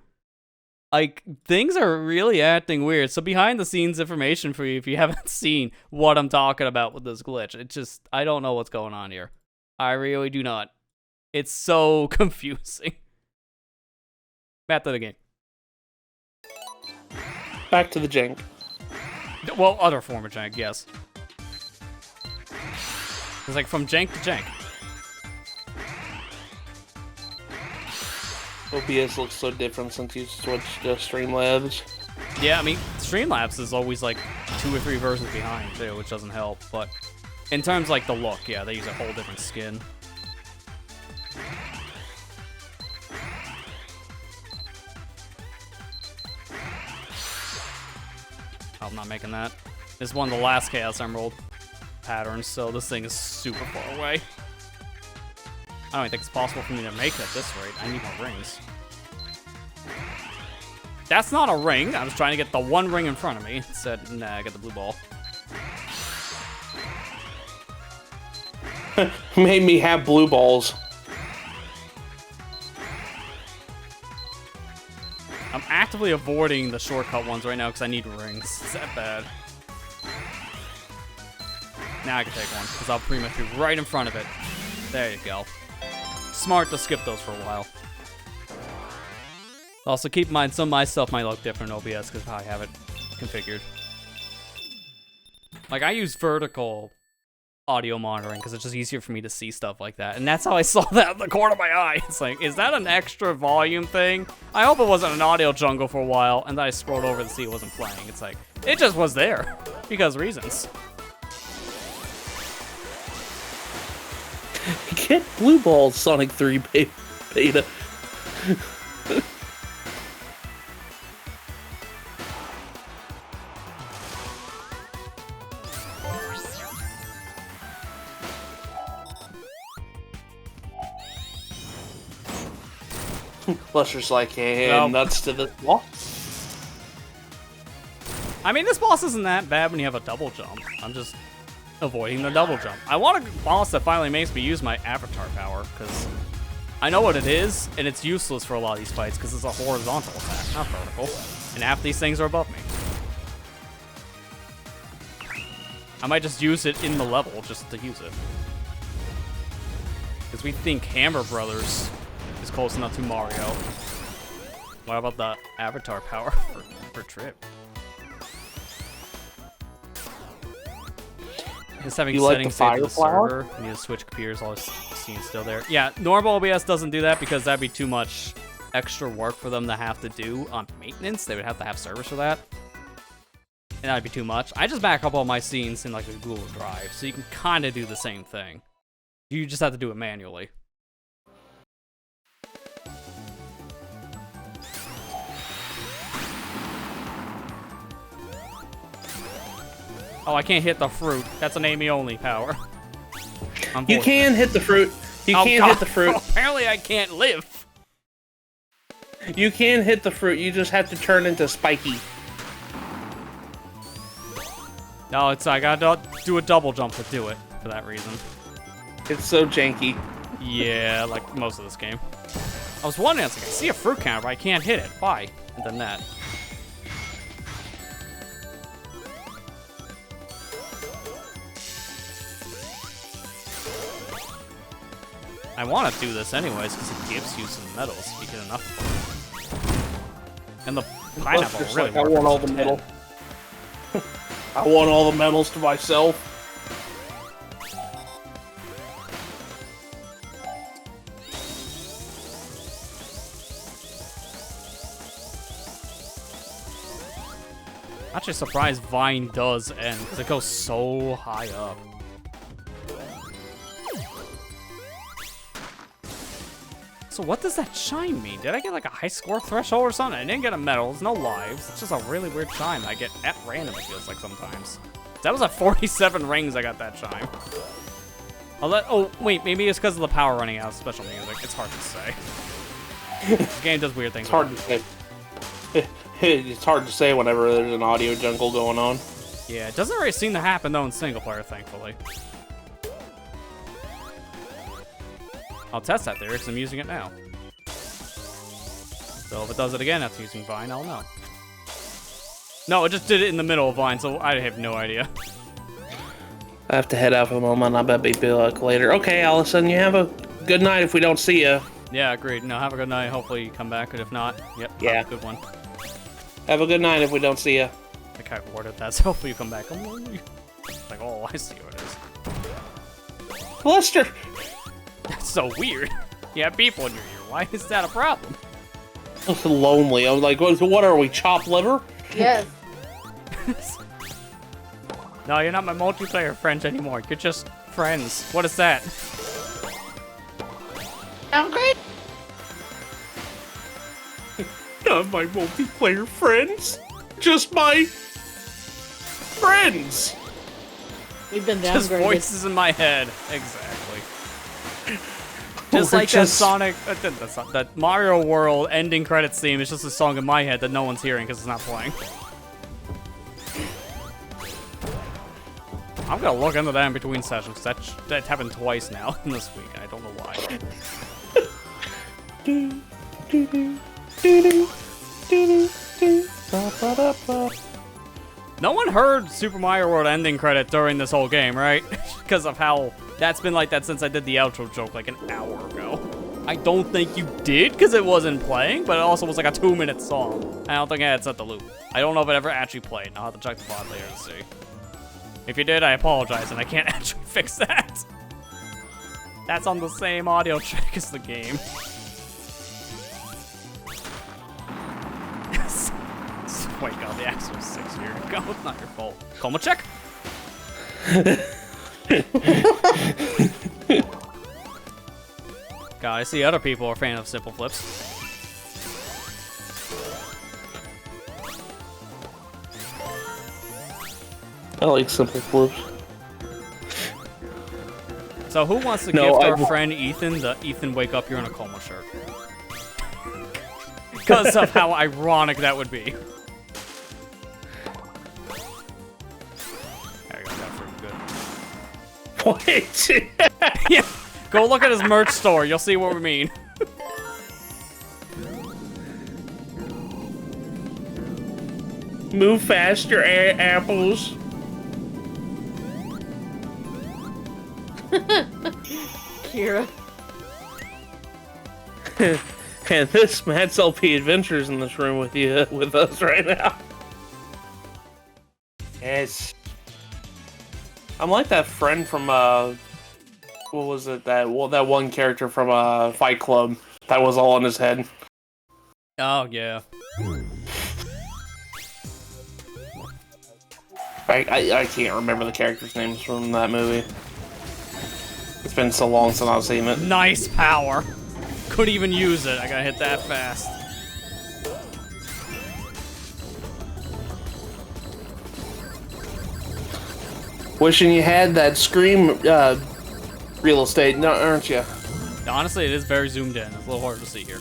Like, things are really acting weird. So behind the scenes information for you if you haven't seen what I'm talking about with this glitch. It just, I don't know what's going on here. I really do not. It's so confusing. Back to the game. Back to the jank. Well, other form of jank, yes. It's like from jank to jank. OBS looks so different since you switched to Streamlabs. Yeah, I mean, Streamlabs is always like 2 or 3 versions behind too, which doesn't help. But in terms of like the look, yeah, they use a whole different skin. I'm not making that. This is one of the last Chaos Emerald patterns, so this thing is super far away. I don't even think it's possible for me to make it at this rate. I need more rings. That's not a ring. I was trying to get the one ring in front of me. It said, nah, I got the blue ball. Made me have blue balls. I'm actively avoiding the shortcut ones right now because I need rings. It's that bad. Now I can take one because I'll pretty much be right in front of it. There you go. Smart to skip those for a while. Also, keep in mind, some of my stuff might look different in OBS because I have it configured. Like, I use vertical audio monitoring because it's just easier for me to see stuff like that. And that's how I saw that in the corner of my eye. It's like, is that an extra volume thing? I hope it wasn't an audio jungle for a while, and then I scrolled over to see it wasn't playing. It's like, it just was there because reasons. Get blue balls, Sonic 3 beta. Luster's like, hey, nuts to the wall. I mean, this boss isn't that bad when you have a double jump. I'm just avoiding the double jump. I want a boss that finally makes me use my avatar power, because I know what it is, and it's useless for a lot of these fights, because it's a horizontal attack, not vertical. And half these things are above me. I might just use it in the level, just to use it. Because we think Hammer Brothers is close enough to Mario. What about the avatar power for Trip? Just having You like settings the saved to the fire flower? server. You need to switch computers, all this scene's still there. Yeah, normal OBS doesn't do that because that'd be too much extra work for them to have to do on maintenance. They would have to have servers for that. And that'd be too much. I just back up all my scenes in like a Google Drive, so you can kind of do the same thing. You just have to do it manually. Oh, I can't hit the fruit. That's an Amy only power. You can hit the fruit. You Oh, can God. hit the fruit. Apparently I can't live. You can hit the fruit. You just have to turn into Spiky. No, it's I gotta do a double jump to do it for that reason. It's so janky. Yeah, like most of this game. I was wondering, I was like, I see a fruit counter, but I can't hit it. Why? And then that. I want to do this anyways because it gives you some medals if you get enough of them. And the pineapple Just really like, I works want all as the a medal. pet. I want all the medals to myself. Actually surprised Vine does end because it goes so high up. So what does that chime mean? Did I get like a high score threshold or something? I didn't get a medal, there's no lives. It's just a really weird chime I get at random, it feels like sometimes. That was at 47 rings I got that chime. Oh, wait, maybe it's because of the power running out of special music. It's hard to say. This game does weird things. It's hard to say. It's hard to say whenever there's an audio jungle going on. Yeah, it doesn't really seem to happen though in single player, thankfully. I'll test that theory because I'm using it now. So if it does it again after using Vine, I'll know. No, it just did it in the middle of Vine, so I have no idea. I have to head out for the moment. I bet be back later. Okay, Allison, you have a good night if we don't see you. Yeah, agreed. No, have a good night. Hopefully you come back, but if not, yep, Yeah. have a good one. Have a good night if we don't see you. I kind of worded that, so hopefully you come back. I'm lonely. Like, oh, I see what it is. Lester! That's so weird. You have people in your ear. Why is that a problem? Lonely. I'm like, what are we, chopped liver? Yes. No, you're not my multiplayer friends anymore. You're just friends. What is that? Sound great? Not my multiplayer friends. Just my friends. We've been Just downgraded. voices in my head. Exactly. Just like that Sonic, that Mario World ending credits theme is just a song in my head that no one's hearing because it's not playing. I'm gonna look into that in between sessions. That happened twice now in this week, and I don't know why. No one heard Super Mario World ending credit during this whole game, right? Because of how that's been like that since I did the outro joke like an hour ago. I don't think you did because it wasn't playing, but it also was like a 2-minute song. I don't think I had set the loop. I don't know if it ever actually played. I'll have to check the VOD later to see. If you did, I apologize, and I can't actually fix that. That's on the same audio track as the game. Wait, God, the axe was 6 years ago. It's not your fault. Coma check. God, I see other people are fans of simple flips. I like simple flips. So who wants to No, gift I our w- friend Ethan the Ethan Wake Up You're in a Coma shirt? Because of how ironic that would be. There you go, that's pretty good. What? Yeah, go look at his merch store. You'll see what we mean. Move faster, apples. Kira. And this Matt's LP Adventures in this room with you, with us right now. Yes. I'm like that friend from what was it that one character from Fight Club that was all in his head. Oh yeah. I can't remember the characters' names from that movie. It's been so long since I've seen it. Nice power. Couldn't even use it. I gotta hit that fast. Wishing you had that Scream real estate, aren't you? Honestly, it is very zoomed in. It's a little hard to see here.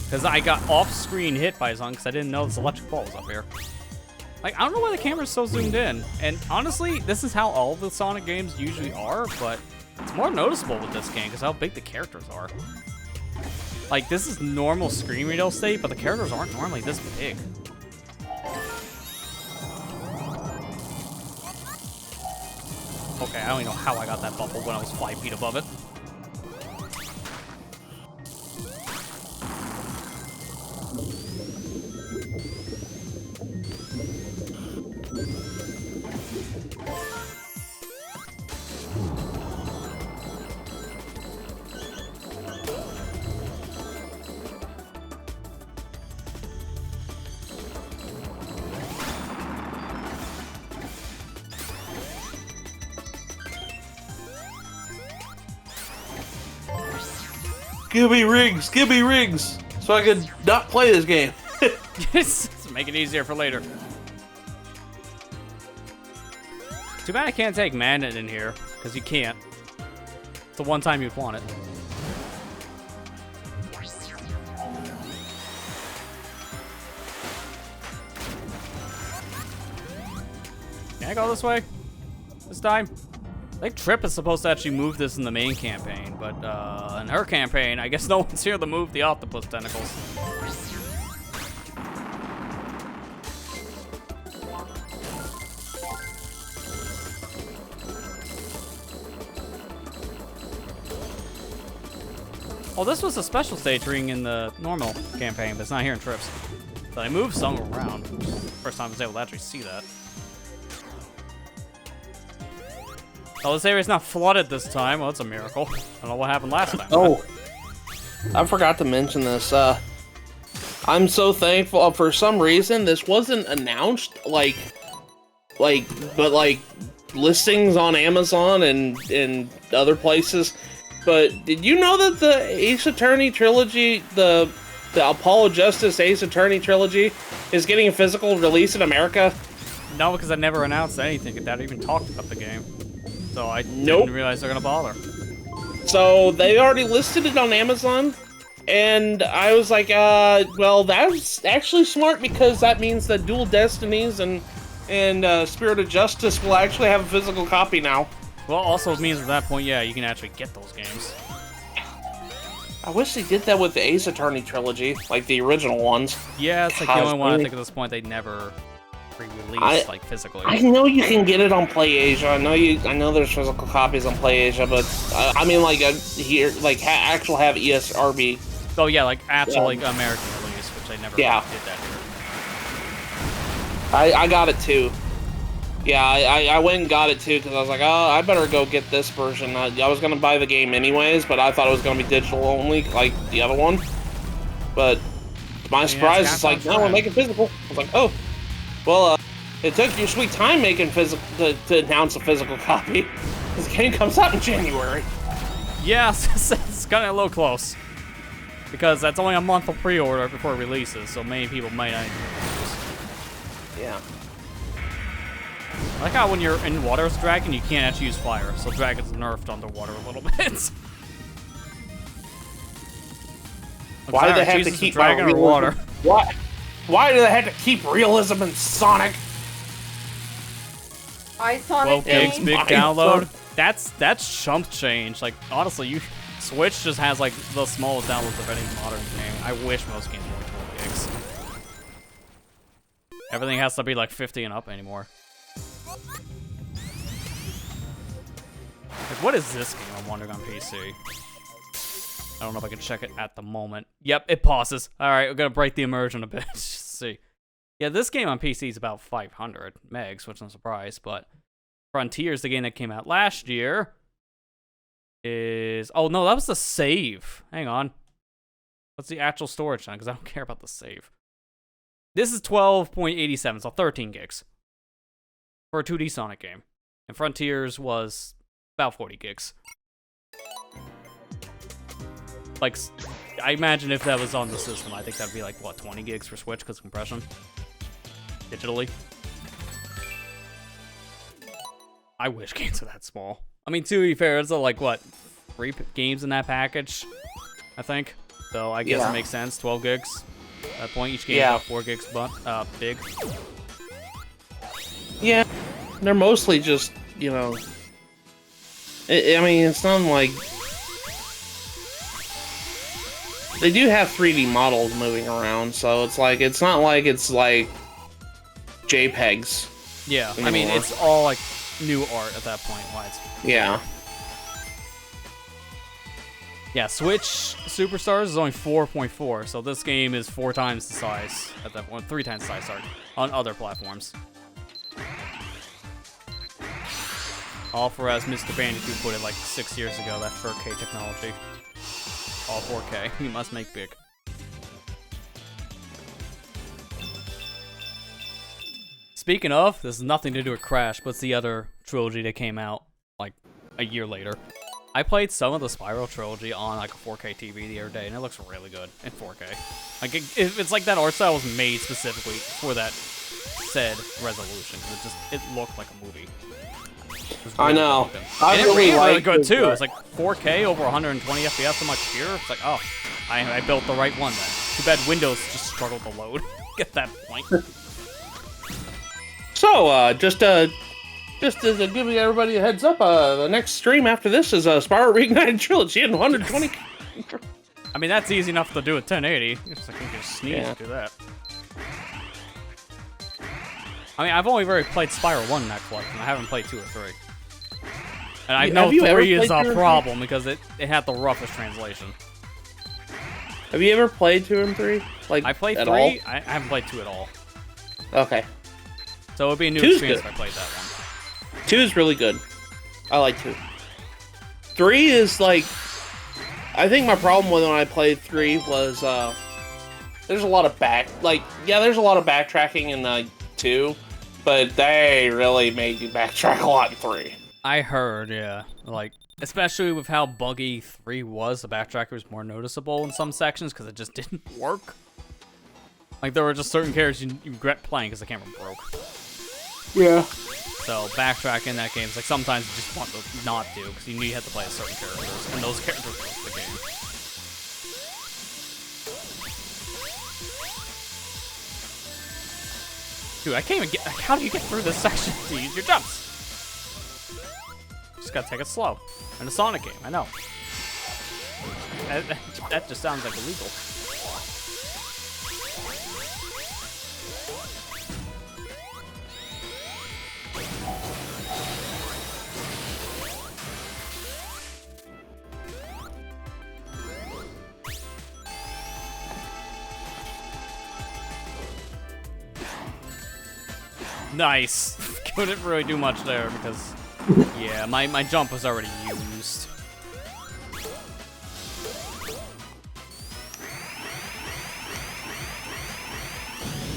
Because I got off-screen hit by something because I didn't know this electric ball was up here. Like, I don't know why the camera's so zoomed in. And honestly, this is how all the Sonic games usually are, but it's more noticeable with this game because how big the characters are. Like, this is normal screen real estate, but the characters aren't normally this big. Okay, I don't even know how I got that bubble when I was 5 feet above it. Give me rings, so I could not play this game. Just make it easier for later. Too bad I can't take Magnet in here, because you can't. It's the one time you'd want it. Can I go this way? This time? I think Trip is supposed to actually move this in the main campaign, but in her campaign, I guess no one's here to move the octopus tentacles. Oh, this was a special stage ring in the normal campaign, but it's not here in Trips. So I moved some around. First time I was able to actually see that. Oh, this area's not flooded this time. Well, that's a miracle. I don't know what happened last time. Oh, I forgot to mention this. I'm so thankful. For some reason, this wasn't announced. But listings on Amazon and other places. But did you know that the Ace Attorney trilogy, the Apollo Justice Ace Attorney trilogy, is getting a physical release in America? No, because I never announced anything that even talked about the game. So I Nope. didn't realize they're gonna bother. So they already listed it on Amazon, and I was like, well, that's actually smart because that means that Dual Destinies and Spirit of Justice will actually have a physical copy now. Well, also it means at that point, yeah, you can actually get those games. I wish they did that with the Ace Attorney trilogy, like the original ones. Yeah, it's like the only one I think at this point they never re-released like physically. I know you can get it on PlayAsia. I know there's physical copies on PlayAsia, but I mean like here, like actual have ESRB. Oh yeah, like actual like American release, which they never did that here. I got it too. Yeah, I went and got it too because I was like, oh, I better go get this version. I was gonna buy the game anyways, but I thought it was gonna be digital only, like the other one. But to my surprise, it's like, no, we're making physical. I was like, oh. Well, it took your sweet time making physical to announce a physical copy. This game comes out in January. Yeah, it's kind of a little close. Because that's only a month of pre-order before it releases, so many people might not even use. Yeah. I like how when you're in water as a dragon, you can't actually use fire, so dragon's nerfed underwater a little bit. Why do they have to keep dragon or water? Why do they have to keep realism in Sonic? Sonic Big game. download. That's chump change. Like honestly, Switch just has like the smallest downloads of any modern game. I wish most games were 12 gigs. Everything has to be like 50 and up anymore. Like, what is this game? I'm wondering on PC. I don't know if I can check it at the moment. Yep, it pauses. All right, we're gonna break the immersion a bit. Just see. Yeah, this game on PC is about 500 megs, which I'm surprised, but Frontiers, the game that came out last year, is... Oh, no, that was the save. Hang on. What's the actual storage time? Because I don't care about the save. This is 12.87, so 13 gigs. For a 2D Sonic game. And Frontiers was about 40 gigs. Like, I imagine if that was on the system, I think that'd be like, what, 20 gigs for Switch because compression? Digitally. I wish games were that small. I mean, to be fair, it's like, what, 3 games in that package, I think. So I guess it makes sense, 12 gigs. At that point, each game is about 4 gigs big. Yeah, they're mostly just, you know... I mean, it's not like... They do have 3D models moving around, so it's not like it's like JPEGs. Yeah, anymore. I mean, it's all like new art at that point. Why it's yeah. Switch Superstars is only 4.4, so this game is 4 times the size at that point, 3 times the size, sorry, on other platforms. All for, as Mr. Bandicoot put it like 6 years ago, that 4K technology. All 4K. You must make big. Speaking of, this has nothing to do with Crash, but it's the other trilogy that came out like a year later. I played some of the Spiral trilogy on like a 4K TV the other day, and it looks really good in 4K. Like it's like that art style was made specifically for that said resolution. It looked like a movie. Really I know. And it ran really good too. It's like 4K over 120 FPS on my computer. It's like, oh, I built the right one then. Too bad Windows just struggled to load. Get that point. So, just to give everybody a heads up, the next stream after this is Spiral Reignited Trilogy in 120. I mean, that's easy enough to do at 1080. It's like you can just sneeze and do that. I mean, I've only really played Spiral 1 in that collection. I haven't played 2 or 3. And I know 3 is a problem because it had the roughest translation. Have you ever played 2 and 3? Like, I played 3. all? I haven't played 2 at all. Okay. So it would be a new 2's experience good. if I played that one. 2 is really good. I like 2. 3 is like... I think my problem when I played 3 was, there's a lot of there's a lot of backtracking in 2, but they really made you backtrack a lot in 3. I heard, yeah. Like, especially with how buggy 3 was, the backtracker was more noticeable in some sections because it just didn't work. Like, there were just certain characters you regret playing because the camera broke. Yeah. So, backtracking in that game is like sometimes you just want to not do because you knew you had to play a certain characters, and those characters broke the game. Dude, I can't even get... How do you get through this section to use your jumps? Just gotta take it slow. In a Sonic game, I know. That just sounds like illegal. Nice. Couldn't really do much there because, yeah, my jump was already used.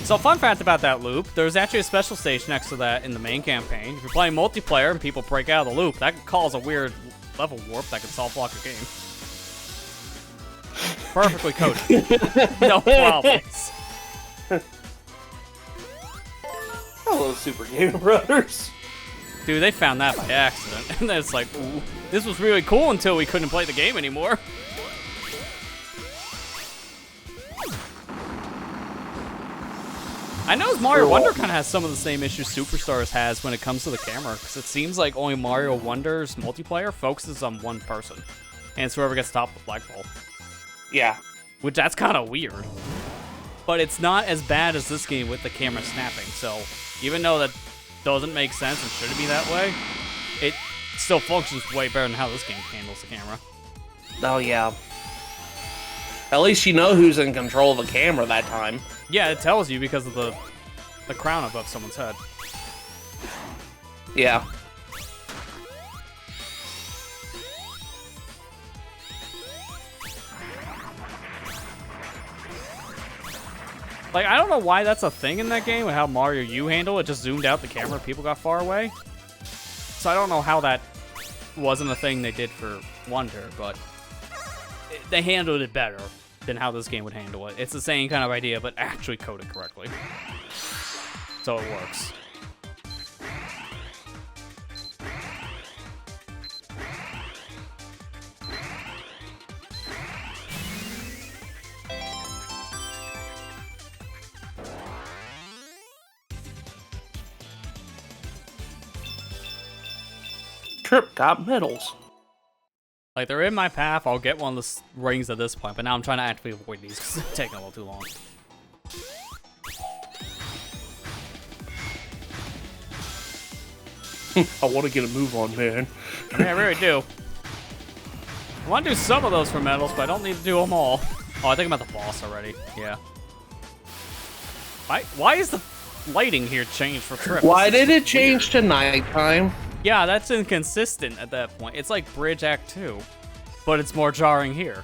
So, fun fact about that loop, there's actually a special stage next to that in the main campaign. If you're playing multiplayer and people break out of the loop, that could cause a weird level warp that could soft lock a game. Perfectly coded. No problems. Hello, Super Game Brothers. Dude, they found that by accident. And then it's like, ooh, this was really cool until we couldn't play the game anymore. I know Mario Wonder kind of has some of the same issues Superstars has when it comes to the camera, because it seems like only Mario Wonder's multiplayer focuses on one person, and it's whoever gets top of the flagpole. Yeah. Which, that's kind of weird. But it's not as bad as this game with the camera snapping, so even though that doesn't make sense and shouldn't be that way, it still functions way better than how this game handles the camera. Oh, yeah. At least you know who's in control of the camera that time. Yeah, it tells you because of the crown above someone's head. Yeah. Like, I don't know why that's a thing in that game, with how Mario U handle it just zoomed out the camera, people got far away. So I don't know how that wasn't a thing they did for Wonder, but they handled it better than how this game would handle it. It's the same kind of idea, but actually coded correctly. So it works. Trip got medals. Like, they're in my path, I'll get one of the rings at this point, but now I'm trying to actively avoid these because they're taking a little too long. I want to get a move on, man. Yeah, I really do. I want to do some of those for medals, but I don't need to do them all. Oh, I think I'm at the boss already. Yeah. Why is the lighting here changed for Trip? Why did it change to nighttime? Yeah, that's inconsistent at that point. It's like Bridge Act 2, but it's more jarring here.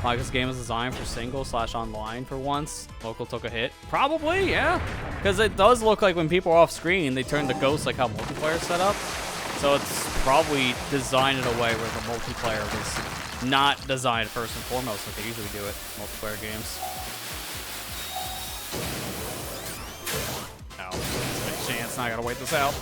Like, this game is designed for single/online for once. Local took a hit. Probably, yeah. Because it does look like when people are off screen, they turn to Ghost like how multiplayer is set up. So it's probably designed in a way where the multiplayer was not designed first and foremost like they usually do it in multiplayer games. Ow. There's a big chance. Now I gotta wait this out.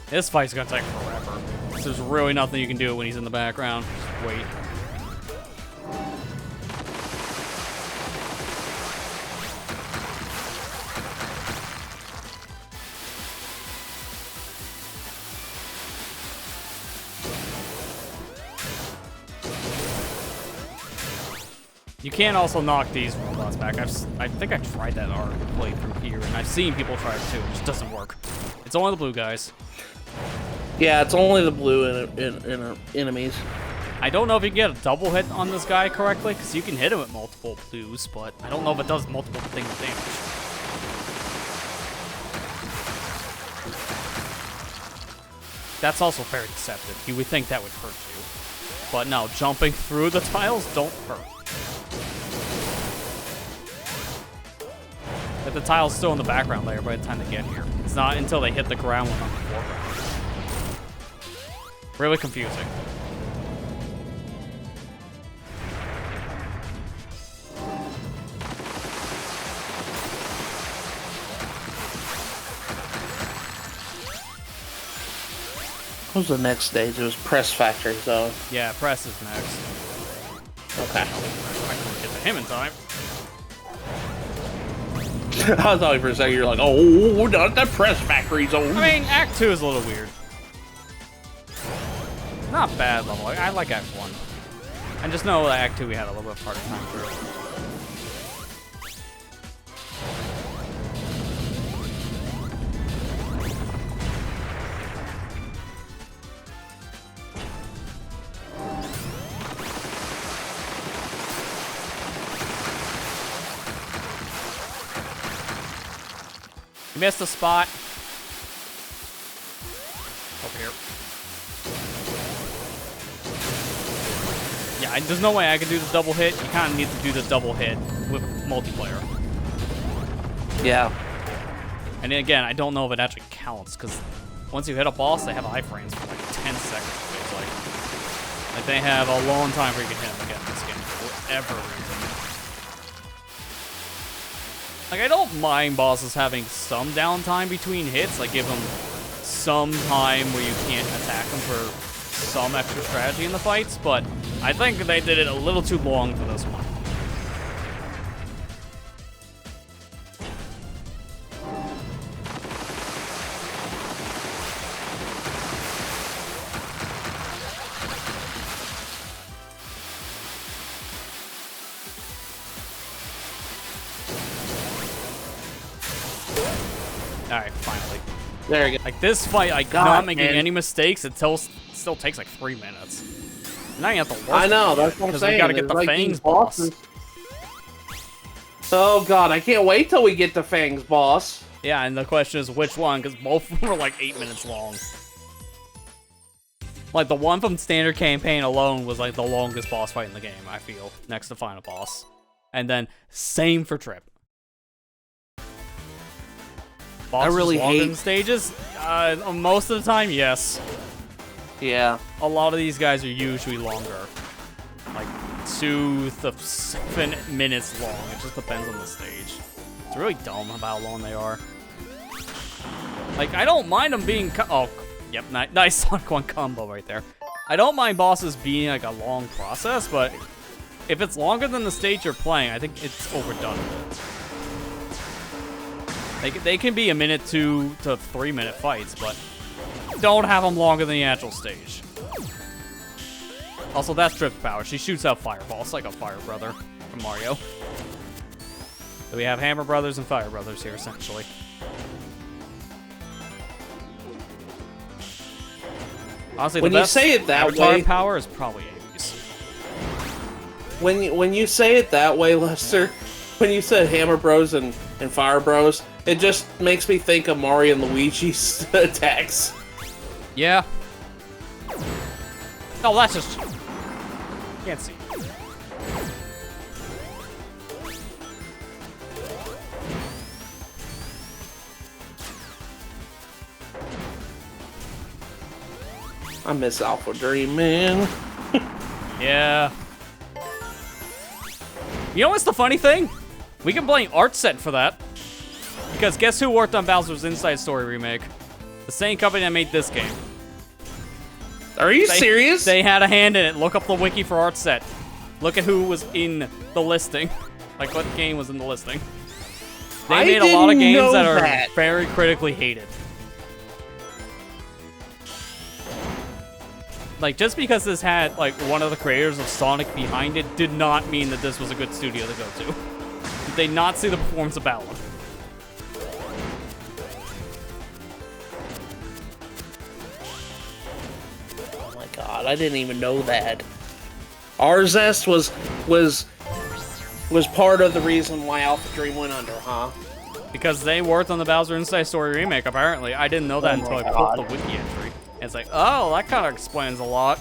This fight's gonna take forever. There's really nothing you can do when he's in the background. Just wait. You can also knock these robots back. I think I tried that art playthrough here, and I've seen people try it too. It just doesn't work. It's only the blue guys. Yeah, it's only the blue enemies. I don't know if you can get a double hit on this guy correctly, because you can hit him with multiple blues, but I don't know if it does multiple things of damage. That's also very deceptive. You would think that would hurt you. But no, jumping through the tiles don't hurt. But the tile's still in the background layer by the time they get here. It's not until they hit the ground when on the foreground. Really confusing. What was the next stage? It was Press Factory Zone. Yeah, Press is next. Okay. I couldn't get to him in time. I thought for a second you're like, oh, not that Press Factory Zone. I mean, Act 2 is a little weird. Not bad level. I like Act 1. I just know that Act 2 we had a little bit harder time through. You missed a spot. Over here. Yeah, there's no way I could do the double hit. You kind of need to do the double hit with multiplayer. Yeah. And then again, I don't know if it actually counts, because once you hit a boss, they have iframes for like 10 seconds, it feels like. Like, they have a long time where you can hit them again in this game, for whatever reason. Like, I don't mind bosses having some downtime between hits, like give them some time where you can't attack them for some extra strategy in the fights, but I think they did it a little too long for this one. Alright, finally. There you go. Like, this fight, like, God, not making man. any mistakes, it still takes like 3 minutes. Now you have to work. I know, that's what I'm because saying. we gotta get It's the like Fangs these boss. bosses. Oh god, I can't wait till we get the Fangs boss. Yeah, and the question is which one, because both of them were like 8 minutes long. Like, the one from Standard Campaign alone was like the longest boss fight in the game, I feel, next to Final Boss. And then, same for Trip. Bosses I really longer hate... than stages? Most of the time, yes. Yeah. A lot of these guys are usually longer. Like, 2 to 7 minutes long. It just depends on the stage. It's really dumb about how long they are. Like, I don't mind them being... Oh, yep, nice Sonic 1 combo right there. I don't mind bosses being, like, a long process, but if it's longer than the stage you're playing, I think it's overdone a bit. They can be a minute, 2 to 3 minute fights, but don't have them longer than the actual stage. Also, that's Trip's power. She shoots out fireballs like a Fire Brother from Mario. So we have Hammer Brothers and Fire Brothers here, essentially. Honestly, when the you best say it that Avatar way, power is probably Amy's. When you say it that way, Lester, when you said Hammer Bros and Fire Bros, it just makes me think of Mario and Luigi's attacks. Yeah. Oh, that's just... Can't see. I miss Alpha Dream, man. Yeah. You know what's the funny thing? We can blame Artset for that. Because guess who worked on Bowser's Inside Story remake? The same company that made this game. Are you serious? They had a hand in it. Look up the wiki for Artset. Look at who was in the listing. Like what game was in the listing. They made a lot of games that are very critically hated. Like, just because this had, like, one of the creators of Sonic behind it did not mean that this was a good studio to go to. Did they not see the performance of Ballad? Oh my god, I didn't even know that. Arzest was part of the reason why Alpha Dream went under, huh? Because they worked on the Bowser Inside Story remake, apparently. I didn't know that until I pulled the wiki entry. And it's like, oh, that kind of explains a lot.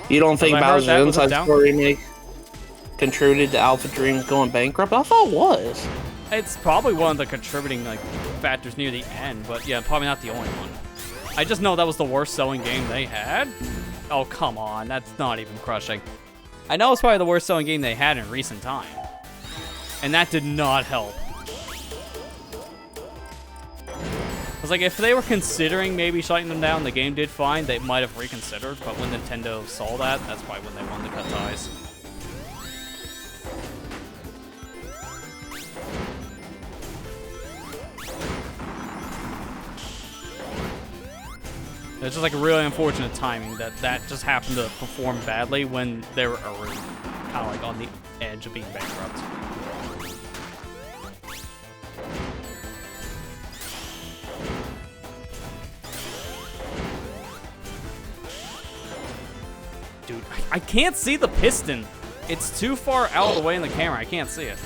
You don't think Bowser Inside Story remake contributed to Alpha Dreams going bankrupt? I thought it was. It's probably one of the contributing like factors near the end, but yeah, probably not the only one. I just know that was the worst selling game they had. Oh, come on, that's not even crushing. I know it's probably the worst selling game they had in recent time. And that did not help. I was like, if they were considering maybe shutting them down, the game did fine, they might have reconsidered, but when Nintendo saw that, that's probably when they wanted to cut ties. It's just like really unfortunate timing that just happened to perform badly when they were already kind of like on the edge of being bankrupt. Dude, I can't see the piston. It's too far out of the way in the camera. I can't see it.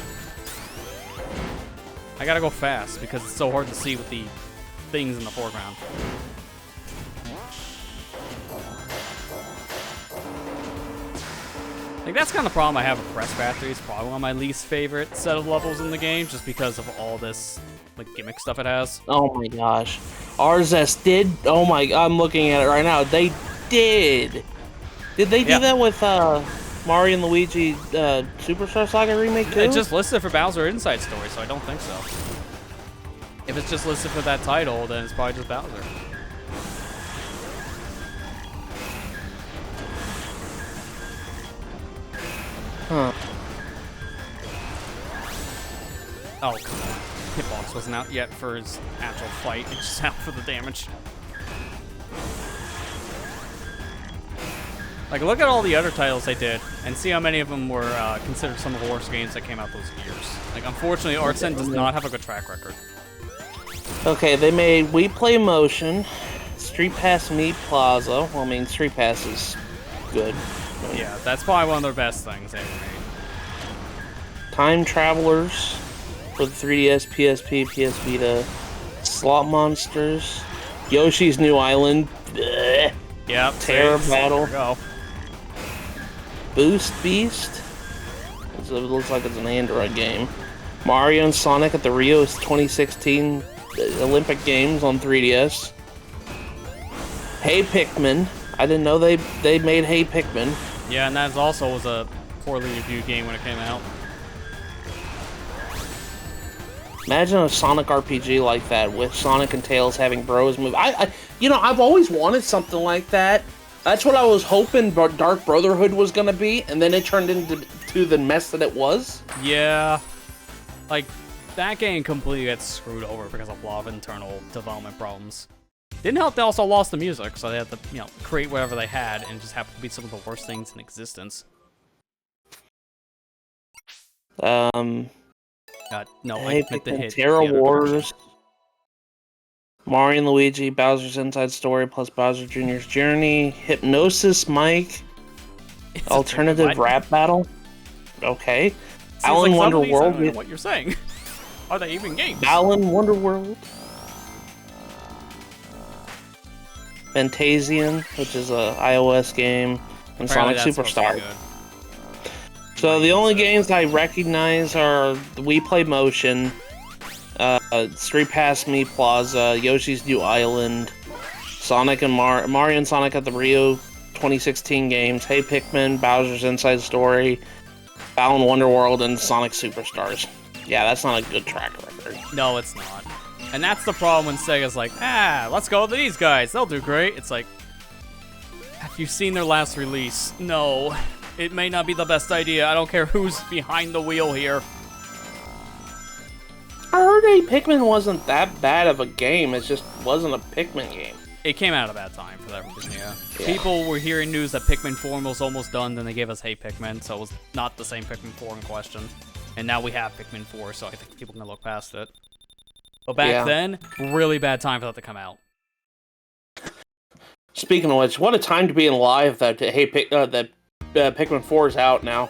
I gotta go fast because it's so hard to see with the things in the foreground. Like, that's kind of the problem I have with Press Factory. It's probably one of my least favorite set of levels in the game, just because of all this, like, gimmick stuff it has. Oh my gosh. Arzest did? Oh my, I'm looking at it right now. They did. Did they do that with Mario and Luigi Superstar Saga remake too? It's just listed for Bowser Inside Story, so I don't think so. If it's just listed for that title, then it's probably just Bowser. Huh. Oh, come on. Hitbox wasn't out yet for his actual fight. It's just out for the damage. Like, look at all the other titles they did, and see how many of them were considered some of the worst games that came out those years. Like, unfortunately, Artsen does not have a good track record. Okay, they made We Play Motion, Street Pass Meat Plaza. Well, I mean, Street Pass is good. Yeah, that's probably one of their best things they ever made. Time Travelers. for the 3DS, PSP, PS Vita. Slot Monsters. Yoshi's New Island. Bleh. Yep. Terror Battle. There we go. Boost Beast. It looks like it's an Android game. Mario and Sonic at the Rio 2016 Olympic Games on 3DS. Hey Pikmin. I didn't know they made Hey Pikmin. Yeah, and that also was a poorly reviewed game when it came out. Imagine a Sonic RPG like that with Sonic and Tails having bros move. I've always wanted something like that. That's what I was hoping Dark Brotherhood was gonna be, and then it turned into the mess that it was. Yeah, like that game completely gets screwed over because of a lot of internal development problems. Didn't help they also lost the music, so they had to create whatever they had, and it just happened to be some of the worst things in existence. No, Hey, I meant to hit Terra the other Wars, direction. Mario and Luigi, Bowser's Inside Story plus Bowser Jr.'s Journey, Hypnosis Mike, It's a Alternative chicken Rap Battle. Okay. Seems Alan like Wonder some of these, I don't World. know what you're saying? Are they even games? Alan Wonder World. Fantasian, which is a iOS game, and Apparently Sonic that's supposed to be Superstar. good. So the only games I recognize are the Wii Play Motion, Street Pass Me Plaza, Yoshi's New Island, Sonic and Mario and Sonic at the Rio 2016 games, Hey Pikmin, Bowser's Inside Story, Alan Wonder World, and Sonic Superstars. Yeah, that's not a good track record. No, it's not. And that's the problem when Sega's like, let's go with these guys. They'll do great. It's like, have you seen their last release? No. It may not be the best idea. I don't care who's behind the wheel here. I heard Hey Pikmin wasn't that bad of a game. It just wasn't a Pikmin game. It came out at a bad time for that reason, yeah. Yeah. People were hearing news that Pikmin 4 was almost done, then they gave us Hey Pikmin, so it was not the same Pikmin 4 in question. And now we have Pikmin 4, so I think people can look past it. But back then, really bad time for that to come out. Speaking of which, what a time to be alive that Pikmin 4 is out now.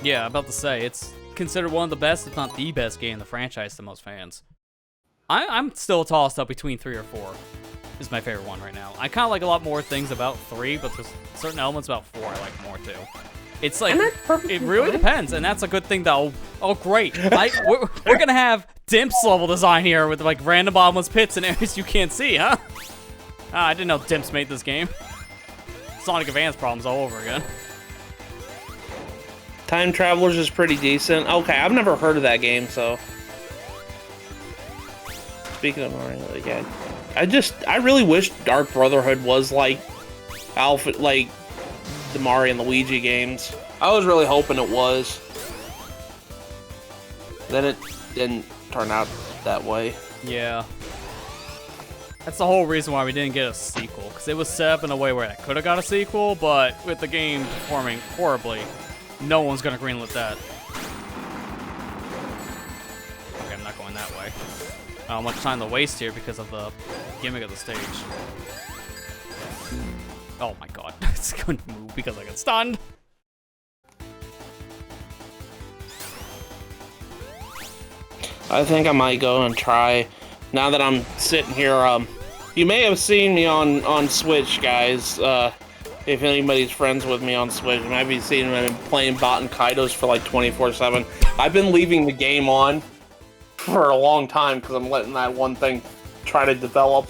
Yeah, about to say, it's considered one of the best, if not the best game in the franchise to most fans. I'm still tossed up between 3 or 4. Is my favorite one right now. I kind of like a lot more things about 3, but there's certain elements about 4 I like more too. It's like, it really depends, and that's a good thing though. Oh great, we're gonna have Dimps level design here with like random bottomless pits and areas you can't see, huh? I didn't know Dimps made this game. Sonic Advance problems all over again. Time Travelers is pretty decent. Okay, I've never heard of that game, so... Speaking of Mario, again, I really wish Dark Brotherhood was like the Mario and Luigi games. I was really hoping it was. Then it didn't turn out that way. Yeah. That's the whole reason why we didn't get a sequel, because it was set up in a way where it could have got a sequel, but with the game performing horribly, no one's gonna greenlit that. Okay, I'm not going that way. I don't have much time to waste here because of the gimmick of the stage. Oh my god, it's gonna move because I got stunned. I think I might go and try, now that I'm sitting here, you may have seen me on Switch, guys. If anybody's friends with me on Switch, you might be seeing me playing Baten Kaitos for like 24/7. I've been leaving the game on for a long time because I'm letting that one thing try to develop.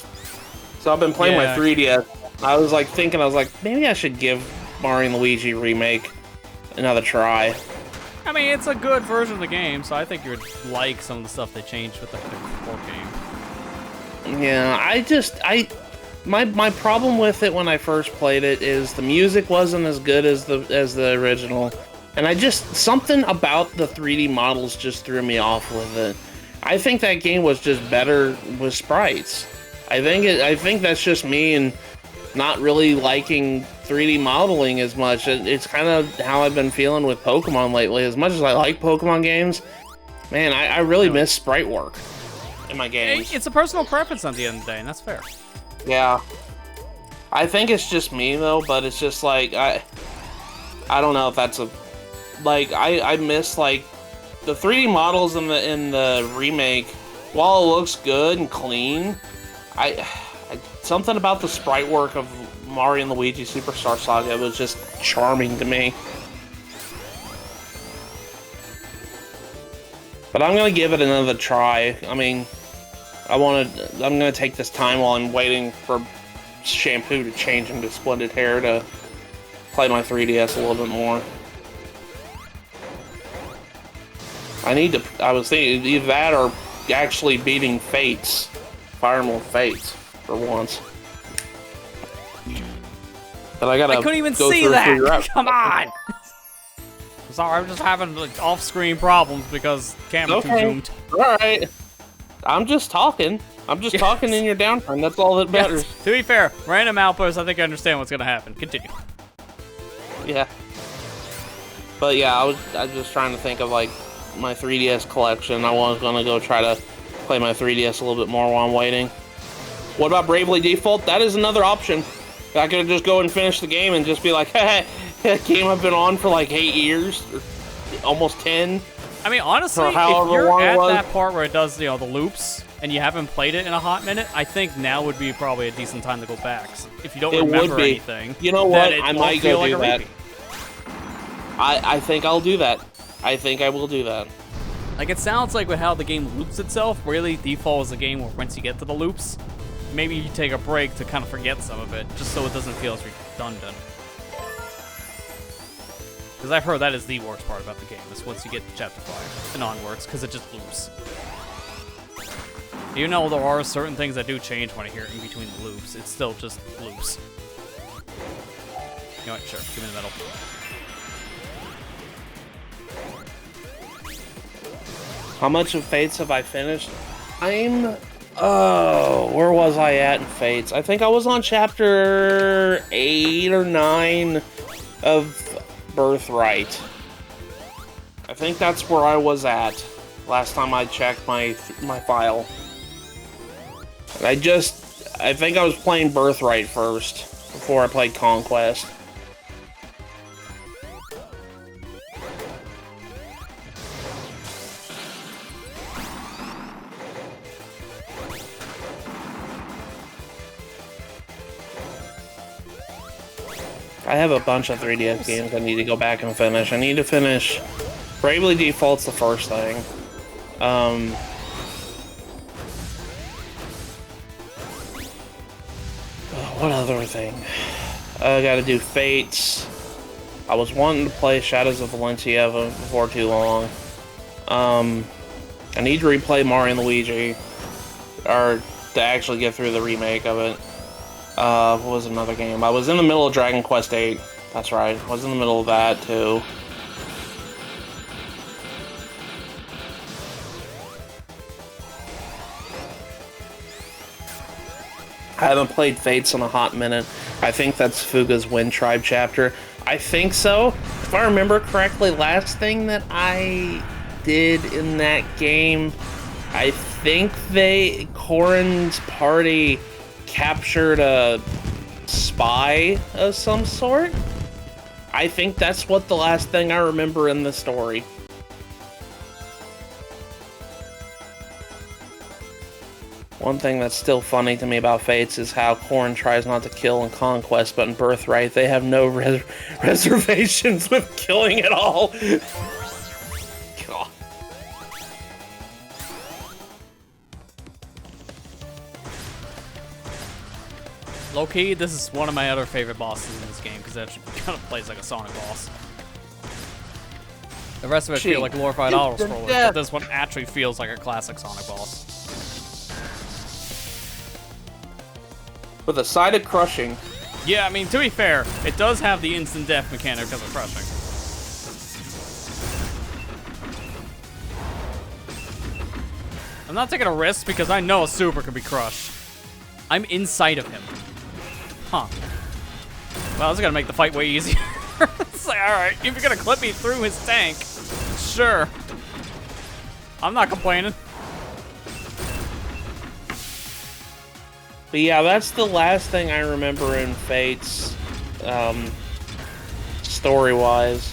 So I've been playing my 3DS. I was like thinking, maybe I should give Mario and Luigi Remake another try. I mean, it's a good version of the game, so I think you would like some of the stuff they changed with the core game. Yeah, my problem with it when I first played it is the music wasn't as good as the original, and something about the 3D models just threw me off with it. I think that game was just better with sprites. I think that's just me and not really liking 3D modeling as much. It's kind of how I've been feeling with Pokemon lately. As much as I like Pokemon games, man, I really miss sprite work in my games. It's a personal preference at the end of the day, and that's fair. Yeah. I think it's just me, though, but it's just like, I don't know if that's I miss, like, the 3D models in the remake, while it looks good and clean, I something about the sprite work of Mario and Luigi Superstar Saga was just charming to me. But I'm gonna give it another try. I mean, I'm gonna take this time while I'm waiting for shampoo to change into splendid hair to play my 3DS a little bit more. I was thinking either that or actually beating Fates, Fire Emblem Fates, for once. But I couldn't even see that! Come on! Sorry, I'm just having like, off-screen problems because camera too zoomed. Alright. I'm just talking. I'm just talking in your downtime. That's all that matters. Yes. To be fair, random outbursts, I think I understand what's gonna happen. Continue. Yeah. But yeah, I was just trying to think of like my 3DS collection. I was gonna go try to play my 3DS a little bit more while I'm waiting. What about Bravely Default? That is another option. I could just go and finish the game and just be like, hey, that game I've been on for like 8 years, or almost 10. I mean, honestly, if you're at that part where it does, you know, the loops, and you haven't played it in a hot minute, I think now would be probably a decent time to go back. If you don't remember anything, you know what? I might go do that. I think I'll do that. I think I will do that. Like, it sounds like with how the game loops itself, really, Default is a game where once you get to the loops, maybe you take a break to kind of forget some of it, just so it doesn't feel as redundant. Because I've heard that is the worst part about the game, is once you get to Chapter 5 and onwards, because it just loops. Even though there are certain things that do change when I hear it in between the loops, it still just loops. You know what, sure, give me the medal. How much of Fates have I finished? Where was I at in Fates? I think I was on chapter 8 or 9 of Birthright. I think that's where I was at last time I checked my file. And I think I was playing Birthright first before I played Conquest. I have a bunch of 3DS games I need to go back and finish. I need to finish Bravely Default's the first thing. What other thing? I gotta do Fates. I was wanting to play Shadows of Valencia before too long. I need to replay Mario and Luigi, or to actually get through the remake of it. What was another game? I was in the middle of Dragon Quest VIII. That's right. I was in the middle of that, too. I haven't played Fates in a hot minute. I think that's Fuga's Wind Tribe chapter. I think so. If I remember correctly, last thing that I did in that game, I think Corrin's party captured a spy of some sort. I think that's what the last thing I remember in the story. One thing that's still funny to me about Fates is how Corrin tries not to kill in Conquest, but in Birthright they have no reservations with killing at all. God. Low-key, this is one of my other favorite bosses in this game, because it actually kind of plays like a Sonic boss. The rest of it feel like glorified auto-scrollers, but this one actually feels like a classic Sonic boss. With a side of crushing. Yeah, I mean, to be fair, it does have the instant death mechanic because of crushing. I'm not taking a risk because I know a super can be crushed. I'm inside of him. Huh. Well, this is gonna make the fight way easier. It's like, alright, if you're gonna clip me through his tank, sure. I'm not complaining. But yeah, that's the last thing I remember in Fates, story-wise.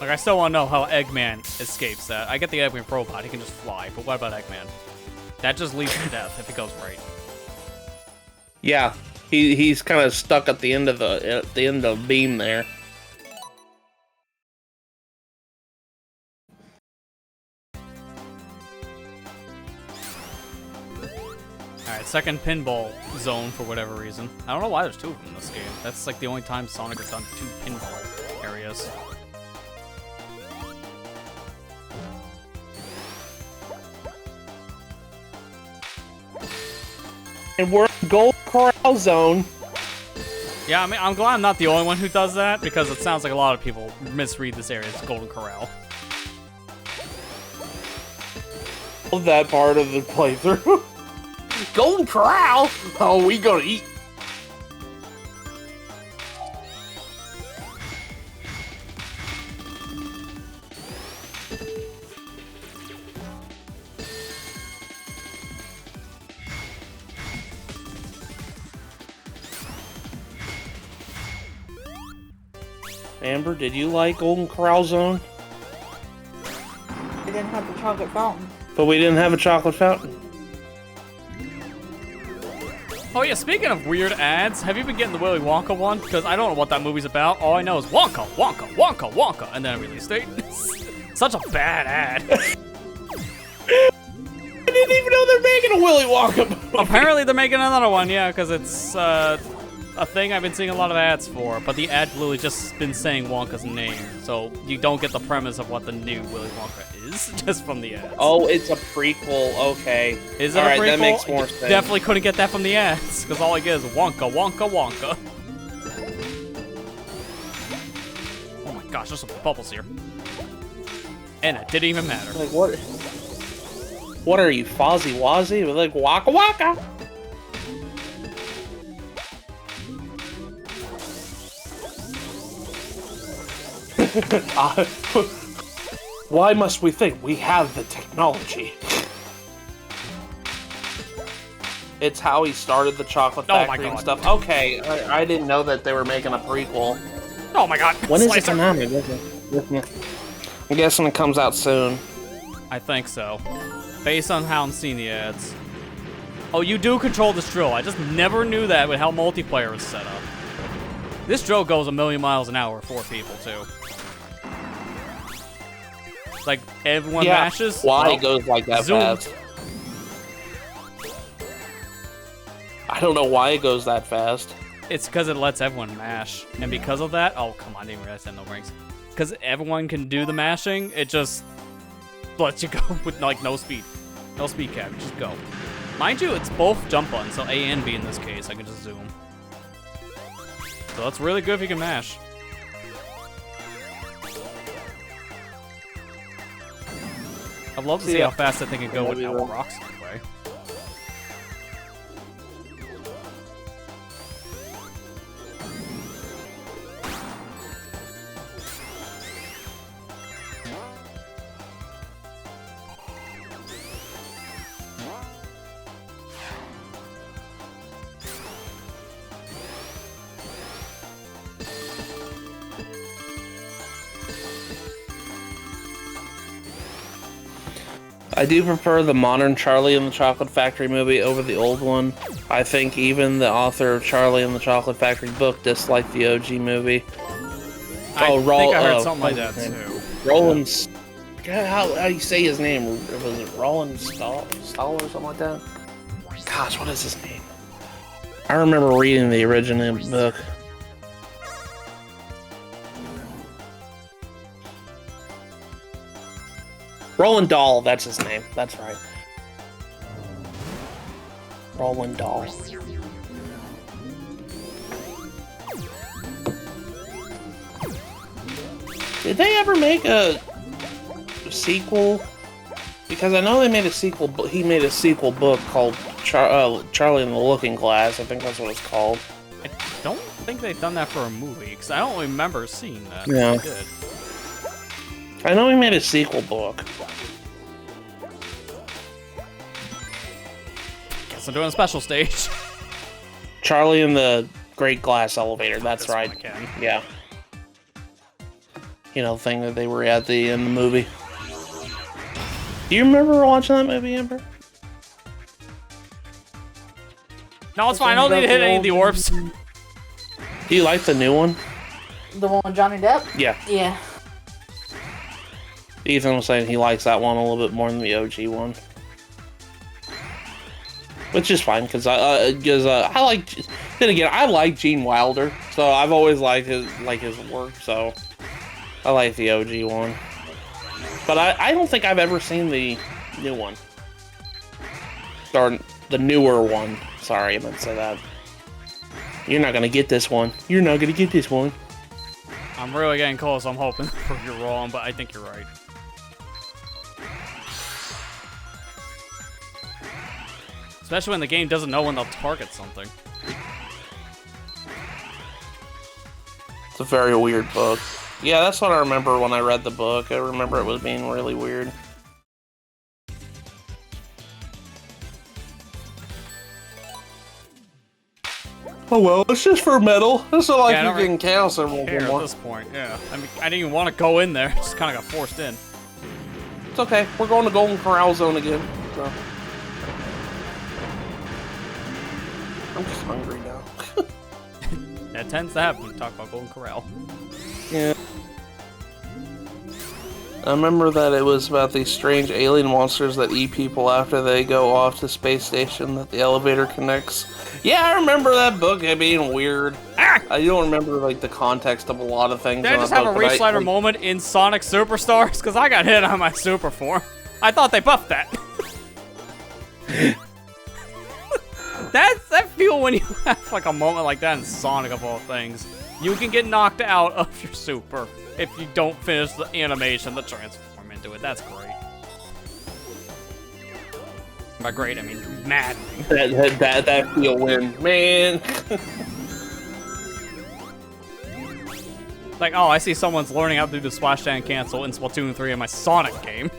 Like, I still want to know how Eggman escapes that. I get the Eggman robot, he can just fly, but what about Eggman? That just leads to death if it goes right. Yeah, he's kind of stuck at the end of the beam there. Alright, second pinball zone for whatever reason. I don't know why there's 2 of them in this game. That's like the only time Sonic has done 2 pinball areas. And we're in Gold Corral Zone. Yeah, I mean, I'm glad I'm not the only one who does that, because it sounds like a lot of people misread this area as Golden Corral. Love that part of the playthrough. Golden Corral? Oh, we gonna eat. Amber, did you like Golden Corral Zone? I didn't have the chocolate fountain. But we didn't have a chocolate fountain. Oh yeah, speaking of weird ads, have you been getting the Willy Wonka one? Because I don't know what that movie's about. All I know is Wonka, Wonka, Wonka, Wonka, and then a release date. Such a bad ad. I didn't even know they're making a Willy Wonka movie. Apparently they're making another one, yeah, because it's a thing I've been seeing a lot of ads for, but the ad literally just been saying Wonka's name, so you don't get the premise of what the new Willy Wonka is, just from the ads. Oh, it's a prequel, okay. Is it all a right, prequel? that makes more sense. Definitely couldn't get that from the ads, because all I get is Wonka, Wonka, Wonka. Oh my gosh, there's some bubbles here. And it didn't even matter. Like, what? What are you, Fozzie Wozzie? We're like, Waka Waka! Why must we think we have the technology? It's how he started the chocolate factory and stuff. Okay, I didn't know that they were making a prequel. Oh my god. When is it Slicer. coming out? I'm guessing it comes out soon. I think so. Based on how I'm seeing the ads. Oh, you do control this drill. I just never knew that with how multiplayer is set up. This drill goes a million miles an hour, 4 people, too. Like, everyone mashes. Why well, it goes like that zoom. fast? I don't know why it goes that fast. It's because it lets everyone mash. And because of that, oh, come on, I didn't realize that no rings. Because everyone can do the mashing, it just lets you go with, like, no speed. No speed cap, just go. Mind you, it's both jump buttons, so A and B in this case. I can just zoom. So that's really good if you can mash. I'd love to see how fast that thing can go without rocks in the way. I do prefer the modern Charlie and the Chocolate Factory movie over the old one. I think even the author of Charlie and the Chocolate Factory book disliked the OG movie. I think I heard something like that too. Roland's... How do you say his name? Was it Roland Stahl or something like that? Gosh, what is his name? I remember reading the original book. Roland Dahl, that's his name. That's right. Roland Dahl. Did they ever make a sequel? Because I know they made a sequel. He made a sequel book called Charlie and the Looking Glass. I think that's what it's called. I don't think they've done that for a movie, because I don't remember seeing that. Yeah. They did. I know he made a sequel book. Guess I'm doing a special stage. Charlie and the Great Glass Elevator. That's right. I can. Yeah. thing that they were at in the movie. Do you remember watching that movie, Amber? No, it's fine. I don't need to hit any of the orbs. Do you like the new one? The one with Johnny Depp? Yeah. Yeah. Ethan was saying he likes that one a little bit more than the OG one. Which is fine, because I like... Then again, I like Gene Wilder, so I've always liked his work, so... I like the OG one. But I don't think I've ever seen the new one. Or the newer one. Sorry, I meant to say that. You're not gonna get this one. You're not gonna get this one. I'm really getting close. I'm hoping you're wrong, but I think you're right. Especially when the game doesn't know when they'll target something. It's a very weird book. Yeah, that's what I remember when I read the book. I remember it was being really weird. Oh well, it's just for metal. It's not like you're getting chaos every At this point, yeah. I mean, I didn't even want to go in there. Just kind of got forced in. It's okay. We're going to Golden Corral Zone again. So. I'm just hungry now. That tends to happen when you talk about Golden Corral. Yeah. I remember that it was about these strange alien monsters that eat people after they go off to space station that the elevator connects. Yeah, I remember that book being weird. I don't remember like the context of a lot of things. Did I just have a Reslider moment in Sonic Superstars? Because I got hit on my super form. I thought they buffed that. That's that feel when you have like a moment like that in Sonic of all things. You can get knocked out of your super if you don't finish the animation to transform into it. That's great. By great, I mean maddening. That feel win, man. Like, oh, I see someone's learning how to do the splashdown cancel in Splatoon 3 in my Sonic game.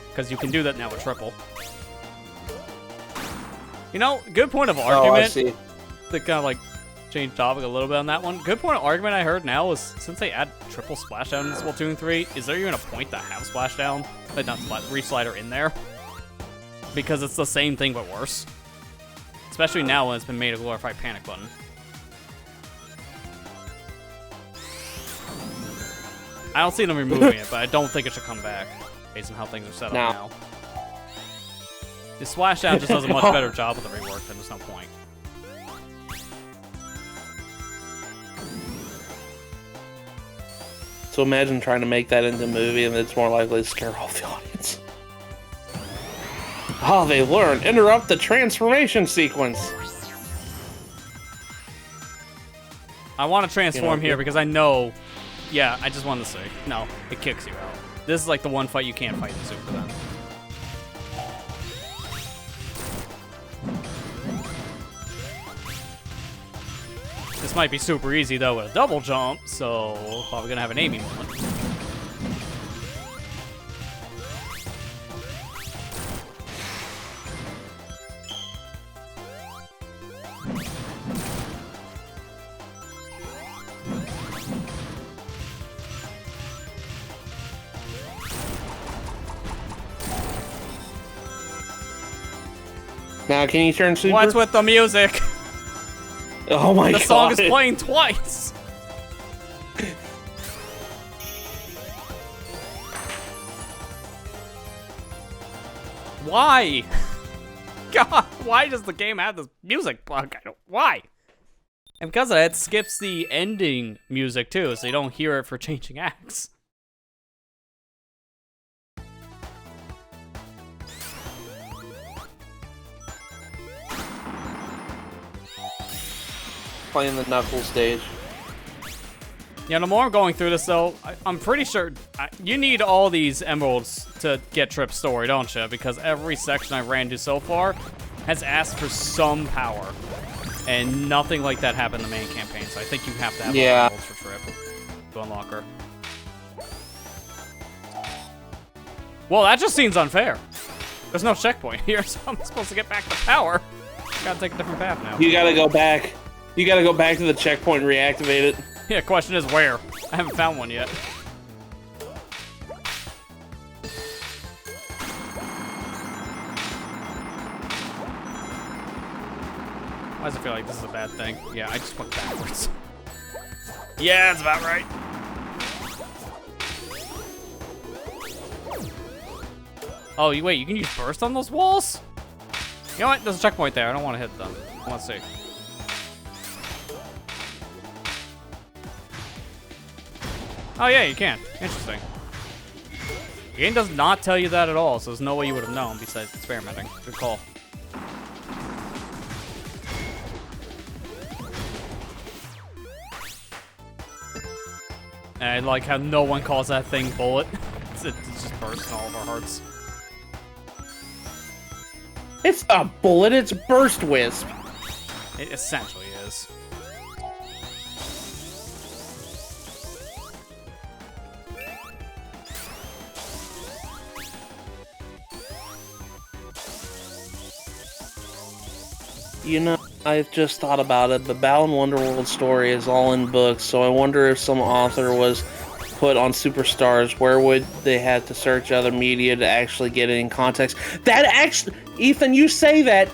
Because you can do that now with triple. You know, good point of argument. Oh, I see. To kind of like change topic a little bit on that one. Good point of argument I heard now is since they add triple splashdown in Splatoon 3, is there even a point to have splashdown? Like, not Reslider in there? Because it's the same thing but worse. Especially now when it's been made a glorified panic button. I don't see them removing it, but I don't think it should come back based on how things are set up now. The splashdown just does a much better job with the rework, then there's no point. So imagine trying to make that into a movie and it's more likely to scare off the audience. Oh, they learned. Interrupt the transformation sequence. I want to transform here because I know... Yeah, I just wanted to say. No, it kicks you out. This is like the one fight you can't fight in Super then. This might be super easy though with a double jump, so probably gonna have an aiming moment. Now, can you turn super? What's with the music? Oh my god. The song is playing twice. Why? God, why does the game have this music bug? Why? And because of that, it skips the ending music too, so you don't hear it for changing acts. Playing the Knuckles stage. Yeah, the more I'm going through this, though, I'm pretty sure you need all these emeralds to get Trip's story, don't you? Because every section I've ran to so far has asked for some power, and nothing like that happened in the main campaign. So I think you have to have all the emeralds for Trip to unlock her. Well, that just seems unfair. There's no checkpoint here, so I'm supposed to get back to power. Gotta take a different path now. You gotta go back. You gotta go back to the checkpoint and reactivate it. Yeah, question is where? I haven't found one yet. does it feel like this is a bad thing? Yeah, I just went backwards. Yeah, that's about right. Oh, wait, you can use burst on those walls? You know what? There's a checkpoint there. I don't want to hit them. I want to see. Oh, yeah, you can. Interesting. The game does not tell you that at all, so there's no way you would have known besides experimenting. Good call. And I like how no one calls that thing bullet. It's just bursting all of our hearts. It's a bullet, it's burst wisp. It essentially is. You know, I've just thought about it. The Balan Wonderworld story is all in books, so I wonder if some author was put on Superstars, where would they have to search other media to actually get it in context? That actually, Ethan, you say that,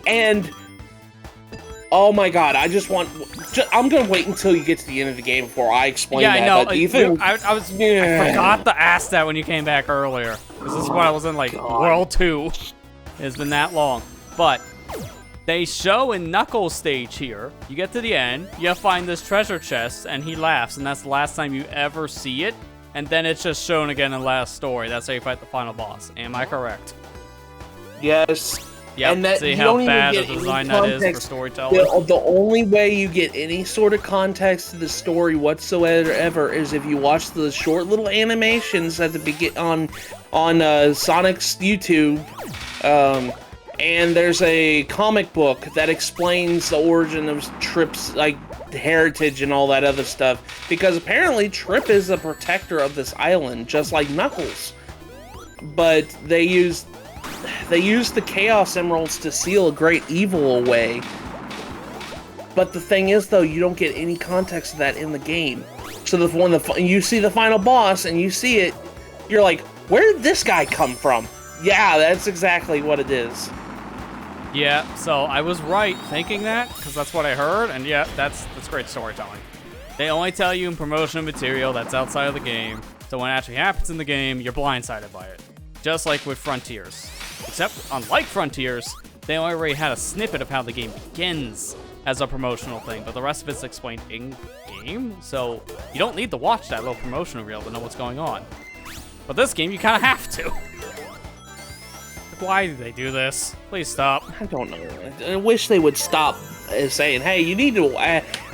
and oh my god, I'm gonna wait until you get to the end of the game before I explain that. Yeah, I know. But Ethan, I forgot to ask that when you came back earlier. Because this is when I was in, like, World 2. It's been that long. But they show in Knuckles stage here, you get to the end, you find this treasure chest, and he laughs, and that's the last time you ever see it. And then it's just shown again in the last story. That's how you fight the final boss. Am I correct? yes. Yep. And that See you how don't even bad get the any design that is for context. storytelling? The only way you get any sort of context to the story whatsoever is if you watch the short little animations at the begin on Sonic's YouTube. And there's a comic book that explains the origin of Trip's like heritage and all that other stuff. Because apparently Trip is a protector of this island, just like Knuckles. But they used the Chaos Emeralds to seal a great evil away. But the thing is, though, you don't get any context of that in the game. So when you see the final boss and you see it, you're like, where did this guy come from? Yeah, that's exactly what it is. Yeah, so I was right thinking that, because that's what I heard, and yeah, that's great storytelling. They only tell you in promotional material that's outside of the game, so when it actually happens in the game, you're blindsided by it. Just like with Frontiers. Except, unlike Frontiers, they already had a snippet of how the game begins as a promotional thing, but the rest of it's explained in-game, so you don't need to watch that little promotional reel to know what's going on. But this game, you kind of have to. Why did they do this? Please stop. I don't know. I wish they would stop saying, hey, you need to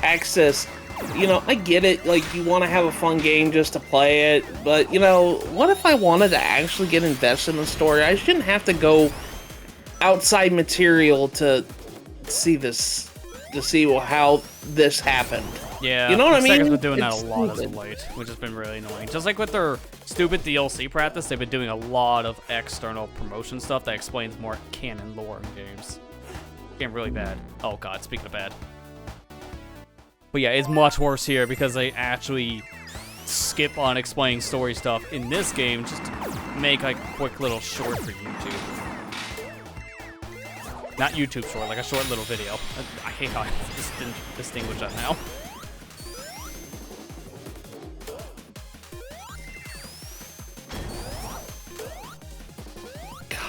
access... You know, I get it, like, you want to have a fun game just to play it, but, you know, what if I wanted to actually get invested in the story? I shouldn't have to go outside material to see this, to see how this happened. Yeah, you know what I mean? Sega's been doing that a lot as of late, which has been really annoying. Just like with their stupid DLC practice, they've been doing a lot of external promotion stuff that explains more canon lore in games. Getting really bad. Oh god, speaking of bad. But yeah, it's much worse here because they actually skip on explaining story stuff in this game just to make like a quick little short for YouTube. Not YouTube short, like a short little video. I hate how I didn't distinguish that now.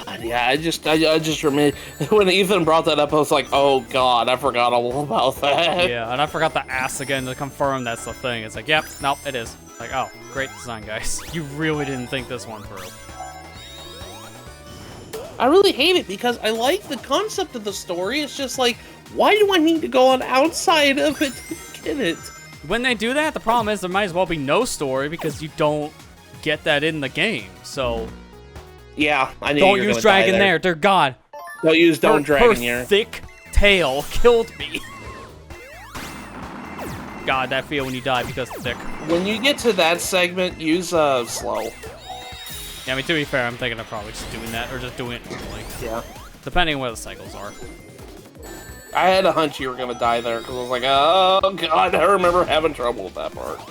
God, yeah, I just remember when Ethan brought that up, I was like, oh god, I forgot all about that. Yeah, and I forgot to ask again to confirm that's the thing. It's like, yep, nope, it is. Like, oh, great design, guys. You really didn't think this one through. I really hate it because I like the concept of the story. It's just like, why do I need to go on outside of it to get it? When they do that, the problem is there might as well be no story because you don't get that in the game. So yeah, I knew don't you were use gonna Dragon die there. Dear God. Don't use Don't Dragon her here. thick tail killed me. God, that feel when you die because it's thick. When you get to that segment, use slow. Yeah, I mean, to be fair, I'm thinking of probably just doing that or just doing it normally. Yeah. Depending on where the cycles are. I had a hunch you were gonna die there because I was like, oh god, I remember having trouble with that part.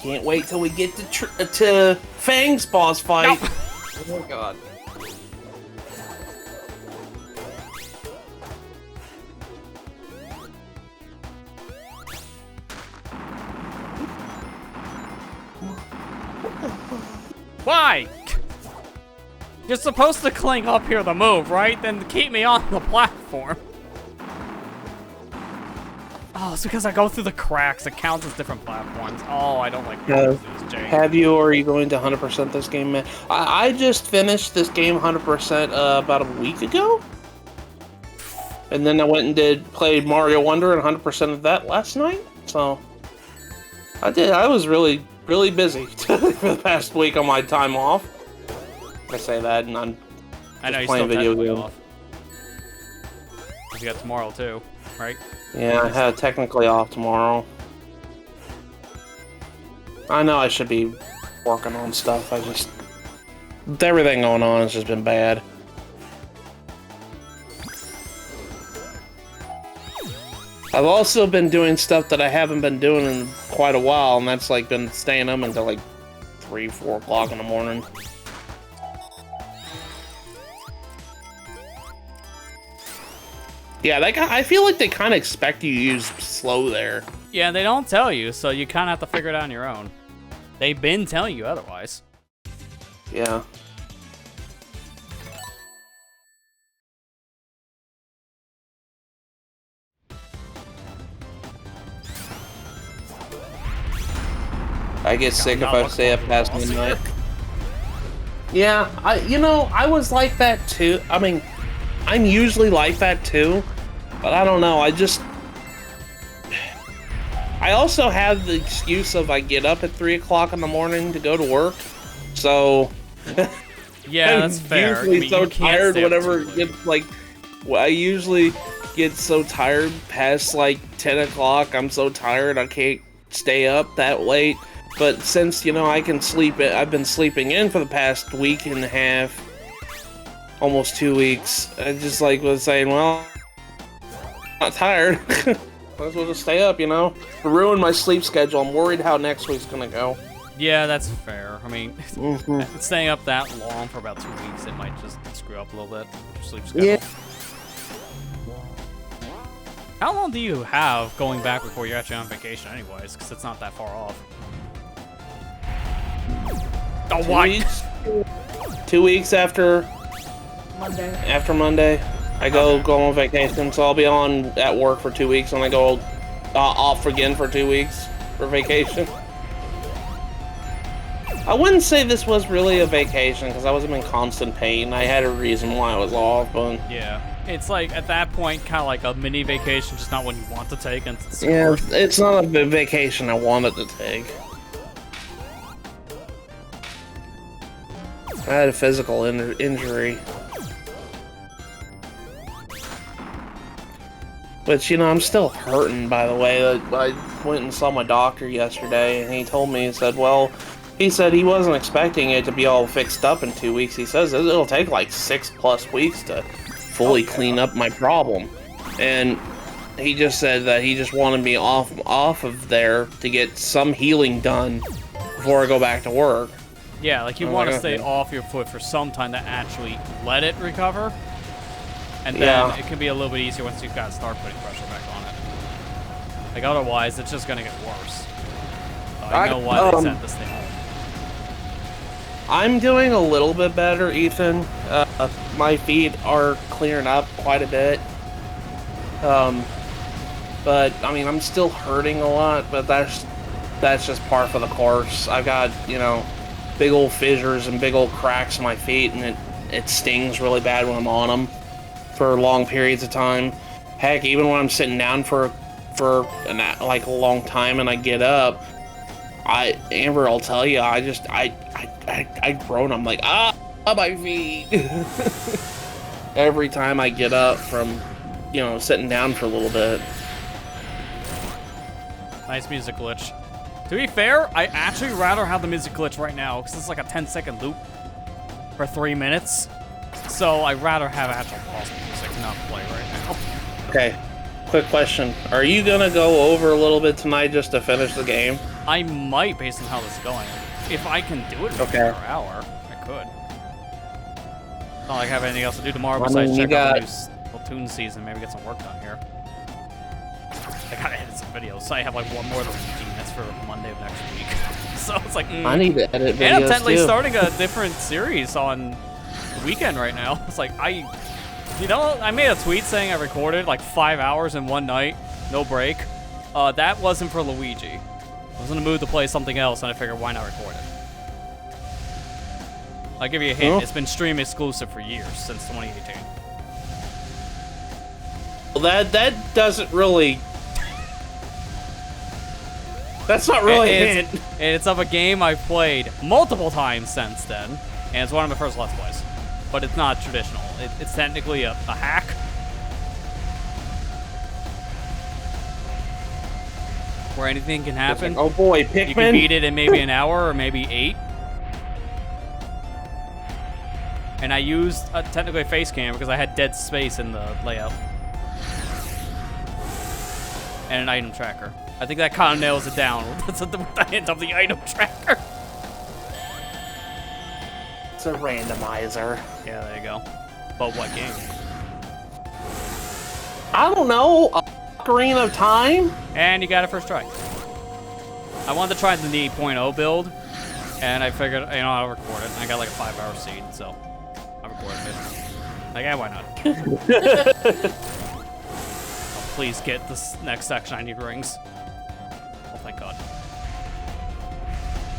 Can't wait till we get to Fang's boss fight. No. Oh my god. Why? You're supposed to cling up here to move, right? Then keep me on the platform. Oh, it's because I go through the cracks. It counts as different platforms. Oh, I don't like this, Jay. Have you, or are you going to 100% this game, man? I just finished this game 100% about a week ago. And then I went and played Mario Wonder and 100% of that last night. So, I was really busy for the past week on my time off. I say that, and I'm I know you're playing still video technically games. off. 'Cause you got tomorrow too, right? Yeah, I had technically off tomorrow. I know I should be working on stuff. With everything going on, it's just been bad. I've also been doing stuff that I haven't been doing in quite a while, and that's like been staying up until like 3, 4 o'clock in the morning. Yeah, I feel like they kind of expect you to use slow there. Yeah, they don't tell you, so you kind of have to figure it out on your own. They've been telling you otherwise. Yeah. I get sick if I stay up past midnight. Yeah, I was like that too. I mean, I'm usually like that too, but I don't know. I also have the excuse of I get up at 3 o'clock in the morning to go to work, so Yeah, I'm that's fair. usually I mean, so you can't tired stay up whenever too it late. gets like. I usually get so tired past like 10 o'clock. I'm so tired I can't stay up that late. But since I can sleep, I've been sleeping in for the past week and a half, almost 2 weeks. I just was saying, well, I'm not tired. Might as well just stay up, Ruin my sleep schedule. I'm worried how next week's gonna go. Yeah, that's fair. I mean, staying up that long for about 2 weeks, it might just screw up a little bit with your sleep schedule. Yeah. How long do you have going back before you're actually on vacation anyways? Because it's not that far off. Oh, 2 why? weeks. 2 weeks after Monday, I go on vacation, so I'll be on at work for 2 weeks, and I go off again for 2 weeks for vacation. I wouldn't say this was really a vacation because I wasn't in constant pain. I had a reason why I was off, but Yeah. It's like, at that point, kind of like a mini vacation, just not one you want to take. And it's yeah, it's not a vacation I wanted to take. I had a physical injury. Which, I'm still hurting, by the way. I went and saw my doctor yesterday, and he told me, he said he wasn't expecting it to be all fixed up in 2 weeks. He says it'll take like 6+ weeks to fully clean up my problem. And he just said that he just wanted me off of there to get some healing done before I go back to work. Yeah, like you I'm want to like, stay okay. off your foot for some time to actually let it recover. And then it can be a little bit easier once you've got to start putting pressure back on it. Like otherwise, it's just going to get worse. I know why they set this thing up. I'm doing a little bit better, Ethan. My feet are clearing up quite a bit. But I mean, I'm still hurting a lot, but that's just par for the course. I've got, big old fissures and big old cracks in my feet, and it stings really bad when I'm on them for long periods of time. Heck, even when I'm sitting down for a long time and I get up, Amber, I'll tell you, I groan. I'm like, my feet. Every time I get up from, sitting down for a little bit. Nice music glitch. To be fair, I actually rather have the music glitch right now, because it's like a 10-second loop for 3 minutes. So I'd rather have actual pause music, not play right now. Okay. quick question. Are you gonna go over a little bit tonight just to finish the game? I might, based on how this is going. If I can do it Okay. for an hour, I could. It's not like I have anything else to do tomorrow I besides mean, you check out the got- new Splatoon season, maybe get some work done here. I gotta edit some videos, so I have like one more Luigi, and that's for Monday of next week. So it's like, I need to edit videos and I'm technically too. starting a different series on the weekend right now. It's like, you know, I made a tweet saying I recorded like 5 hours in one night, no break. That wasn't for Luigi. I was in the mood to play something else, and I figured, why not record it? I'll give you a hint. Well, It's been stream exclusive for years, since 2018. Well, that doesn't really. That's not really a And hint. it's of a game I've played multiple times since then, and it's one of my first Let's Plays. But it's not traditional. It's technically a hack. Where anything can happen. Oh boy, You can Pikmin. beat it in maybe an hour or maybe 8. And I used technically a face cam because I had dead space in the layout. And an item tracker. I think that kind of nails it down with the hint of the item tracker. It's a randomizer. Yeah, there you go. But what game? I don't know. Ocarina of Time. And you got it first try. I wanted to try the 8.0 build, and I figured, you know, I'll record it. I got like a 5-hour seed, so I recorded it. Like, yeah, why not? Oh, please get this next section. I need rings. Oh, thank God.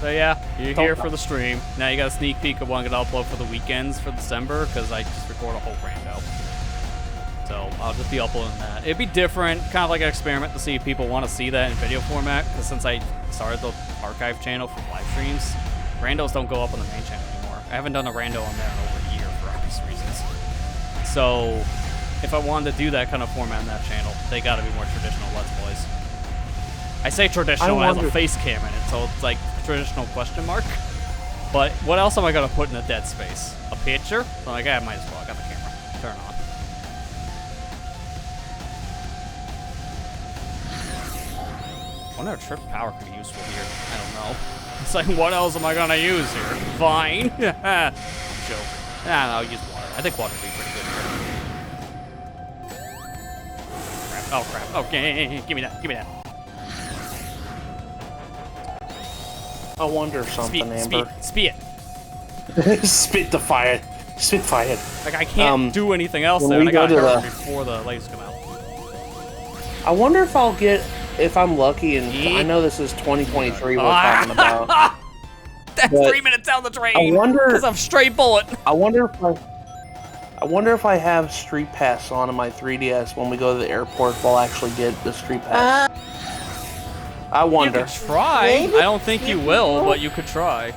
So yeah, you're here for the stream. Now you got a sneak peek of what I'm gonna upload for the weekends for December, because I just record a whole rando. So I'll just be uploading that. It'd be different, kind of like an experiment to see if people want to see that in video format, because since I started the archive channel for live streams, randos don't go up on the main channel anymore. I haven't done a rando on there in over a year for obvious reasons. So if I wanted to do that kind of format on that channel, they gotta be more traditional Let's Plays. I say traditional as a face cam in it, so it's like traditional question mark. But what else am I gonna put in a dead space? A picture? I'm like, I might as well. I got the camera. Turn on. I wonder if trip power could be useful here. I don't know. It's like, what else am I gonna use here? Fine. Joke. Nah, no, I'll use water. I think water would be pretty good here. Crap. Oh, crap. Okay, give me that. Give me that. I wonder something, Amber. Spit. Spit the fire. Spit fire. Like, I can't do anything else when there, we and I go got to hurt the- before the lasers come out. I wonder if I'll get, if I'm lucky, and I know this is 2023 we're talking about. That's But 3 minutes down the drain. I wonder- Because I'm straight bullet. I wonder if I have Street Pass on in my 3DS when we go to the airport. If I'll actually get the Street Pass. I You wonder. could try. Maybe. I don't think you will, but you could try.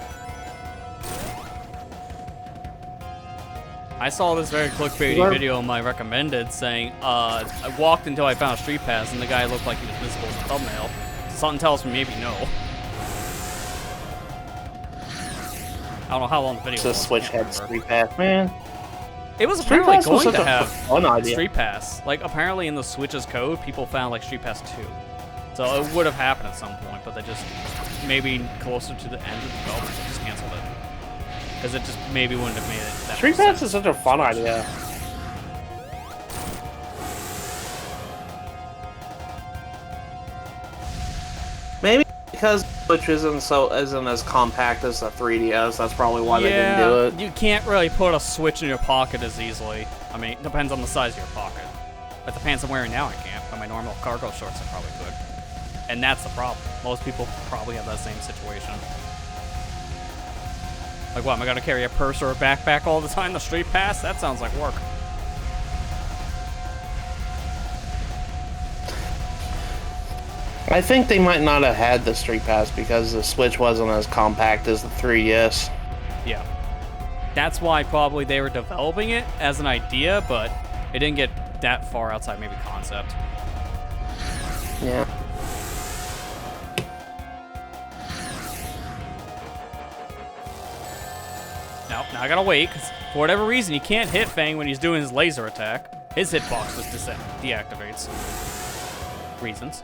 I saw this very clickbaity What? video in my recommended saying, I walked until I found a street pass and the guy looked like he was visible in the thumbnail. Something tells me maybe no. I don't know how long the video The was. Switch I had can't remember. Street Pass, man. It was Street apparently Pass was going such to a have fun idea. Street Pass. Like, apparently in the Switch's code, people found, like, Street Pass 2. So it would have happened at some point, but they just, maybe closer to the end of the development, they just canceled it. Because it just maybe wouldn't have made it that Street much Pass sense. is such a fun idea. Maybe because Switch isn't as compact as the 3DS. That's probably why they didn't do it. You can't really put a Switch in your pocket as easily. I mean, it depends on the size of your pocket. Like the pants I'm wearing now, I can't. But my normal cargo shorts, I probably could. And that's the problem. Most people probably have that same situation. Like, what, am I gonna carry a purse or a backpack all the time? The Street Pass? That sounds like work. I think they might not have had the Street Pass because the Switch wasn't as compact as the 3DS. Yeah. That's why probably they were developing it as an idea, but it didn't get that far outside maybe concept. Yeah. Now I gotta wait, because for whatever reason, you can't hit Fang when he's doing his laser attack. His hitbox just deactivates. reasons.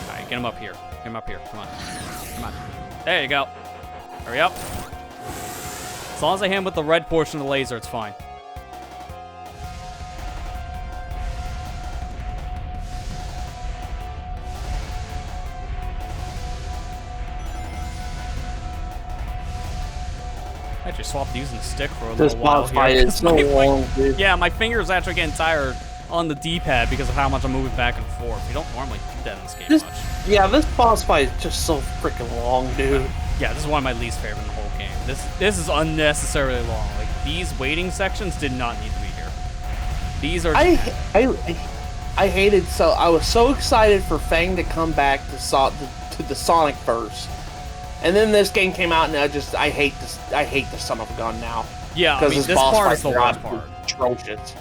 Alright, get him up here. Get him up here. Come on. Come on. There you go. Hurry up. As long as I hit him with the red portion of the laser, it's fine. I actually swapped using the stick for a This little while boss fight here. is so long, dude. Yeah, my fingers actually getting tired on the D-pad because of how much I'm moving back and forth. You don't normally do that in this game much. Yeah, this boss fight is just so freaking long, dude. Yeah, this is one of my least favorite in the whole game. This is unnecessarily long. Like, these waiting sections did not need to be here. These are... I hated so I was so excited for Fang to come back to the Sonic verse, and then this game came out and I hate the son of a gun now. Yeah, I mean, this part is the worst part. Atrocious.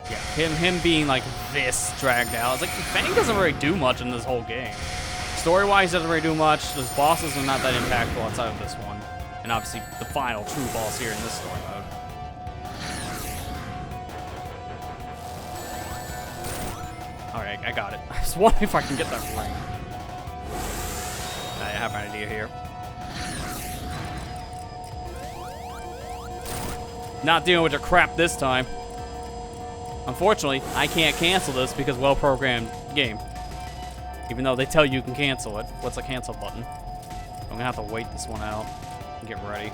Yeah, him being like this dragged out. It's like Fang doesn't really do much in this whole game. Story-wise, doesn't really do much. Those bosses are not that impactful outside of this one, and obviously the final true boss here in this story mode. Alright, I got it. I was wondering if I can get that ring. I have an idea here. Not dealing with your crap this time. Unfortunately, I can't cancel this because well-programmed game. Even though they tell you can cancel it. What's a cancel button? I'm gonna have to wait this one out and get ready.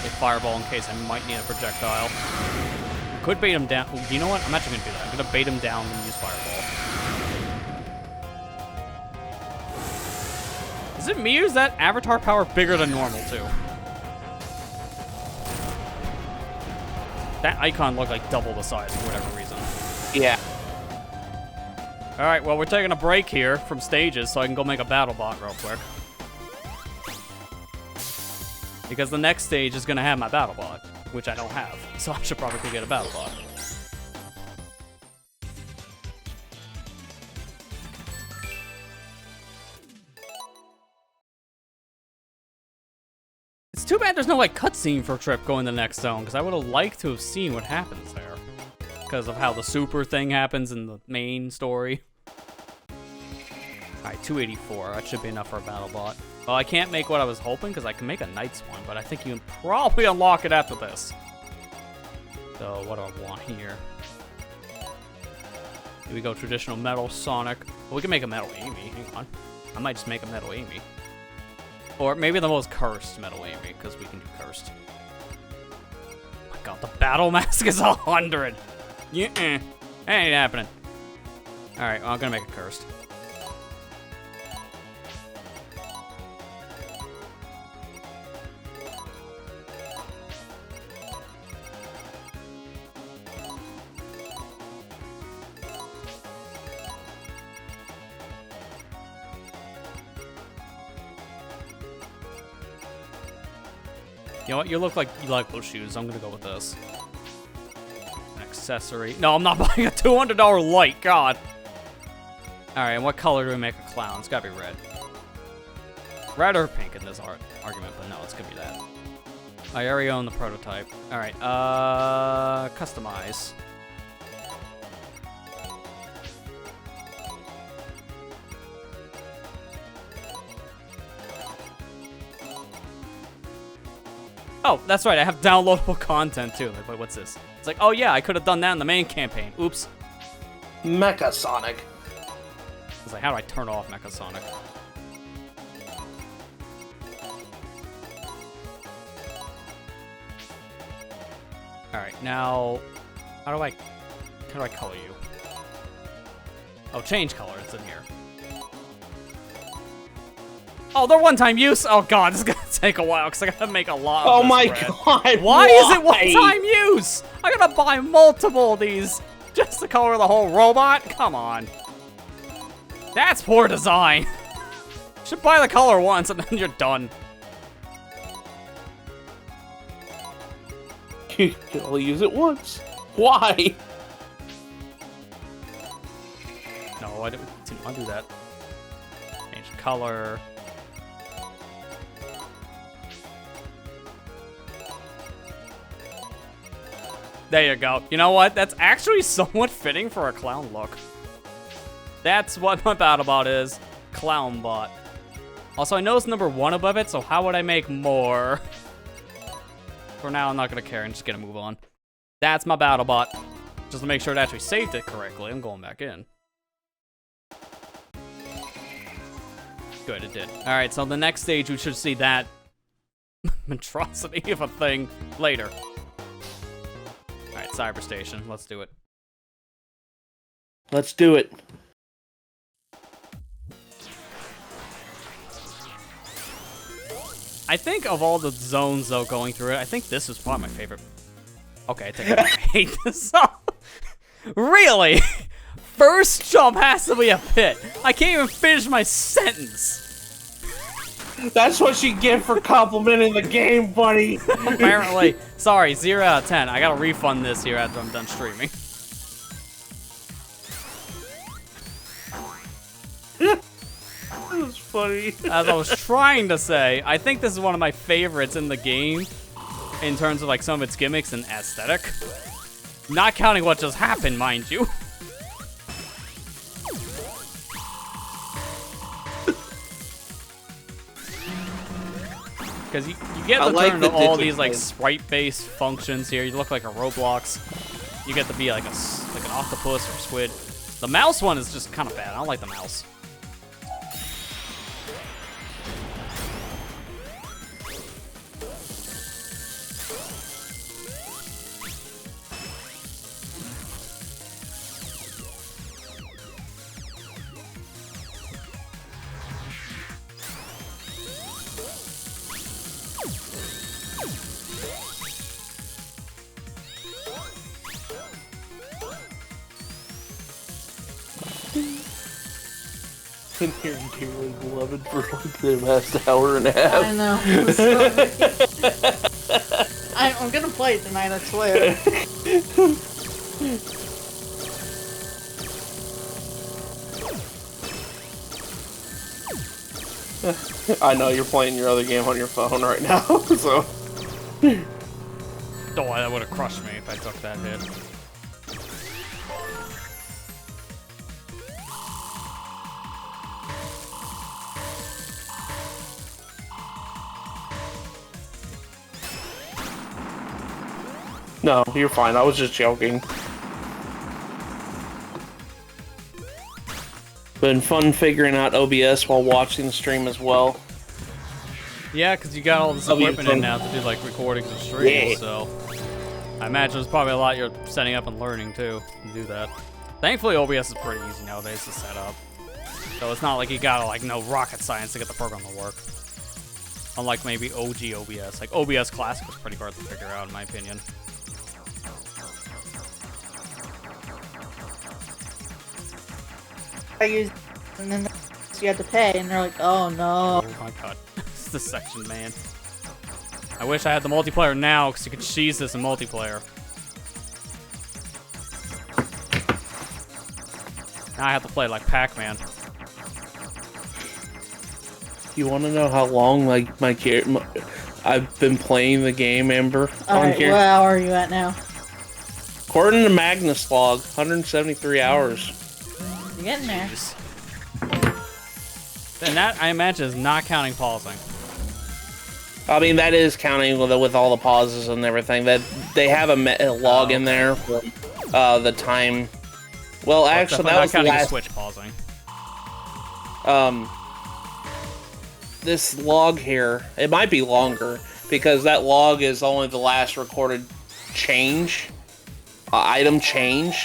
A fireball in case I might need a projectile. I could bait him down. You know what? I'm actually gonna do that. I'm gonna bait him down and use fireball. Is it me or is that avatar power bigger than normal too? That icon looked like double the size for whatever reason. Yeah. Alright, well, we're taking a break here from stages so I can go make a battle bot real quick. Because the next stage is going to have my battle bot, which I don't have. So I should probably go get a battle bot. It's too bad there's no, like, cutscene for Trip going to the next zone, because I would have liked to have seen what happens there. Because of how the super thing happens in the main story. Alright, 284. That should be enough for a battle bot. Well, I can't make what I was hoping, because I can make a Knight's one, but I think you can probably unlock it after this. So, what do I want here? Here we go, traditional metal Sonic. Well, we can make a metal Amy. Hang on. I might just make a metal Amy. Or maybe the most cursed metal Amy, because we can do cursed. Oh my god, the battle mask is 100! Yeah, ain't happening. Alright, well, I'm gonna make it cursed. You know what? You look like you like those shoes. I'm gonna go with this. An accessory. No, I'm not buying a $200 light. God. All right. And what color do we make a clown? It's gotta be red. Red or pink in this argument, but no, it's gonna be that. I already own the prototype. All right. Customize. Oh, that's right, I have downloadable content too. Like, wait, what's this? It's like, oh yeah, I could have done that in the main campaign. Oops. Mecha Sonic. It's like, how do I turn off Mecha Sonic? Alright, now, how do I color you? Oh, change color, it's in here. Oh, they're one-time use? Oh god, this is gonna take a while because I gotta make a lot of Oh this my bread. god! Why is it one-time use? I gotta buy multiple of these just to color the whole robot? Come on. That's poor design. Should buy the color once and then you're done. You can only use it once. Why? No, I didn't want to do that. Change color. There you go. You know what? That's actually somewhat fitting for a clown look. That's what my BattleBot is. Clownbot. Also, I know it's number 1 above it, so how would I make more? For now, I'm not gonna care. I'm just gonna move on. That's my BattleBot. Just to make sure it actually saved it correctly, I'm going back in. Good, it did. Alright, so the next stage, we should see that monstrosity of a thing later. Alright, Cyber Station. Let's do it. Let's do it. I think of all the zones, though, going through it, I think this is probably my favorite. Okay, I think I hate this song. Really? First jump has to be a pit. I can't even finish my sentence. That's what you get for complimenting the game, buddy. Apparently. Sorry, 0 out of 10. I gotta refund this here after I'm done streaming. That was funny. As I was trying to say, I think this is one of my favorites in the game in terms of like some of its gimmicks and aesthetic. Not counting what just happened, mind you. Because you get to turn into all these like sprite-based functions here. You look like a Roblox. You get to be like an octopus or squid. The mouse one is just kind of bad. I don't like the mouse. Been hearing Dearly Beloved for like the last hour and a half. I know. I'm gonna play it tonight, I swear. I know you're playing your other game on your phone right now, so. Oh, that would have crushed me if I took that hit. No, you're fine. I was just joking. Been fun figuring out OBS while watching the stream as well. Yeah, because you got all this equipment in now to do like recordings and streams, so I imagine there's probably a lot you're setting up and learning too to do that. Thankfully, OBS is pretty easy nowadays to set up, so it's not like you gotta like know rocket science to get the program to work. Unlike maybe OG OBS, like OBS Classic was pretty hard to figure out in my opinion. I used, and then you had to pay, and they're like, oh no. Oh my god, it's this section, man. I wish I had the multiplayer now, because you could cheese this in multiplayer. Now I have to play like Pac-Man. You want to know how long like I've been playing the game, Amber? Alright, here? where are you at now? According to Magnus Log, 173 hours. You're getting there. And that, I imagine, is not counting pausing. I mean, that is counting with all the pauses and everything. That they have a log in there for the time. Well, actually, that was not counting the last. Switch pausing. This log here, it might be longer because that log is only the last recorded change, item change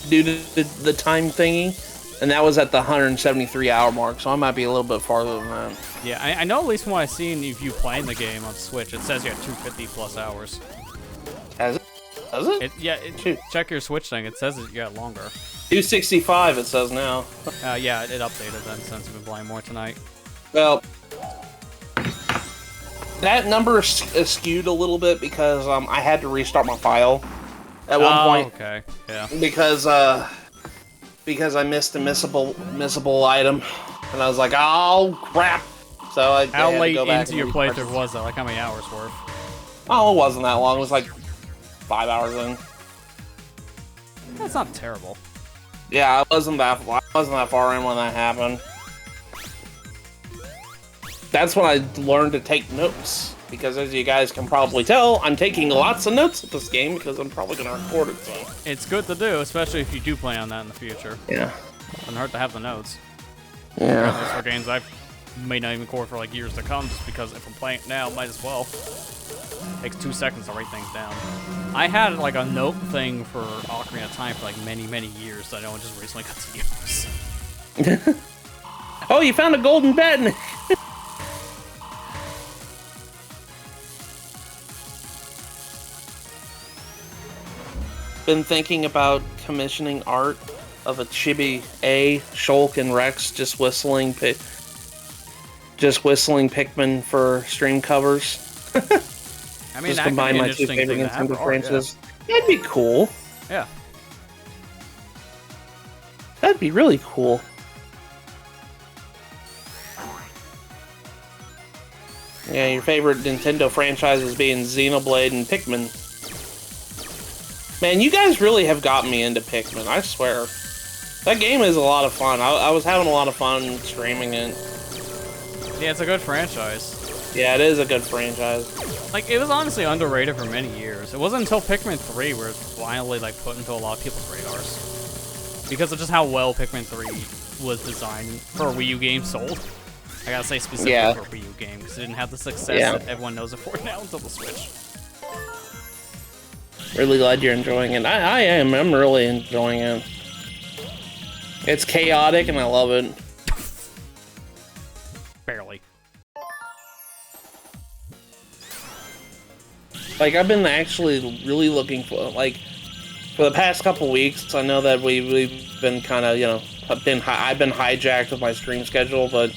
due to the time thingy. And that was at the 173 hour mark, so I might be a little bit farther than that. Yeah, I know at least from what I've seen of you playing the game on Switch, it says you have 250 plus hours. Has it? Does it? Check your Switch thing. It says that you got longer. 265 it says now. Yeah, it updated then since you've been playing more tonight. Well, that number is skewed a little bit because I had to restart my file at one point. Okay, yeah. Because I missed a missable item, and I was like, oh crap! So I How had late to go back into your and playthrough was that? Like how many hours worth? Oh, it wasn't that long. It was like 5 hours in. That's not terrible. Yeah, I wasn't that far in when that happened. That's when I learned to take notes. Because as you guys can probably tell, I'm taking lots of notes at this game because I'm probably going to record it, so. It's good to do, especially if you do play on that in the future. Yeah. Doesn't hurt to have the notes. Yeah. Those are games I may not even record for like years to come, just because if I'm playing it now, might as well. Takes 2 seconds to write things down. I had like a note thing for Ocarina of Time for like many, many years that I only just recently got to use. Oh, you found a golden bed! Been thinking about commissioning art of a Chibi A, Shulk, and Rex just whistling Pikmin for stream covers. I mean, Just that could be combine an my two interesting favorite thing to have Nintendo for art, franchises. That'd be cool. Yeah. That'd be really cool. Yeah, your favorite Nintendo franchises being Xenoblade and Pikmin. Man, you guys really have got me into Pikmin, I swear. That game is a lot of fun. I was having a lot of fun streaming it. Yeah, it's a good franchise. Yeah, it is a good franchise. Like, it was honestly underrated for many years. It wasn't until Pikmin 3 where it was finally, like, put into a lot of people's radars. Because of just how well Pikmin 3 was designed for a Wii U game sold. I gotta say specifically for a Wii U game, because it didn't have the success that everyone knows it for now until the Switch. Really glad you're enjoying it. I am. I'm really enjoying it. It's chaotic and I love it. Barely. Like, I've been actually really looking for, like, for the past couple weeks, I know that we've been kind of, you know, I've been hijacked with my stream schedule, but,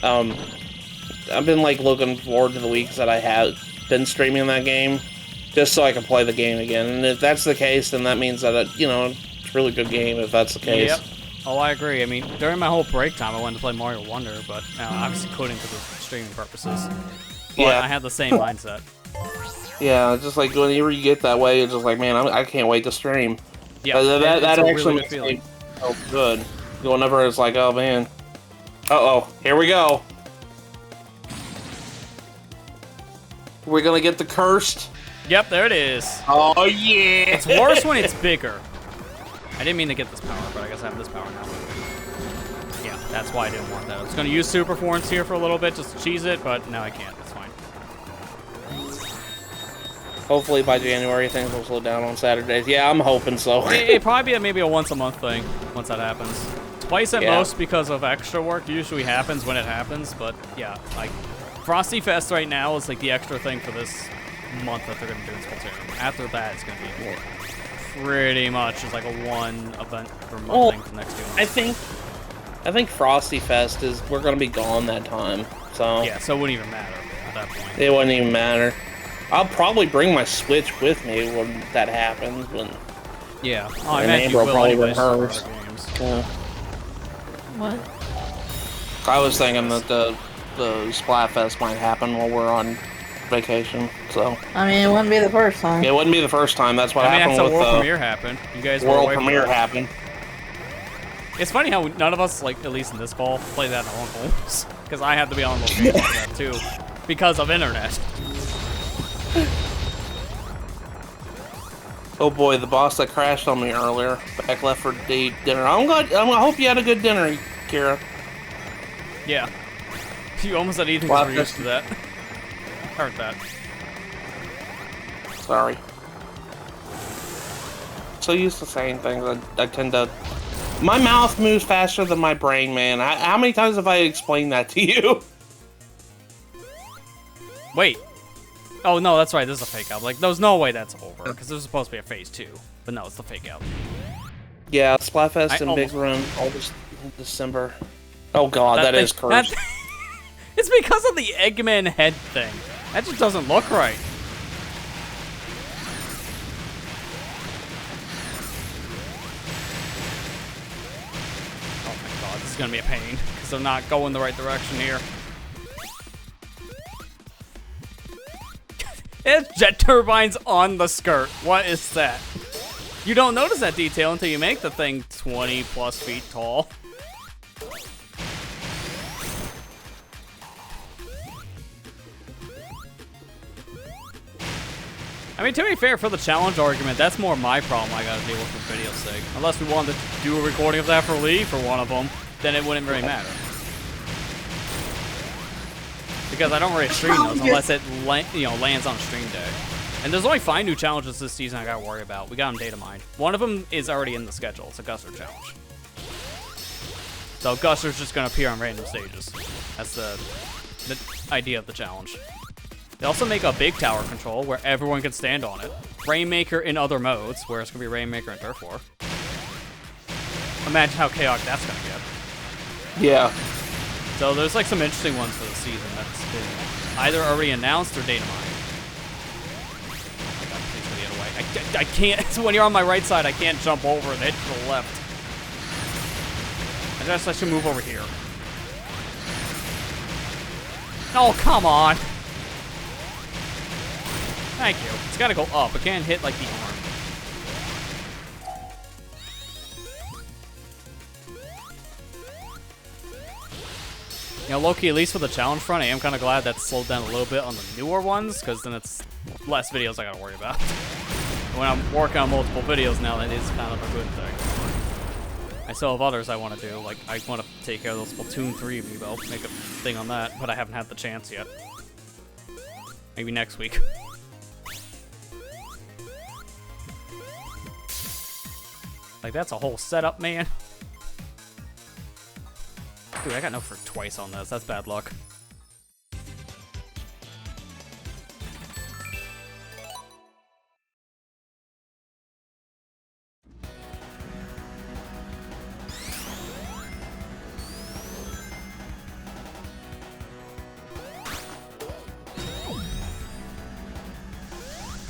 I've been, like, looking forward to the weeks that I have been streaming that game, just so I can play the game again. And if that's the case, then that means that, it's a really good game, if that's the case. Yep. Oh, I agree. I mean, during my whole break time, I wanted to play Mario Wonder, but obviously couldn't because of streaming purposes. But Yeah. I had the same mindset. Yeah, just like whenever you get that way, it's just like, man, I can't wait to stream. Yeah, that it's a actually really makes good feeling. me feel good. Whenever it's like, oh man, uh-oh, here we go. We're gonna get the cursed. Yep, there it is. Oh yeah. It's worse when it's bigger. I didn't mean to get this power, but I guess I have this power now. Yeah, that's why I didn't want that. I was gonna use Super Forms here for a little bit just to cheese it, but now I can't. It's fine. Hopefully by January things will slow down on Saturdays. Yeah, I'm hoping so. It'd probably be maybe a once-a-month thing once that happens. Twice at most because of extra work usually happens when it happens, but yeah, like Frosty Fest right now is like the extra thing for this month that they're gonna do in Splatoon. After that, it's gonna be pretty much just like a one event per month thing for the next 2 months. I think Frosty Fest we're gonna be gone that time. So yeah, so it wouldn't even matter at that point. It wouldn't even matter. I'll probably bring my Switch with me when that happens. Yeah. Oh, I imagine Amber will probably anyways bring for hers. other games. Yeah. What? I was thinking that the Splatfest might happen while we're on vacation. So I mean, it wouldn't be the first time. it wouldn't be the first time. That's what I mean, happened that's with a world the premiere happened. You guys were world away from premiere it. happened. It's funny how none of us, like at least in this call, play that in our own homes because I had to be on location for that too because of internet. Oh boy, the boss that crashed on me earlier. Back left for dinner. I hope you had a good dinner, Kira. Yeah. You almost said Ethan Well, was used to that. Heard that. Sorry. So used to saying things, I tend to... My mouth moves faster than my brain, man. How many times have I explained that to you? Wait. Oh, no, that's right. This is a fake out. Like, there's no way that's over, because there's supposed to be a phase 2. But no, it's the fake out. Yeah, Splatfest and Big almost- Room, all this December. Oh god, that is cursed. It's because of the Eggman head thing. That just doesn't look right. Oh my god, this is gonna be a pain, because I'm not going the right direction here. It's jet turbines on the skirt. What is that? You don't notice that detail until you make the thing 20 plus feet tall. I mean, to be fair, for the challenge argument, that's more my problem I gotta deal with for video's sake. Unless we wanted to do a recording of that for Lee for one of them, then it wouldn't really matter. Because I don't really stream those unless it lands on stream day. And there's only 5 new challenges this season I gotta worry about. We got them data mined. One of them is already in the schedule. It's a Guster challenge. So Guster's just gonna appear on random stages. That's the idea of the challenge. They also make a big tower control where everyone can stand on it. Rainmaker in other modes, where it's gonna be Rainmaker and Turf War. Imagine how chaotic that's gonna get. Yeah. So there's like some interesting ones for the season that's been either already announced or data mined. Oh my god, please go the other way. I can't, when you're on my right side, I can't jump over and hit to the left. I guess I should move over here. Oh, come on. Thank you. It's gotta go up. It can't hit like the arm. You know, low-key, at least for the challenge front, I am kind of glad that's slowed down a little bit on the newer ones, because then it's less videos I gotta worry about. When I'm working on multiple videos now, that is kind of a good thing. I still have others I want to do, like I want to take care of those Splatoon 3 amiibo, make a thing on that, but I haven't had the chance yet. Maybe next week. Like, that's a whole setup, man. Dude, I got no for twice on this. That's bad luck.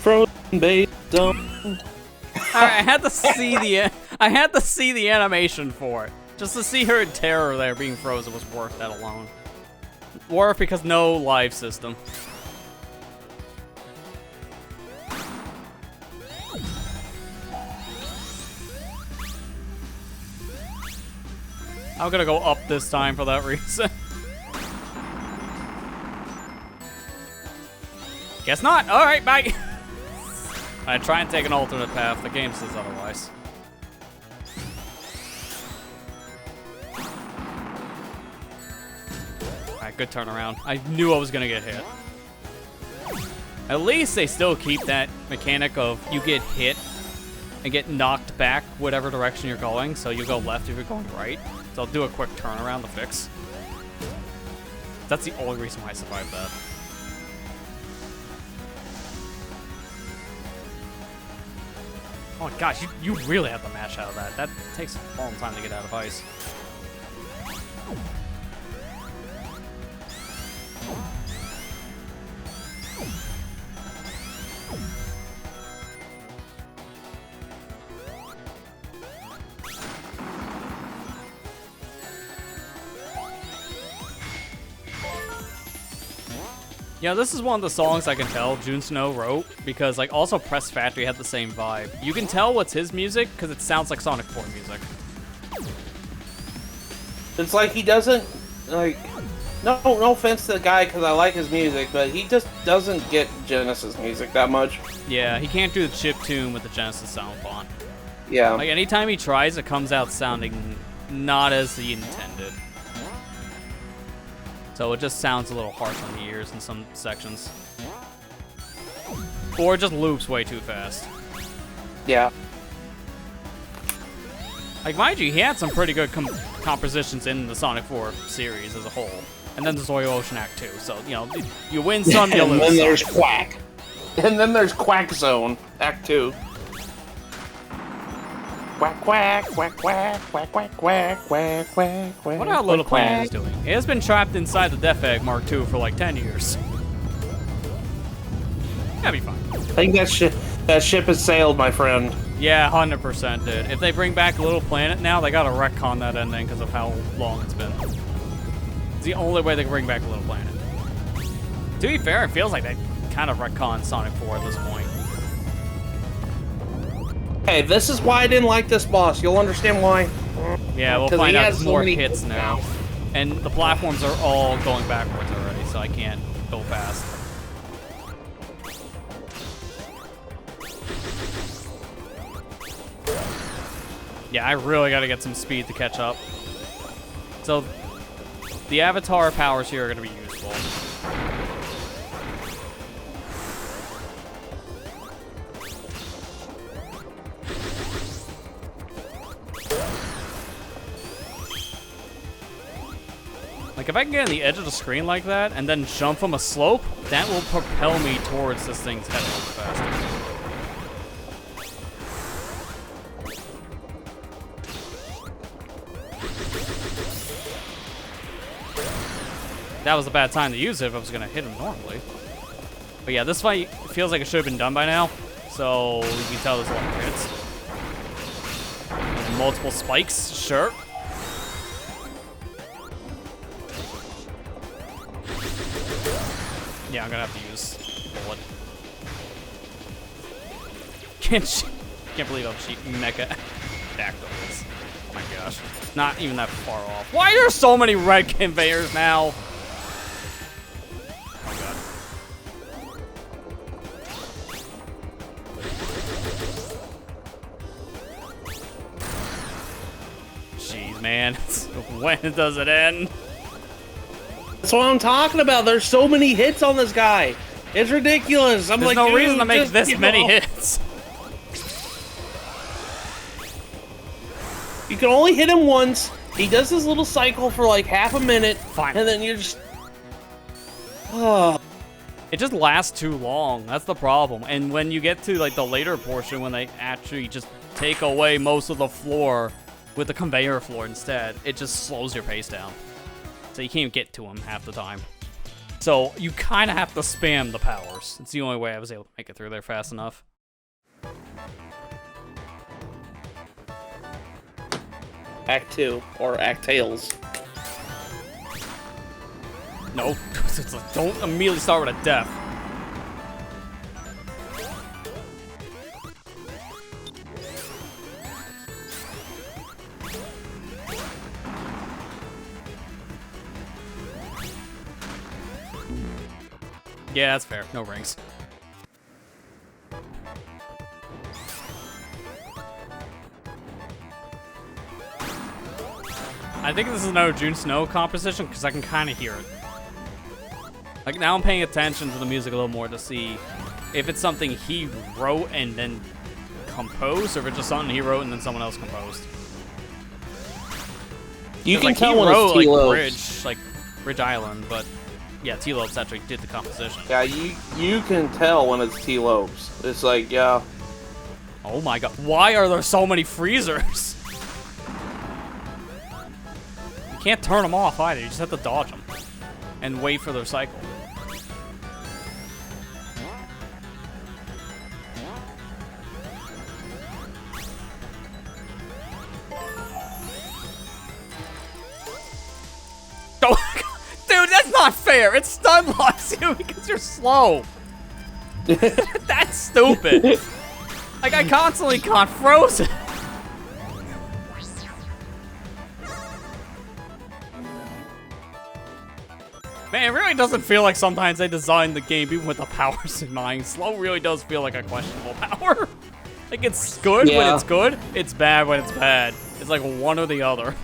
Frozen bait, dump. I had to see the animation for it. Just to see her in terror there being frozen was worth that alone. Worth because no live system. I'm gonna go up this time for that reason. Guess not. Alright, bye. I try and take an alternate path. The game says otherwise. Alright, good turnaround. I knew I was gonna get hit. At least they still keep that mechanic of you get hit and get knocked back whatever direction you're going, so you go left if you're going right. So I'll do a quick turnaround to fix. That's the only reason why I survived that. Oh my gosh, you really have to mash out of that. That takes a long time to get out of ice. Yeah, this is one of the songs I can tell Jun Snow wrote, because like also Press Factory had the same vibe. You can tell what's his music because it sounds like Sonic 4 music. It's like he doesn't, like, no offense to the guy because I like his music, but he just doesn't get Genesis music that much. Yeah, he can't do the chip tune with the Genesis sound font. Yeah. Like anytime he tries, it comes out sounding not as he intended. So it just sounds a little harsh on the ears in some sections. Or it just loops way too fast. Yeah. Like, mind you, he had some pretty good compositions in the Sonic 4 series as a whole. And then there's Oil Ocean Act 2, so, you know, you win some, you lose some. And then there's Quack. And then there's Quack Zone, Act 2. Quack, quack, quack, quack, quack, quack, quack, quack, quack, quack. What are Little Planet is doing? It has been trapped inside the Death Egg Mark II for like 10 years. That'd be fine. I think that ship has sailed, my friend. Yeah, 100% did. If they bring back Little Planet now, they gotta retcon that ending because of how long it's been. It's the only way they can bring back Little Planet. To be fair, it feels like they kind of retconned Sonic 4 at this point. Hey, this is why I didn't like this boss. You'll understand why. Yeah, we'll 'Cause find he out has there's so more many hits now. And the platforms are all going backwards already, so I can't go fast. Yeah, I really gotta get some speed to catch up. So, the avatar powers here are gonna be useful. Like, if I can get on the edge of the screen like that, and then jump from a slope, that will propel me towards this thing's head a little faster. That was a bad time to use it if I was gonna hit him normally. But yeah, this fight feels like it should have been done by now, so you can tell there's a lot of hits. And multiple spikes, sure. Yeah, I'm gonna have to use bullet. Can't believe how cheap Mecha backdoor is. Oh my gosh. Not even that far off. Why are there so many red conveyors now? Oh my god. Jeez, man. When does it end? That's what I'm talking about. There's so many hits on this guy. It's ridiculous. I'm There's like, no dude, reason to make just this give many up. hits. You can only hit him once. He does this little cycle for like half a minute. Fine. And then you're just... Oh. It just lasts too long. That's the problem. And when you get to like the later portion, when they actually just take away most of the floor with the conveyor floor instead, it just slows your pace down. So you can't get to him half the time. So you kind of have to spam the powers. It's the only way I was able to make it through there fast enough. Act 2, or Act Tails. No, it's like, don't immediately start with a death. Yeah, that's fair. No rings. I think this is another June Snow composition because I can kind of hear it. Like, now I'm paying attention to the music a little more to see if it's something he wrote and then composed, or if it's just something he wrote and then someone else composed. You can Like, tell he when wrote, it's like, Ridge Island, but yeah, T-Lopes actually did the composition. Yeah, you can tell when it's T-Lopes. It's like, yeah. Oh my god, why are there so many freezers? You can't turn them off either, you just have to dodge them and wait for their cycle. Dude, that's not fair. It stun locks you because you're slow. That's stupid. Like, I constantly got frozen. Man, it really doesn't feel like sometimes they designed the game even with the powers in mind. Slow really does feel like a questionable power. Like, it's good when it's good, it's bad when it's bad. It's like one or the other.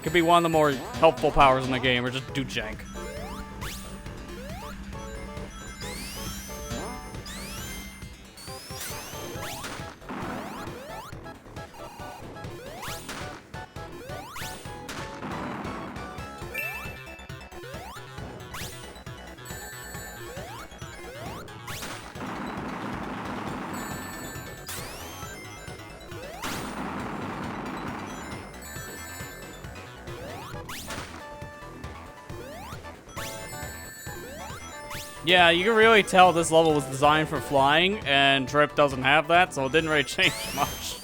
Could be one of the more helpful powers in the game, or just do jank. Yeah, you can really tell this level was designed for flying, and Trip doesn't have that, so it didn't really change much.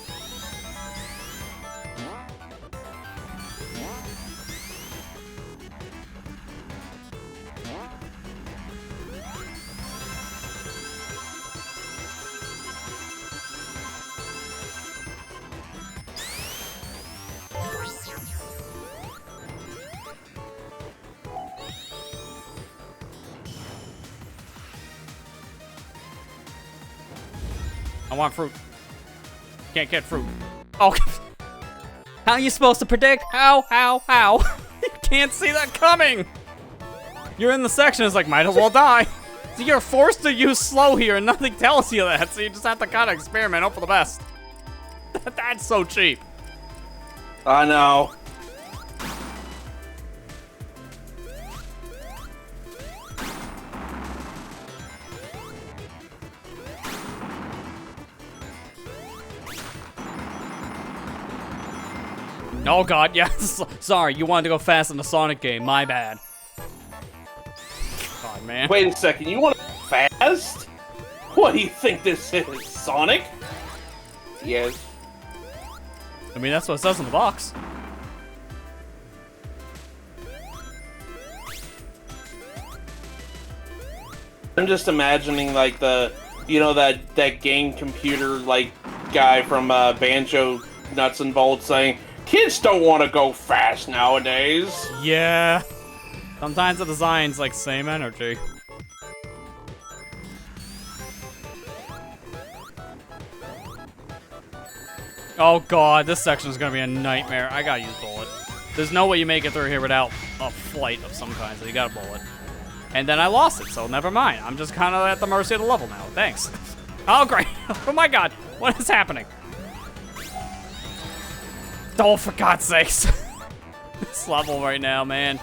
I want fruit. Can't get fruit. Oh, how are you supposed to predict? How? You can't see that coming. You're in the section, it's like, might as well die. So you're forced to use slow here, and nothing tells you that, so you just have to kind of experiment, hope for the best. That's so cheap. I know. Oh god, yes. Sorry, you wanted to go fast in the Sonic game. My bad. God, man. Wait a second, you want to fast? What do you think this is, Sonic? Yes. I mean, that's what it says in the box. I'm just imagining like the, you know, that game computer like guy from Banjo Nuts and Bolts saying, kids don't want to go fast nowadays. Yeah. Sometimes the design's like same energy. Oh god, this section is gonna be a nightmare. I gotta use bullet. There's no way you make it through here without a flight of some kind, so you got a bullet. And then I lost it, so never mind. I'm just kind of at the mercy of the level now. Thanks. Oh great. Oh my god, what is happening? Oh, for God's sakes. This level right now, man.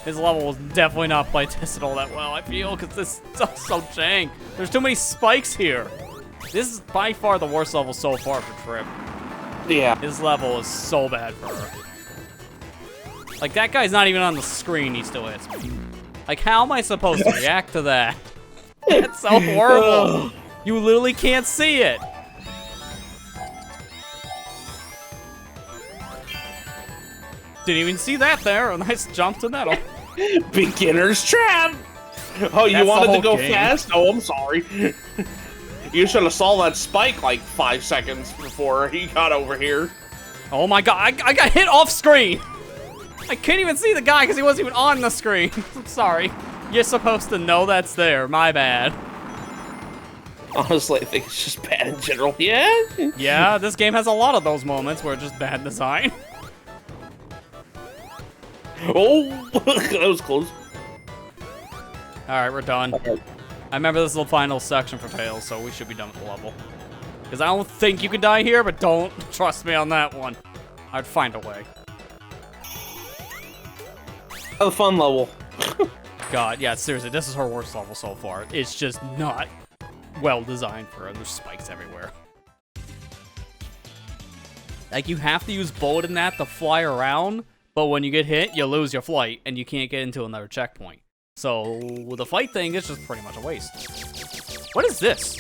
This level was definitely not play tested all that well, I feel, because this is so jank. There's too many spikes here. This is by far the worst level so far for Trip. Yeah. This level is so bad for her. Like, that guy's not even on the screen, he still hits me. Like, how am I supposed to react to that? That's so horrible. You literally can't see it. Didn't even see that there. A nice jump to metal. Beginner's trap. Oh, you That's wanted the to go whole game. fast? Oh, I'm sorry. You should have saw that spike like 5 seconds before he got over here. Oh my god, I got hit off screen. I can't even see the guy because he wasn't even on the screen. I'm sorry. You're supposed to know that's there. My bad. Honestly, I think it's just bad in general. Yeah? Yeah, this game has a lot of those moments where it's just bad design. Oh, that was close. Alright, we're done. I remember this is the final section for Tails, so we should be done with the level. Because I don't think you could die here, but don't trust me on that one. I'd find a way. A fun level. God, yeah, seriously, this is her worst level so far. It's just not well designed for her. There's spikes everywhere. Like, you have to use bullet in that to fly around, but when you get hit, you lose your flight, and you can't get into another checkpoint. So, the fight thing is just pretty much a waste. What is this?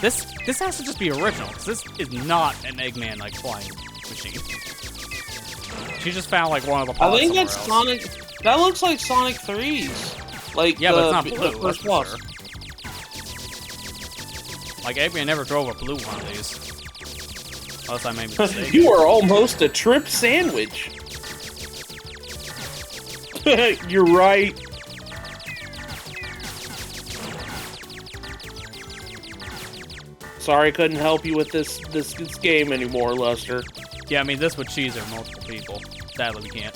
This has to just be original, because this is not an Eggman, like, flying machine. She just found, like, one of the pods I think that's somewhere else. Sonic. That looks like Sonic 3's. Like, Yeah, but it's the not blue, that's first for boss. sure. Like, Eggman never drove a blue one of these. Unless I made a mistake. You are almost a trip sandwich. You're right. Sorry, I couldn't help you with this game anymore, Lester. Yeah, I mean, this would cheese her multiple people. Sadly, we can't.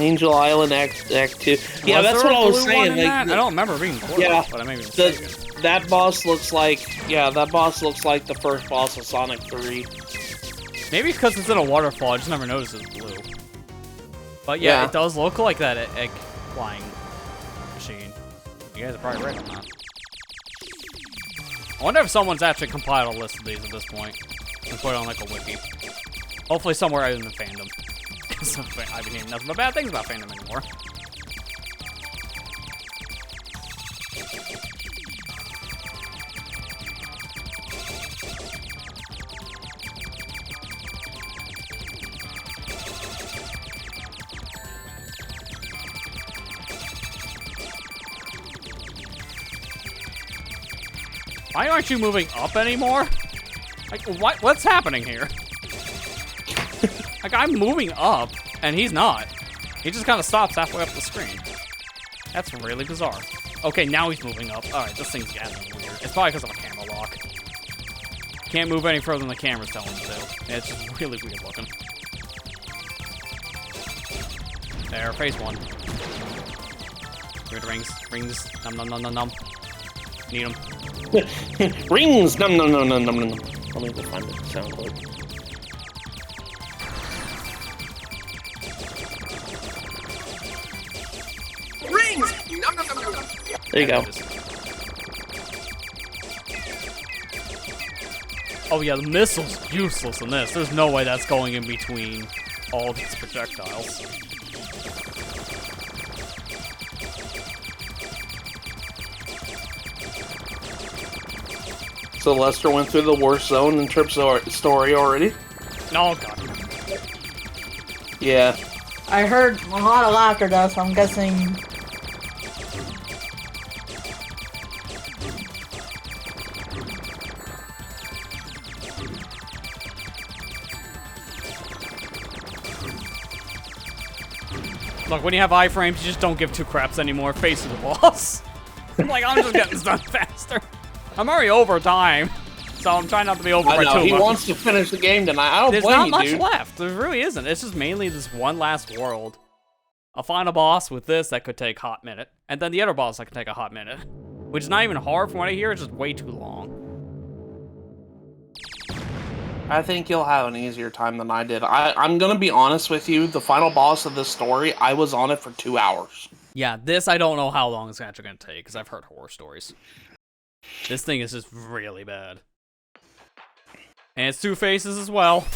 Angel Island Act 2. Yeah, Was that's there what a I was blue saying. one in Like, that? I don't remember being blue, Yeah, but I may be mistaken. that boss looks like, that boss looks like the first boss of Sonic 3. Maybe because it's in a waterfall, I just never noticed it's blue. But yeah, it does look like that egg flying machine. You guys are probably right on that. I wonder if someone's actually compiled a list of these at this point and put it on like a wiki. Hopefully somewhere in the fandom. Because I've been hearing nothing but bad things about fandom anymore. Why aren't you moving up anymore? Like, what's happening here? Like, I'm moving up, and he's not. He just kind of stops halfway up the screen. That's really bizarre. Okay, now he's moving up. Alright, this thing's getting weird. It's probably because of a camera lock. Can't move any further than the camera's telling him to. Yeah, it's just really weird looking. There, phase 1. Give me the rings. Rings. Num num num num num. Need them. Rings! Num num num num num num. Let me go find the sound clip. Rings! Nom, nom, nom, nom, nom. There you go. Oh yeah, the missile's useless in this. There's no way that's going in between all these projectiles. So Lester went through the worst zone in Trip's story already? Oh god. Yeah. I heard a lot of laughter though, so I'm guessing. Look, when you have iframes, you just don't give two craps anymore. Face of the boss. Like, I'm just getting this done faster. I'm already over time, so I'm trying not to be over by I know, too he much. wants to finish the game tonight. I don't There's blame not you, much dude. left. There really isn't. It's just mainly this one last world. A final boss with this that could take a hot minute. And then the other boss that could take a hot minute. Which is not even hard from what I hear, it's just way too long. I think you'll have an easier time than I did. I'm gonna be honest with you, the final boss of this story, I was on it for 2 hours. Yeah, this I don't know how long it's actually going to take, because I've heard horror stories. This thing is just really bad. And it's two faces as well.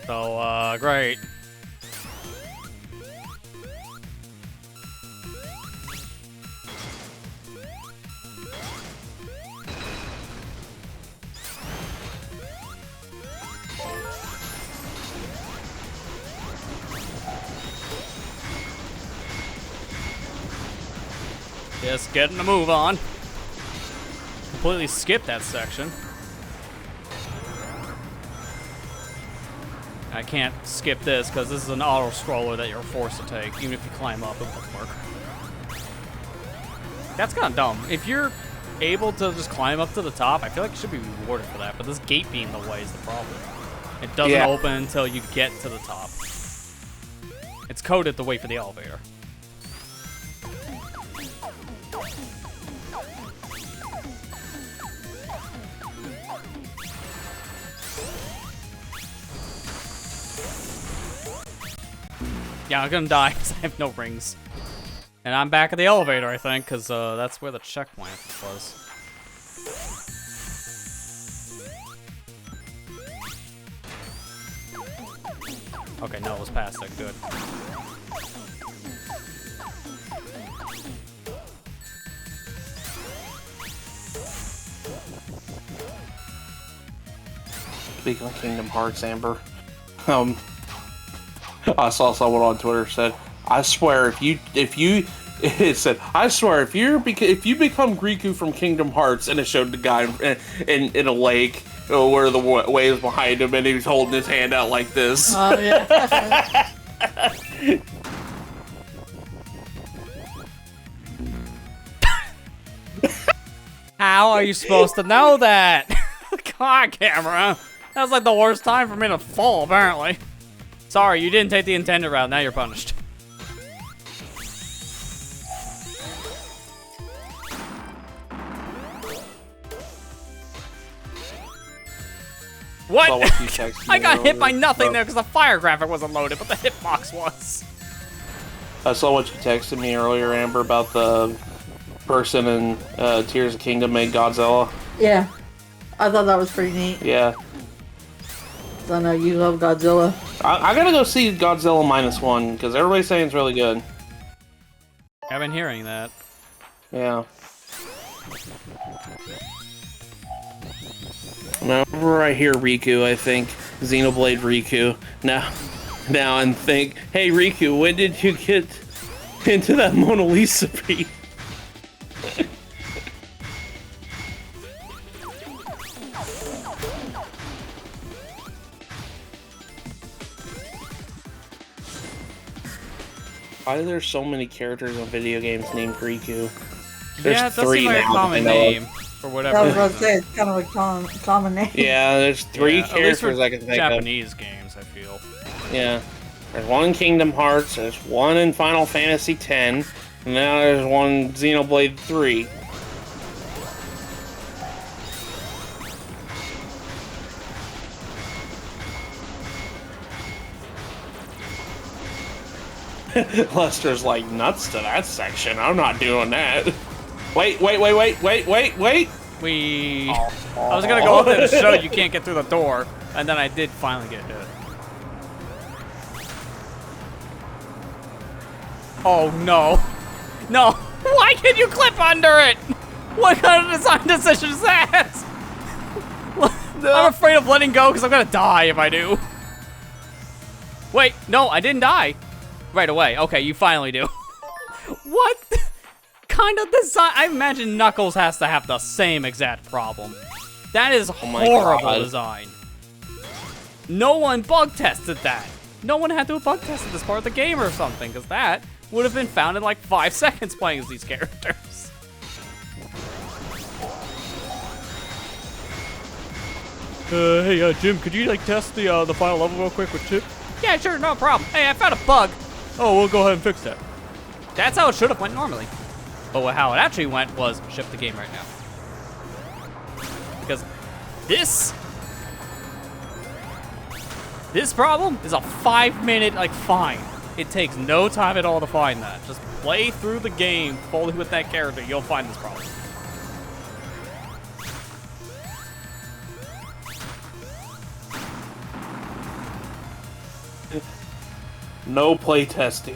So, great. Just getting a move on. Completely skipped that section. I can't skip this because this is an auto scroller that you're forced to take, even if you climb up, it won't work. That's kind of dumb. If you're able to just climb up to the top, I feel like you should be rewarded for that, but this gate being in the way is the problem. It doesn't open until you get to the top. It's coded to wait for the elevator. Yeah, I'm gonna die because I have no rings. And I'm back at the elevator, I think, because that's where the checkpoint was. Okay, no, it was past it. Good. Speaking of Kingdom Hearts, Amber, I saw someone on Twitter said, "I swear if you," it said, "I swear if you become Riku from Kingdom Hearts," and it showed the guy in a lake where the waves behind him, and he was holding his hand out like this. Oh yeah. How are you supposed to know that? Come on, camera. That was like the worst time for me to fall, apparently. Sorry, you didn't take the intended route. Now you're punished. What? I got hit by nothing there because the fire graphic wasn't loaded, but the hitbox was. I saw what you texted me earlier, Amber, about the person in Tears of Kingdom made Godzilla. Yeah. I thought that was pretty neat. Yeah. I know you love Godzilla. I gotta go see Godzilla -1 because everybody's saying it's really good. I've been hearing that. Yeah. Whenever I hear Riku, I think Xenoblade Riku. Now and think, hey Riku, when did you get into that Mona Lisa beat? Why are there so many characters in video games named Riku? Yeah, it does seem like a common name for whatever I was about to reason. say, it's kind of a common name. Yeah, there's three Yeah, at least for characters I can think Japanese games, I feel. of. Yeah. There's one in Kingdom Hearts, there's one in Final Fantasy X, and now there's one Xenoblade 3. Lester's like, nuts to that section. I'm not doing that. Wait. I was gonna go up there to show you can't get through the door, and then I did finally get hit. Oh no. No! Why can't you clip under it? What kind of design decision is that? I'm afraid of letting go because I'm gonna die if I do. Wait, no, I didn't die. Right away. Okay, you finally do. What kind of design? I imagine Knuckles has to have the same exact problem. That is my horrible God. design. No one bug tested that. No one had to have bug tested this part of the game or something, because that would have been found in like 5 seconds playing as these characters. Hey, Jim, could you like test the final level real quick with Chip? Yeah, sure, no problem. Hey, I found a bug. Oh, we'll go ahead and fix that. That's how it should have went normally. But how it actually went was ship the game right now. Because this problem is a 5-minute like find. It takes no time at all to find that. Just play through the game fully with that character, you'll find this problem. No playtesting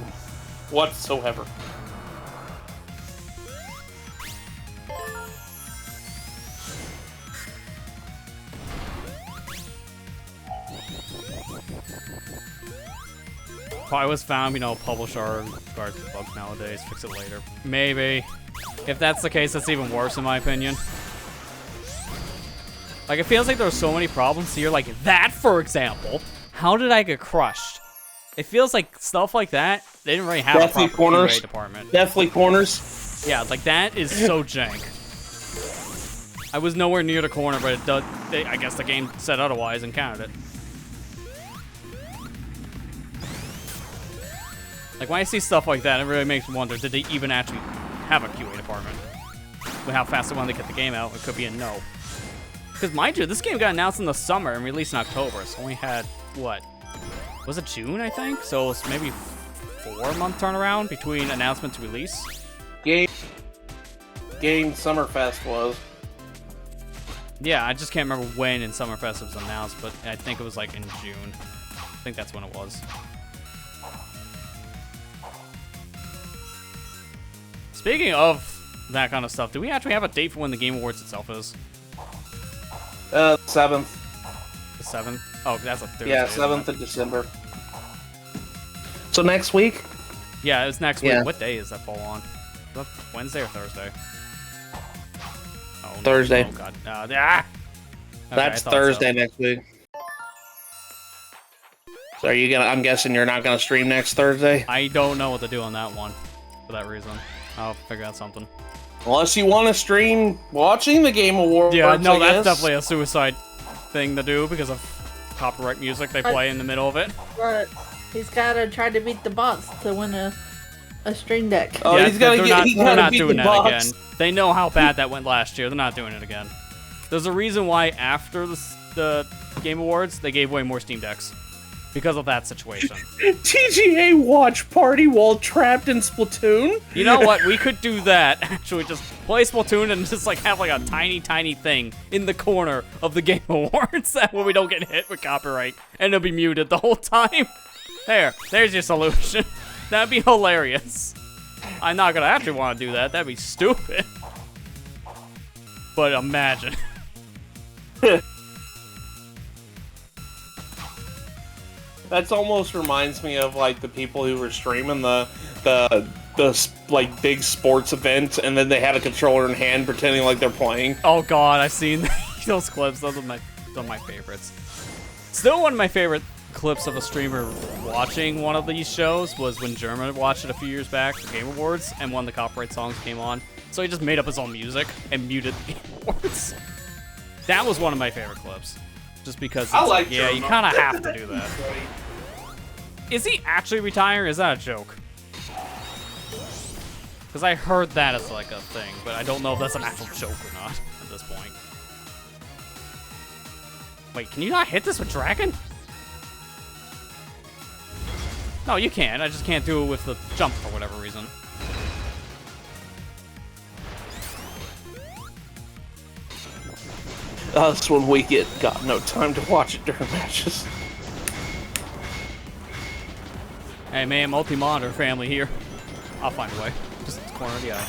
whatsoever. Probably was found, publish our guards to bugs nowadays, fix it later. Maybe. If that's the case, that's even worse in my opinion. Like, it feels like there's so many problems here, like that, for example. How did I get crushed? It feels like stuff like that, they didn't really have Deathly a proper corners. QA department. Deathly corners. Yeah, like that is so jank. I was nowhere near the corner, but I guess the game said otherwise and counted it. Like, when I see stuff like that, it really makes me wonder, did they even actually have a QA department? With how fast they wanted to get the game out, it could be a no. Because, mind you, this game got announced in the summer and released in October, so only had, what? Was it June, I think? So it was maybe 4-month turnaround between announcement to release. Game Summerfest was. Yeah, I just can't remember when in Summerfest it was announced, but I think it was like in June. I think that's when it was. Speaking of that kind of stuff, do we actually have a date for when the Game Awards itself is? 7th. The 7th? Oh, that's a Thursday. Yeah, isn't 7th it? of December. So next week? Yeah, it's next Yeah. week. What day is that fall on? Is that Wednesday or Thursday? Oh, no. Thursday. Oh, God. Okay, That's I thought Thursday so. next week. So are you gonna? I'm guessing you're not gonna stream next Thursday, I don't know what to do on that one for that reason. I'll figure out something. unless you want to stream watching the Game Awards. Yeah, no, I that's guess. definitely a suicide thing to do because of copyright music they play in the middle of it. But he's gotta try to beat the boss to win a stream deck. Oh, Yeah, he's gonna they're get. not, He's they're gonna not beat doing the that box. again. They know how bad that went last year. They're not doing it again. There's a reason why after the Game Awards, they gave away more Steam Decks. Because of that situation. TGA watch party while trapped in Splatoon. You know what? We could do that. Actually, just play Splatoon and just like have like a tiny, tiny thing in the corner of the Game Awards. That way we don't get hit with copyright and it'll be muted the whole time. There's your solution. That'd be hilarious. I'm not gonna actually want to do that. That'd be stupid. But imagine. That's almost reminds me of like the people who were streaming the like big sports event, and then they had a controller in hand pretending like they're playing. Oh god, I've seen those clips. Those are my favorites. Still one of my favorite clips of a streamer watching one of these shows was when German watched it a few years back for Game Awards, and one of the copyright songs came on. So he just made up his own music and muted the Game Awards. That was one of my favorite clips. Just because, I like yeah, you German. kind of have to do that. Is he actually retiring, or is that a joke? Because I heard that as like a thing, but I don't know if that's an actual joke or not at this point. Wait, can you not hit this with Dragon? No, you can. I just can't do it with the jump for whatever reason. That's when we got no time to watch it during matches. Hey man, multi-monitor family here. I'll find a way. Just corner of the eye.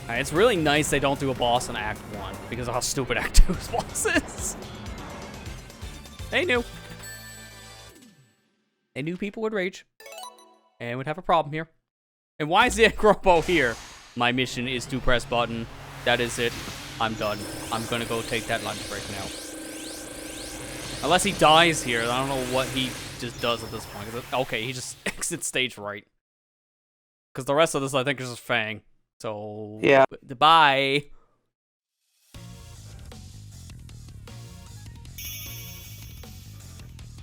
Alright, it's really nice they don't do a boss in Act 1 because of how stupid Act 2's boss is. They knew. They knew people would rage and would have a problem here. And why is the Grobo here? My mission is to press button. That is it. I'm done. I'm gonna go take that lunch break now. Unless he dies here, I don't know what he just does at this point. Okay, he just exits stage right. Because the rest of this, I think, is just Fang. So, yeah. Bye.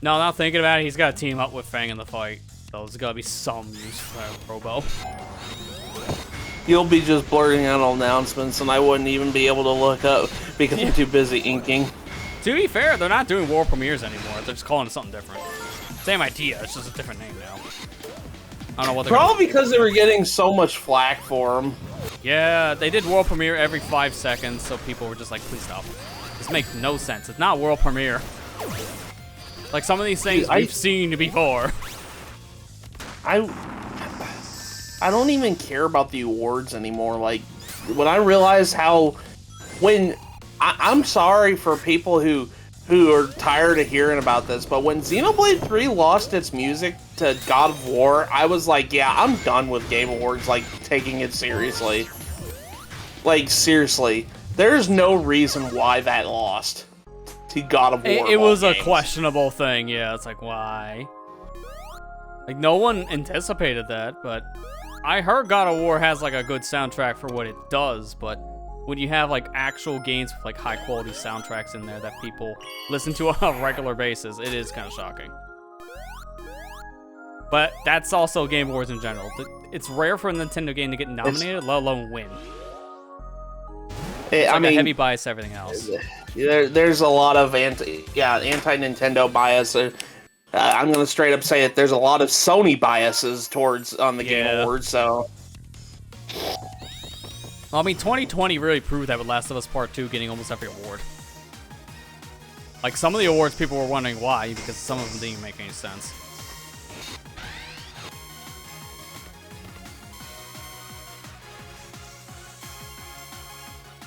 No, now thinking about it, he's got to team up with Fang in the fight. So there's got to be some use for Robo. You'll be just blurting out announcements, and I wouldn't even be able to look up because I'm too busy inking. To be fair, they're not doing world premieres anymore. They're just calling it something different. Same idea, it's just a different name now. I don't know what they're Probably because they were getting so much flack for them. Yeah, they did world premiere every 5 seconds, so people were just like, please stop. This makes no sense. It's not world premiere. Like some of these things we've seen before. I don't even care about the awards anymore. Like, when I realize how... I'm sorry for people who are tired of hearing about this, but when Xenoblade 3 lost its music to God of War, I was like, yeah, I'm done with Game Awards, like, taking it seriously. Like, seriously. There's no reason why that lost to God of War. It was a questionable thing, yeah. It's like, why? Like, no one anticipated that, but I heard God of War has, like, a good soundtrack for what it does, but when you have, like, actual games with, like, high-quality soundtracks in there that people listen to on a regular basis, it is kind of shocking. But that's also Game Awards in general. It's rare for a Nintendo game to get nominated, let alone win. It's like a heavy bias to everything else. There's a lot of anti-Nintendo bias. I'm gonna straight up say it. There's a lot of Sony biases towards on the Game Awards. So, well, I mean, 2020 really proved that with Last of Us Part 2 getting almost every award. Like some of the awards, people were wondering why because some of them didn't make any sense.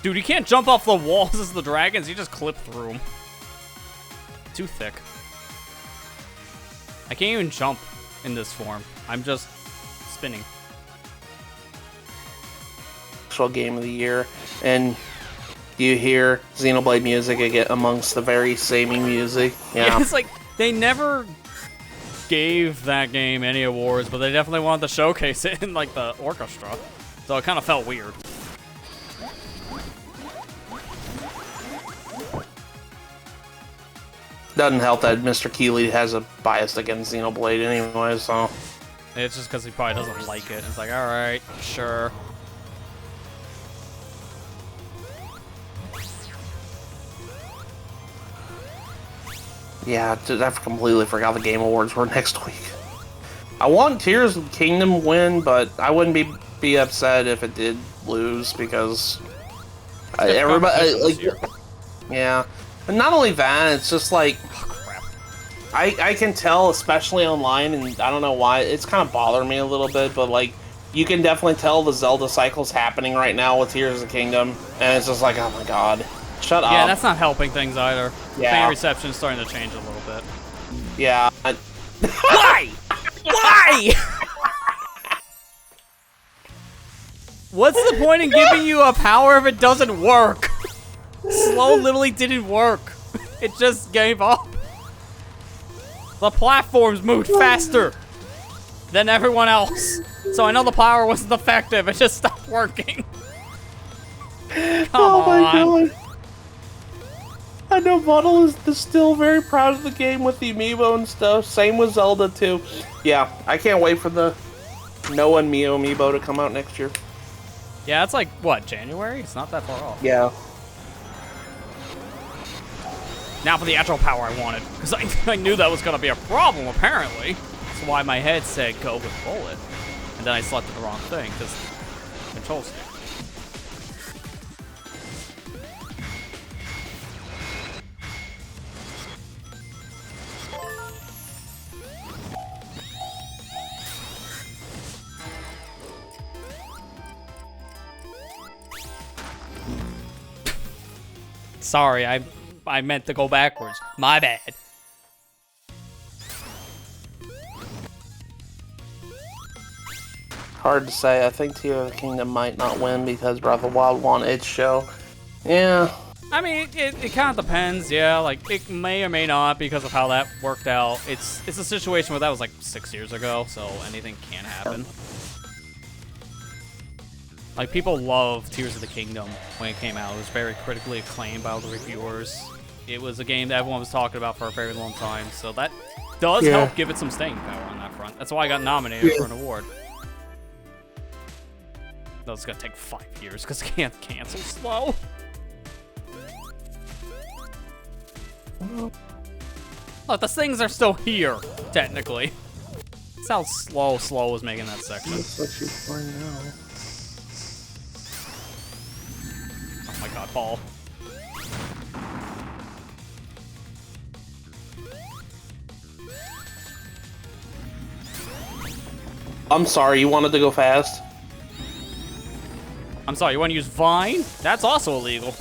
Dude, you can't jump off the walls as the dragons. You just clip through them. Too thick. I can't even jump in this form. I'm just spinning. Actual game of the year, and you hear Xenoblade music again amongst the very samey music. Yeah, It's like they never gave that game any awards, but they definitely wanted to showcase it in like the orchestra. So it kind of felt weird. doesn't help that Mr. Keeley has a bias against Xenoblade anyway, so... It's just because he probably doesn't like it. It's like, alright, sure. Yeah, I completely forgot the Game Awards were next week. I want Tears of the Kingdom win, but I wouldn't be upset if it did lose, because... everybody... yeah. And not only that, it's just like... Oh, crap. I can tell, especially online, and I don't know why, it's kind of bothering me a little bit, but like, you can definitely tell the Zelda cycle's happening right now with Tears of the Kingdom, and it's just like, oh my god, shut up. Yeah, that's not helping things either. Yeah. Fan reception is starting to change a little bit. Yeah. Why? Why? What's the point in giving you a power if it doesn't work? Slow literally didn't work. It just gave up. The platforms moved faster than everyone else. So I know the power wasn't effective. It just stopped working. Come on. God. I know Muddle is still very proud of the game with the amiibo and stuff. Same with Zelda too. Yeah, I can't wait for the Noah and Mio amiibo to come out next year. Yeah, it's like, what, January? It's not that far off. Yeah. Now for the actual power I wanted. Because I knew that was going to be a problem, apparently. That's why my head said go with bullet. And then I selected the wrong thing, because control stick. Sorry, I meant to go backwards. My bad. Hard to say. I think Tears of the Kingdom might not win because Breath of the Wild won its show. Yeah. I mean, it kind of depends, yeah. Like, it may or may not because of how that worked out. It's a situation where that was like 6 years ago, so anything can happen. Like, people loved Tears of the Kingdom when it came out. It was very critically acclaimed by all the reviewers. It was a game that everyone was talking about for a very long time, so that does help give it some staying power on that front. That's why I got nominated for an award. Though it's gonna take 5 years because I can't cancel slow. Look, the things are still here, technically. That's how slow was making that section. That's what you find now. Oh my god, ball. I'm sorry, you wanted to go fast? I'm sorry, you want to use Vine? That's also illegal.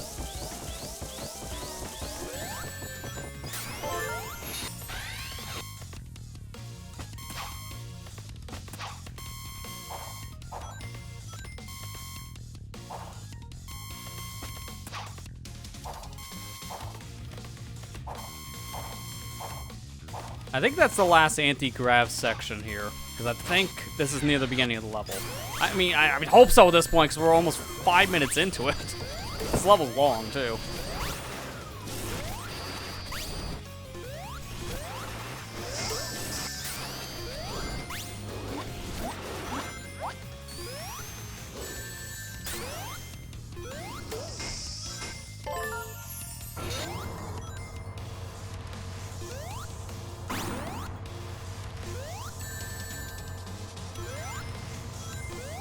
I think that's the last anti-grav section here, because I think this is near the beginning of the level. I mean, I hope so at this point, because we're almost 5 minutes into it. This level's long, too.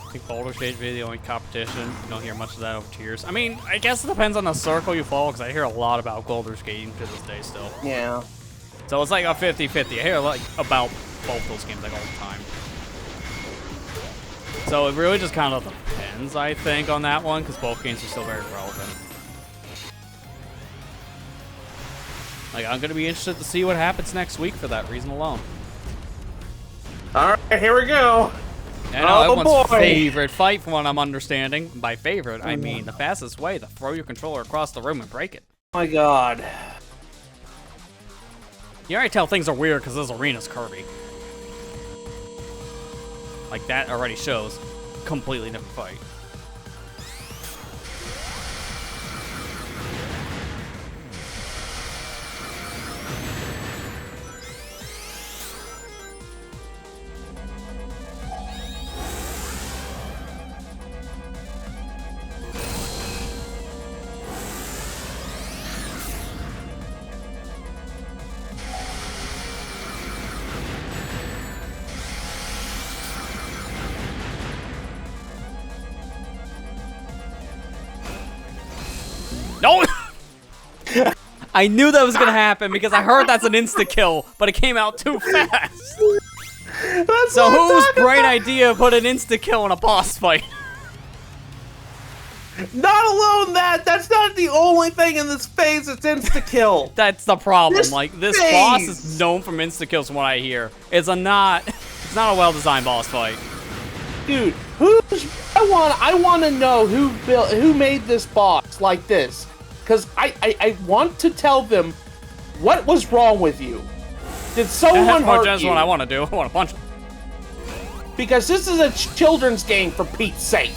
I think Boulder Stage will be the only competition. You don't hear much of that over Tears. I mean, I guess it depends on the circle you follow, because I hear a lot about Boulder Skating to this day still. Yeah. So it's like a 50-50. I hear like about both those games like all the time. So it really just kind of depends, I think, on that one, because both games are still very relevant. Like, I'm gonna be interested to see what happens next week for that reason alone. Alright, here we go. I know everyone's boy. favorite fight, from what I'm understanding. By favorite, I mean the fastest way to throw your controller across the room and break it. Oh my god. You can already tell things are weird because this arena's curvy. Like, that already shows completely different fight. No! I knew that was gonna happen because I heard that's an insta-kill, but it came out too fast. So whose bright idea put an insta-kill in a boss fight? Not alone that, that's not the only thing in this phase that's insta-kill. That's the problem. This like, this phase. boss is known from insta-kills from what I hear. It's not a well-designed boss fight. Dude, I want to know who made this boss like this. Because I want to tell them What was wrong with you? Did someone hurt That's you? what I want to do. I want to punch him. Because this is a children's game, for Pete's sake.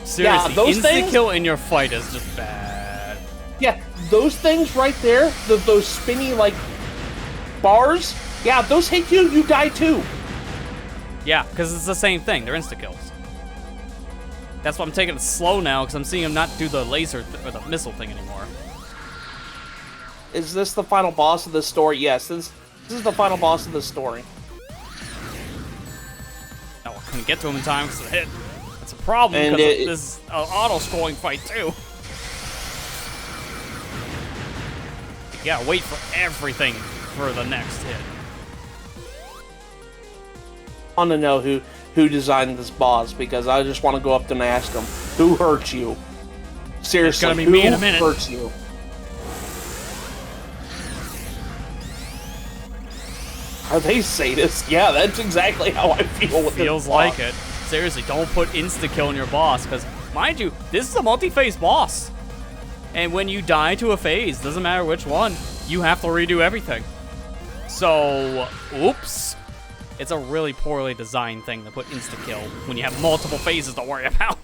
Seriously, those things- insta-kill in your fight is just bad. Yeah, those things right there, those spinny, like, bars, yeah, those hit you, you die too. Yeah, because it's the same thing. They're insta-kills. That's why I'm taking it slow now, because I'm seeing him not do the laser or the missile thing anymore. Is this the final boss of this story? Yes, this is the final boss of this story. Oh, I couldn't get to him in time because of the hit. That's a problem, And because this is an auto-scrolling fight, too. You gotta wait for everything for the next hit. I want to know who designed this boss, because I just want to go up to him and ask him, who hurt you? Seriously, It's gonna be who me in a minute. hurts you? Are they sadists? Yeah, that's exactly how I feel with Feels this like boss. it. Seriously, don't put insta-kill in your boss, because, mind you, this is a multi-phase boss. And when you die to a phase, doesn't matter which one, you have to redo everything. So, oops. It's a really poorly designed thing to put insta-kill when you have multiple phases to worry about.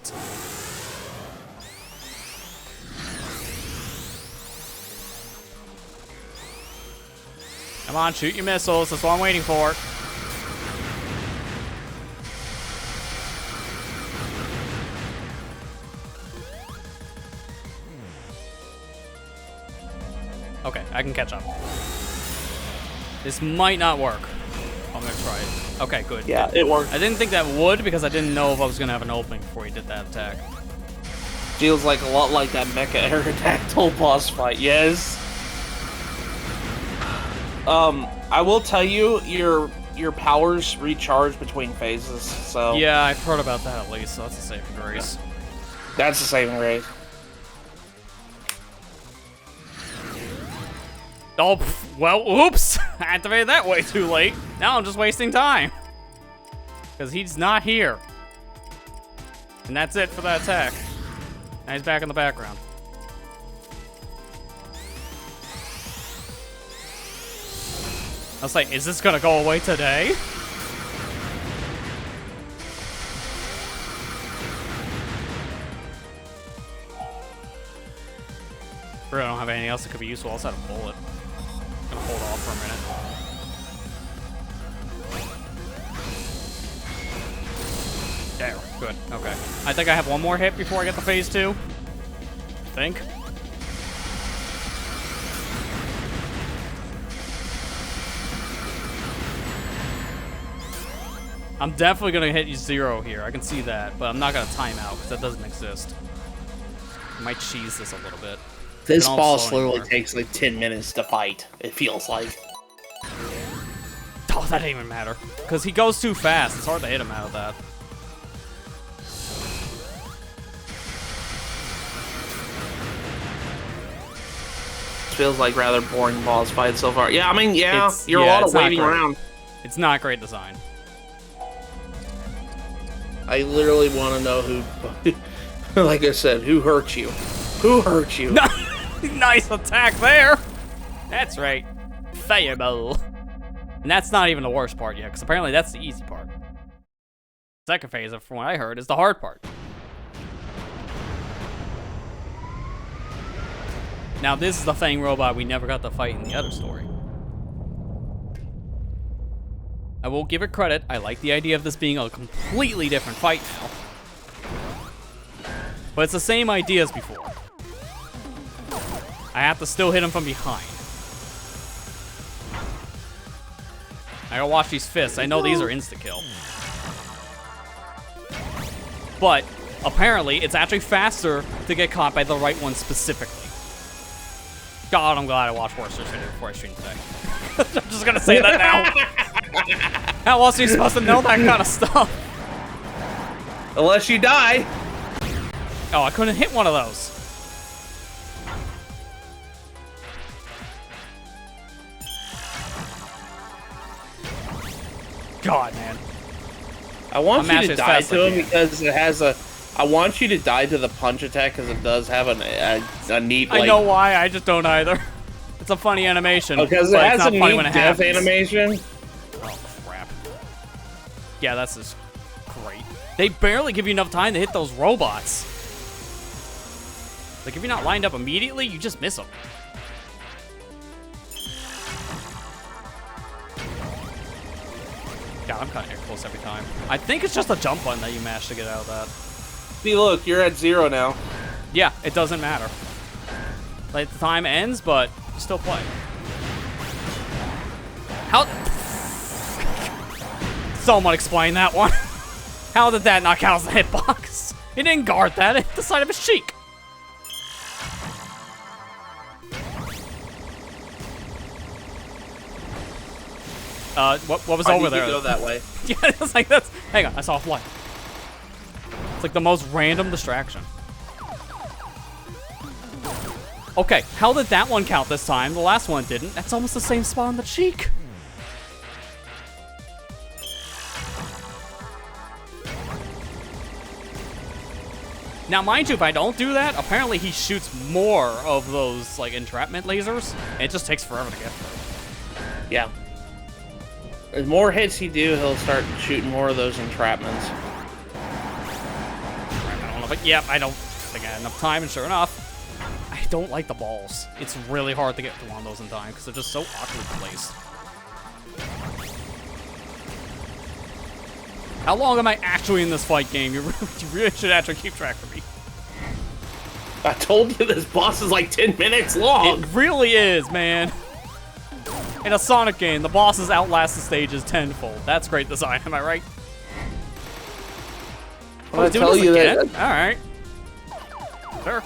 Come on, shoot your missiles. That's what I'm waiting for. Okay, I can catch up. This might not work. I'm gonna try it. Okay, good. Yeah, it worked. I didn't think that would because I didn't know if I was gonna have an opening before he did that attack. Feels like a lot like that Mecha Aerodactyl boss fight. Yes. I will tell you, your powers recharge between phases, so Yeah, I've heard about that at least, so that's a saving grace. that's the saving grace. Oh, well, oops! I activated that way too late. Now I'm just wasting time. Because he's not here. And that's it for that attack. Now he's back in the background. I was like, is this gonna go away today? I don't have anything else that could be useful. I also had a bullet. I'm gonna hold off for a minute. There, good, okay. I think I have one more hit before I get to phase 2. I think. I'm definitely gonna hit you 0 here. I can see that, but I'm not gonna time out because that doesn't exist. I might cheese this a little bit. This Don't boss slow literally anymore. takes like 10 minutes to fight, it feels like. Oh, that didn't even matter. Because he goes too fast. It's hard to hit him out of that. Feels like rather boring boss fight so far. Yeah, I mean, yeah, It's- you're yeah, a lot it's of not waiting great. around. It's not great design. I literally want to know who, like I said, who hurt you? Who hurt you? Nice attack there. That's right. Fireball. And that's not even the worst part yet, because apparently that's the easy part. Second phase, from what I heard, is the hard part. Now, this is the Fang robot we never got to fight in the other story. I will give it credit. I like the idea of this being a completely different fight now. But it's the same idea as before. I have to still hit him from behind. I gotta watch these fists. I know these are insta-kill. But, apparently, it's actually faster to get caught by the right one specifically. God, I'm glad I watched Horse Race before I streamed today. I'm just gonna say that now. How else are you supposed to know that kind of stuff? Unless you die. Oh, I couldn't hit one of those. God, man. I want I'm you mashing to as die fast as to I him can. because it has a. I want you to die to the punch attack because it does have a neat. I Like, know why, I just don't either. It's a funny animation. Because it but it's has not a funny neat when it death happens. animation. Oh, crap. Yeah, that's just great. They barely give you enough time to hit those robots. Like, if you're not lined up immediately, you just miss them. God, I'm kind of close every time. I think it's just a jump button that you mash to get out of that. See, look, you're at 0 now. Yeah, it doesn't matter. Like, the time ends, but you still play. How... Someone explain that one. How did that knock out the hitbox? He didn't guard that. It hit the side of his cheek. What was over there? Go that way. Yeah, it's like that's. Hang on, I saw a fly. It's like the most random distraction. Okay, how did that one count this time? The last one didn't. That's almost the same spot on the cheek. Now, mind you, if I don't do that, apparently he shoots more of those, like, entrapment lasers. And it just takes forever to get through. Yeah. The more hits you do, he'll start shooting more of those entrapments. I don't know, but yeah, I don't think I had enough time, and sure enough, I don't like the balls. It's really hard to get through one of those in time, because they're just so awkwardly placed. How long am I actually in this fight game? You really should actually keep track of me. I told you this boss is like 10 minutes long. It really is, man. In a Sonic game, the bosses outlast the stages tenfold. That's great design, am I right? I tell you that. Alright. Sure.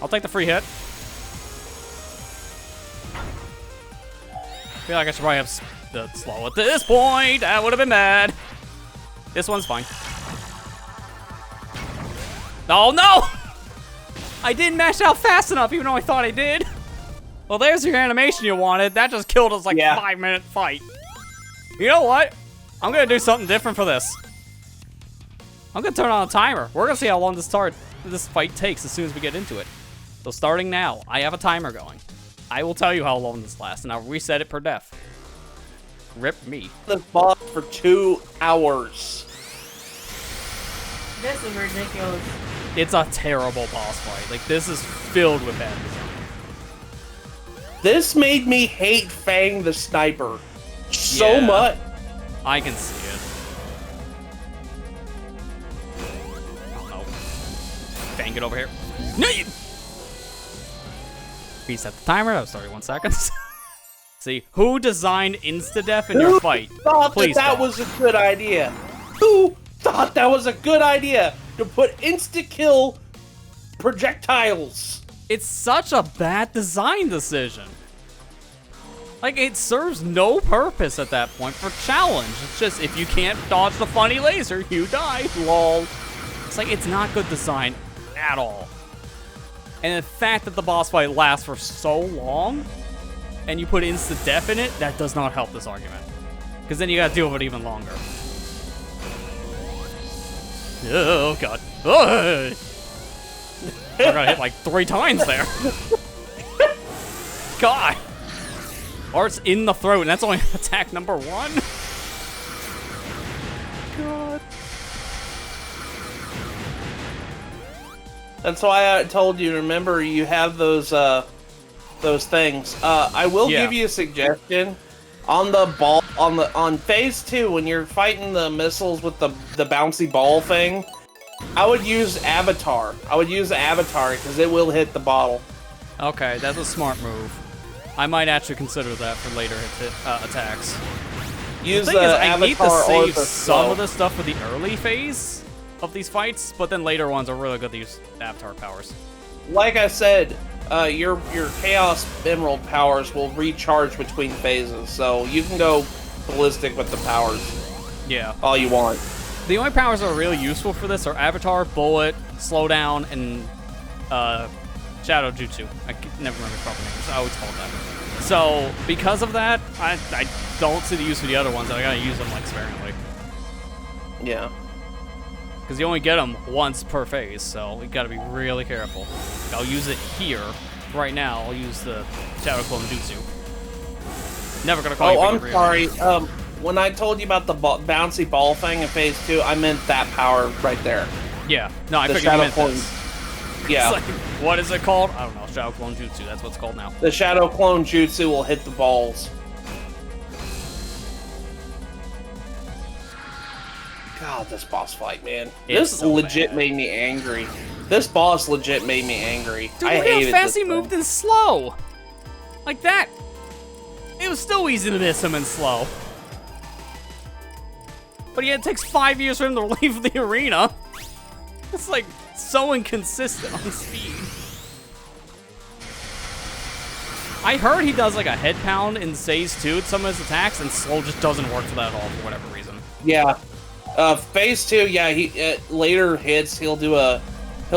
I'll take the free hit. Feel like I should probably have the slow at this point. That would have been bad. This one's fine. Oh no! I didn't mash out fast enough, even though I thought I did. Well, there's your animation you wanted. That just killed us like 5-minute fight. You know what? I'm gonna do something different for this. I'm gonna turn on a timer. We're gonna see how long this fight takes as soon as we get into it. So starting now, I have a timer going. I will tell you how long this lasts, and I'll reset it per def. Rip me. The boss for 2 hours. This is ridiculous. It's a terrible boss fight. Like, this is filled with bad design. This made me hate Fang the Sniper so Yeah. much. I can see it. Oh no. Fang, get over here. No, you... Reset the timer. That was 31 seconds. See, who designed insta-death in your fight? Thought Please that don't. was a good idea. Who thought that was a good idea to put insta-kill projectiles? It's such a bad design decision. Like, it serves no purpose at that point for challenge. It's just, if you can't dodge the funny laser, you die. Lol. It's like, it's not good design at all. And the fact that the boss fight lasts for so long, and you put insta-death in it, that does not help this argument. Because then you gotta deal with it even longer. Oh, God. Oh. I got hit like 3 times there. God. Or it's in the throat, and that's only attack number 1. God. That's why I told you, remember, you have those things. I will give you a suggestion. On the ball, on phase 2, when you're fighting the missiles with the bouncy ball thing, I would use Avatar. I would use Avatar, because it will hit the bottle. Okay, that's a smart move. I might actually consider that for later attacks. Use The the thing is, I Avatar need to or save the some slow. of this stuff for the early phase of these fights, but then later ones are really good to use Avatar powers. Like I said, your Chaos Emerald powers will recharge between phases, so you can go ballistic with the powers Yeah. all you want. The only powers that are really useful for this are Avatar, Bullet, Slowdown, and Shadow Jutsu. I can never remember the proper names. I always call it that. So, because of that, I don't see the use for the other ones. I gotta use them, like, sparingly. Yeah. Because you only get them once per phase, so we gotta be really careful. I'll use it here, right now, I'll use the Shadow Clone Jutsu. Never gonna call you Oh, I'm Big sorry. Rio. When I told you about the bouncy ball thing in Phase 2, I meant that power right there. Yeah. No, I The figured you Shadow meant Clone. this. Yeah. It's like, what is it called? I don't know. Shadow Clone Jutsu. That's what it's called now. The Shadow Clone Jutsu will hit the balls. God, this boss fight, man. It's This so legit bad. made me angry. This boss legit made me angry. Dude, I look at hated how fast this he thing. moved and slow. Like that. It was still easy to miss him and slow. But yeah, it takes 5 years for him to leave the arena. It's like so inconsistent on speed. I heard he does like a head pound in Phase 2 at some of his attacks, and slow just doesn't work for that at all for whatever reason. Yeah. Phase 2, yeah, he later hits, he'll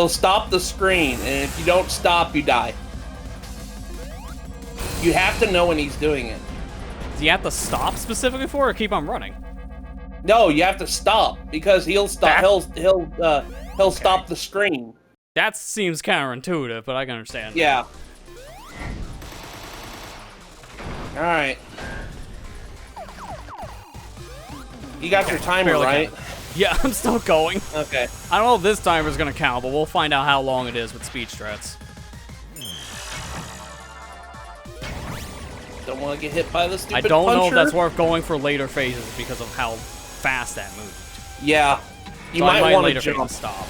stop the screen, and if you don't stop, you die. You have to know when he's doing it. Do you have to stop specifically for it or keep on running? No, you have to stop because he'll stop. That- He'll stop the screen. That seems counterintuitive, but I can understand. Yeah. All right. You got your timer Barely right. counted. Yeah, I'm still going. Okay. I don't know if this timer's gonna count, but we'll find out how long it is with speed strats. Don't want to get hit by the stupid I don't know if puncher. that's worth going for later phases because of how fast that moved. Yeah. You So I might want to later jump. phases stop.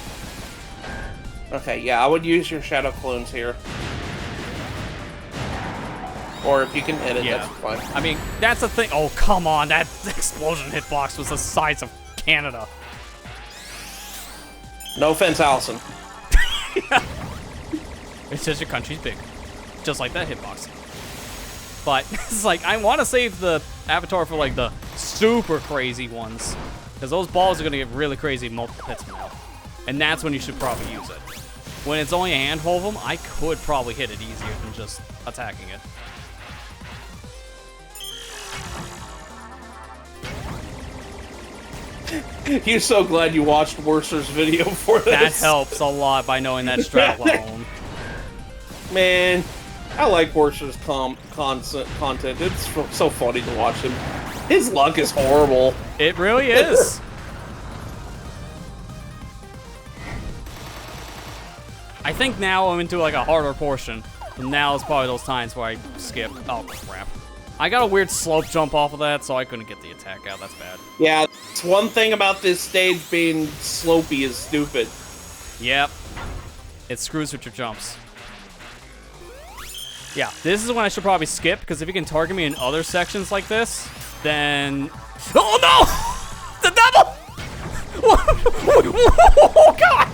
Okay, yeah, I would use your shadow clones here. Or if you can hit it, Yeah. that's fine. I mean, that's the thing. Oh, come on. That explosion hitbox was the size of Canada. No offense, Allison. It's just your country's big. Just like that hitbox. But it's like, I want to save the avatar for like the super crazy ones. Because those balls are going to get really crazy multiple hits from now. And that's when you should probably use it. When it's only a handful of them, I could probably hit it easier than just attacking it. You're so glad you watched Worcer's video for this. That helps a lot by knowing that strat alone. Man, I like Worcer's content. It's so funny to watch him. His luck is horrible. It really is. I think now I'm into like a harder portion. And now is probably those times where I skip. Oh crap. I got a weird slope jump off of that, so I couldn't get the attack out. That's bad. Yeah, it's one thing about this stage being slopey is stupid. Yep. It screws with your jumps. Yeah, this is when I should probably skip, because if you can target me in other sections like this, then... Oh no! The double! Oh god!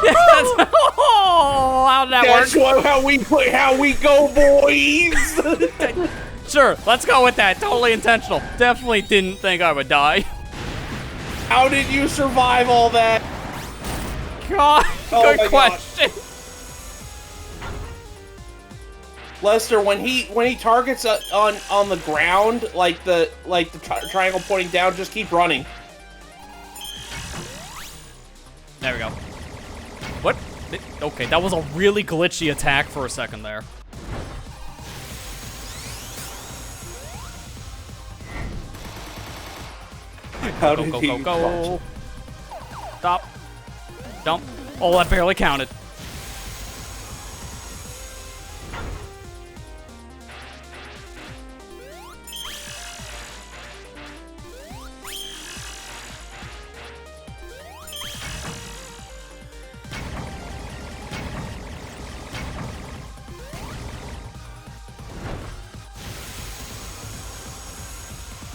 Yes. Oh, how did that That's work? how we go, boys. Sure, let's go with that. Totally intentional. Definitely didn't think I would die. How did you survive all that? God, Oh good my God. question. Lester, when he targets on the ground, like the triangle pointing down, just keep running. There we go. What? Okay, that was a really glitchy attack for a second there. How Go, did go, he go, go. Stop. Dump. Oh, that barely counted.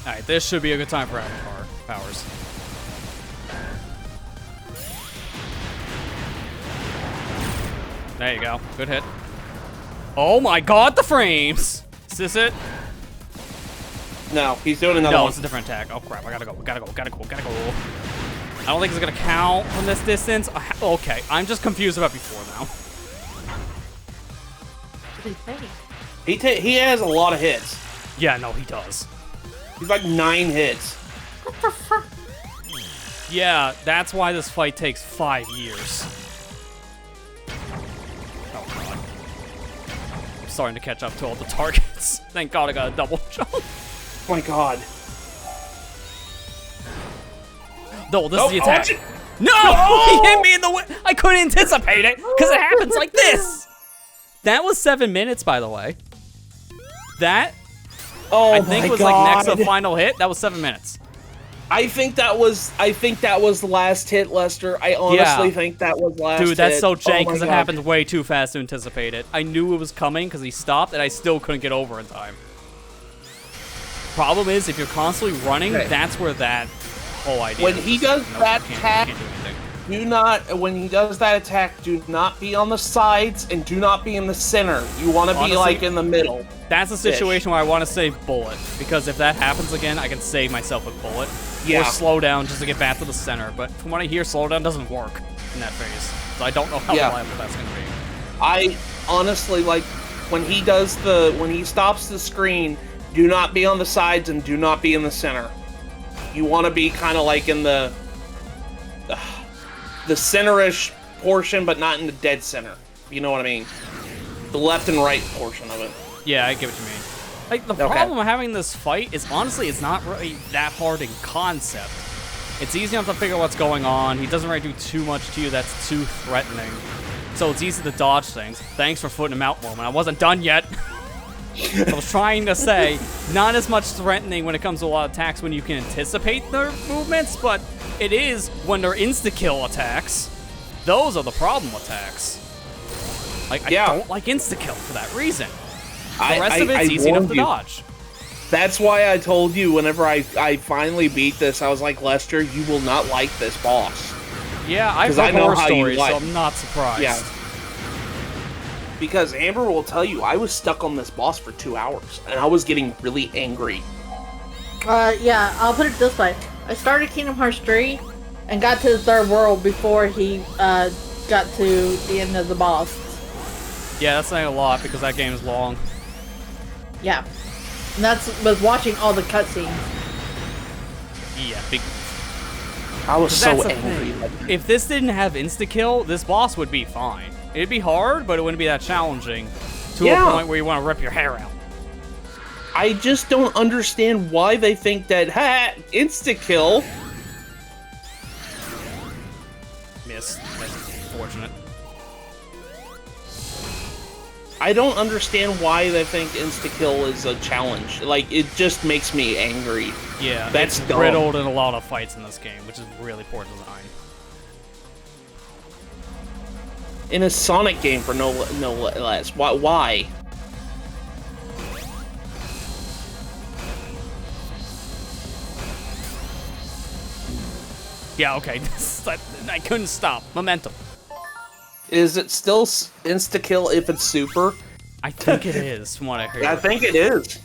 Alright, this should be a good time for avatar powers. There you go. Good hit. Oh my god, the frames! Is this it? No, he's doing another No, one. it's a different attack. Oh crap, I gotta go, gotta go, gotta go, gotta go. I don't think it's gonna count from this distance. Okay, I'm just confused about before now. He has a lot of hits. Yeah, no, he does. He's like 9 hits. Yeah, that's why this fight takes 5 years. Oh god. starting to catch up to all the targets. Thank God I got a double jump. Oh my god. No, this is the attack. watch it. No! No! He hit me in the way. I couldn't anticipate it because it happens like this. That was 7 minutes, by the way. That Oh I think my was god. like next to the final hit. That was 7 minutes. I think that was the last hit, Lester. I honestly Yeah. think that was last hit. Dude, that's so jank Oh my because it God. happened way too fast to anticipate it. I knew it was coming because he stopped and I still couldn't get over in time. Problem is, if you're constantly running, Okay. that's where that whole idea When is he just, does nope, that you can't attack- do anything. When he does that attack, do not be on the sides and do not be in the center. You want to be Honestly, like in the middle. That's a situation where I want to save Bullet, because if that happens again, I can save myself with Bullet. Yeah. Or slow down just to get back to the center. But from what I hear, slowdown doesn't work in that phase. So I don't know how Yeah. reliable that's going to be. I honestly like when he stops the screen, do not be on the sides and do not be in the center. You want to be kind of like in the center-ish portion, but not in the dead center. You know what I mean? The left and right portion of it. Yeah, I get what you mean. Like, the Okay. problem with having this fight is, honestly, it's not really that hard in concept. It's easy enough to figure out what's going on. He doesn't really do too much to you that's too threatening. So it's easy to dodge things. Thanks for footing him out, Moment. I wasn't done yet. I was trying to say, not as much threatening when it comes to a lot of attacks when you can anticipate their movements, but it is when they're insta-kill attacks. Those are the problem attacks. Like, I Yeah. don't like insta-kill for that reason. The rest of it's I easy enough warned to you. dodge. That's why I told you whenever I finally beat this, I was like, Lester, you will not like this boss. Yeah, I've 'Cause I heard know horror how you stories, like- so I'm not surprised. Yeah. Because Amber will tell you, I was stuck on this boss for 2 hours, and I was getting really angry. Yeah, I'll put it this way. I started Kingdom Hearts 3 and got to the third world before he got to the end of the boss. Yeah, that's saying a lot because that game is long. Yeah. And that's with watching all the cutscenes. Yeah, big. I was so That's the angry. thing. If this didn't have insta-kill, this boss would be fine. It'd be hard, but it wouldn't be that challenging to Yeah. a point where you want to rip your hair out. I just don't understand why they think that, ha, insta-kill. Miss. That's fortunate. I don't understand why they think insta-kill is a challenge. Like, it just makes me angry. Yeah, That's it's dumb. riddled in a lot of fights in this game, which is really poor design. In a Sonic game for no less. Why? Yeah, okay. I couldn't stop. Momentum. Is it still insta-kill if it's super? I think it is, from what I heard. I think it is.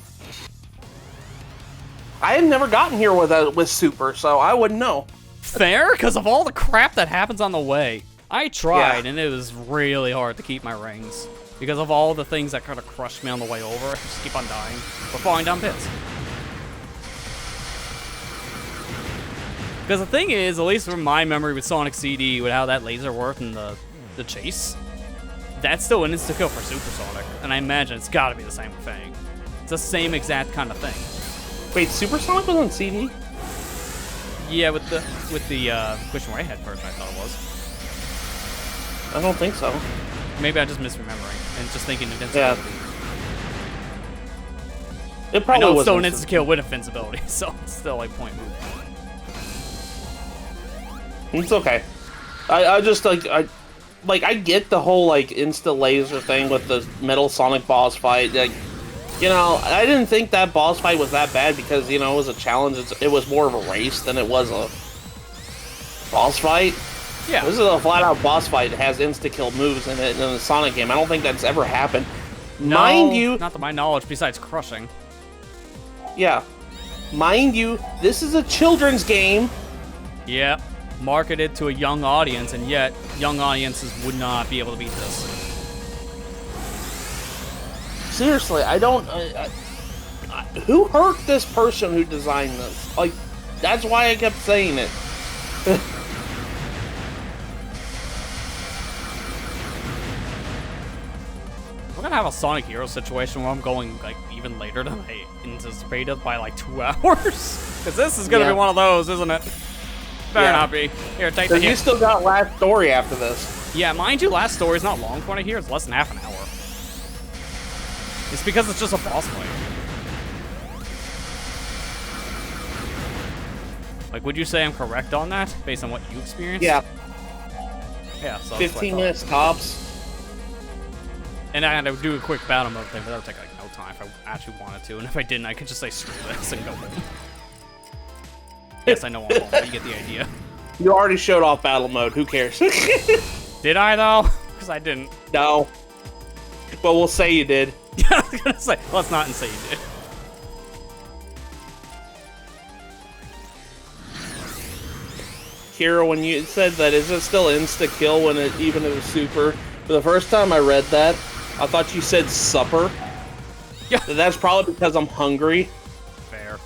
I had never gotten here with super, so I wouldn't know. Fair, because of all the crap that happens on the way. I tried, Yeah. and it was really hard to keep my rings. Because of all the things that kind of crushed me on the way over, I just keep on dying. Or falling down pits. Because the thing is, at least from my memory with Sonic CD, with how that laser worked in the chase, that's still an insta-kill for Super Sonic. And I imagine it's gotta be the same thing. It's the same exact kind of thing. Wait, Super Sonic was on CD? Yeah, with the Question Right Head version, I thought it was. I don't think so. Maybe I'm just misremembering and just thinking invincibility. Yeah. It I probably know it's was still an insta-kill with invincibility, so it's still like point move. It's okay. I just I get the whole like insta laser thing with the Metal Sonic boss fight. Like, you know, I didn't think that boss fight was that bad because, you know, it was a challenge. It was more of a race than it was a boss fight. Yeah. This is a flat-out boss fight that has insta-kill moves in it in a Sonic game. I don't think that's ever happened. No, Mind you, not to my knowledge, besides crushing. yeah. Mind you, this is a children's game. Yeah, marketed to a young audience, and yet young audiences would not be able to beat this. Seriously, I don't... who hurt this person who designed this? Like, that's why I kept saying it. What kind gonna have a Sonic Hero situation where I'm going like even later than I anticipated by like 2 hours? Because this is gonna be one of those, isn't it? Better not be. Here, take the So you hit. still got last story after this. Yeah, mind you, last story is not long from what I hear. It's less than half an hour. It's because it's just a boss fight. Like, would you say I'm correct on that, based on what you experienced? Yeah, Yeah, so that's what I 15 thought. minutes tops. And I had to do a quick battle mode thing, but that would take like no time if I actually wanted to. And if I didn't, I could just say screw this and go home. Yes, I know I'm home, but you get the idea. You already showed off battle mode. Who cares? Did I though? Because I didn't. No. But we'll say you did. I was gonna say, let's not and say you did. Kira, when you said that, is it still insta kill when it even if it was super? For the first time I read that, I thought you said supper. Yeah. That's probably because I'm hungry. Fair.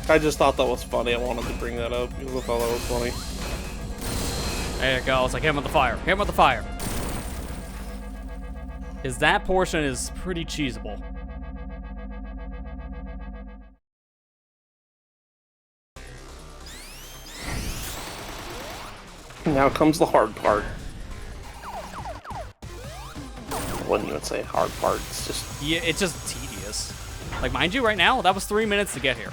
I just thought that was funny. I wanted to bring that up because I thought that was funny. There you go. It's like hit him with the fire. Hit him with the fire. Is that portion is pretty cheesable. Now comes the hard part. I wouldn't even say hard part. It's just Yeah, it's just tedious. Like, mind you, right now, that was 3 minutes to get here.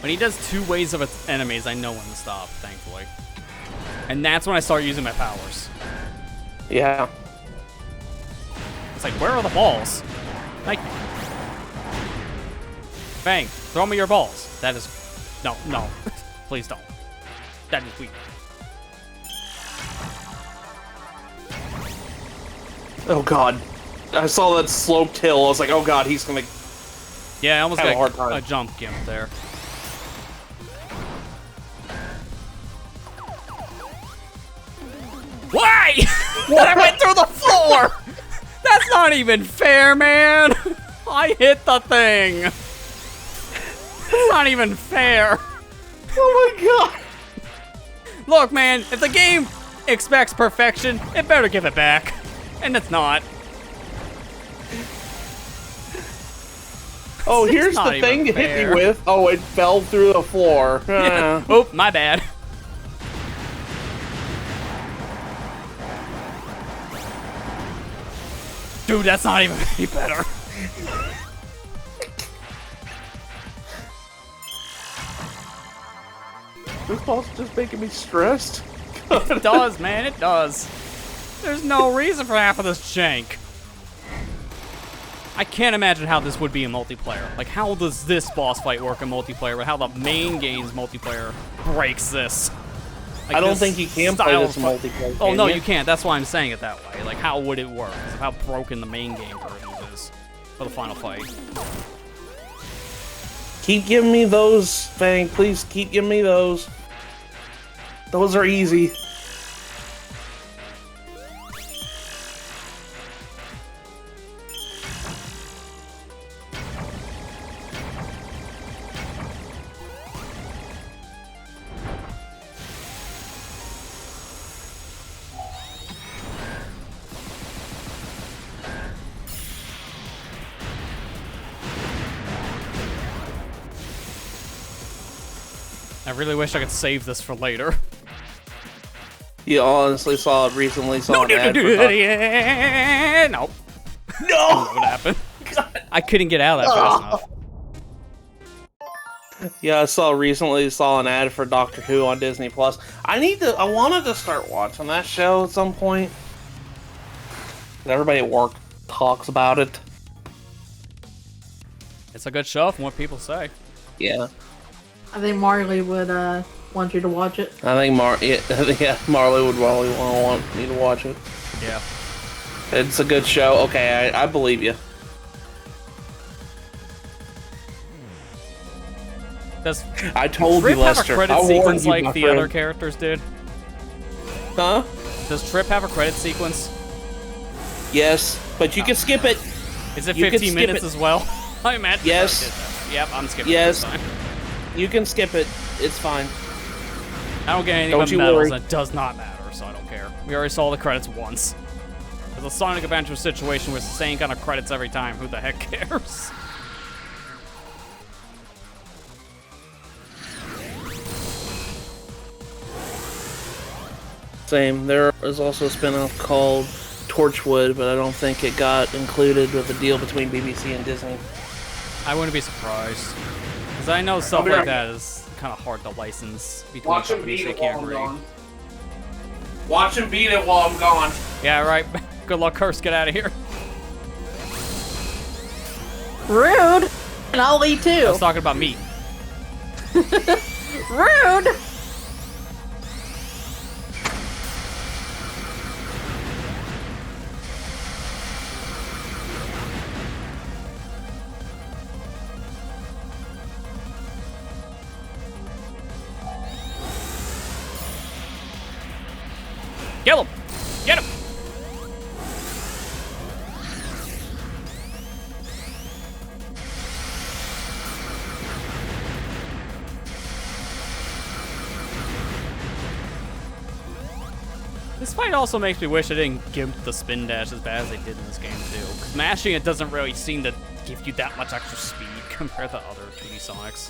When he does 2 waves of its enemies, I know when to stop, thankfully. And that's when I start using my powers. yeah. It's like, where are the balls? Thank you. Fang, throw me your balls. That is... No, no. Please don't. That is weird. Oh god. I saw that sloped hill. I was like, oh god, he's gonna. Yeah, I almost Have a hard got time. a jump gimp there. Why? I went through the floor! That's not even fair, man! I hit the thing! It's not even fair! Oh my god. Look, man, if the game expects perfection, it better give it back. And it's not. Oh, It's here's not the thing to even hit me fair. with. Oh, it fell through the floor. Oh, my bad. Dude, that's not even any better. This boss is just making me stressed. It does, man, it does. There's no reason for half of this jank. I can't imagine how this would be in multiplayer. Like, how does this boss fight work in multiplayer, but how the main game's multiplayer breaks this? Like, I don't this think you can play style this of multiplayer. Oh, can no, you can't. That's why I'm saying it that way. Like, how would it work? 'Cause of how broken the main game version is for the final fight. Keep giving me those, Fang. Please keep giving me those. Those are easy. I really wish I could save this for later. You honestly recently saw an ad for Nope. No! What happened? I couldn't get out of that fast enough. Yeah, recently saw an ad for Doctor Who on Disney Plus. I wanted to start watching that show at some point. Everybody at work talks about it. It's a good show from what people say. Yeah. I think Marley would want you to watch it. I think Marley would probably want me to watch it. Yeah. It's a good show. Okay, I believe you. Does I told Trip you, have a Lester. credit I warned sequence you, like my the friend. other characters did? Huh? Does Trip have a credit sequence? Yes, but you can skip it. Is it You could 15 skip minutes it. as well? I imagine. Yes. Yep, I'm skipping Yes. this time. You can skip it. It's fine. I don't get anything Don't but you medals, worry. and it does not matter, so I don't care. We already saw the credits once. There's a Sonic Adventure situation with the same kind of credits every time. Who the heck cares? Same. There is also a spin-off called Torchwood, but I don't think it got included with the deal between BBC and Disney. I wouldn't be surprised. Because I know stuff like that is kind of hard to license between companies they can't agree. Watch him beat it while I'm gone. Yeah, right. Good luck, Curse. Get out of here. Rude! And I'll leave I too. was talking about meat. Rude! Kill him! Get him! This fight also makes me wish I didn't gimp the spin dash as bad as they did in this game too. 'Cause mashing it doesn't really seem to give you that much extra speed compared to other 2D Sonics.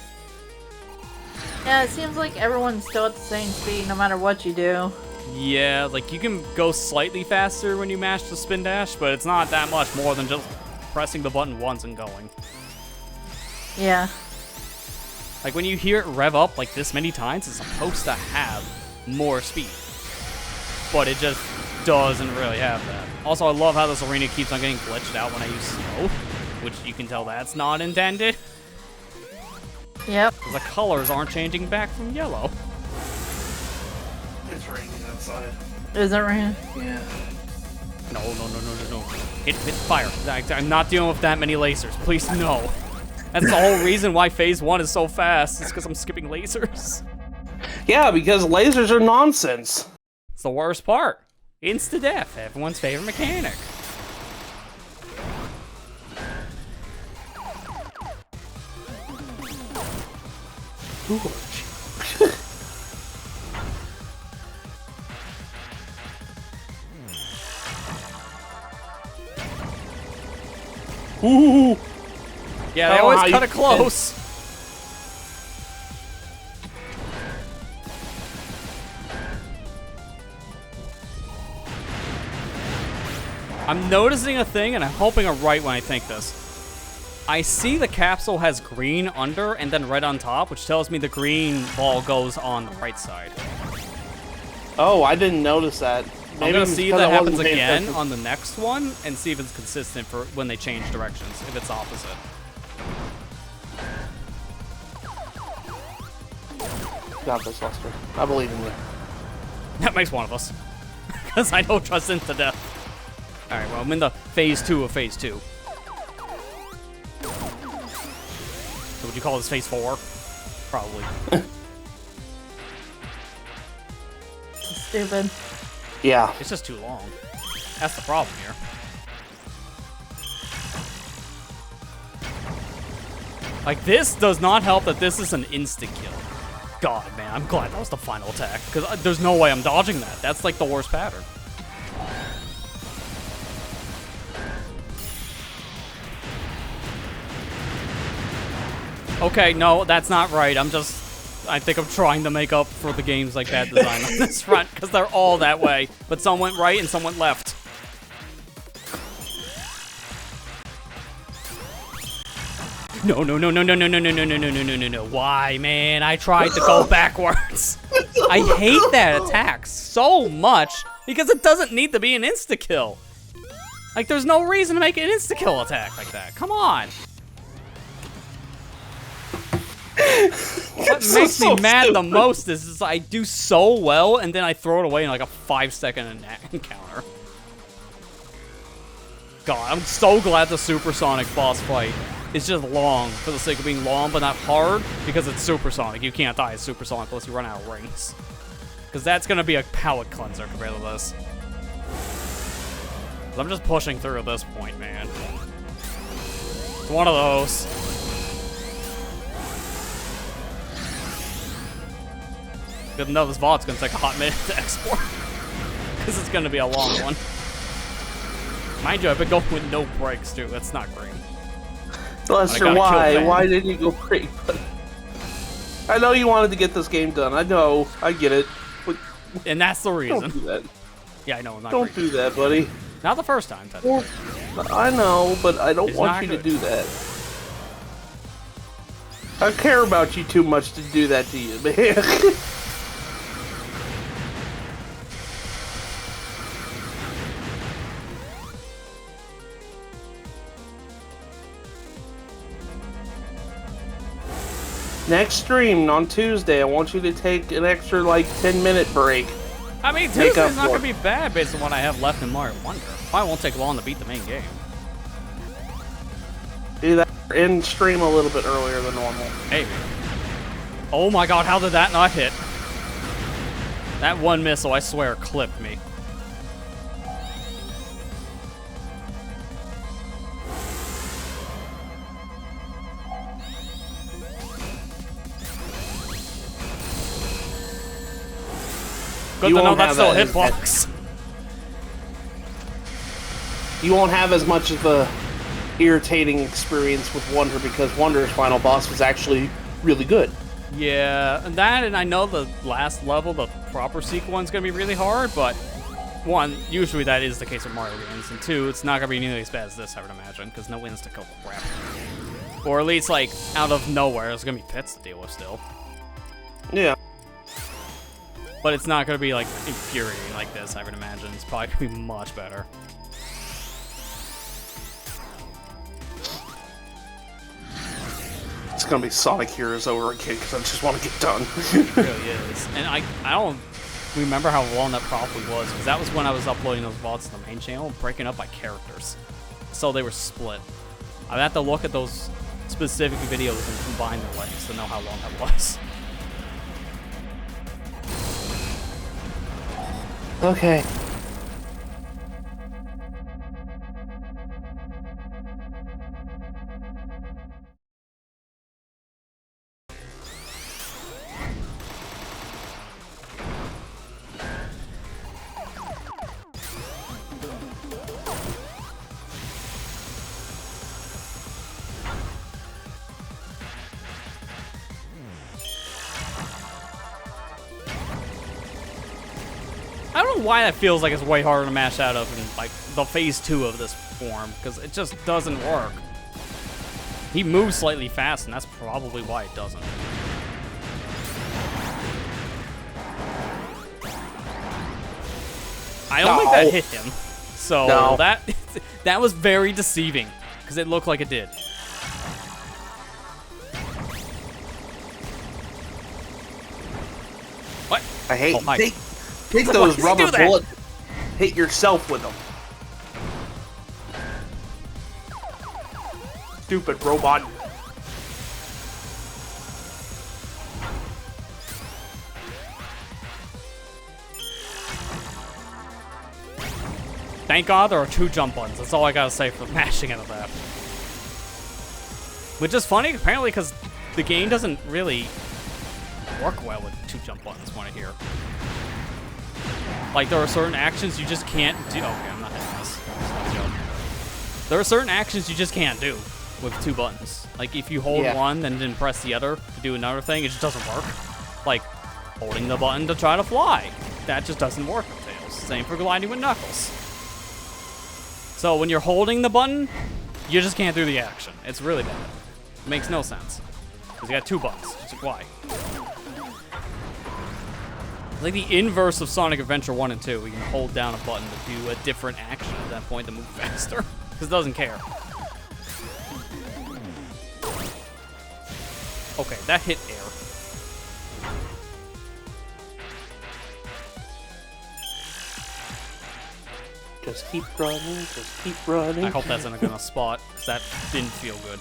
Yeah, it seems like everyone's still at the same speed no matter what you do. Yeah, like you can go slightly faster when you mash the spin dash, but it's not that much more than just pressing the button once and going. Yeah. Like when you hear it rev up like this many times, it's supposed to have more speed. But it just doesn't really have that. Also, I love how this arena keeps on getting glitched out when I use snow, which you can tell that's not intended. Yep. Because the colors aren't changing back from yellow. It's raining outside. Is it raining? Yeah. No. Hit fire. I'm not dealing with that many lasers. Please, no. That's the whole reason why Phase 1 is so fast. It's because I'm skipping lasers. Yeah, because lasers are nonsense. It's the worst part. Insta-death, everyone's favorite mechanic. Ooh. Yeah, they Oh, always how cut you- it close. I'm noticing a thing, and I'm hoping I'm right when I think this. I see the capsule has green under and then red on top, which tells me the green ball goes on the right side. Oh, I didn't notice that. I'm gonna it's see if because that I happens wasn't paying again attention. on the next one, and see if it's consistent for when they change directions, if it's opposite. Got this, Lester. I believe in you. That makes one of us. Because I don't trust him to death. Alright, well, I'm in the Phase 2 of Phase 2. So would you call this Phase 4? Probably. Stupid. Yeah. It's just too long. That's the problem here. Like, this does not help that this is an insta-kill. God, man, I'm glad that was the final attack. Because there's no way I'm dodging that. That's, like, the worst pattern. Okay, no, that's not right. I think I'm trying to make up for the game's, like, bad design on this front. Because they're all that way. But some went right and some went left. No. Why, man? I tried to go backwards. I hate that attack so much because it doesn't need to be an insta-kill. Like, there's no reason to make an insta-kill attack like that. Come on. What makes me mad the most is I do so well and then I throw it away in like a 5-second encounter. God, I'm so glad the Supersonic boss fight is just long for the sake of being long, but not hard because it's Supersonic. You can't die as Supersonic unless you run out of rings. Because that's going to be a palate cleanser compared to this. I'm just pushing through at this point, man. It's one of those. Good enough this VOD's gonna take a hot minute to export. Because it's gonna be a long one. Mind you, I've been going with no breaks too. That's not great. Lester, why? Why did you go break? I know you wanted to get this game done. I know. I get it. But and that's the reason. Don't do that. Yeah, I know. I'm not Don't do that, buddy. Not the first time, Ted. I know, but I don't want you to do that. I care about you too much to do that to you, man. Next stream on Tuesday, I want you to take an extra, like, 10-minute break. I mean, Tuesday's not going to be bad based on what I have left in Mario Wonder. Probably won't take long to beat the main game. Do that and stream a little bit earlier than normal. Maybe. Oh my god, how did that not hit? That one missile, I swear, clipped me. Good to know that's still a hitbox. You won't have as much of a irritating experience with Wonder because Wonder's final boss was actually really good. Yeah, and that, and I know the last level, the proper sequence, gonna be really hard, but one, usually that is the case with Mario games, and two, it's not gonna be nearly as bad as this, I would imagine, because no insta-kill crap. Or at least, like, out of nowhere, there's gonna be pits to deal with still. Yeah. But it's not gonna be, like, infuriating like this, I would imagine. It's probably gonna be much better. It's gonna be Sonic Heroes over again because I just want to get done. It really is. And I don't remember how long that probably was, because that was when I was uploading those VODs to the main channel, breaking up by characters. So they were split. I'd have to look at those specific videos and combine their lengths to know how long that was. Okay. I don't know why that feels like it's way harder to mash out of in, like, the phase 2 of this form, because it just doesn't work. He moves slightly fast, and that's probably why it doesn't. I don't think that hit him, so that was very deceiving, because it looked like it did. What? I hate Oh, take those rubber bullets. Hit yourself with them. Stupid robot. Thank God there are 2 jump buttons. That's all I gotta say for mashing into that. Which is funny, apparently, because the game doesn't really work well with 2 jump buttons, from what I hear. Like, there are certain actions you just can't do. Okay, I'm not hitting this. It's not a joke. There are certain actions you just can't do with 2 buttons. Like, if you hold one, then didn't press the other to do another thing, it just doesn't work. Like, holding the button to try to fly. That just doesn't work with Tails. Same for gliding with Knuckles. So, when you're holding the button, you just can't do the action. It's really bad. It makes no sense. Because you got 2 buttons. It's like, why? Like the inverse of Sonic Adventure 1 and 2, where you can hold down a button to do a different action at that point to move faster. Because it doesn't care. Okay, that hit air. Just keep running, just keep running. I hope that's not gonna spot, because that didn't feel good.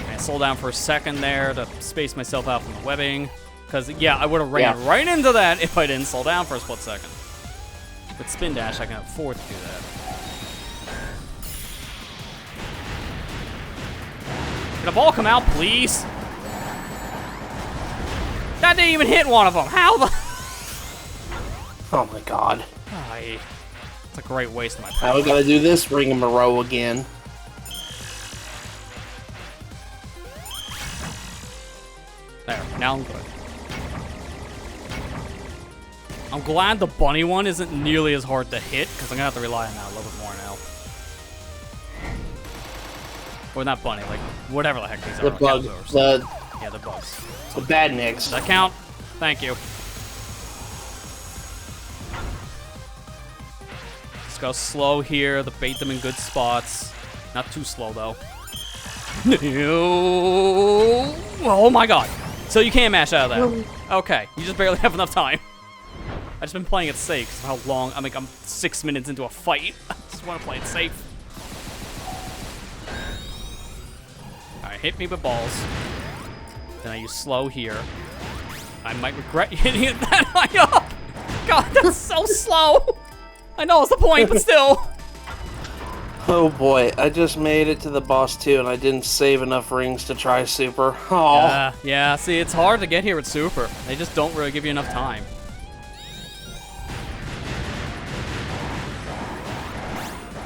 Okay, slow down for a second there to space myself out from the webbing. Because, yeah, I would have ran right into that if I didn't slow down for a split second. With Spin Dash, I can afford to do that. Can a ball come out, please? That didn't even hit one of them. How the? Oh my god. It's a great waste of my Now we gotta do this rigmarole again. There, now I'm good. I'm glad the bunny one isn't nearly as hard to hit, because I'm gonna have to rely on that a little bit more now. Or not bunny, like whatever the heck these are. The bug. Yeah, the bugs. The bad nicks. Does that count? Thank you. Just go slow here, bait them in good spots. Not too slow though. No. Oh my god. So you can't mash out of that. Okay, you just barely have enough time. I've just been playing it safe because of how long. I'm 6 minutes into a fight. I just want to play it safe. Alright, hit me with balls. Then I use slow here. I might regret hitting it that high up. God, that's so slow. I know it's the point, but still. Oh boy, I just made it to the boss too, and I didn't save enough rings to try super. Oh. Yeah, see, it's hard to get here with super. They just don't really give you enough time.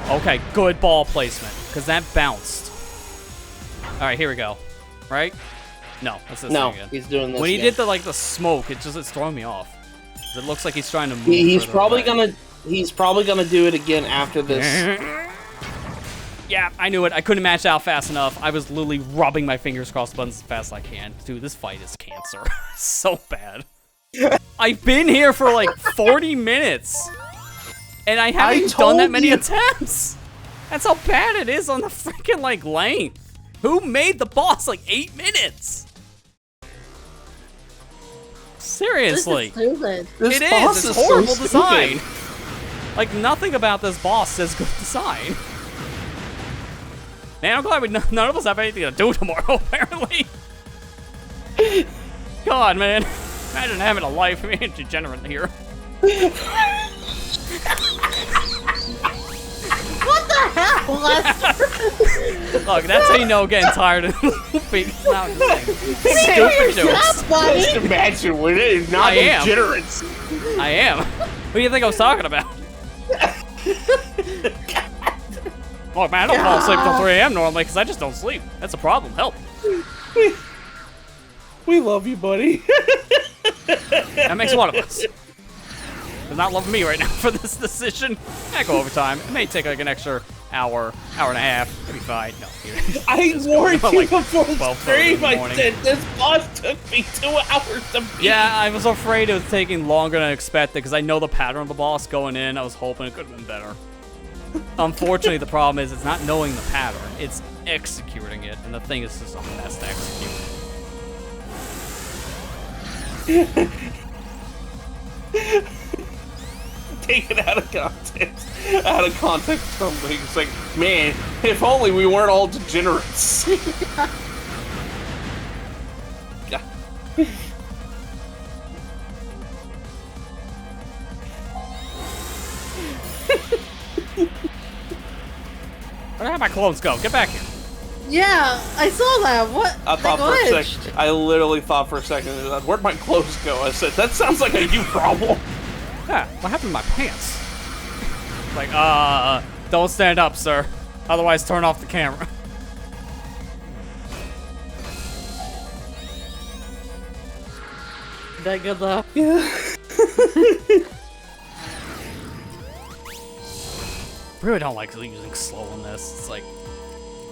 Okay, good ball placement, because that bounced. Alright, here we go. Right? No, that's this No, thing again. he's doing this When he again. did the smoke, it's throwing me off. 'Cause it looks like he's trying to move. He's further probably away. gonna do it again after this. Yeah, I knew it. I couldn't match out fast enough. I was literally rubbing my fingers across the buttons as fast as I can. Dude, this fight is cancer. So bad. I've been here for like 40 minutes. And I haven't even done that many attempts. That's how bad it is on the freaking like length. Who made the boss like 8 minutes? Seriously. This is stupid. This It boss is. It's so horrible stupid. design. Like nothing about this boss says good design. Man, I'm glad none of us have anything to do tomorrow, apparently. God, man. Imagine having a life. I mean, degenerate here. What the hell, Lester? Look, that's how you know getting tired of looping. No, I'm just saying. Stupid jokes. buddy. Just imagine when it is not I am. degenerates. I am. Who do you think I was talking about? Look, man, I don't fall asleep until 3 a.m. normally because I just don't sleep. That's a problem. Help. We love you, buddy. That makes one of us. They're not loving me right now for this decision. I go overtime. It may take like an extra hour and a half. It'll be fine. No, here. I warned you Like before the 12:30 stream. in the I morning. said this boss took me 2 hours to beat. Yeah, I was afraid it was taking longer than expected because I know the pattern of the boss going in. I was hoping it could have been better. Unfortunately, the problem is it's not knowing the pattern. It's executing it, and the thing is just a mess to execute. Taken out of context. Out of context, something. It's like, man, if only we weren't all degenerates. Yeah. Where did my clothes go? Get back here. Yeah, I saw that. What? I thought They for a glitched. second. I literally thought for a second, where'd my clothes go? I said, that sounds like a you problem. Yeah, what happened to my pants? Like, don't stand up, sir. Otherwise, turn off the camera. Is that good though? Really don't like using slow in this. It's like,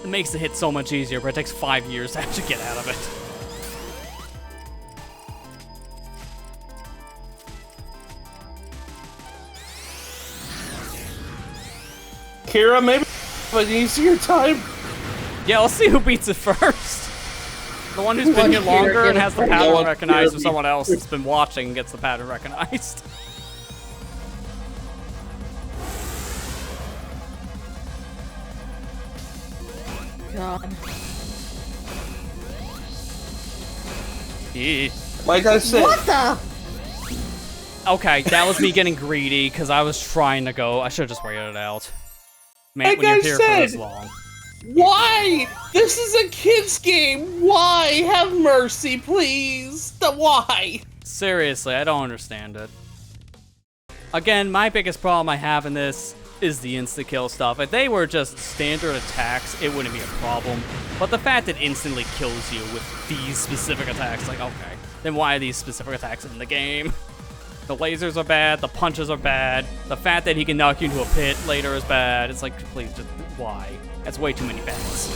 it makes the hit so much easier, but it takes 5 years to actually get out of it. Kira, maybe an easier time. Yeah, let's see who beats it first. The one who's been here longer and has the Yeah, pattern let recognized, Kira or beat someone else that's been watching and gets the pattern recognized. God. Yeah. Like I said, What the? Okay, that was me getting greedy because I was trying to go. I should have just waited it out. Man, Like when you're I here for this said. long. Why? This is a kid's game. Why? Have mercy, please. Why? Seriously, I don't understand it. Again, my biggest problem I have in this is the insta-kill stuff. If they were just standard attacks, it wouldn't be a problem. But the fact that it instantly kills you with these specific attacks, like, okay, then why are these specific attacks in the game? The lasers are bad, the punches are bad, the fact that he can knock you into a pit later is bad. It's like, please, just why? That's way too many bads.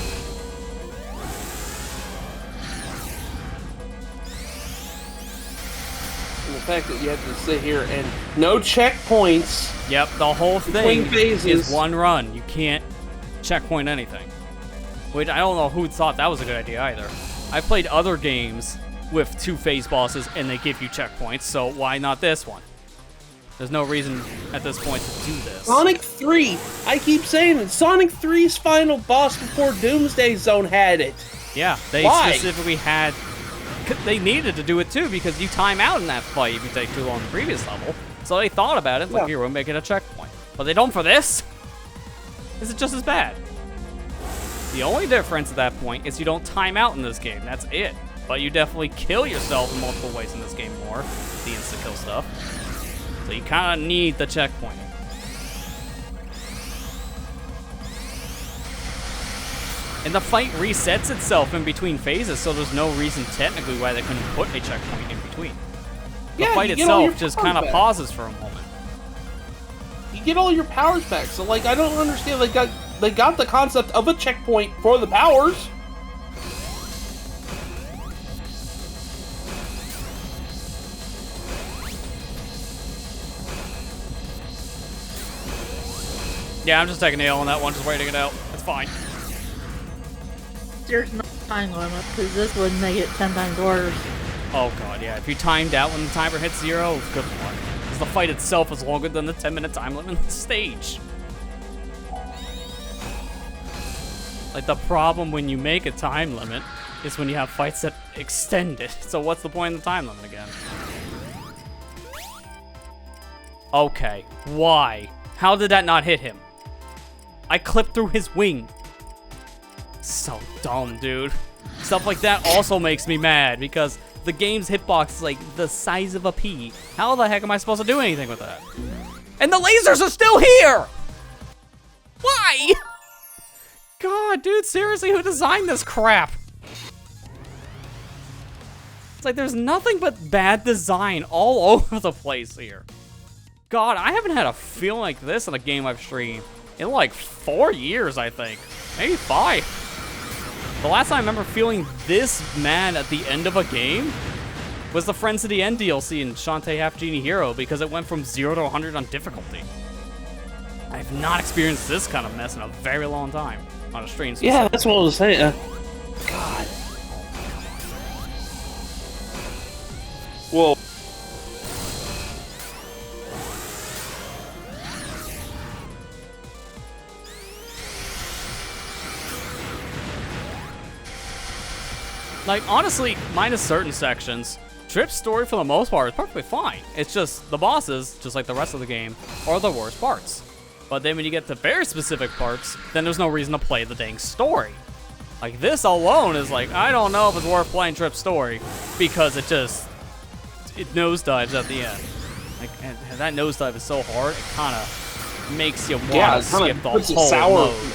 And the fact that you have to sit here and no checkpoints. Yep, the whole thing phases. is one run. You can't checkpoint anything. Which I don't know who thought that was a good idea either. I've played other games with 2 phase bosses and they give you checkpoints, so why not this one? There's no reason at this point to do this. Sonic 3. I keep saying it. Sonic 3's final boss before Doomsday Zone had it. Yeah, they Why? specifically had... They needed to do it too because you time out in that fight if you take too long in the previous level. So they thought about it, like, here, we'll make it a checkpoint. But they don't for this? Is it just as bad? The only difference at that point is you don't time out in this game. That's it. But you definitely kill yourself in multiple ways in this game more. The insta-kill stuff. So you kind of need the checkpointing. And the fight resets itself in between phases, so there's no reason technically why they couldn't put a checkpoint in between. The Yeah, fight you get all your itself just powers kind of back. pauses for a moment. You get all your powers back. So, like, I don't understand. They got the concept of a checkpoint for the powers. Yeah, I'm just taking the L on that one, just waiting it out. It's fine. There's no time limit, because this would make it 10 times worse. Oh god, yeah. If you timed out when the timer hits 0, good luck. Because the fight itself is longer than the 10-minute time limit on the stage. Like, the problem when you make a time limit is when you have fights that extend it. So what's the point of the time limit again? Okay, why? How did that not hit him? I clipped through his wing. So dumb, dude. Stuff like that also makes me mad because the game's hitbox is like the size of a pea. How the heck am I supposed to do anything with that? And the lasers are still here! Why? God, dude, seriously, who designed this crap? It's like there's nothing but bad design all over the place here. God, I haven't had a feeling like this in a game I've streamed in like 4 years, I think. Maybe 5. The last time I remember feeling this mad at the end of a game was the Friends of the End DLC in Shantae Half Genie Hero because it went from 0 to 100 on difficulty. I have not experienced this kind of mess in a very long time on a stream. Yeah, that's what I was saying. God. Well. Like, honestly, minus certain sections, Trip's story for the most part is perfectly fine. It's just the bosses, just like the rest of the game, are the worst parts. But then when you get to very specific parts, then there's no reason to play the dang story. Like, this alone is like, I don't know if it's worth playing Trip's story because it nosedives at the end. Like, and that nosedive is so hard, it kind of makes you want to skip the whole mode.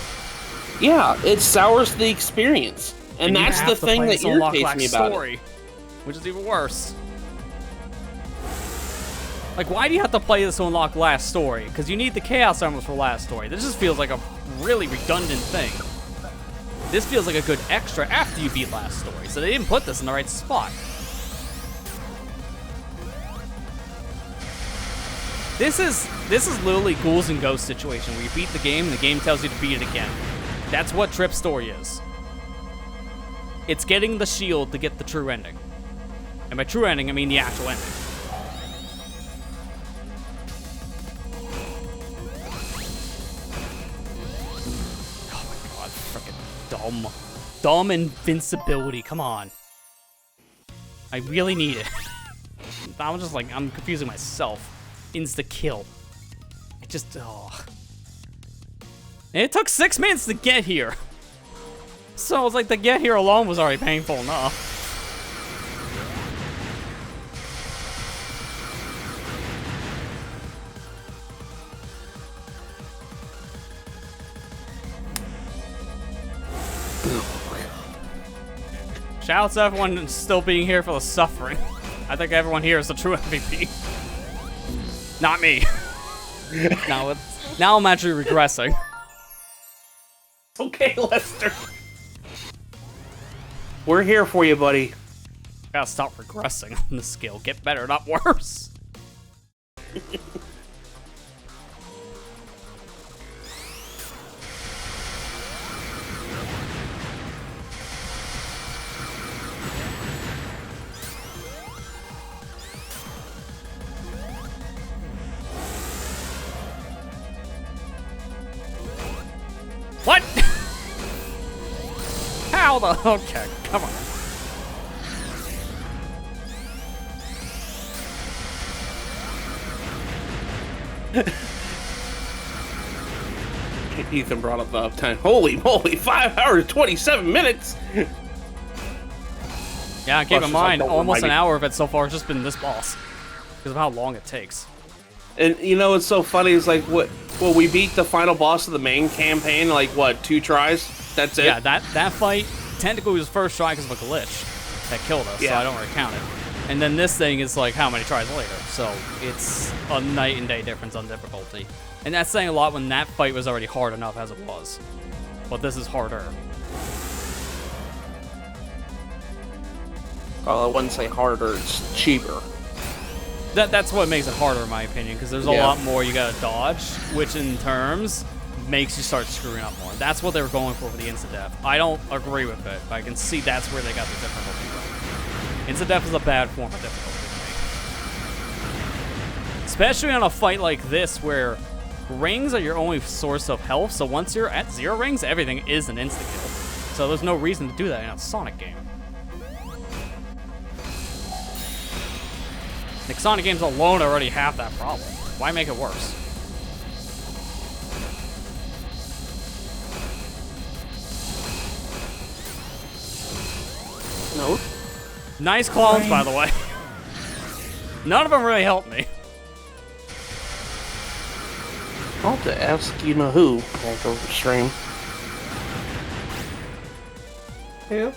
Yeah, it sours the experience. And that's the thing that irritates me about it. Which is even worse. Like, why do you have to play this to unlock last story? Because you need the Chaos Emeralds for last story. This just feels like a really redundant thing. This feels like a good extra after you beat last story, so they didn't put this in the right spot. This is literally Ghouls and Ghosts situation, where you beat the game and the game tells you to beat it again. That's what Trip's story is. It's getting the shield to get the true ending. And by true ending, I mean the actual ending. Oh my god, freaking dumb. Dumb invincibility, come on. I really need it. I'm just like, I'm confusing myself. Insta-kill. It just, oh. And it took 6 minutes to get here. So it's like the get here alone was already painful enough. Shout out to everyone still being here for the suffering. I think everyone here is the true MVP. Not me. Now I'm actually regressing. Okay, Lester. We're here for you, buddy. Gotta stop regressing on the skill. Get better, not worse. What? How the? Okay, come on. Ethan brought up the uptime. Holy moly, 5 hours, 27 minutes! Yeah, keep in mind, like, almost an hour of it so far has just been this boss. Because of how long it takes. And you know what's so funny is like, we beat the final boss of the main campaign, like what, 2 tries? That's it? Yeah, that fight technically was first try because of a glitch that killed us, so Yeah. I don't really count it. And then this thing is like how many tries later, so it's a night and day difference on difficulty. And that's saying a lot when that fight was already hard enough as it was. But this is harder. Well, I wouldn't say harder, it's cheaper. That's what makes it harder in my opinion, because there's a lot more you gotta dodge, which in terms makes you start screwing up more. That's what they were going for the insta-death. I don't agree with it, but I can see that's where they got the difficulty from. Insta-death is a bad form of difficulty to me. Especially on a fight like this where rings are your only source of health, so once you're at 0 rings, everything is an insta-kill. So there's no reason to do that in a Sonic game. Like, Sonic games alone already have that problem. Why make it worse? No. Nice clones, by the way. None of them really helped me. I'll have to ask you know who back over the stream. Who?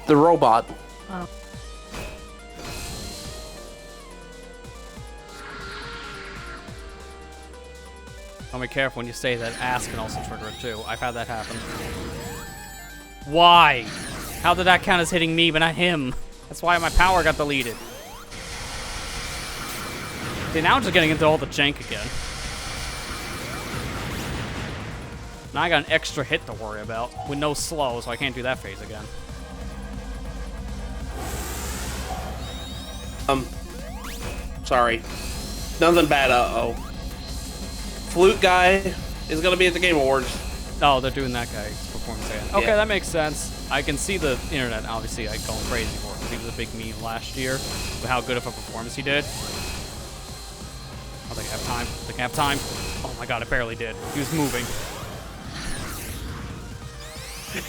The robot. Oh. I'll be careful when you say that ask can also trigger it too. I've had that happen. Why? How did that count as hitting me but not him? That's why my power got deleted. See, now I'm just getting into all the jank again. Now I got an extra hit to worry about with no slow, so I can't do that phase again. Sorry. Nothing bad, uh-oh. Flute guy is gonna be at the Game Awards. Oh, they're doing that guy's performance again. Okay, Yeah. that makes sense. I can see the internet obviously like going crazy for it because he was a big meme last year with how good of a performance he did. Oh, they have time. They can have time. Oh my god, it barely did. He was moving.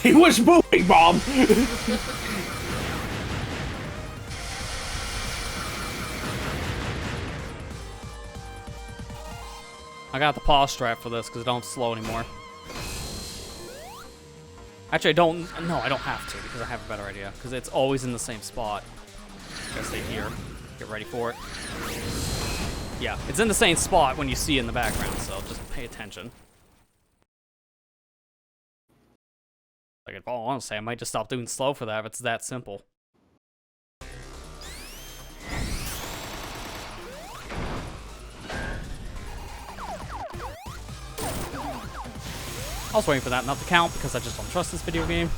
He was moving, Mom! I got the pause strap for this because it don't slow anymore. Actually, I don't. No, I don't have to because I have a better idea. Because it's always in the same spot. Gotta stay here. Get ready for it. Yeah, it's in the same spot when you see it in the background, so just pay attention. Like, oh, honestly, I might just stop doing slow for that if it's that simple. I was waiting for that not to count because I just don't trust this video game.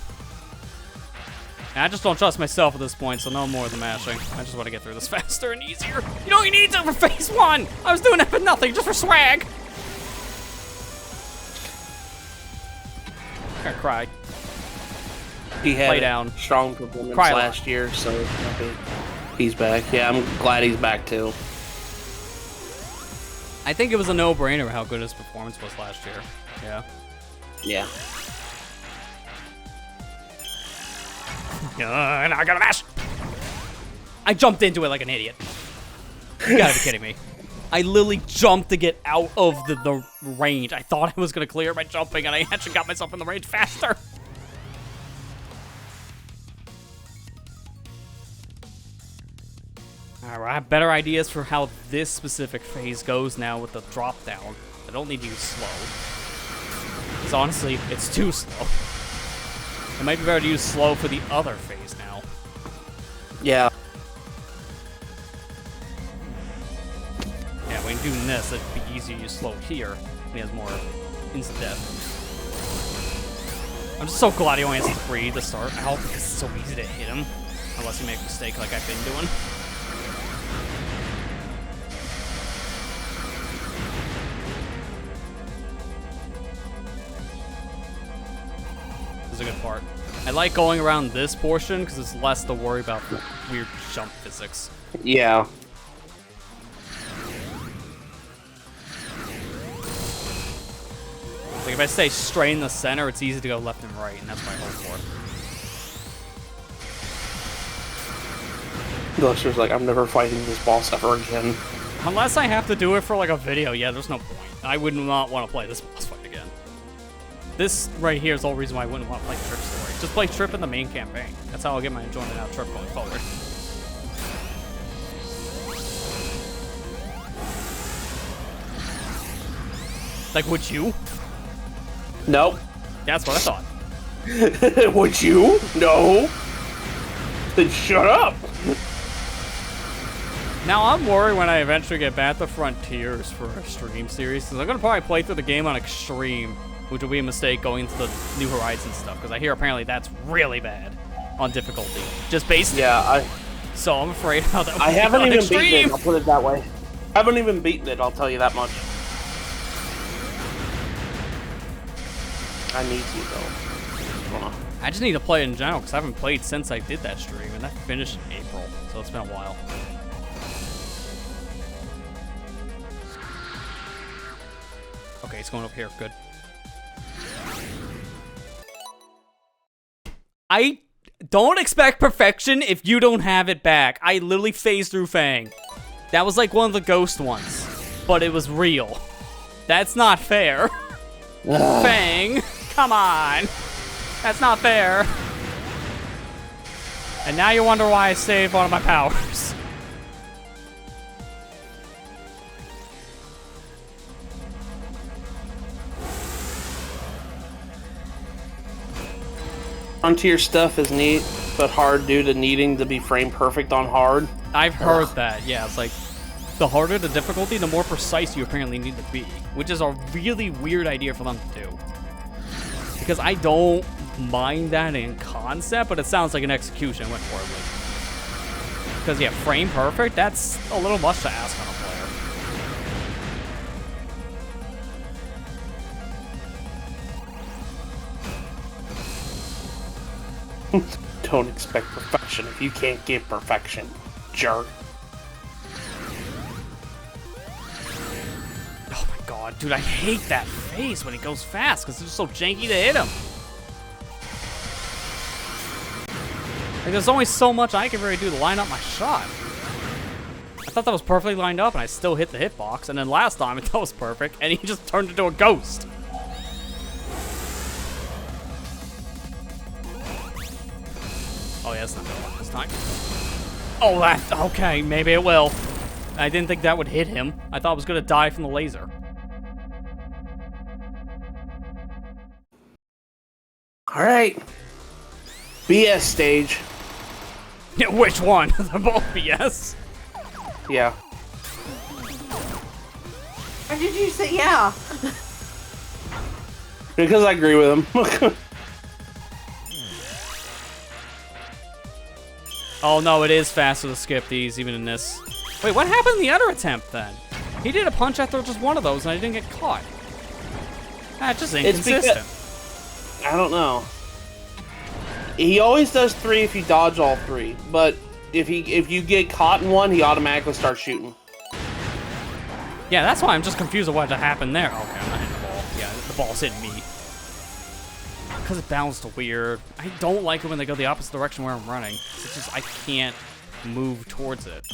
And I just don't trust myself at this point, so no more of the mashing. I just want to get through this faster and easier. You know you need to for phase 1! I was doing it for nothing, just for swag! I'm gonna cry. He had Play a down. strong performance Cry last year, so he's back. Yeah, I'm glad he's back too. I think it was a no-brainer how good his performance was last year. Yeah. Yeah. And I gotta mash. I jumped into it like an idiot. You gotta be kidding me. I literally jumped to get out of the range. I thought I was gonna clear by jumping, and I actually got myself in the range faster. Alright, I have better ideas for how this specific phase goes now with the drop down. I don't need to use slow. Because honestly, it's too slow. It might be better to use slow for the other phase now. Yeah. Yeah, when doing this, it'd be easier to use slow here. And he has more instant death. I'm just so glad he only has 3 to start out because it's so easy to hit him. Unless you make a mistake like I've been doing. This is a good part. I like going around this portion because it's less to worry about the weird jump physics. Yeah. Like if I stay straight in the center, it's easy to go left and right, and that's what I hope for. Ghoster's like, I'm never fighting this boss ever again. Unless I have to do it for like a video, yeah, there's no point. I would not want to play this boss fight again. This right here is the whole reason why I wouldn't want to play Trip story. Just play Trip in the main campaign. That's how I'll get my enjoyment out of Trip going forward. Like, would you? Nope. That's what I thought. Would you? No. Then shut up. Now, I'm worried when I eventually get back to Frontiers for a stream series, because I'm going to probably play through the game on Extreme, which will be a mistake going into the New Horizons stuff, because I hear apparently that's really bad on difficulty. Just based. Yeah, So I'm afraid how that. I haven't even Extreme. beaten it. I'll put it that way. I haven't even beaten it. I'll tell you that much. I need to though. Hold on. I just need to play it in general because I haven't played since I did that stream, and that finished in April, so it's been a while. Okay, it's going over here. Good. I don't expect perfection if you don't have it back. I literally phased through Fang. That was like one of the ghost ones, but it was real. That's not fair. Fang, come on. That's not fair. And now you wonder why I saved one of my powers. Frontier stuff is neat, but hard due to needing to be frame perfect on hard. I've heard that, yeah. It's like, the harder the difficulty, the more precise you apparently need to be. Which is a really weird idea for them to do. Because I don't mind that in concept, but it sounds like an execution went horribly. Because, yeah, frame perfect, that's a little much to ask on a player. Don't expect perfection if you can't get perfection, jerk. Oh my god, dude, I hate that face when he goes fast because it's just so janky to hit him. Like, there's only so much I can really do to line up my shot. I thought that was perfectly lined up and I still hit the hitbox, and then last time I thought it was perfect and he just turned into a ghost. Oh yeah, it's not gonna work this time. Oh, that, okay, maybe it will. I didn't think that would hit him. I thought I was gonna die from the laser. Alright. BS stage. Which one? They're both BS. Yeah. Why did you say yeah? Because I agree with him. Oh no, it is faster to skip these, even in this. Wait, what happened in the other attempt then? He did a punch after just one of those and I didn't get caught. That's just inconsistent. I don't know. He always does 3 if you dodge all 3, but if you get caught in one, he automatically starts shooting. Yeah, that's why I'm just confused of what happened there. Okay, I'm not hitting the ball. Yeah, the ball's hitting me. because it bounced weird. I don't like it when they go the opposite direction where I'm running. It's just, I can't move towards it.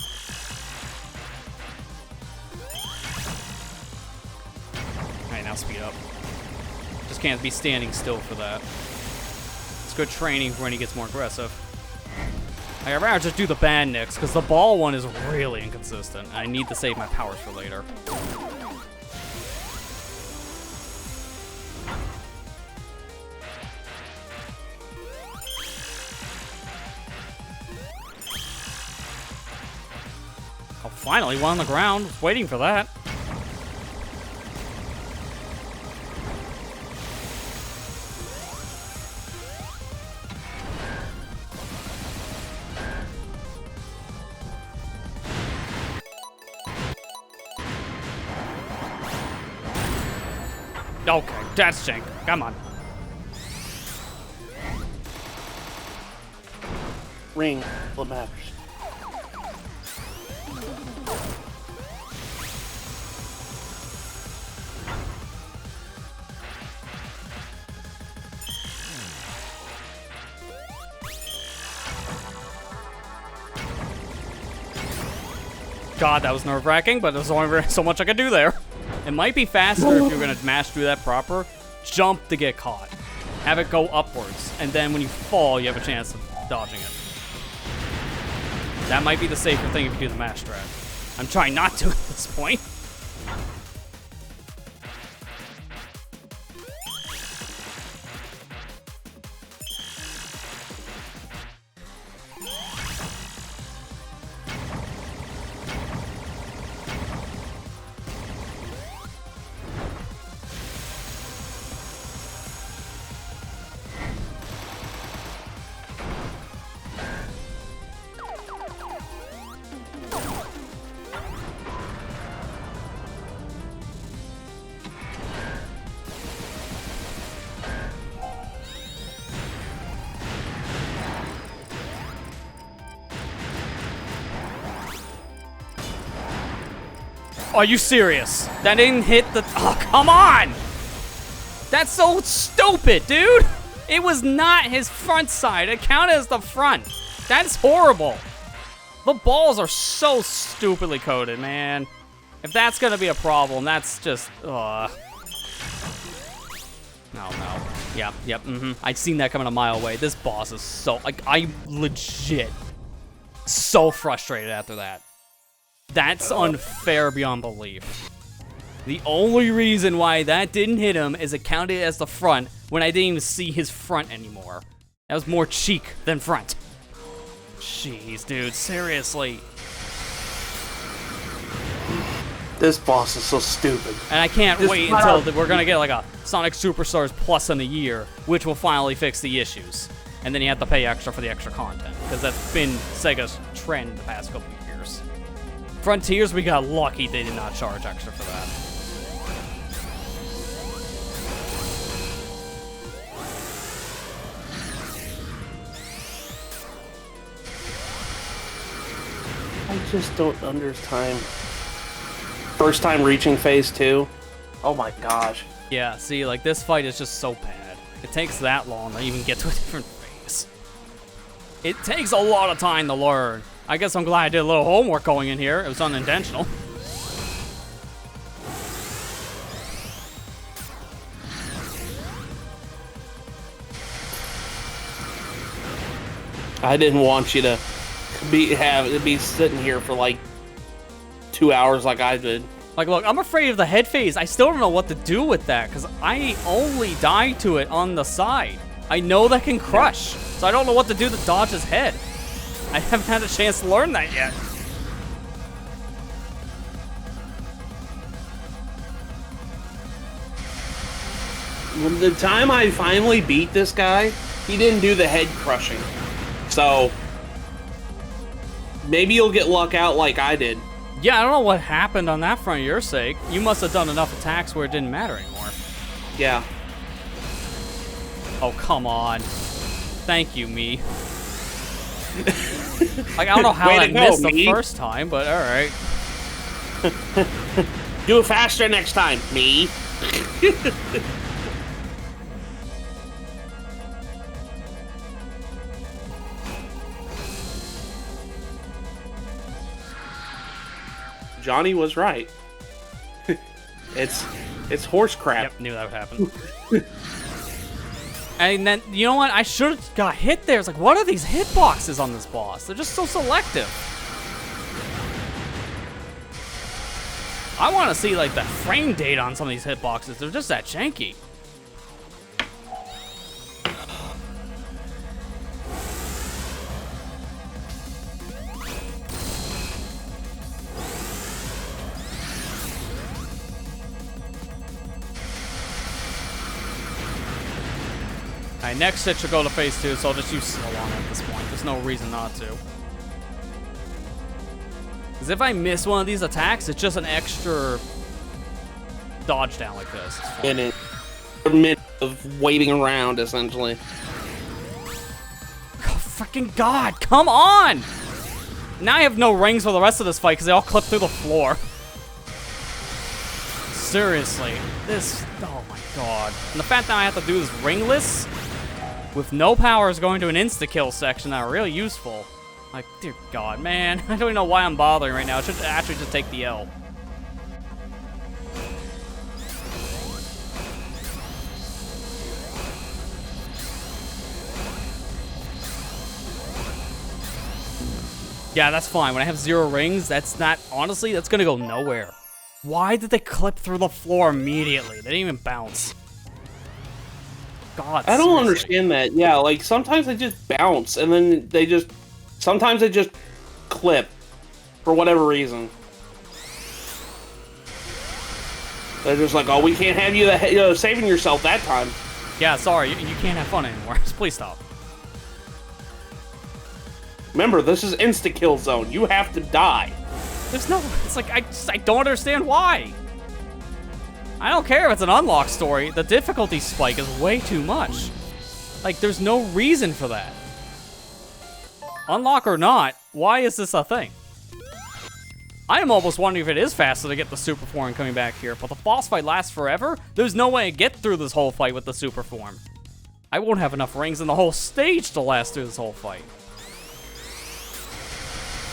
Alright, now speed up. Just can't be standing still for that. It's good training for when he gets more aggressive. I'd rather just do the bad nicks, because the ball one is really inconsistent. I need to save my powers for later. Oh, finally, one on the ground. Was waiting for that. Okay, that's jank. Come on. Ring, what matters? God, that was nerve-wracking, but there's only so much I could do there. It might be faster if you're gonna mash through that proper. Jump to get caught. Have it go upwards, and then when you fall, you have a chance of dodging it. That might be the safer thing if you do the mash strat. I'm trying not to at this point. Are you serious? That didn't hit the... Oh, come on! That's so stupid, dude! It was not his front side. It counted as the front. That's horrible. The balls are so stupidly coded, man. If that's gonna be a problem, that's just... No. Yep, I'd seen that coming a mile away. This boss is so... Like, I'm legit so frustrated after that. That's unfair beyond belief. The only reason why that didn't hit him is it counted as the front when I didn't even see his front anymore. That was more cheek than front. Jeez, dude, seriously. This boss is so stupid. And I can't wait until we're gonna get like a Sonic Superstars Plus in a year, which will finally fix the issues. And then you have to pay extra for the extra content, because that's been Sega's trend the past couple of years. Frontiers, we got lucky they did not charge extra for that. I just don't understand. First time reaching phase 2. Oh my gosh. Yeah, see, like, this fight is just so bad. It takes that long to even get to a different phase. It takes a lot of time to learn. I guess I'm glad I did a little homework going in here. It was unintentional. I didn't want you to be sitting here for like 2 hours like I did. Like, look, I'm afraid of the head phase. I still don't know what to do with that, because I only died to it on the side. I know that can crush, so I don't know what to do to dodge his head. I haven't had a chance to learn that yet. The time I finally beat this guy, he didn't do the head crushing. So, maybe you'll get luck out like I did. Yeah, I don't know what happened on that front for your sake. You must have done enough attacks where it didn't matter anymore. Yeah. Oh, come on. Thank you, me. Like, I don't know how I missed the first time, but alright. Do it faster next time, me. Johnny was right. It's horse crap. Yep, knew that would happen. And then, you know what? I should have got hit there. It's like, what are these hitboxes on this boss? They're just so selective. I want to see, like, the frame data on some of these hitboxes. They're just that janky. Alright, next hit should go to phase 2, so I'll just use slow on it at this point. There's no reason not to. Because if I miss one of these attacks, it's just an extra dodge down like this. In it. A minute of waiting around, essentially. Oh, freaking God, come on! Now I have no rings for the rest of this fight because they all clip through the floor. Seriously, this, oh my God. And the fact that I have to do this ringless with no powers going to an insta-kill section that are really useful. Like, dear God, man. I don't even know why I'm bothering right now. I should actually just take the L. Yeah, that's fine. When I have 0 rings, that's not... Honestly, that's gonna go nowhere. Why did they clip through the floor immediately? They didn't even bounce. God, I don't seriously. understand that. Yeah, like, sometimes they just bounce, and then they just... Sometimes they just clip. For whatever reason. They're just like, oh, we can't have you saving yourself that time. Yeah, sorry. You can't have fun anymore. Please stop. Remember, this is insta-kill zone. You have to die. There's no... It's like, I don't understand why. I don't care if it's an unlock story. The difficulty spike is way too much. Like, there's no reason for that. Unlock or not, why is this a thing? I am almost wondering if it is faster to get the super form coming back here, but the boss fight lasts forever? There's no way I get through this whole fight with the super form. I won't have enough rings in the whole stage to last through this whole fight.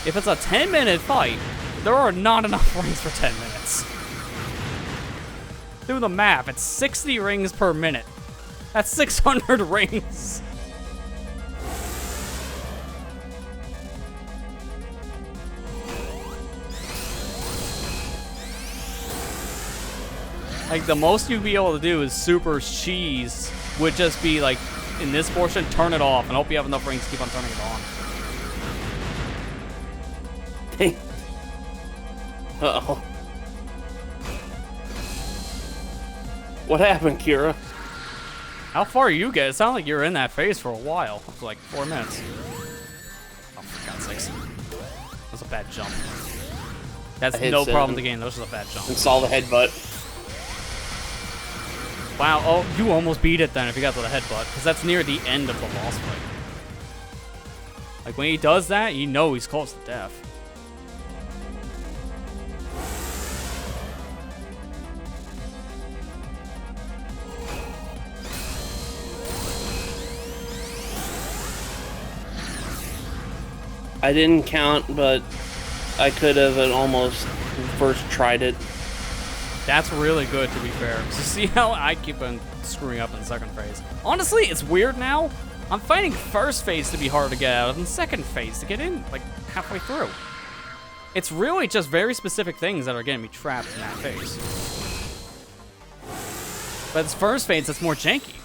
If it's a 10-minute fight, there are not enough rings for 10 minutes. Do the math, it's 60 rings per minute. That's 600 rings. Like, the most you'd be able to do is super cheese would just be like, in this portion, turn it off and hope you have enough rings to keep on turning it on. Uh-oh. What happened, Kira? How far you get? It sounded like you were in that phase for a while. For like 4 minutes. Oh, for God's sakes. That was a bad jump. That's no problem in the game. That was just a bad jump. Install the headbutt. Wow. Oh, you almost beat it then if you got to the headbutt. Because that's near the end of the boss fight. Like, when he does that, you know he's close to death. I didn't count, but I could have almost first tried it. That's really good, to be fair. So see how I keep on screwing up in the second phase. Honestly, it's weird now. I'm finding first phase to be hard to get out of and second phase to get in, like, halfway through. It's really just very specific things that are getting me trapped in that phase. But it's first phase that's more janky.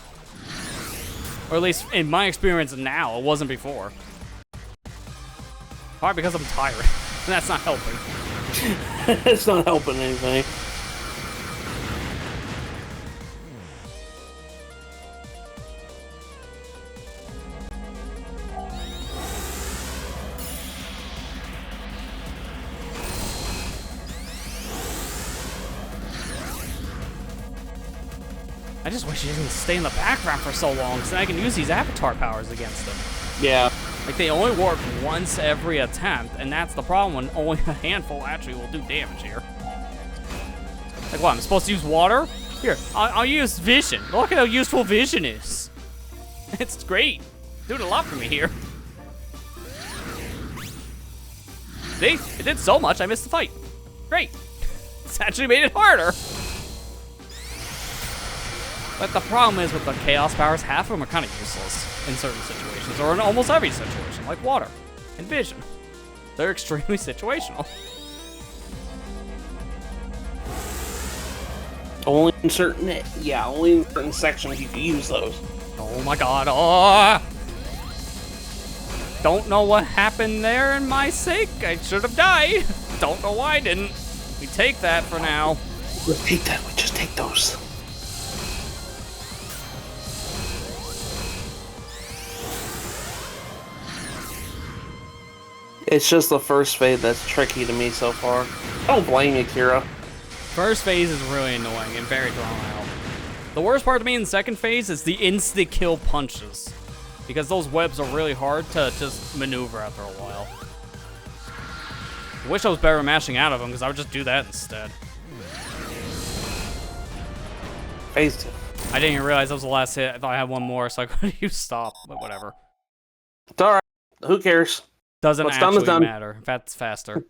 Or at least in my experience now, it wasn't before. Probably because I'm tired. And that's not helping. It's not helping anything. I just wish he didn't stay in the background for so long, so I can use these avatar powers against him. Yeah. Like, they only work once every attempt, and that's the problem when only a handful actually will do damage here. Like, what, I'm supposed to use water? Here, I'll use vision. Look at how useful vision is. It's great. Doing a lot for me here. See? It did so much, I missed the fight. Great. It's actually made it harder. But the problem is with the Chaos powers, half of them are kind of useless in certain situations, or in almost every situation, like water and vision. They're extremely situational. Only in certain sections you can use those. Oh my god, oh! Don't know what happened there in my sake. I should have died. Don't know why I didn't. We take that for now. Let's take that. We just take those. It's just the first phase that's tricky to me so far. I don't blame you, Kira. First phase is really annoying and very drawn out. The worst part to me in the second phase is the insta-kill punches. Because those webs are really hard to just maneuver after a while. I wish I was better at mashing out of them, because I would just do that instead. Phase 2. I didn't even realize that was the last hit. I thought I had one more, so I couldn't use stop, but whatever. It's alright. Who cares? Doesn't What's done is actually done. matter. In fact, it's faster.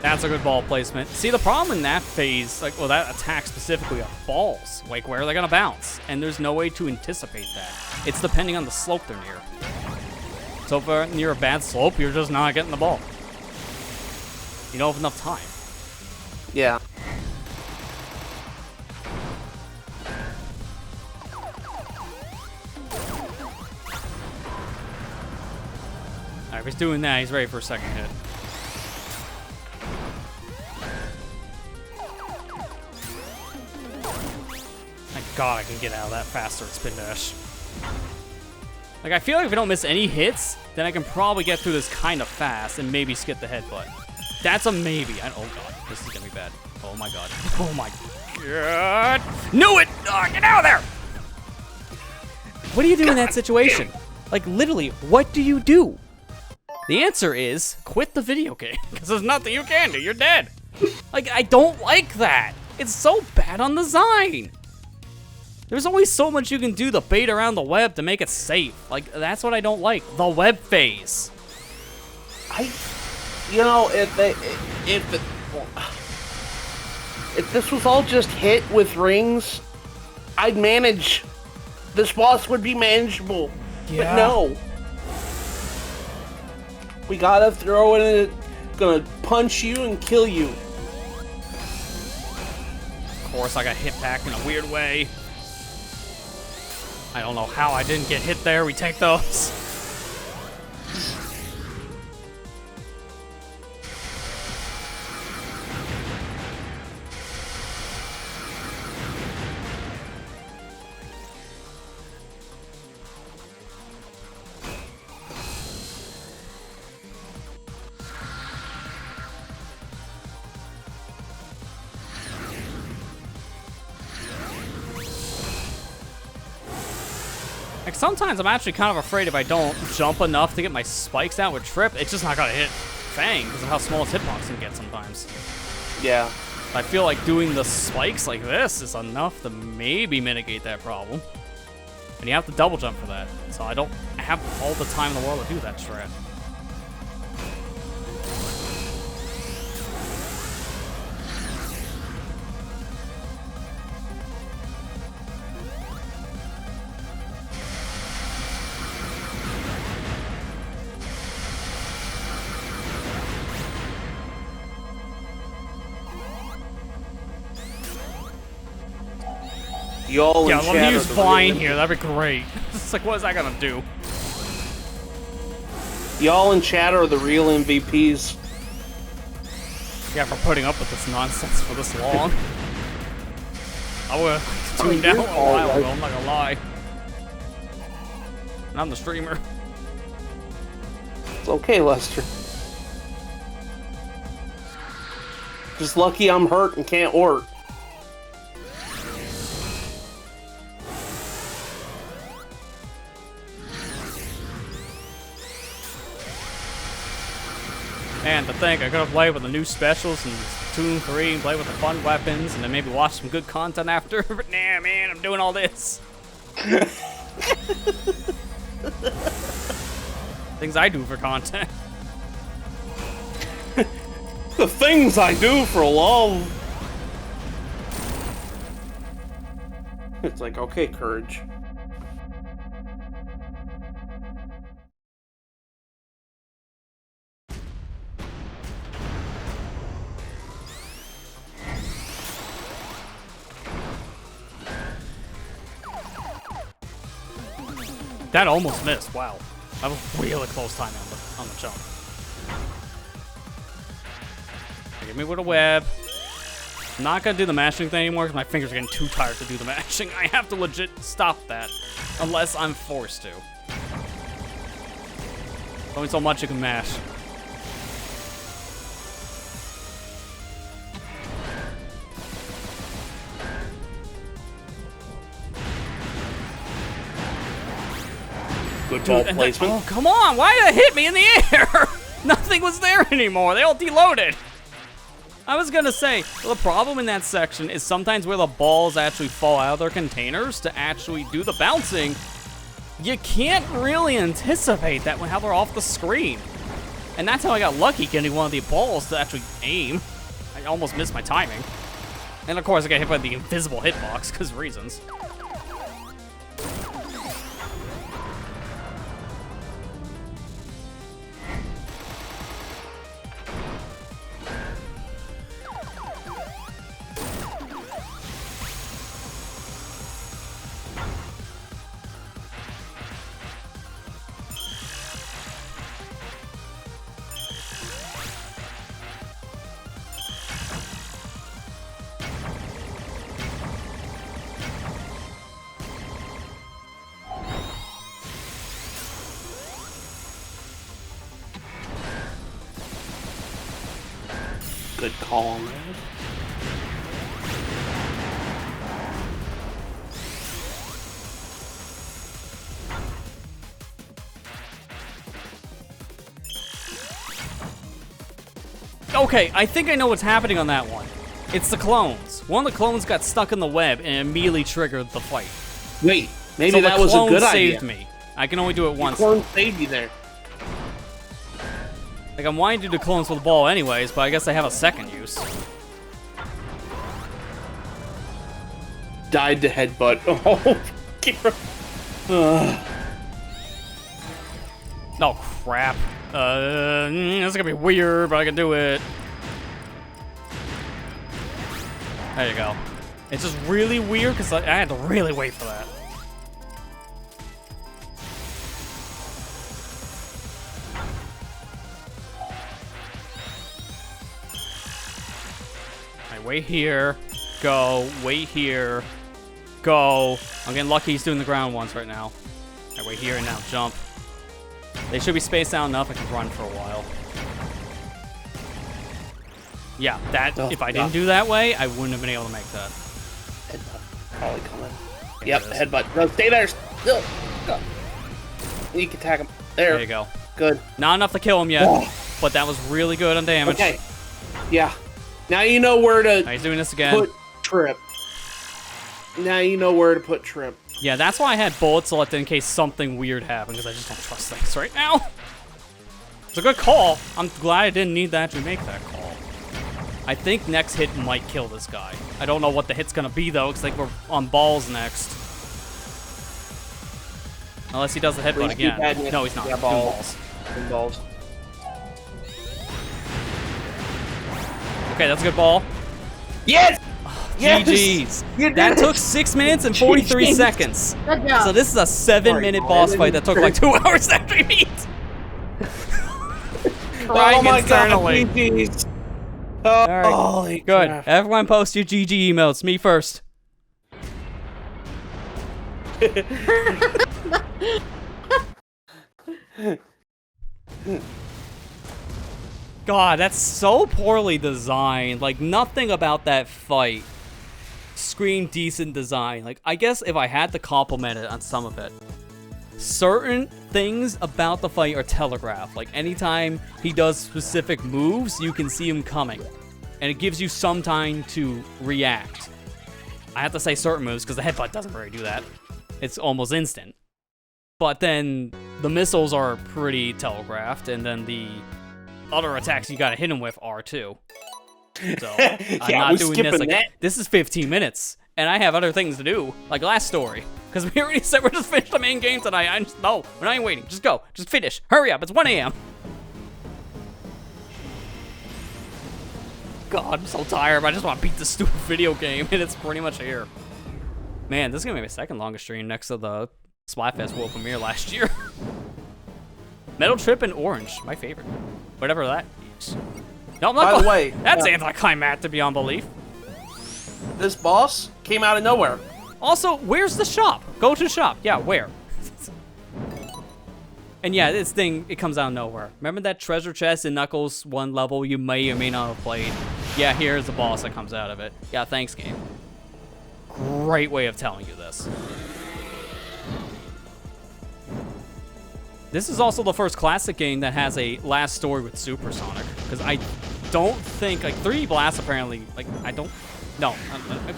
That's a good ball placement. See, the problem in that phase, like, well, that attack specifically of balls, like, where are they gonna bounce? And there's no way to anticipate that. It's depending on the slope they're near. So if they're near a bad slope, you're just not getting the ball. You don't have enough time. Yeah. Alright, if he's doing that, he's ready for a second hit. God, I can get out of that faster at Spin Dash. Like, I feel like if I don't miss any hits, then I can probably get through this kind of fast and maybe skip the headbutt. That's a maybe. Oh god, this is gonna be bad. Oh my god. Oh my god. Knew it! Oh, get out of there! What do you do in that situation? Like, literally, what do you do? The answer is, quit the video game. Because there's nothing you can do. You're dead. Like, I don't like that. It's so bad on design. There's always so much you can do to bait around the web to make it safe. Like, that's what I don't like. The web phase. If this was all just hit with rings, I'd manage. This boss would be manageable. Yeah. But no. We gotta throw in it, gonna punch you and kill you. Of course, I got hit back in a weird way. I don't know how I didn't get hit there. We take those. Like, sometimes I'm actually kind of afraid if I don't jump enough to get my spikes out with Trip, it's just not gonna hit Fang because of how small its hitbox can get sometimes. Yeah. I feel like doing the spikes like this is enough to maybe mitigate that problem. And you have to double jump for that, so I don't have all the time in the world to do that strat. Y'all Yeah, in let me chat use are the flying real- here, that'd be great. It's like, what is that gonna do? Y'all in chat are the real MVPs. Yeah, for putting up with this nonsense for this long. I would have tuned down a while ago, I'm not gonna lie. And I'm the streamer. It's okay, Lester. Just lucky I'm hurt and can't work. And to think I could have played with the new specials and Splatoon 3 and played with the fun weapons and then maybe watch some good content after, but nah, man, I'm doing all this. Things I do for content. The things I do for love. It's like, okay, Courage. That almost missed, wow. That was really close timing on the jump. Hit me with a web. I'm not gonna do the mashing thing anymore because my fingers are getting too tired to do the mashing. I have to legit stop that. Unless I'm forced to. Only so much you can mash. Good ball Dude, placement. oh, come on, why did it hit me in the air? Nothing was there anymore. They all deloaded. I was gonna say, well, the problem in that section is sometimes where the balls actually fall out of their containers to actually do the bouncing, you can't really anticipate that when how they're off the screen. And that's how I got lucky getting one of the balls to actually aim. I almost missed my timing. And of course I got hit by the invisible hitbox, because reasons. Good call on that. Okay, I think I know what's happening on that one. It's the clones. One of the clones got stuck in the web and immediately triggered the fight. Wait, maybe So that the was a clone good saved idea. me. I can only do it once. Clone saved you there. Like, I'm wanting to do clones with the ball anyways, but I guess I have a second use. Died to headbutt. Oh, Oh, crap. This is gonna be weird, but I can do it. There you go. It's just really weird because I had to really wait for that. I wait here, go, wait here, go. I'm getting lucky he's doing the ground ones right now. I wait here and now jump. They should be spaced out enough I can run for a while. Yeah, that, if I didn't do that way, I wouldn't have been able to make that. Headbutt. Probably coming. Yep, headbutt. No, stay there. Still. Go. You can tag him. There you go. Good. Not enough to kill him yet, but that was really good on damage. Okay. Yeah. Now you know where to He's doing this again. put trip. Now you know where to put trip. Yeah, that's why I had bullets selected in case something weird happened, because I just don't trust things right now. It's a good call. I'm glad I didn't need to actually make that call. I think next hit might kill this guy. I don't know what the hit's gonna be though, because I think we're on balls next. Unless he does the headbutt again. No, he's not. Yeah, He's doing balls. Balls. Okay, that's a good ball. Yes! Yes! GG's. You did That it! took 6 minutes and 43 GG's. seconds. Good job. So this is a 7-minute boss fight that took like 2 hours to actually beat. Crying Oh my internally. God, GG's. Alright, Holy good. crap. Everyone post your GG emotes. Me first. God, that's so poorly designed. Like, nothing about that fight screamed decent design. Like, I guess if I had to compliment it on some of it, certain things about the fight are telegraphed. Like, anytime he does specific moves, you can see him coming. And it gives you some time to react. I have to say certain moves, because the headbutt doesn't really do that. It's almost instant. But then the missiles are pretty telegraphed, and then the other attacks you gotta hit him with are too. So, I'm not doing this. Like, this is 15 minutes, and I have other things to do, like last story. Because we already said we're just finished the main game tonight. No, we're not even waiting. Just go. Just finish. Hurry up. It's 1 a.m. God, I'm so tired. I just want to beat this stupid video game, and it's pretty much here. Man, this is going to be my second longest stream next to the Splatfest World Premiere last year. Metal Trip and Orange, my favorite. Whatever that is. No, I'm not By the way, that's anticlimactic beyond belief. This boss came out of nowhere. Also, where's the shop? Go to the shop. Yeah, where? And yeah, this thing, it comes out of nowhere. Remember that treasure chest in Knuckles 1 level you may or may not have played? Yeah, here's the boss that comes out of it. Yeah, thanks, game. Great way of telling you this. This is also the first classic game that has a last story with Supersonic. Because I don't think, like, 3D Blast apparently, like, I don't... No,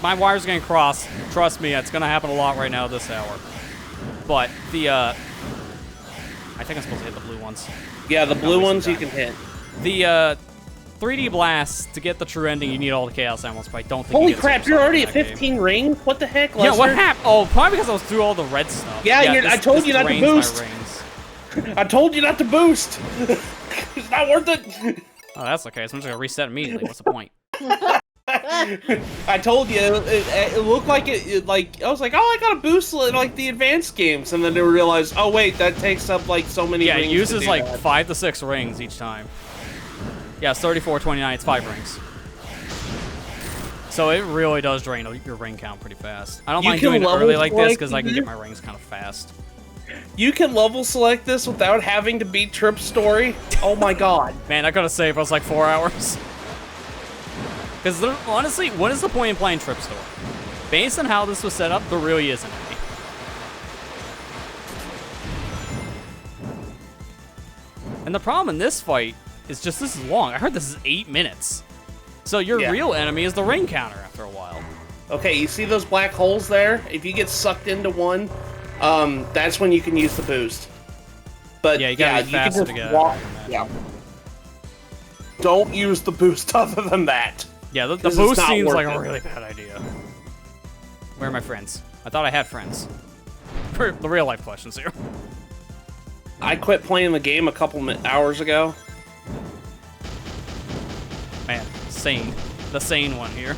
my wire's getting crossed. Trust me, it's gonna happen a lot right now this hour. But the, I think I'm supposed to hit the blue ones. Yeah, the blue ones you can hit. The, 3D Blast, to get the true ending, you need all the Chaos Emeralds, but I don't think Holy you get crap, you're already at 15 rings? What the heck, Lester? Yeah, what happened? Oh, probably because I was through all the red stuff. Yeah, I told you not to boost. Rings. I told you not to boost. It's not worth it. Oh, that's okay. So I'm just gonna reset immediately. What's the point? I told you, it looked like like, I was like, oh, I gotta boost like the advanced games, and then I realized, oh wait, that takes up like so many rings. Yeah, it uses like that. 5 to 6 rings each time. Yeah, it's 34, 29, it's 5 rings. So it really does drain your ring count pretty fast. I don't mind doing it early like this, because I can get my rings kind of fast. You can level select this without having to beat Trip's story? Oh my god. Man, I gotta save us like 4 hours. Because honestly, what is the point in playing Trip Story? Based on how this was set up, there really isn't any. And the problem in this fight is just this is long. I heard this is 8 minutes. So your real enemy is the ring counter after a while. Okay, you see those black holes there? If you get sucked into one, that's when you can use the boost. But yeah, you gotta be faster to get walk. Yeah. Don't use the boost other than that. Yeah, the boost seems like a really bad idea. Where are my friends? I thought I had friends. The real life questions here. I quit playing the game a couple hours ago. Man, sane. The sane one here.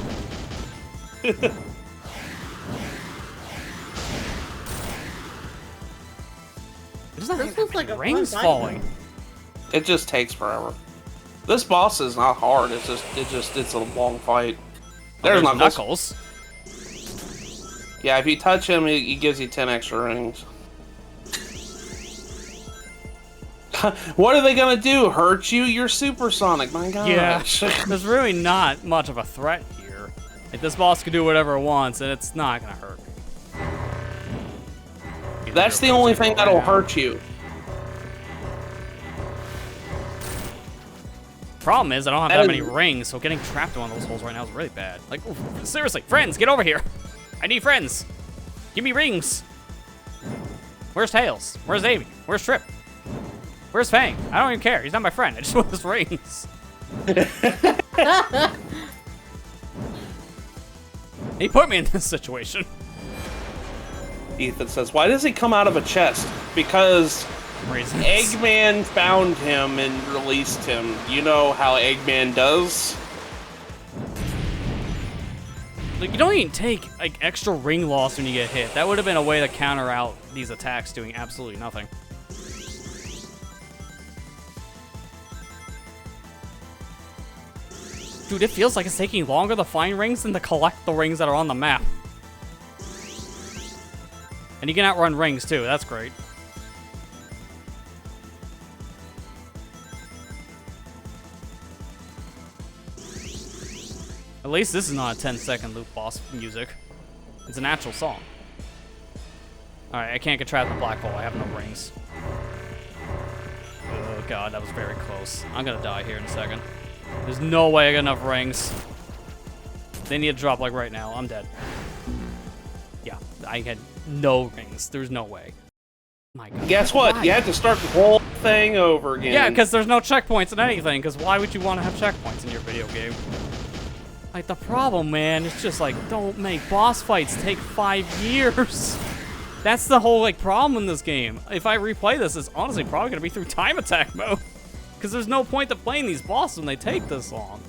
This looks like rings falling. It just takes forever. This boss is not hard. It's a long fight. There's Knuckles. Yeah, if you touch him, he gives you 10 extra rings. What are they gonna do? Hurt you? You're supersonic, my gosh. Yeah, there's really not much of a threat here. Like, this boss can do whatever it wants, and it's not gonna hurt me. That's the only thing that'll hurt you. Problem is, I don't have that many rings, so getting trapped in one of those holes right now is really bad. Like, seriously, friends, get over here. I need friends. Give me rings. Where's Tails? Where's Amy? Where's Trip? Where's Fang? I don't even care. He's not my friend. I just want his rings. He put me in this situation. Ethan says, why does he come out of a chest? Because reasons. Eggman found him and released him. You know how Eggman does? Like, you don't even take like extra ring loss when you get hit. That would have been a way to counter out these attacks doing absolutely nothing. Dude, it feels like it's taking longer to find rings than to collect the rings that are on the map. And you can outrun rings too, that's great. At least this is not a 10-second loop boss music. It's an actual song. Alright, I can't get trapped in the black hole. I have no rings. Oh god, that was very close. I'm gonna die here in a second. There's no way I got enough rings. They need to drop like right now. I'm dead. Yeah, I had no rings. There's no way. My god. Guess what? Why? You have to start the whole thing over again. Yeah, because there's no checkpoints in anything, because why would you want to have checkpoints in your video game? Like, the problem, man, is just, like, don't make boss fights take 5 years. That's the whole, like, problem in this game. If I replay this, it's honestly probably going to be through time attack mode. Because there's no point to playing these bosses when they take this long.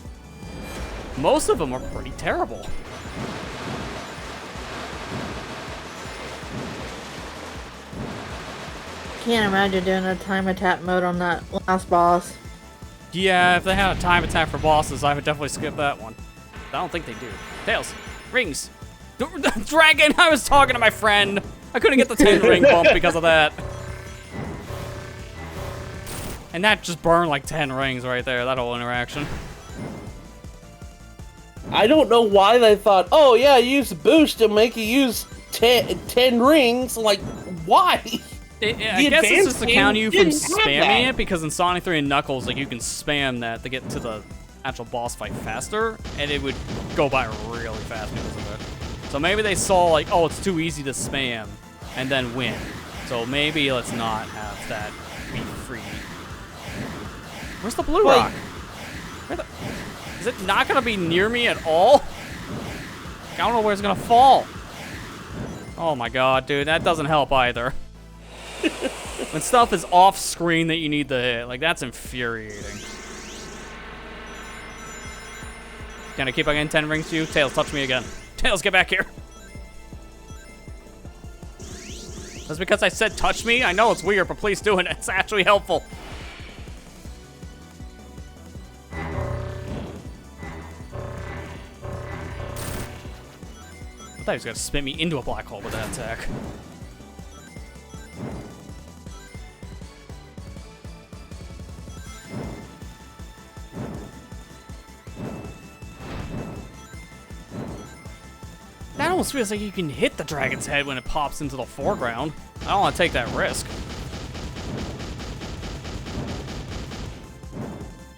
Most of them are pretty terrible. Can't imagine doing a time attack mode on that last boss. Yeah, if they had a time attack for bosses, I would definitely skip that one. I don't think they do. Tails, rings. Dragon, I was talking to my friend. I couldn't get the 10 ring bump because of that. And that just burned like 10 rings right there, that whole interaction. I don't know why they thought, oh yeah, use the boost to make you use 10 rings. Like, why? I guess it's just to counter you from spamming it, because in Sonic 3 and Knuckles, like, you can spam that to get to the actual boss fight faster, and it would go by really fast because of it. So maybe they saw, like, oh, it's too easy to spam, and then win. So maybe let's not have that be free. Where's the blue rock? Is it not gonna be near me at all? I don't know where it's gonna fall. Oh my god, dude, that doesn't help either. When stuff is off screen that you need to hit, like, that's infuriating. Can I keep on getting 10 rings to you? Tails, touch me again. Tails, get back here. That's because I said touch me? I know it's weird, but please do it. It's actually helpful. I thought he was gonna spin me into a black hole with that attack. That almost feels like you can hit the dragon's head when it pops into the foreground. I don't want to take that risk.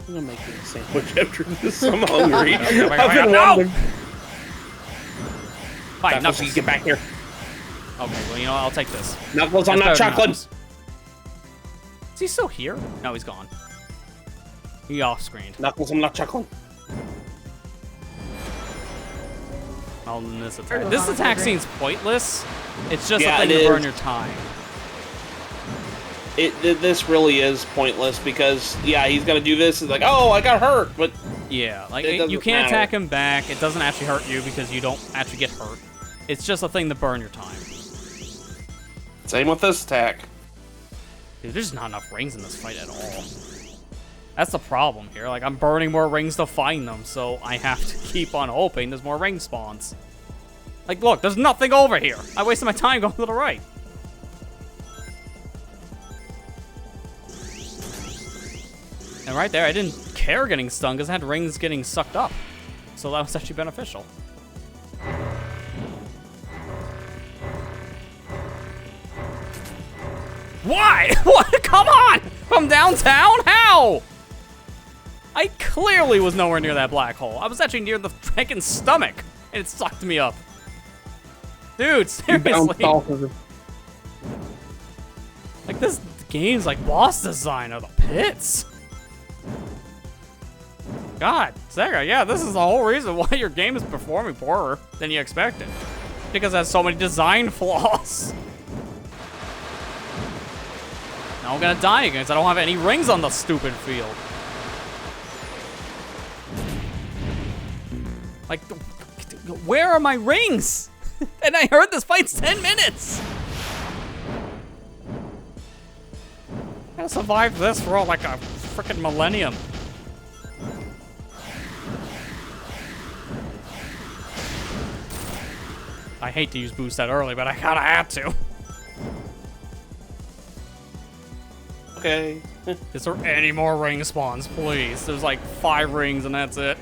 I'm gonna make you a sandwich after this. I'm hungry. I've been wondering. Fine, Knuckles, Knuckles. get back here. Okay, well, you know what? I'll take this. Knuckles, I'm That's not better than chocolate. Knuckles. Is he still here? No, he's gone. He off-screened. Knuckles, I'm not chocolate. Oh, this attack. This attack seems pointless. It's just a thing it to burn is. your time. This really is pointless because, yeah, he's gonna do this. It's like, oh, I got hurt, but Yeah, like, It you doesn't can't matter. attack him back. It doesn't actually hurt you because you don't actually get hurt. It's just a thing to burn your time. same with this attack. Dude, there's not enough rings in this fight at all. That's the problem here. Like, I'm burning more rings to find them, so I have to keep on hoping there's more ring spawns. Like, look, there's nothing over here. I wasted my time going to the right. And right there, I didn't care getting stung because I had rings getting sucked up. So that was actually beneficial. Why? What? Come on! From downtown? How? I clearly was nowhere near that black hole. I was actually near the freaking stomach, and it sucked me up. Dude, seriously. Like, this game's like boss design of the pits. God, Sega, yeah, this is the whole reason why your game is performing poorer than you expected. Because it has so many design flaws. Now I'm gonna die again because I don't have any rings on the stupid field. Like, where are my rings? And I heard this fight's 10 minutes. I gotta survive this for like a freaking millennium. I hate to use boost that early, but I kinda had to. Okay. Is there any more ring spawns, please? There's like 5 rings and that's it.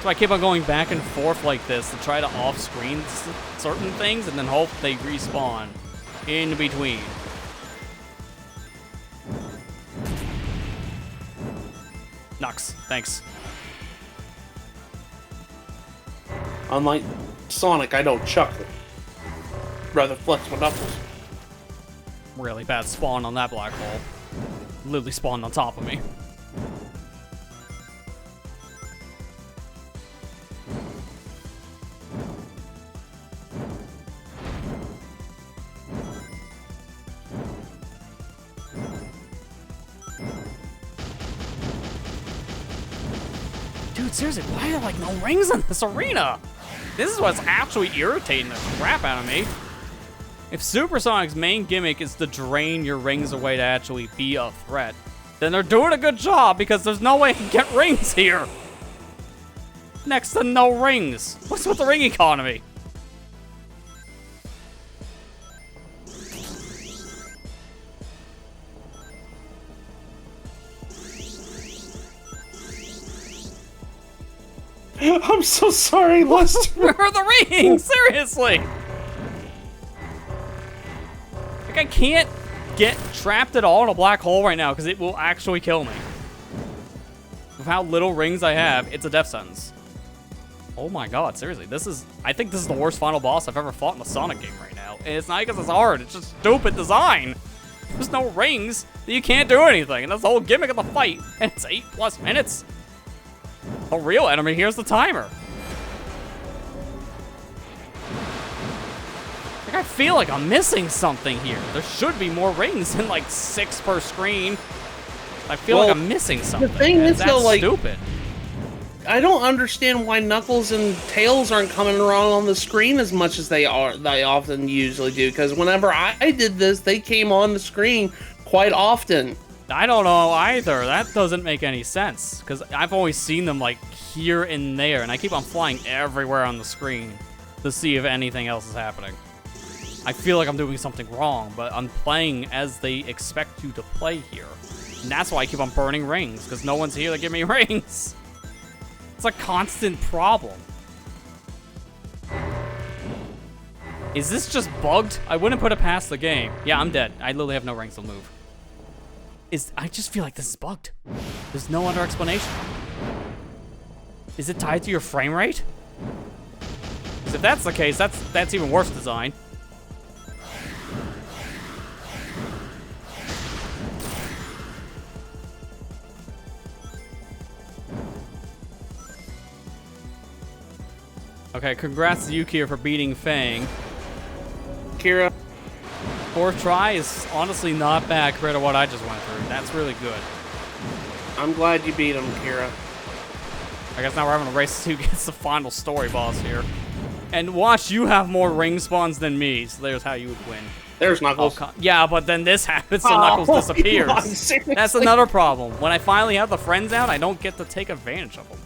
So I keep on going back and forth like this to try to off-screen certain things and then hope they respawn in between. Nux, thanks. Unlike Sonic, I don't chuckle. Rather flex my knuckles. Really bad spawn on that black hole. Literally spawned on top of me. Dude, seriously, why are there like no rings in this arena? This is what's actually irritating the crap out of me. If Supersonic's main gimmick is to drain your rings away to actually be a threat, then they're doing a good job because there's no way I can get rings here. Next to no rings. What's with the ring economy? I'm so sorry, Lester. Where are the rings? Seriously. Like, I can't get trapped at all in a black hole right now because it will actually kill me. With how little rings I have, it's a death sentence. Oh my god, seriously. I think this is the worst final boss I've ever fought in a Sonic game right now. And it's not because it's hard, it's just stupid design. There's no rings, that you can't do anything. And that's the whole gimmick of the fight. And it's 8+ minutes. A real enemy, here's the timer. Like, I feel like I'm missing something here. There should be more rings than like 6 per screen. I feel like I'm missing something. The thing is, that's though, like, stupid. I don't understand why Knuckles and Tails aren't coming around on the screen as much as they often usually do. Because whenever I did this, they came on the screen quite often. I don't know either. That doesn't make any sense. Because I've always seen them like here and there. And I keep on flying everywhere on the screen to see if anything else is happening. I feel like I'm doing something wrong, but I'm playing as they expect you to play here. And that's why I keep on burning rings. Because no one's here to give me rings. It's a constant problem. Is this just bugged? I wouldn't put it past the game. Yeah, I'm dead. I literally have no rings to move. I just feel like this is bugged. There's no other explanation. Is it tied to your frame rate? Because if that's the case, that's even worse design. Okay, congrats to you, Kira, for beating Fang. Kira. 4th try is honestly not bad compared to what I just went through. That's really good. I'm glad you beat him, Kira. I guess now we're having a race to see who gets the final story boss here. And watch, you have more ring spawns than me, so there's how you would win. There's Knuckles. Yeah, but then this happens, so Knuckles disappears. God, that's another problem. When I finally have the friends out, I don't get to take advantage of them.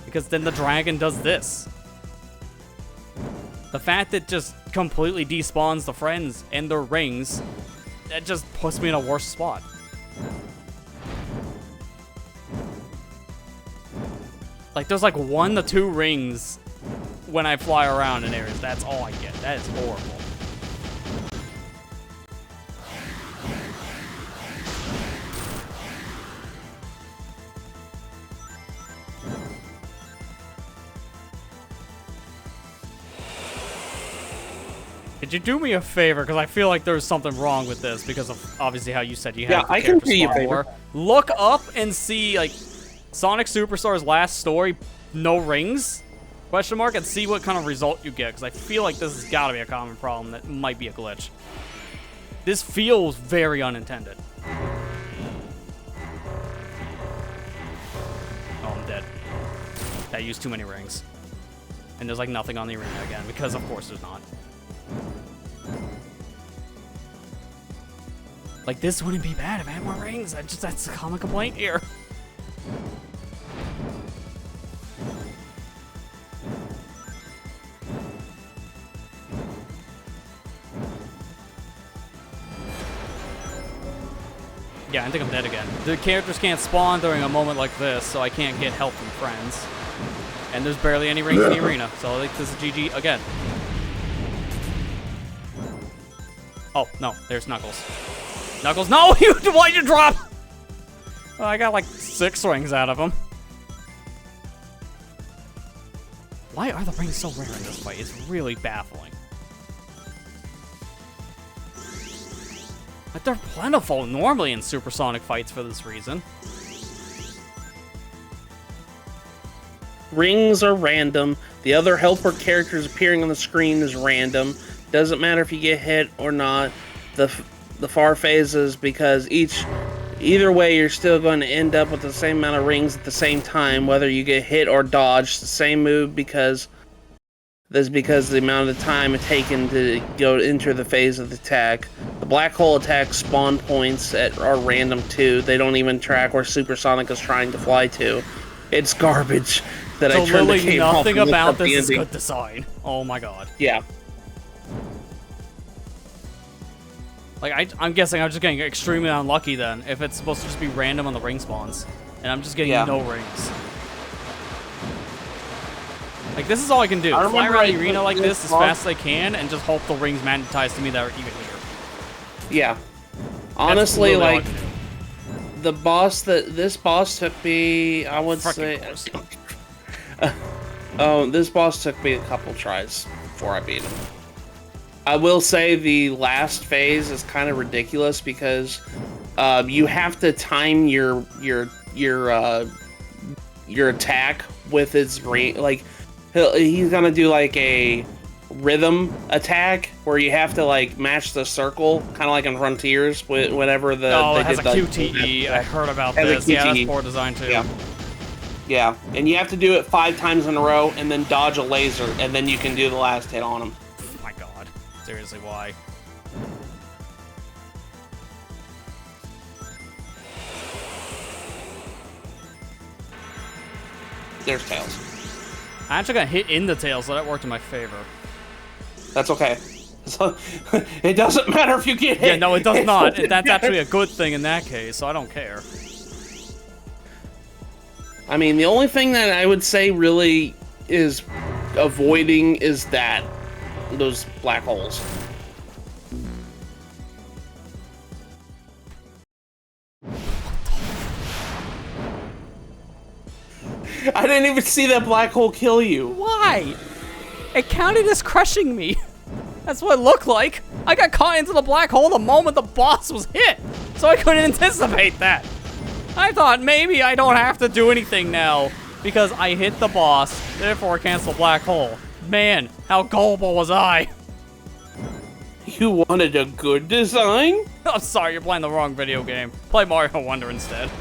Because then the dragon does this. The fact that just completely despawns the friends and their rings, that just puts me in a worse spot. Like, there's like 1 to 2 rings when I fly around in areas. That's all I get. That is horrible. Could you do me a favor? Because I feel like there's something wrong with this because of obviously how you said you had. Yeah, I can do you a favor. Look up and see like Sonic Superstar's last story, no rings? Question mark, and see what kind of result you get. Because I feel like this has got to be a common problem that might be a glitch. This feels very unintended. Oh, I'm dead. I used too many rings. And there's like nothing on the arena again because of course there's not. Like, this wouldn't be bad if I had more rings. That's a common complaint here. Yeah, I think I'm dead again. The characters can't spawn during a moment like this, so I can't get help from friends. And there's barely any rings in the arena, so I think this is GG again. Oh, no, there's Knuckles. Knuckles, no! Why'd you drop? Well, I got like 6 rings out of him. Why are the rings so rare in this fight? It's really baffling. Like, they're plentiful normally in supersonic fights for this reason. Rings are random. The other helper characters appearing on the screen is random. Doesn't matter if you get hit or not. The far phases, because either way you're still going to end up with the same amount of rings at the same time, whether you get hit or dodge the same move, because the amount of time it taken to go enter the phase of the attack. The black hole attack spawn points are random too. They don't even track where Supersonic is trying to fly to. It's garbage that So I turned the literally game off nothing and looked about up the this is ending. good design. Oh my god. Yeah. Like, I'm guessing I'm just getting extremely unlucky then, if it's supposed to just be random on the ring spawns. And I'm just getting no rings. Like, this is all I can do. Fly around the arena like this as fast as I can, and just hope the rings magnetize to me that are even here. Yeah. Honestly, really all I like, can do. this boss took me, I would say... this boss took me a couple tries before I beat him. I will say the last phase is kind of ridiculous because you have to time your attack with his range. Like he's gonna do like a rhythm attack where you have to like match the circle, kind of like in Frontiers. Whenever the it has a QTE. I heard about this. Yeah, that's poor design too. Yeah, and you have to do it 5 times in a row, and then dodge a laser, and then you can do the last hit on him. My god. Seriously, why? There's Tails. I actually got hit in the tail, so that worked in my favor. That's okay. So, it doesn't matter if you get hit. Yeah, no, it does not. That's actually a good thing in that case, so I don't care. I mean, the only thing that I would say really is avoiding is those black holes. I didn't even see that black hole kill you. Why? It counted as crushing me. That's what it looked like. I got caught into the black hole the moment the boss was hit, so I couldn't anticipate that. I thought maybe I don't have to do anything now because I hit the boss, therefore cancel black hole. Man, how gullible was I? You wanted a good design? I'm sorry, you're playing the wrong video game. Play Mario Wonder instead.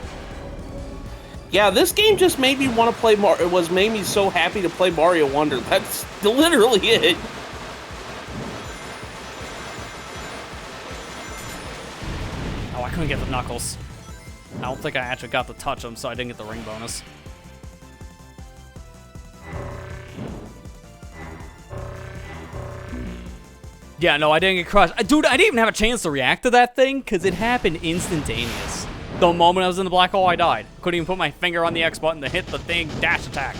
Yeah, this game just made me want to play Mario. It made me so happy to play Mario Wonder. That's literally it. Oh, I couldn't get the Knuckles. I don't think I actually got to touch them, so I didn't get the ring bonus. Yeah, no, I didn't get crushed. Dude, I didn't even have a chance to react to that thing, because it happened instantaneous. The moment I was in the black hole, I died. Couldn't even put my finger on the X button to hit the thing dash attack.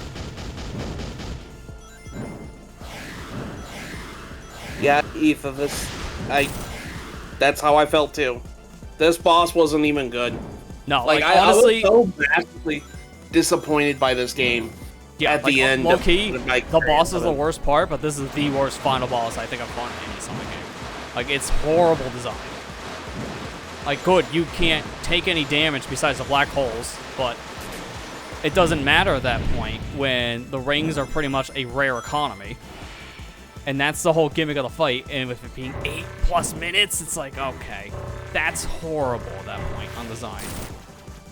Yeah, Ethan, that's how I felt too. This boss wasn't even good. No, Like, honestly, I was so massively disappointed by this game. yeah, at the end low key, of, like, the boss is the worst part, but this is the worst final boss I think I've fought in any Sonic game. Like, it's horrible design. Like, good, you can't take any damage besides the black holes, but it doesn't matter at that point when the rings are pretty much a rare economy. And that's the whole gimmick of the fight, and with it being 8+ minutes, it's like, okay, that's horrible at that point on design.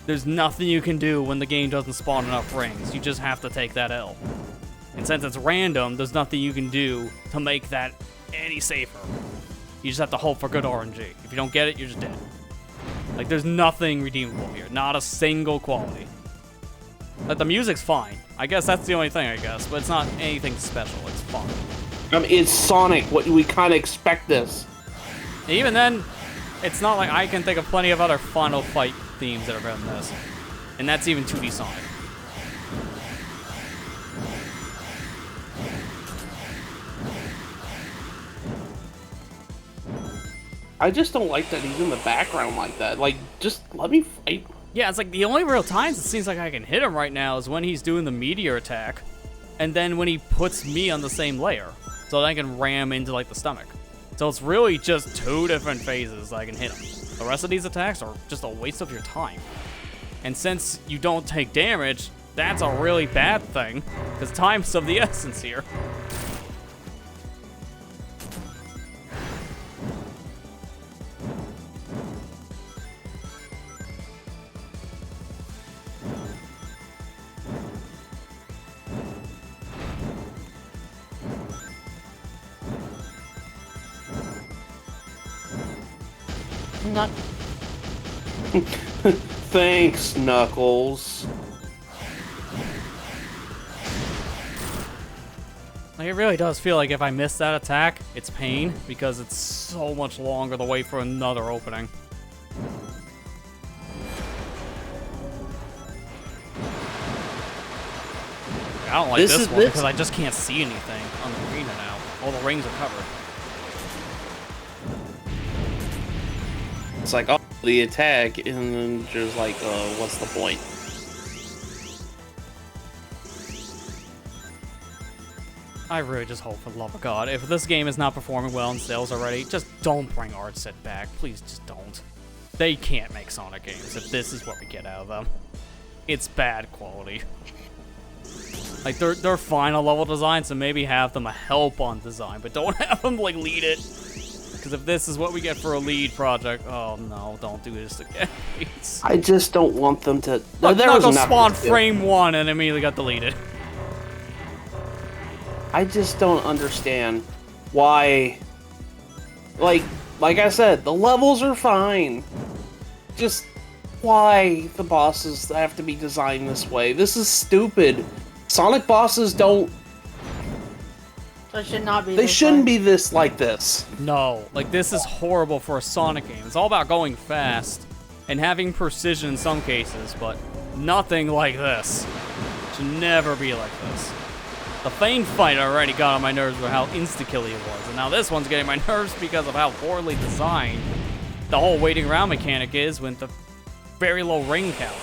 There's nothing you can do when the game doesn't spawn enough rings. You just have to take that L. And since it's random, there's nothing you can do to make that any safer. You just have to hope for good RNG. If you don't get it, you're just dead. Like, there's nothing redeemable here. Not a single quality. Like, the music's fine. I guess that's the only thing, I guess. But it's not anything special. It's fun. I mean, it's Sonic. What we kind of expect this. Even then, it's not like I can think of plenty of other Final Fight themes that are better than this. And that's even 2D Sonic. I just don't like that he's in the background like that. Like, just let me fight. Yeah, it's like the only real times it seems like I can hit him right now is when he's doing the meteor attack, and then when he puts me on the same layer, so that I can ram into like the stomach. So it's really just 2 different phases that I can hit him. The rest of these attacks are just a waste of your time. And since you don't take damage, that's a really bad thing, because time's of the essence here. Not Thanks, Knuckles. Like, it really does feel like if I miss that attack, it's pain, because it's so much longer to wait for another opening. I don't like this one because I just can't see anything on the arena now. All the rings are covered. It's like, oh, the attack, and then just like, what's the point? I really just hope, for the love of God, if this game is not performing well in sales already, just don't bring Artset back. Please, just don't. They can't make Sonic games if this is what we get out of them. It's bad quality. Like, they're fine on level design, so maybe have them help on design, but don't have them, like, lead it. Because if this is what we get for a lead project, oh no, don't do this again, please. I just don't want them to... Look, there was Knuckles spawned nothing to do. frame 1 and immediately got deleted. I just don't understand why... Like I said, the levels are fine. Just why the bosses have to be designed this way. This is stupid. Sonic bosses don't... So it should not be. They this shouldn't way. be this like this. No, like, this is horrible for a Sonic game. It's all about going fast and having precision in some cases, but nothing like this. It should never be like this. The Fane fight already got on my nerves with how insta-killy it was, and now this one's getting my nerves because of how poorly designed the whole waiting around mechanic is with the very low ring count.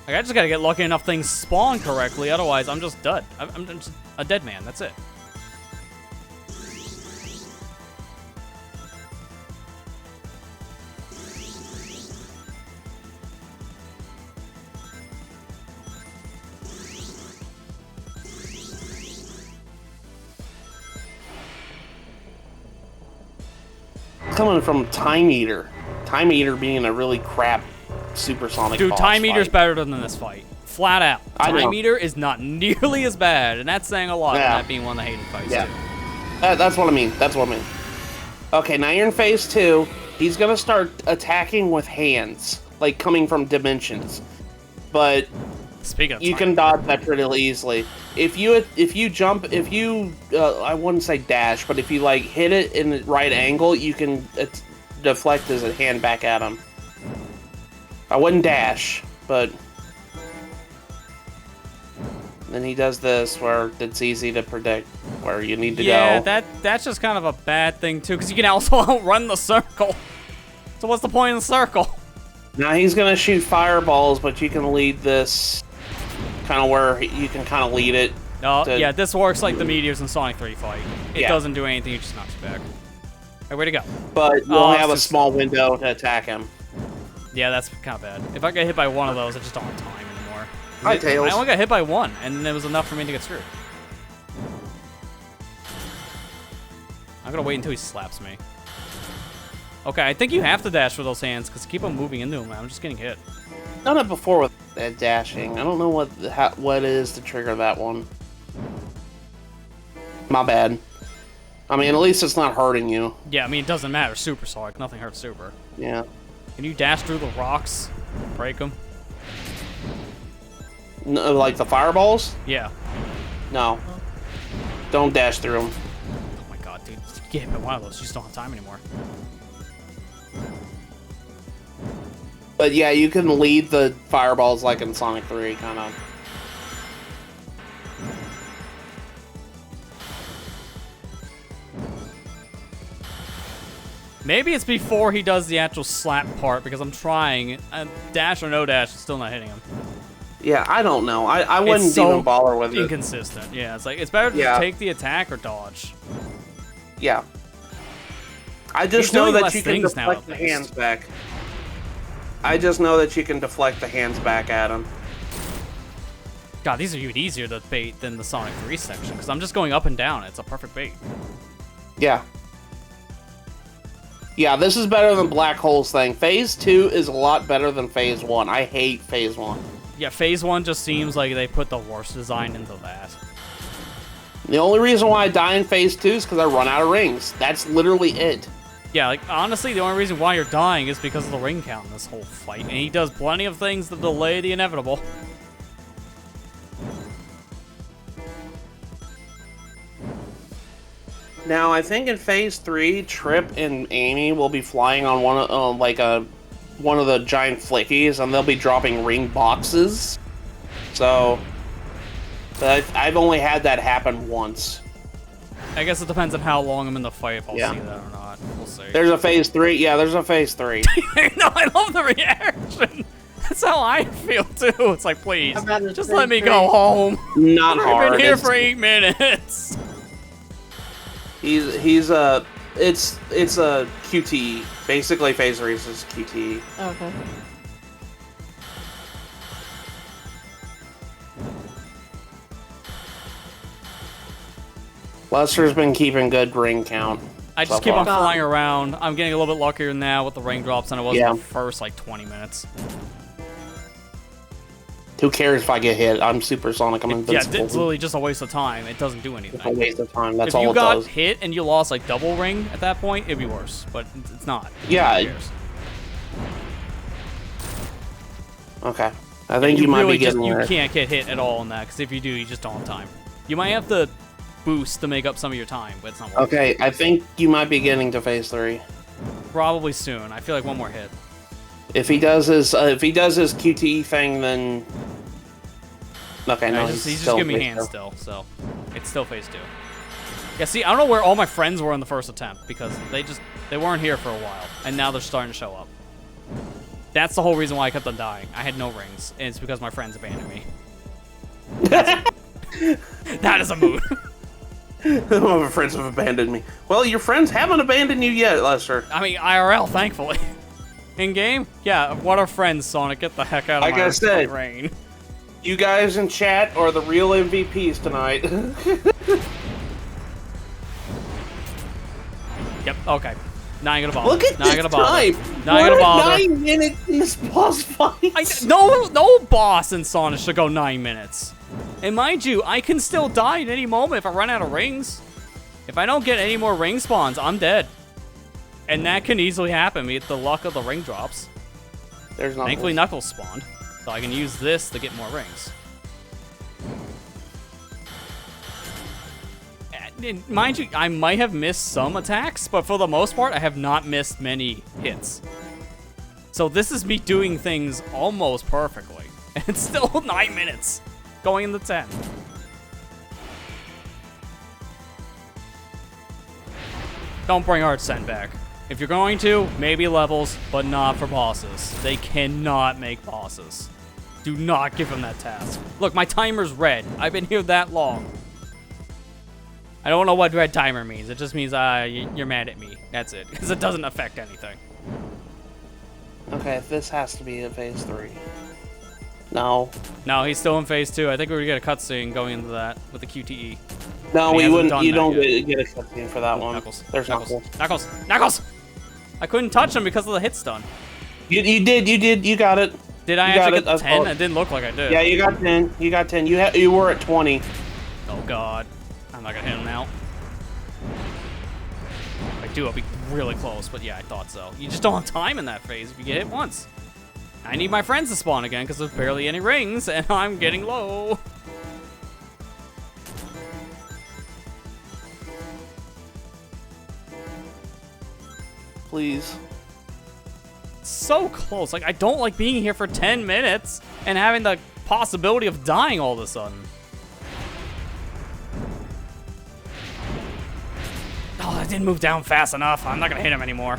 Like, I just gotta get lucky enough things spawn correctly, otherwise I'm just dead. I'm just a dead man, that's it. Coming from Time Eater. Time Eater being a really crap supersonic Dude, boss Time Eater's fight. better than this fight. Flat out. I know. Time Eater is not nearly as bad, and that's saying a lot, Yeah. that being one of the hated fights, Yeah. too. That's what I mean. That's what I mean. Okay, now you're in phase 2. He's gonna start attacking with hands, like coming from dimensions. But Speaking of you time, can dodge that pretty easily. If you jump, I wouldn't say dash, but if you like hit it in the right angle, you can deflect his hand back at him. I wouldn't dash, but then he does this where it's easy to predict where you need to yeah, go. that's just kind of a bad thing, too, because you can also outrun the circle. So what's the point of the circle? Now he's gonna shoot fireballs, but you can lead this kind of where you can kind of lead it. No, to- yeah, this works like the meteors in Sonic 3 fight. It Yeah. doesn't do anything, it just knocks you back. Hey, where'd it go? But you Oh, only it's have a just- small window to attack him. Yeah, that's kind of bad. If I get hit by one of those, I just don't have time anymore. Hi, Tails. I only got hit by one, and it was enough for me to get screwed. I'm gonna wait until he slaps me. Okay, I think you have to dash with those hands, because keep on moving into him. I'm just getting hit. Done it before with that dashing. I don't know what it is to trigger that one. My bad. I mean, at least it's not hurting you. Yeah, I mean, it doesn't matter. Super Sonic, nothing hurts Super. Yeah. Can you dash through the rocks? Break them? No, like the fireballs? Yeah. No. Don't dash through them. Oh my god, dude. If you get hit by one of those, you just don't have time anymore. But yeah, you can lead the fireballs like in Sonic 3, kind of. Maybe it's before he does the actual slap part because I'm trying. Dash or no dash, it's still not hitting him. Yeah, I don't know. I wouldn't It's so even bother with it. inconsistent. Yeah, it's like it's better to Yeah. take the attack or dodge. Yeah. I just He's know doing that less you can things now, deflect at the least. hands back. I just know that you can deflect the hands back at him. God, these are even easier to bait than the Sonic 3 section because I'm just going up and down. It's a perfect bait. Yeah. Yeah, this is better than Black Hole's thing. Phase 2 is a lot better than Phase 1. I hate Phase 1. Yeah, Phase 1 just seems like they put the worst design into that. The only reason why I die in Phase 2 is because I run out of rings. That's literally it. Yeah, like, honestly, the only reason why you're dying is because of the ring count in this whole fight, and he does plenty of things to delay the inevitable. Now, I think in Phase 3, Trip and Amy will be flying on one of the giant flickies, and they'll be dropping ring boxes. So, I've only had that happen once. I guess it depends on how long I'm in the fight if I'll Yeah. see that or not. We'll see. There's a Phase 3. Yeah, there's a Phase 3. No, I love the reaction. That's how I feel too. It's like, please, I'd rather just say let me three. go home. Not I've hard. been here It's- for 8 minutes. He's a it's a QTE. Basically, Phase 3 is just QTE. Okay. Lester's been keeping good ring count. I just so keep on far. flying around. I'm getting a little bit luckier now with the raindrops than I was Yeah. in the first, like, 20 minutes. Who cares if I get hit? I'm supersonic. I'm Yeah, invincible. it's literally just a waste of time. It doesn't do It's a anything. waste of time. That's If all you it got does. hit and you lost, like, double ring at that point, it'd be worse. But it's not. Yeah. Who cares? Okay. I think you might really be getting you there. can't get hit at all in that, because if you do, you just don't have time. You might have to boost to make up some of your time, but it's not worth it. Okay, I think you might be getting to Phase 3. Probably soon. I feel like one more hit. If he does his QTE thing, then okay, no, He's just still giving me Phase hands 2. still, so it's still Phase 2. Yeah, see, I don't know where all my friends were in the first attempt, because they weren't here for a while, and now they're starting to show up. That's the whole reason why I kept on dying. I had no rings, and it's because my friends abandoned me. That is a mood. My friends have abandoned me. Well, your friends haven't abandoned you yet, Lester. I mean, IRL, thankfully. In game, yeah. What are friends, Sonic? Get the heck out of Like my I said. brain. You guys in chat are the real MVPs tonight. Yep. Okay. Not gonna bother. Look at Not this gonna bother. time. Not We're gonna at bother. 9 minutes in this boss fight. No boss in Sonic should go 9 minutes. And mind you, I can still die at any moment if I run out of rings. If I don't get any more ring spawns, I'm dead. And that can easily happen with the luck of the ring drops. There's nothing. Thankfully, Knuckles spawned, so I can use this to get more rings. And mind you, I might have missed some attacks, but for the most part, I have not missed many hits. So this is me doing things almost perfectly. And it's still 9 minutes, going in the 10. Don't bring Art Sen back. If you're going to, maybe levels, but not for bosses. They cannot make bosses. Do not give him that task. Look, my timer's red. I've been here that long. I don't know what red timer means. It just means you're mad at me. That's it. Because it doesn't affect anything. Okay, this has to be a Phase 3. No. No, he's still in Phase 2. I think we're going to get a cutscene going into that with the QTE. No, He you hasn't wouldn't. done You that don't yet. get a cutscene for that one. Knuckles. There's Knuckles. Knuckles. Knuckles. Knuckles! I couldn't touch him because of the hit stun. You did. You got it. Did I You got actually it, get that's 10? all. It didn't look like I did. Yeah, you got 10. You got 10. You were at 20. Oh, God. I'm not going to hit him now. If I do, I'll be really close, but yeah, I thought so. You just don't have time in that phase if you get hit once. I need my friends to spawn again because there's barely any rings, and I'm getting low. Please. So close. Like, I don't like being here for 10 minutes and having the possibility of dying all of a sudden. Oh, I didn't move down fast enough. I'm not gonna hit him anymore.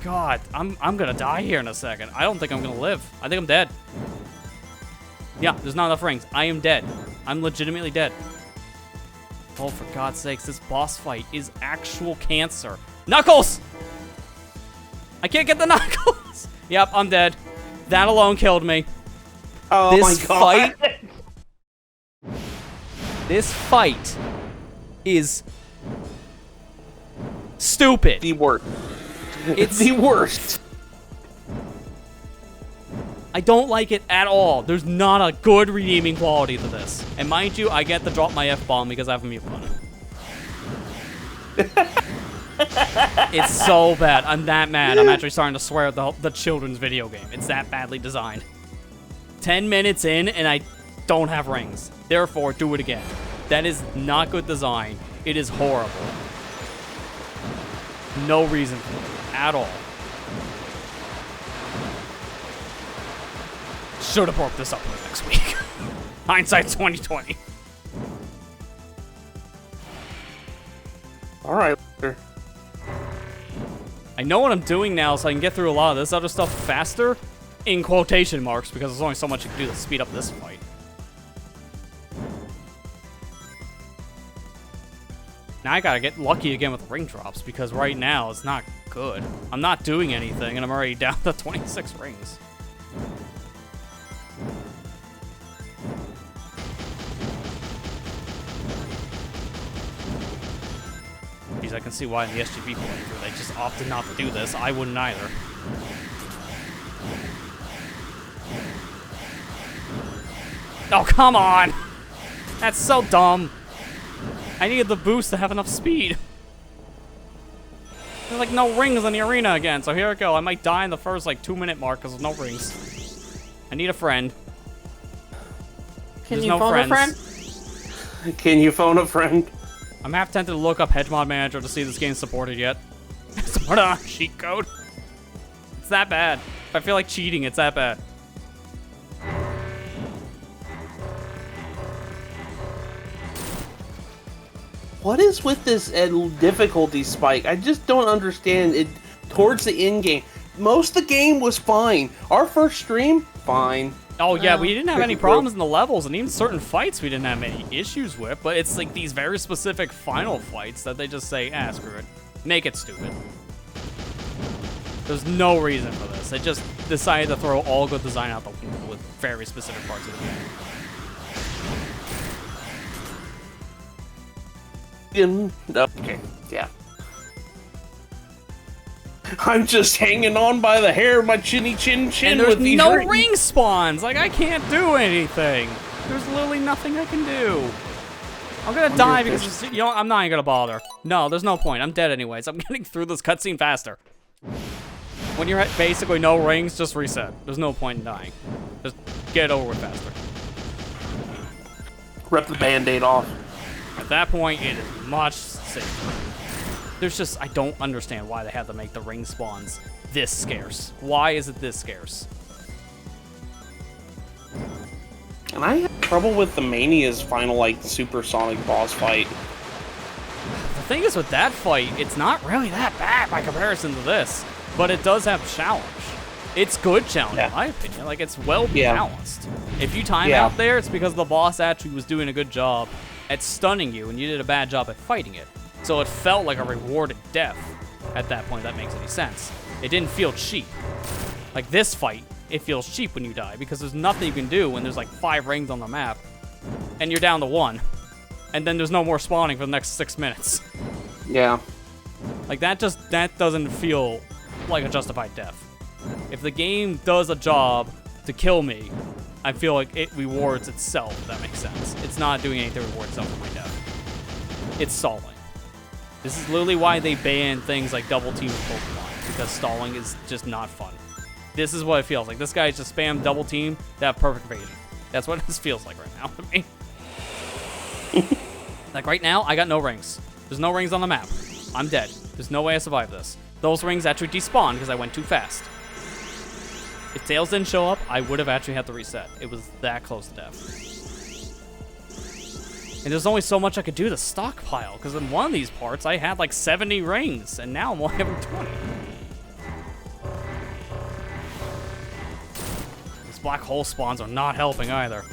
God, I'm gonna die here in a second. I don't think I'm gonna live. I think I'm dead. Yeah, there's not enough rings. I am dead. I'm legitimately dead. Oh, for God's sakes, this boss fight is actual cancer. Knuckles! I can't get the Knuckles! Yep, I'm dead. That alone killed me. Oh This my god. This fight is stupid. The worst. It's the worst. I don't like it at all. There's not a good redeeming quality to this. And mind you, I get to drop my F-bomb because I have a mute button. It's so bad. I'm that mad. I'm actually starting to swear at the children's video game. It's that badly designed. 10 minutes in and I don't have rings. Therefore, do it again. That is not good design. It is horrible. No reason for it at all. Should have broke this up in the next week. Hindsight 2020. All right. I know what I'm doing now, so I can get through a lot of this other stuff faster, in quotation marks, because there's only so much you can do to speed up this fight. Now I gotta get lucky again with ring drops, because right now it's not good. I'm not doing anything, and I'm already down to 26 rings. Geez, I can see why in the SGB playthrough they just opted not to do this. I wouldn't either. Oh, come on! That's so dumb. I needed the boost to have enough speed. There's like no rings in the arena again, so here I go. I might die in the first like 2-minute mark because there's no rings. I need a friend. Can There's you no phone friends. a friend? Can you phone a friend? I'm half tempted to look up Hedgemod Manager to see if this game's supported yet. Supported on cheat code. It's that bad. If I feel like cheating, it's that bad. What is with this difficulty spike? I just don't understand it. Towards the end game, most of the game was fine. Our first stream, fine. Oh yeah, we didn't have any problems in the levels, and even certain fights we didn't have any issues with, but it's like these very specific final fights that they just say, ah, screw it. Make it stupid. There's no reason for this. They just decided to throw all good design out the window with very specific parts of the game. Okay, yeah. I'm just hanging on by the hair of my chinny chin chin And there's with these no rings. ring spawns! Like, I can't do anything! There's literally nothing I can do. I'm gonna die because, it's, you know, I'm not even gonna bother. No, there's no point. I'm dead anyways. I'm getting through this cutscene faster. When you're at basically no rings, just reset. There's no point in dying. Just get it over with faster. Rip the band-aid off. At that point, it is much safer. There's just, I don't understand why they had to make the ring spawns this scarce. Why is it this scarce? And I had trouble with the Mania's final, like, supersonic boss fight. The thing is with that fight, it's not really that bad by comparison to this. But it does have challenge. It's good challenge, in my opinion. Like, it's well balanced. If you time out there, it's because the boss actually was doing a good job at stunning you, and you did a bad job at fighting it. So it felt like a rewarded death at that point, if that makes any sense. It didn't feel cheap. Like this fight, it feels cheap when you die, because there's nothing you can do when there's like 5 rings on the map, and you're down to 1. And then there's no more spawning for the next 6 minutes. Yeah. Like that doesn't feel like a justified death. If the game does a job to kill me, I feel like it rewards itself, if that makes sense. It's not doing anything to reward itself for my death. It's stalling. This is literally why they ban things like double team with Pokemon, because stalling is just not fun. This is what it feels like. This guy just spam double team to have perfect evasion. That's what this feels like right now to me. Like right now, I got no rings. There's no rings on the map. I'm dead. There's no way I survive this. Those rings actually despawned because I went too fast. If Tails didn't show up, I would have actually had to reset. It was that close to death. And there's only so much I could do to stockpile, because in one of these parts, I had like 70 rings, and now I'm only having 20. These black hole spawns are not helping either.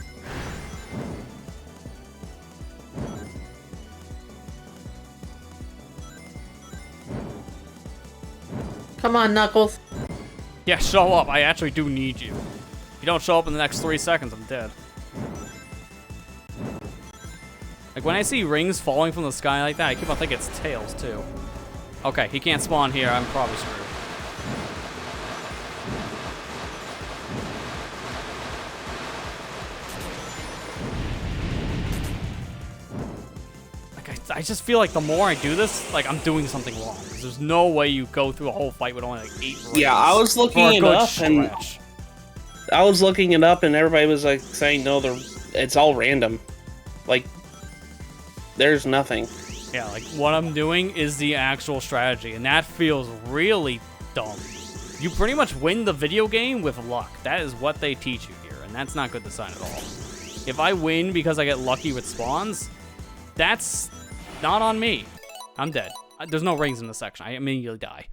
Come on, Knuckles. Yeah, show up. I actually do need you. If you don't show up in the next 3 seconds, I'm dead. Like, when I see rings falling from the sky like that, I keep on thinking it's Tails, too. Okay, he can't spawn here. I'm probably screwed. I just feel like the more I do this, like, I'm doing something wrong. 'Cause there's no way you go through a whole fight with only, like, 8 rings. Yeah, I was looking it up, and everybody was, like, saying, no, it's all random. Like, there's nothing. Yeah, like, what I'm doing is the actual strategy, and that feels really dumb. You pretty much win the video game with luck. That is what they teach you here, and that's not good design at all. If I win because I get lucky with spawns, that's not on me. I'm dead. There's no rings in this section. I immediately die.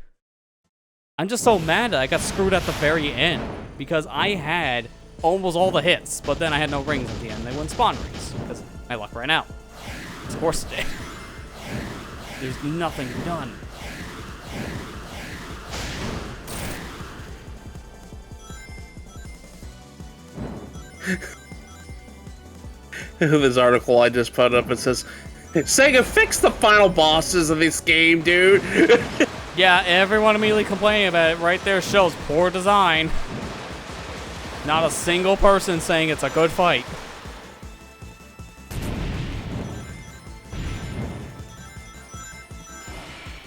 I'm just so mad that I got screwed at the very end because I had almost all the hits, but then I had no rings at the end. They wouldn't spawn rings because my luck ran out. Of course it did. There's nothing done. This article I just put up, it says, Sega, fix the final bosses of this game, dude. Yeah, everyone immediately complaining about it right there shows poor design. Not a single person saying it's a good fight.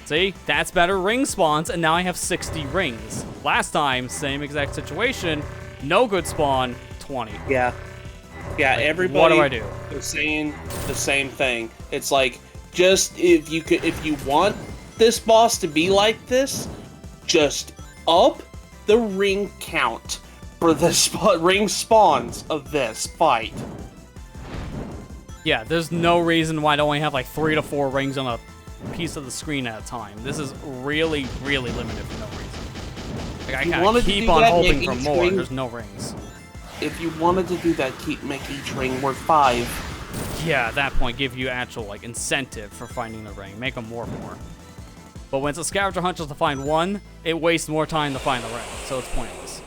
See, that's better ring spawns, and now I have 60 rings. Last time, same exact situation, no good spawn, 20. Yeah. Yeah, like, everybody what do I do? is saying the same thing. It's like, just if you want this boss to be like this, just up the ring count for the ring spawns of this fight. Yeah, there's no reason why I only have like 3 to 4 rings on a piece of the screen at a time. This is really, really limited for no reason. Like, I gotta keep on hoping for more. There's no rings. If you wanted to do that, make each ring worth 5. Yeah, at that point, give you actual like incentive for finding the ring. Make them worth more. But when it's a scavenger hunt just to find one, it wastes more time to find the ring, so it's pointless.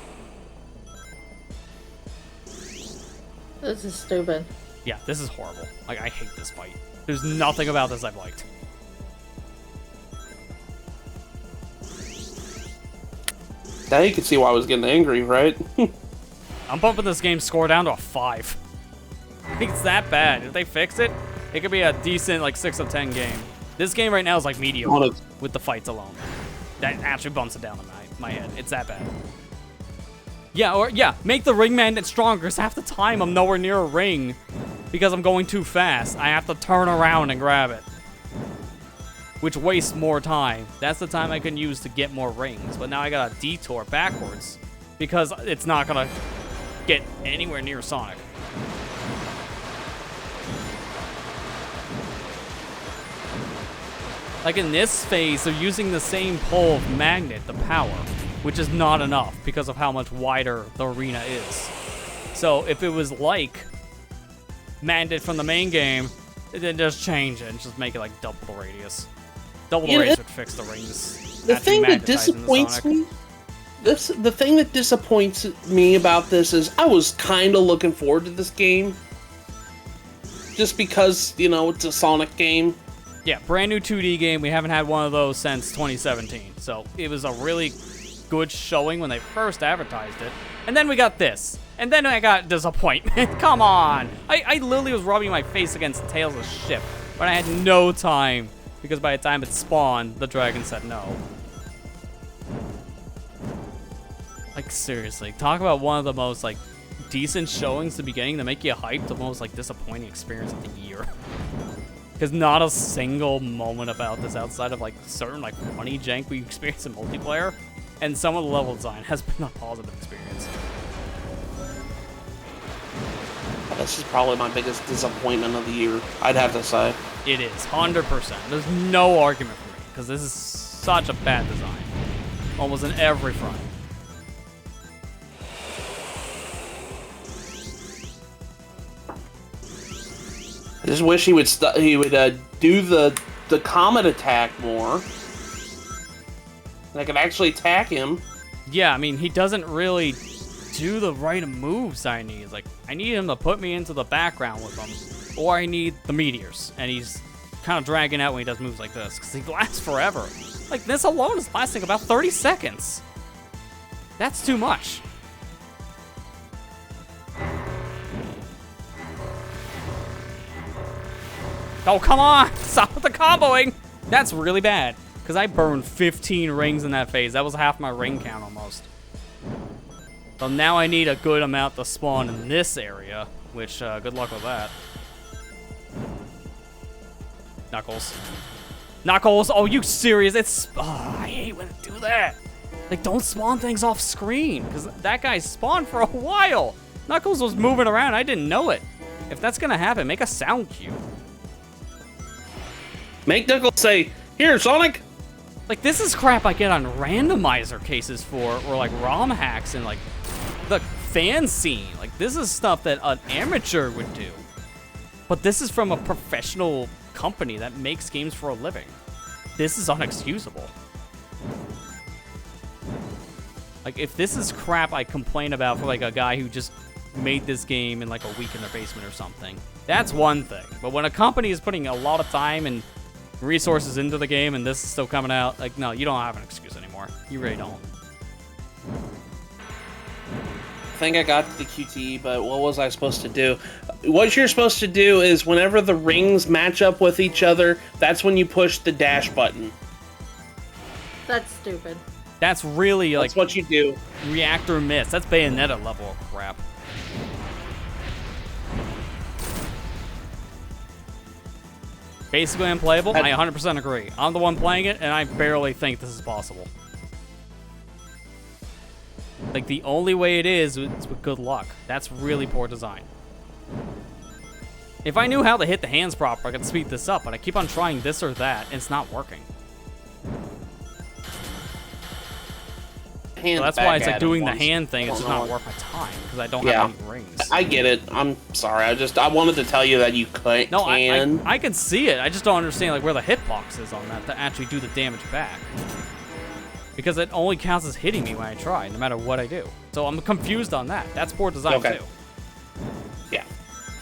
This is stupid. Yeah, this is horrible. Like, I hate this fight. There's nothing about this I've liked. Now you can see why I was getting angry, right? I'm bumping this game's score down to a 5. I think it's that bad. If they fix it, it could be a decent, like, 6 of 10 game. This game right now is, like, mediocre with the fights alone. That actually bumps it down in my head. It's that bad. Yeah, make the ring magnet stronger, because half the time I'm nowhere near a ring because I'm going too fast. I have to turn around and grab it, which wastes more time. That's the time I can use to get more rings, but now I gotta detour backwards because it's not gonna get anywhere near Sonic. Like in this phase, they're using the same pole of magnet, the power, which is not enough because of how much wider the arena is. So if it was like magnet from the main game, then just change it and just make it like double the radius. Double the radius would fix the rings. The thing that disappoints me, the thing that disappoints me about this is I was kind of looking forward to this game, just because, you know, it's a Sonic game. Yeah, brand new 2D game. We haven't had one of those since 2017. So it was a really good showing when they first advertised it. And then we got this. And then I got disappointment. Come on. I literally was rubbing my face against Tails' ship, but I had no time because by the time it spawned, the dragon said no. Like, seriously. Talk about one of the most, like, decent showings to the beginning to make you hyped, the most, like, disappointing experience of the year. Because not a single moment about this outside of, like, certain, like, funny jank we experience in multiplayer, and some of the level design has been a positive experience. This is probably my biggest disappointment of the year, I'd have to say. It is, 100%. There's no argument for me, because this is such a bad design. Almost in every front. I just wish he would do the comet attack more. And I could actually attack him. Yeah, I mean, he doesn't really do the right moves I need. Like, I need him to put me into the background with them, or I need the meteors. And he's kind of dragging out when he does moves like this, because he lasts forever. Like, this alone is lasting about 30 seconds. That's too much. Oh, come on! Stop with the comboing! That's really bad, because I burned 15 rings in that phase. That was half my ring count almost. So now I need a good amount to spawn in this area, which, good luck with that. Knuckles. Knuckles! Oh, you serious? It's... Oh, I hate when they do that. Like, don't spawn things off screen, because that guy spawned for a while. Knuckles was moving around. I didn't know it. If that's going to happen, make a sound cue. Make Knuckles say, "Here, Sonic!" Like, this is crap I get on randomizer cases for, or like ROM hacks and like the fan scene. Like, this is stuff that an amateur would do. But this is from a professional company that makes games for a living. This is unexcusable. Like, if this is crap I complain about for like a guy who just made this game in like a week in their basement or something, that's one thing. But when a company is putting a lot of time and resources into the game and this is still coming out, like, no, you don't have an excuse anymore. You really don't. I think I got to the QTE, but what was I supposed to do? What you're supposed to do is whenever the rings match up with each other, that's when you push the dash button. That's stupid. That's really like That's what you do. reactor miss. That's Bayonetta level of crap. Basically unplayable. I 100% agree. I'm the one playing it, and I barely think this is possible. Like, the only way it is with good luck. That's really poor design. If I knew how to hit the hands proper, I could speed this up, but I keep on trying this or that, and it's not working. So that's why it's like doing the hand thing. It's just not worth my time because I don't have any rings. I get it. I'm sorry. I wanted to tell you that you could. No, I can see it. I just don't understand like where the hitbox is on that to actually do the damage back. Because it only counts as hitting me when I try, no matter what I do. So I'm confused on that. That's poor design too. Yeah.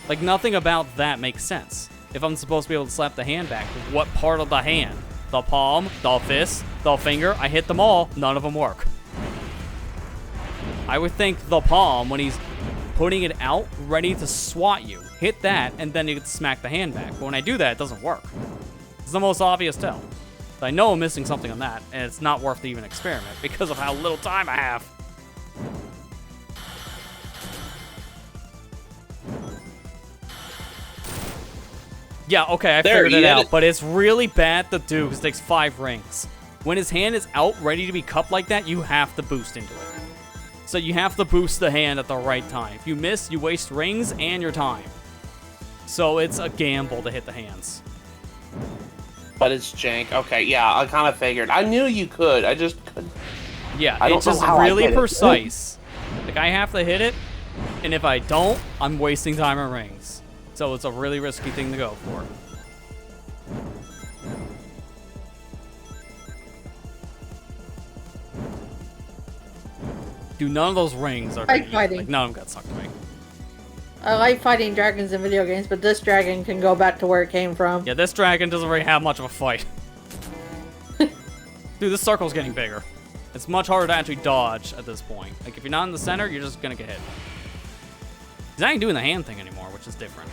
Like, nothing about that makes sense. If I'm supposed to be able to slap the hand back, what part of the hand? The palm, the fist, the finger? I hit them all. None of them work. I would think the palm, when he's putting it out, ready to swat you. Hit that, and then you can smack the hand back. But when I do that, it doesn't work. It's the most obvious tell. I know I'm missing something on that, and it's not worth to even experiment because of how little time I have. Yeah, okay, I figured it out, but it's really bad to do because it takes 5 rings. When his hand is out, ready to be cupped like that, you have to boost into it. So you have to boost the hand at the right time. If you miss, you waste rings and your time. So it's a gamble to hit the hands. But it's jank. Okay, yeah, I kind of figured. I knew you could. I just couldn't. Yeah, it's just really precise. Like, I have to hit it, and if I don't, I'm wasting time on rings. So it's a really risky thing to go for. Dude, none of those rings are like fighting. Like, none of them got stuck to me. I like fighting dragons in video games, but this dragon can go back to where it came from. Yeah, this dragon doesn't really have much of a fight. Dude, this circle's getting bigger. It's much harder to actually dodge at this point. Like, if you're not in the center, you're just gonna get hit. He's not even doing the hand thing anymore, which is different.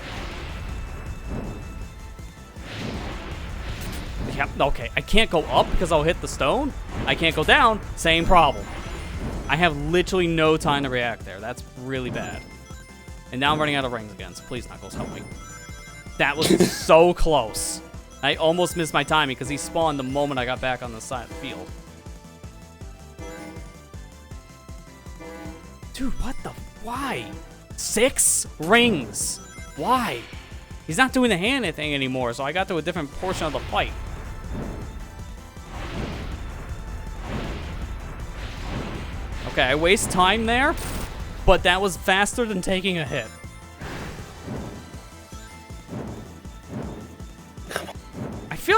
Yep, okay, I can't go up because I'll hit the stone. I can't go down, same problem. I have literally no time to react there. That's really bad. And now I'm running out of rings again, so please, Knuckles, help me. That was so close. I almost missed my timing because he spawned the moment I got back on the side of the field. Dude, what the... Why? 6 rings. Why? He's not doing the hand thing anymore, so I got to a different portion of the fight. Okay, I waste time there, but that was faster than taking a hit.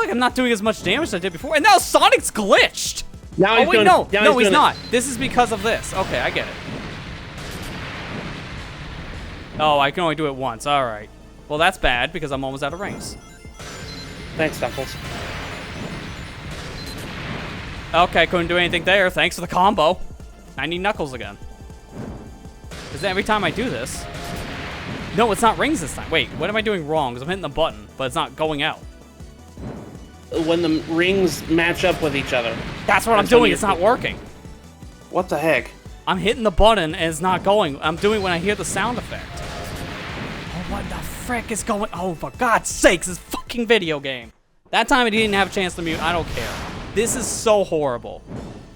like I'm not doing as much damage as I did before. And now Sonic's glitched! Now Oh he's wait, doing, no, now no, he's doing not. This is because of this. Okay, I get it. Oh, I can only do it once. All right. Well, that's bad because I'm almost out of rings. Thanks, Knuckles. Okay, couldn't do anything there. Thanks for the combo. I need Knuckles again. Because every time I do this... No, it's not rings this time. Wait, what am I doing wrong? Because I'm hitting the button, but it's not going out. When the rings match up with each other. That's what I'm doing. It's not working. What the heck? I'm hitting the button and it's not going. I'm doing when I hear the sound effect. Oh, what the frick is going... Oh, for God's sakes, this fucking video game. That time I didn't have a chance to mute. I don't care. This is so horrible.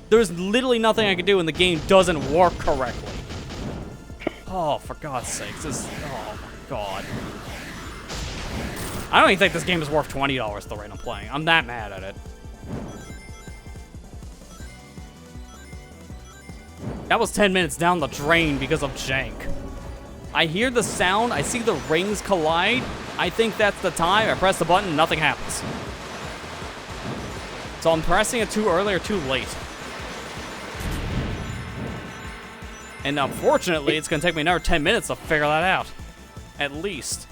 There's literally nothing I can do and the game doesn't work correctly. Oh, for God's sakes. Oh, my God. I don't even think this game is worth $20 the rate I'm playing. I'm that mad at it. That was 10 minutes down the drain because of jank. I hear the sound, I see the rings collide. I think that's the time. I press the button, nothing happens. So I'm pressing it too early or too late. And unfortunately, it's going to take me another 10 minutes to figure that out. At least.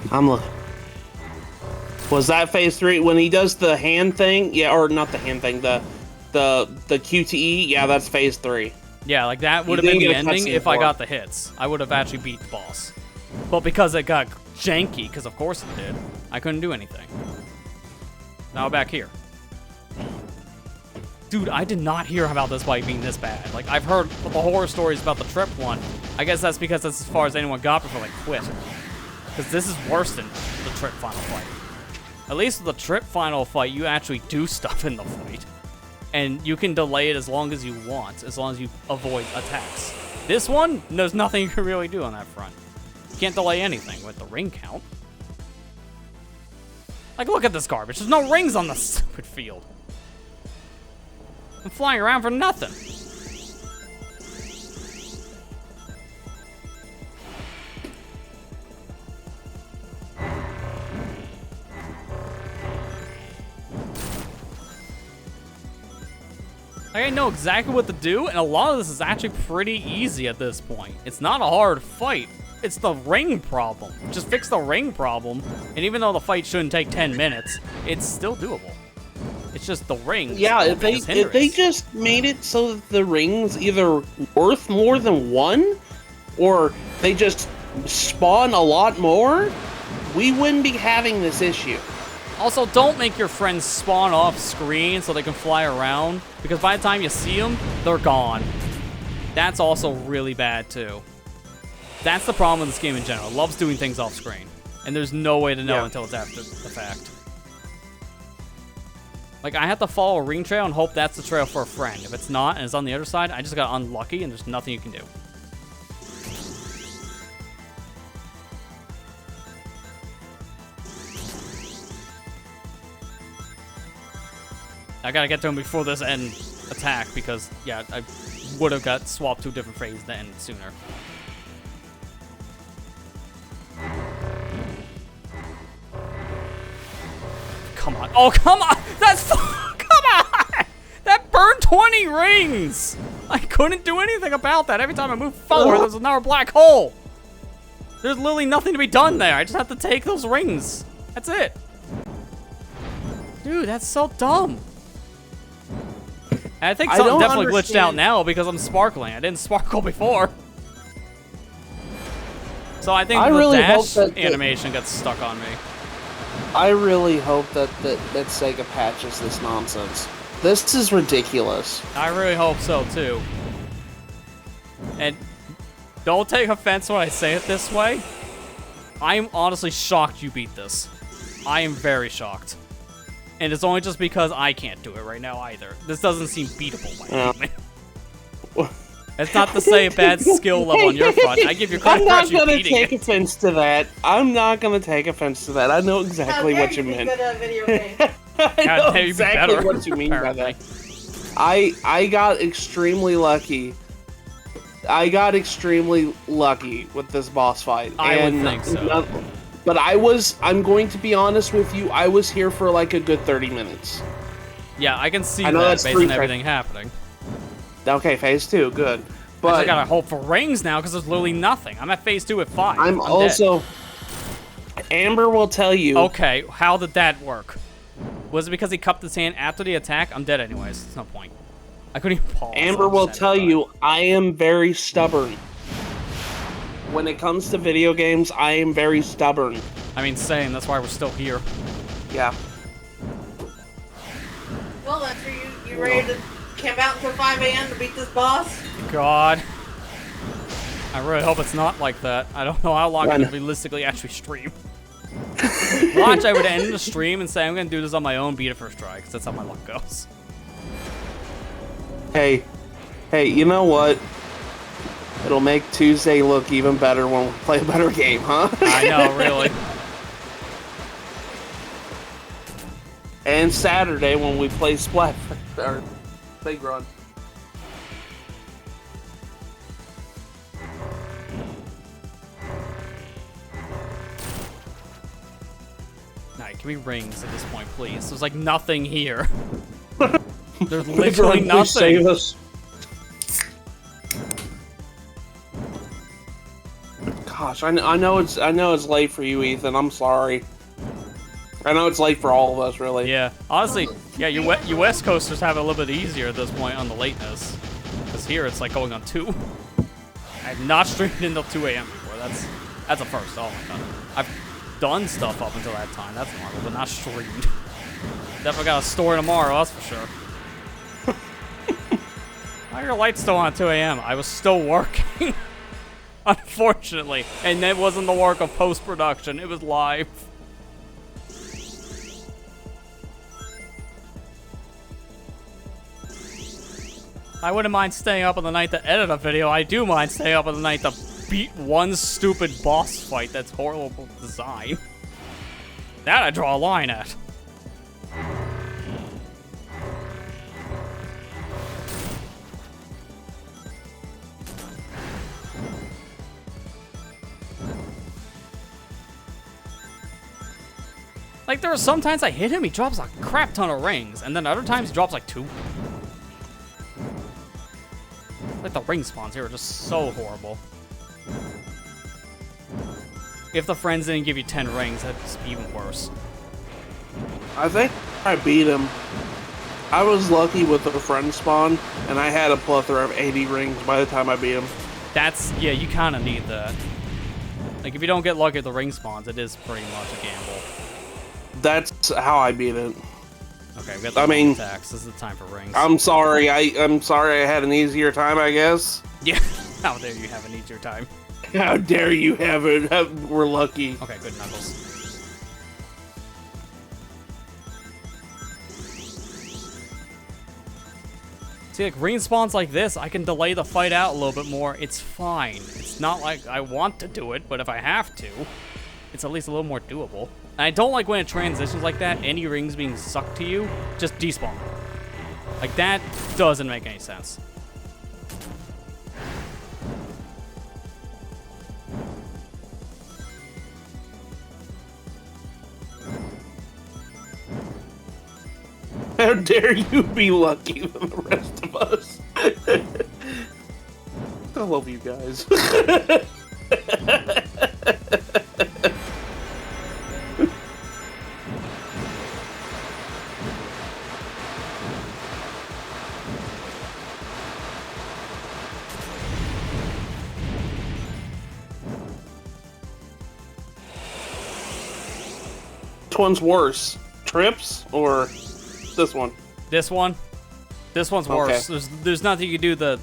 I'm looking. Was that phase 3 when he does the hand thing? Yeah, or not the hand thing. The QTE. Yeah, that's phase 3. Yeah, like that would have been the ending if I got the hits. I would have actually beat the boss. But because it got janky, because of course it did, I couldn't do anything. Now back here. Dude, I did not hear about this fight being this bad. Like, I've heard the horror stories about the Trip one. I guess that's because that's as far as anyone got before they quit. Because this is worse than the Trip final fight. At least with the Trip final fight, you actually do stuff in the fight. And you can delay it as long as you want, as long as you avoid attacks. This one, there's nothing you can really do on that front. You can't delay anything with the ring count. Like, look at this garbage. There's no rings on the stupid field. I'm flying around for nothing. Like, I know exactly what to do, and a lot of this is actually pretty easy at this point. It's not a hard fight. It's the ring problem. Just fix the ring problem, and even though the fight shouldn't take 10 minutes, it's still doable. It's just the ring. Yeah, if they just made it so that the ring's either worth more than one, or they just spawn a lot more, we wouldn't be having this issue. Also, don't make your friends spawn off screen so they can fly around, because by the time you see them, they're gone. That's also really bad, too. That's the problem with this game in general. It loves doing things off screen, and there's no way to know until it's after the fact. Like, I have to follow a ring trail and hope that's the trail for a friend. If it's not, and it's on the other side, I just got unlucky, and there's nothing you can do. I gotta get to him before this end attack, because, yeah, I would have got swapped to a different phase to end sooner. Come on. Oh, come on! That's... Come on! That burned 20 rings! I couldn't do anything about that. Every time I move forward, there's another black hole. There's literally nothing to be done there. I just have to take those rings. That's it. Dude, that's so dumb. I think something definitely glitched out now because I'm sparkling. I didn't sparkle before. So I think the dash animation got stuck on me. I really hope that Sega patches this nonsense. This is ridiculous. I really hope so, too. And don't take offense when I say it this way. I'm honestly shocked you beat this. I am very shocked. And it's only just because I can't do it right now either. This doesn't seem beatable by me. It's not to say a bad skill level on your front. I give you credit for actually beating it. I'm not gonna take offense to that. I'm not gonna take offense to that. I know exactly what you meant. I know exactly what you mean by that. I got extremely lucky. I got extremely lucky with this boss fight. I would think so. But I'm going to be honest with you, I was here for like a good 30 minutes. Yeah, I can see I know that that's based on three everything happening. Okay, phase 2, good. I But just gotta hope for rings now because there's literally nothing. I'm at phase 2 at 5. I'm dead. also... Amber will tell you... Okay, how did that work? Was it because he cupped his hand after the attack? I'm dead anyways. There's no point. I couldn't even pause. Amber will tell you, I am very stubborn. When it comes to video games, I am very stubborn. I mean, same. That's why we're still here. Yeah. Well, that's you ready to camp out until 5 a.m. to beat this boss? God. I really hope it's not like that. I don't know how long I Run. can realistically actually stream. Watch, I would end the stream and say, I'm gonna do this on my own, beat it first try, because that's how my luck goes. Hey, you know what? It'll make Tuesday look even better when we play a better game, huh? I know, really. And Saturday when we play Splat or Big Run. Alright, give me rings at this point, please. There's like nothing here. There's Big literally Run, please save nothing. us. Gosh, I know it's late for you, Ethan. I'm sorry. I know it's late for all of us, really. Yeah, honestly, yeah, you West Coasters have it a little bit easier at this point on the lateness. Because here it's like going on 2. I have not streamed until 2 a.m. before. That's a first. Oh my god. I've done stuff up until that time. That's normal, but not streamed. Definitely got a store tomorrow, that's for sure. Why are your lights still on at 2 a.m.? I was still working. Unfortunately. And it wasn't the work of post-production. It was live. I wouldn't mind staying up on the night to edit a video. I do mind staying up on the night to beat one stupid boss fight that's horrible design. That I draw a line at. Like, there are sometimes I hit him, he drops a crap ton of rings, and then other times he drops like 2. Like, the ring spawns here are just so horrible. If the friends didn't give you 10 rings, that'd just be even worse. I think I beat him. I was lucky with the friend spawn, and I had a plethora of 80 rings by the time I beat him. That's, yeah, you kind of need that. Like, if you don't get lucky at the ring spawns, it is pretty much a gamble. That's how I beat it. Okay, we got the long attacks. This is the time for rings. I'm sorry. I'm sorry I had an easier time, I guess. Yeah, how dare you have an easier time. How dare you have it? We're lucky. Okay, good, Knuckles. See, like, ring spawns like this, I can delay the fight out a little bit more. It's fine. It's not like I want to do it, but if I have to, it's at least a little more doable. And I don't like when it transitions like that, any rings being sucked to you, just despawn. Like, that doesn't make any sense. How dare you be lucky than the rest of us? I love you guys. Which one's worse? Trips or this one? This one? This one's worse. There's nothing you can do to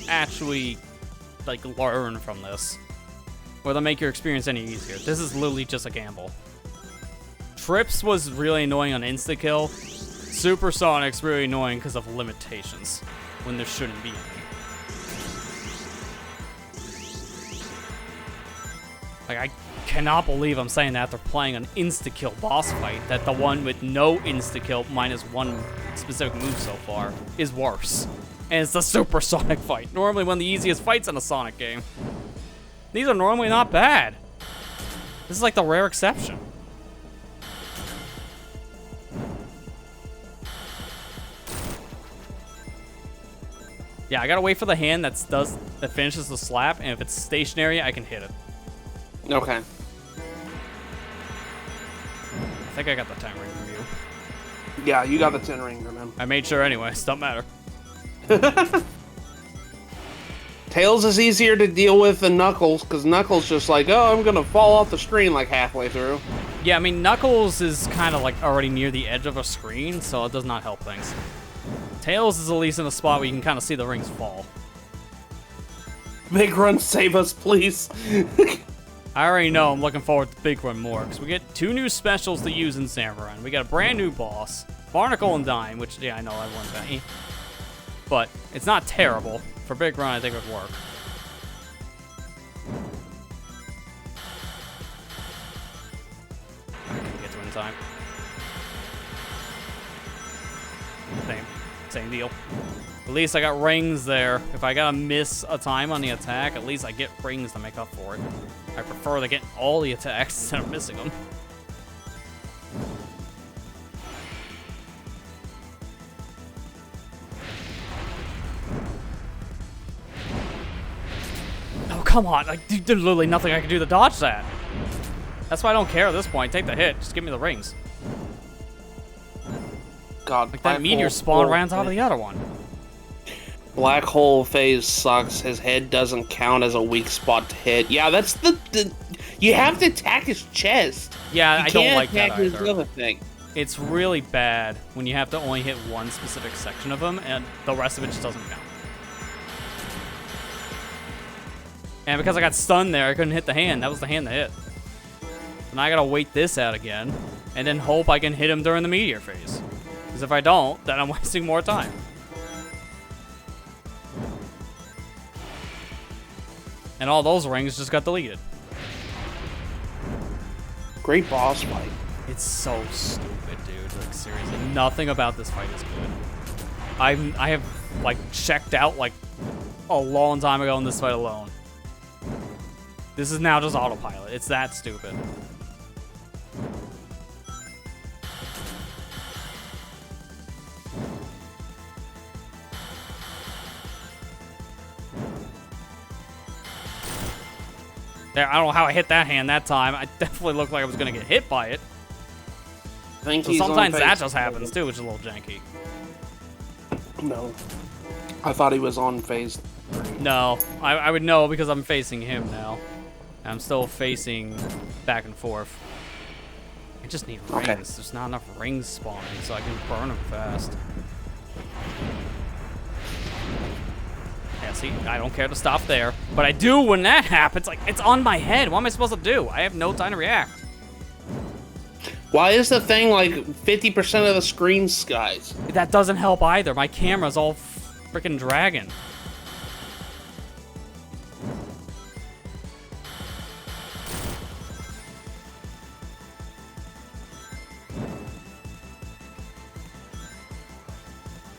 actually, like, learn from this. Or to make your experience any easier. This is literally just a gamble. Trips was really annoying on insta-kill. Supersonic's really annoying because of limitations. When there shouldn't be any. Like, I cannot believe I'm saying that after playing an insta-kill boss fight, that the one with no insta-kill minus one specific move so far is worse. And it's the Supersonic fight. Normally one of the easiest fights in a Sonic game. These are normally not bad. This is like the rare exception. Yeah, I gotta wait for the hand that finishes the slap, and if it's stationary, I can hit it. Okay. I think I got the 10 ring from you. Yeah, you got the 10 ringer, man. I made sure anyway, it don't matter. Tails is easier to deal with than Knuckles, because Knuckles just like, oh, I'm gonna fall off the screen like halfway through. Yeah, I mean, Knuckles is kind of like already near the edge of a screen, so it does not help things. Tails is at least in a spot where you can kind of see the rings fall. Big Run, save us, please. I already know I'm looking forward to Big Run more, because we get 2 new specials to use in Samurai. We got a brand new boss, Barnacle and Dime, which, yeah, I know everyone's got me. But it's not terrible. For Big Run, I think it would work. I can get to it in time. Same deal. At least I got rings there. If I gotta miss a time on the attack, at least I get rings to make up for it. I prefer to get all the attacks instead of missing them. Oh, come on. Like, there's literally nothing I can do to dodge that. That's why I don't care at this point. Take the hit. Just give me the rings. God, Like, that meteor spawned right on top of the other one. Black hole phase sucks. His head doesn't count as a weak spot to hit. Yeah, that's the you have to attack his chest. Yeah, You I don't can't like that attack his either. other thing. It's really bad when you have to only hit one specific section of him, and the rest of it just doesn't count. And because I got stunned there, I couldn't hit the hand. That was the hand that hit. And I gotta wait this out again, and then hope I can hit him during the meteor phase. Because if I don't, then I'm wasting more time. And all those rings just got deleted. Great boss fight. It's so stupid, dude. Like, seriously, nothing about this fight is good. I have, like, checked out, like, a long time ago in this fight alone. This is now just autopilot. It's that stupid. There, I don't know how I hit that hand that time. I definitely looked like I was gonna get hit by it. I think So he's on sometimes that phase just 3. happens too, which is a little janky. No. I thought he was on phase 3. No, I would know because I'm facing him now. I'm still facing back and forth. I just need rings. Okay. There's not enough rings spawning, so I can burn them fast. Yeah, see, I don't care to stop there. But I do when that happens. Like, it's on my head. What am I supposed to do? I have no time to react. Why is the thing like 50% of the screen skies? That doesn't help either. My camera's all freaking dragging.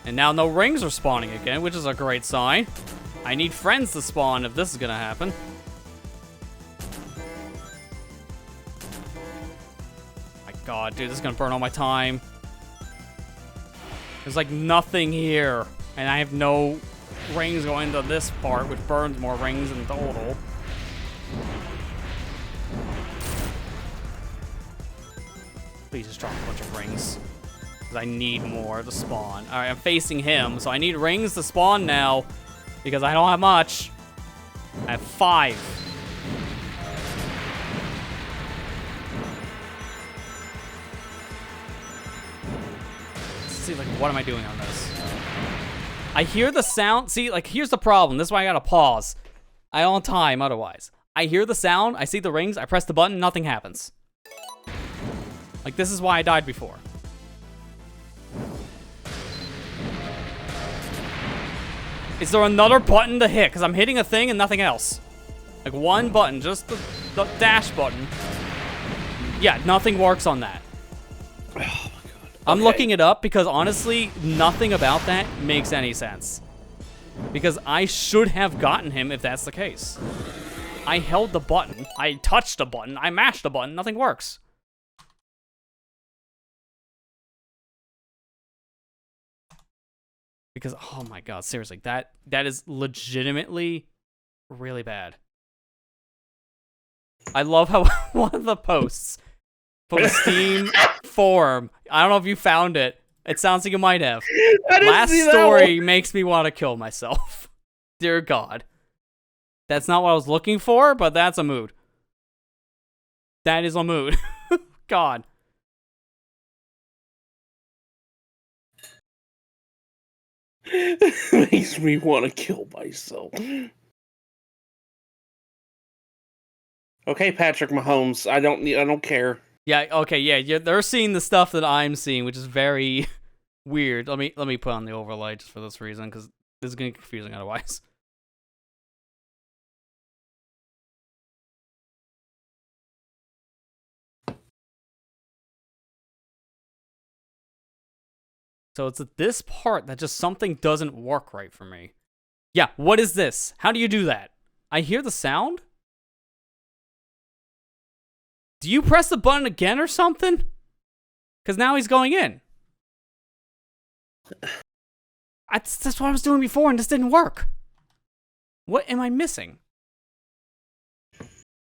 And now no rings are spawning again, which is a great sign. I need friends to spawn if this is gonna happen. My god, dude, this is gonna burn all my time. There's like nothing here, and I have no rings going to this part, which burns more rings in total. Please just drop a bunch of rings. I need more to spawn. Alright, I'm facing him, so I need rings to spawn now because I don't have much. I have 5. Let's see, like, what am I doing on this? I hear the sound. See, like, here's the problem. This is why I gotta pause. I don't have time otherwise. I hear the sound, I see the rings, I press the button, nothing happens. Like, this is why I died before. Is there another button to hit? Because I'm hitting a thing and nothing else. Like one button, just the dash button. Yeah, nothing works on that. Oh my god. I'm looking it up because honestly, nothing about that makes any sense. Because I should have gotten him if that's the case. I held the button. I touched the button. I mashed the button. Nothing works. Because, oh my god, seriously, that is legitimately really bad. I love how one of the posts from the Steam forum, I don't know if you found it. It sounds like you might have. Last story makes me want to kill myself. Dear God. That's not what I was looking for, but that's a mood. That is a mood. God. Makes me want to kill myself. Okay, Patrick Mahomes, I don't care. Yeah, okay, yeah, they're seeing the stuff that I'm seeing, which is very weird. Let me put on the overlay just for this reason, because this is getting confusing otherwise. So it's at this part that just something doesn't work right for me. Yeah, what is this? How do you do that? I hear the sound? Do you press the button again or something? Because now he's going in. That's what I was doing before and this didn't work. What am I missing?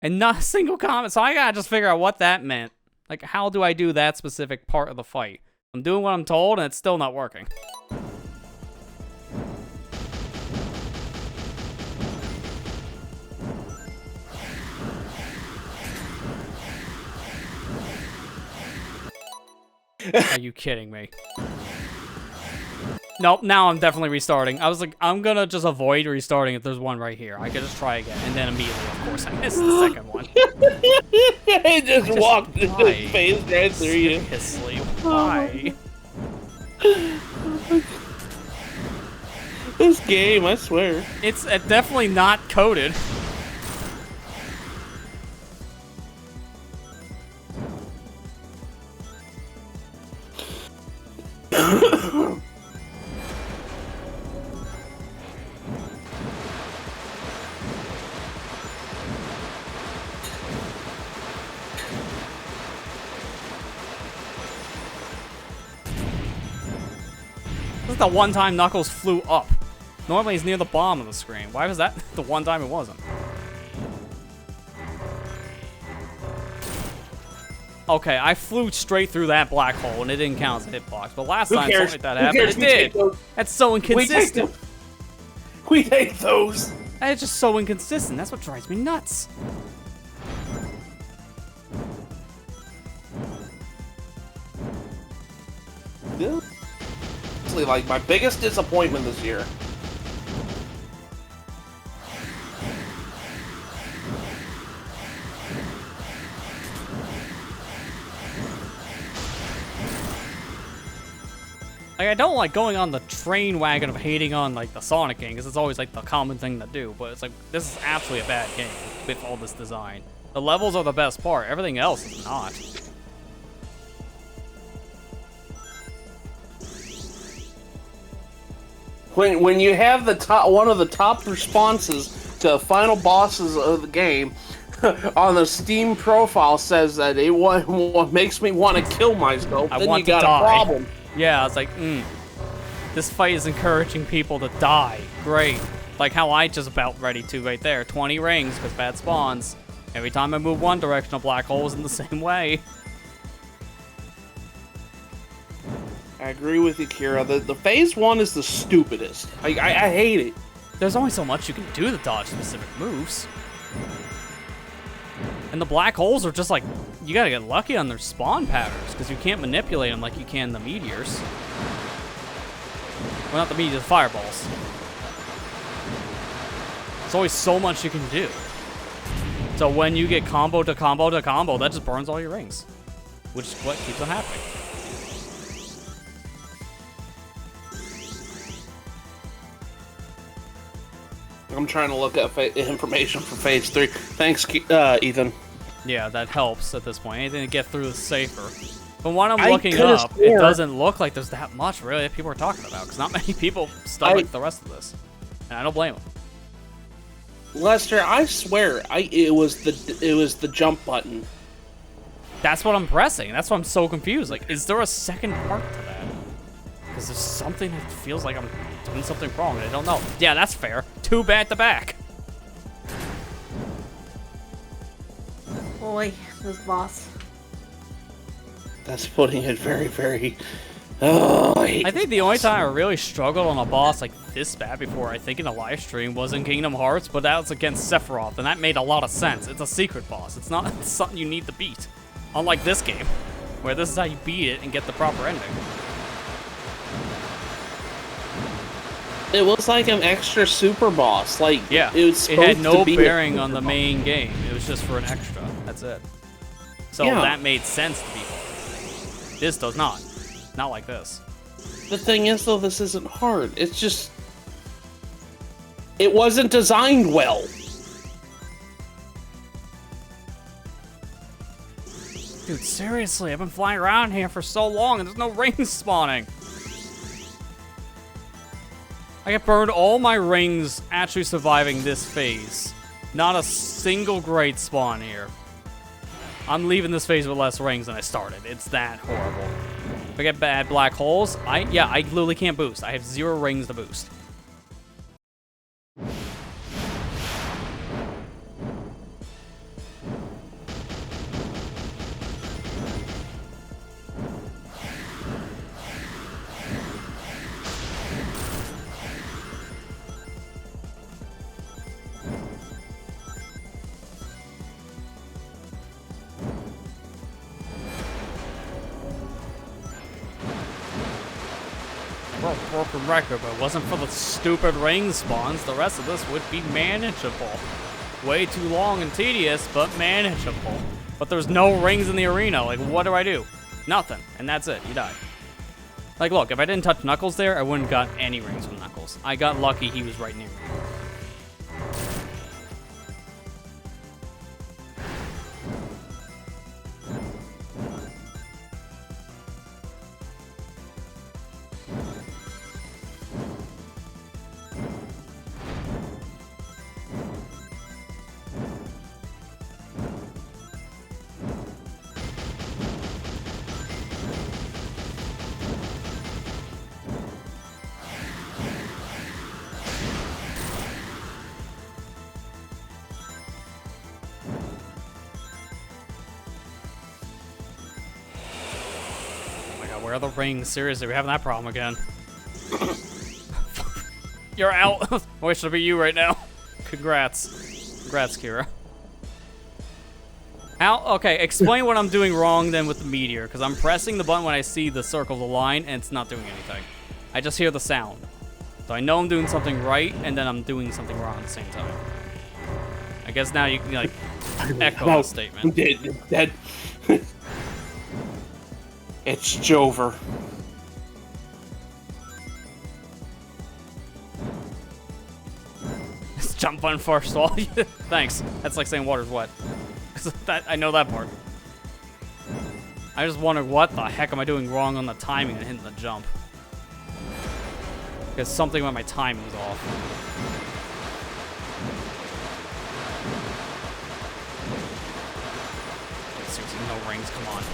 And not a single comment, so I gotta just figure out what that meant. Like, how do I do that specific part of the fight? I'm doing what I'm told and it's still not working. Are you kidding me? Nope, now I'm definitely restarting. I was like, I'm gonna just avoid restarting if there's one right here. I could just try again, and then immediately, of course, I missed the second one. I just walked into his face right through you. Seriously, why? This game, I swear. It's definitely not coded. This is the one time Knuckles flew up. Normally he's near the bottom of the screen. Why was that the one time it wasn't? Okay, I flew straight through that black hole and it didn't count as a hitbox. But last time something like that happened, it did. That's so inconsistent. We take those. It's just so inconsistent. That's what drives me nuts. Yeah. Like my biggest disappointment this year. Like, I don't like going on the train wagon of hating on, like, the Sonic game, because it's always, like, the common thing to do, but it's like, this is absolutely a bad game with all this design. The levels are the best part, everything else is not. When you have the one of the top responses to final bosses of the game on the Steam profile says that it what makes me want to kill myself, then you got a problem. Yeah, it's like, this fight is encouraging people to die. Great. Like how I just about ready to right there. 20 rings, because bad spawns. Every time I move one direction, a black hole is in the same way. I agree with you, Kira. The phase 1 is the stupidest. I hate it. There's only so much you can do to dodge specific moves. And the black holes are just like, you gotta get lucky on their spawn patterns, because you can't manipulate them like you can the meteors. Well, not the meteors, the fireballs. There's always so much you can do. So when you get combo to combo to combo, that just burns all your rings. Which is what keeps it happening. I'm trying to look up information for phase 3. Thanks, Ethan. Yeah, that helps at this point. Anything to get through is safer. But when I'm looking up, it doesn't look like there's that much, really, that people are talking about. Because not many people stomach the rest of this. And I don't blame them. Lester, I swear, it was the jump button. That's what I'm pressing. That's why I'm so confused. Like, is there a second part to that? Because there's something that feels like I'm doing something wrong, and I don't know. Yeah, that's fair. 2 back to back. Boy, this boss. That's putting it very, very... Oh, I think the only time I really struggled on a boss like this bad before, I think in a live stream, was in Kingdom Hearts, but that was against Sephiroth, and that made a lot of sense. It's a secret boss. It's not something you need to beat. Unlike this game, where this is how you beat it and get the proper ending. it was like an extra super boss. Like, Yeah, it was it had supposed no to be bearing on the main game. It was just for an extra. That's it. So Yeah. that made sense to people. This does not. Not like this. The thing is, though, this isn't hard. It's just... It wasn't designed well. Dude, seriously, I've been flying around here for so long and there's no rings spawning. I get burned all my rings actually surviving this phase. Not a single great spawn here. I'm leaving this phase with less rings than I started. It's that horrible. If I get bad black holes, I literally can't boost. I have 0 rings to boost. Broken record, but it wasn't for the stupid ring spawns, the rest of this would be manageable. Way too long and tedious, but manageable. But there's no rings in the arena. Like, what do I do? Nothing. And that's it. You die. Like, look, if I didn't touch Knuckles there, I wouldn't have got any rings from Knuckles. I got lucky he was right near me. Where are the rings? Seriously, we're having that problem again. You're out. I wish it would be you right now. Congrats. Congrats, Kira. How? Okay, explain what I'm doing wrong then with the meteor, because I'm pressing the button when I see the circle of the line, and it's not doing anything. I just hear the sound. So I know I'm doing something right, and then I'm doing something wrong at the same time. I guess now you can, like, echo the statement. That... It's Jover. It's jump button first wall. Thanks. That's like saying water's wet. I know that part. I just wonder what the heck am I doing wrong on the timing and hitting the jump. Because something about my timing was off. Seriously, no rings, come on.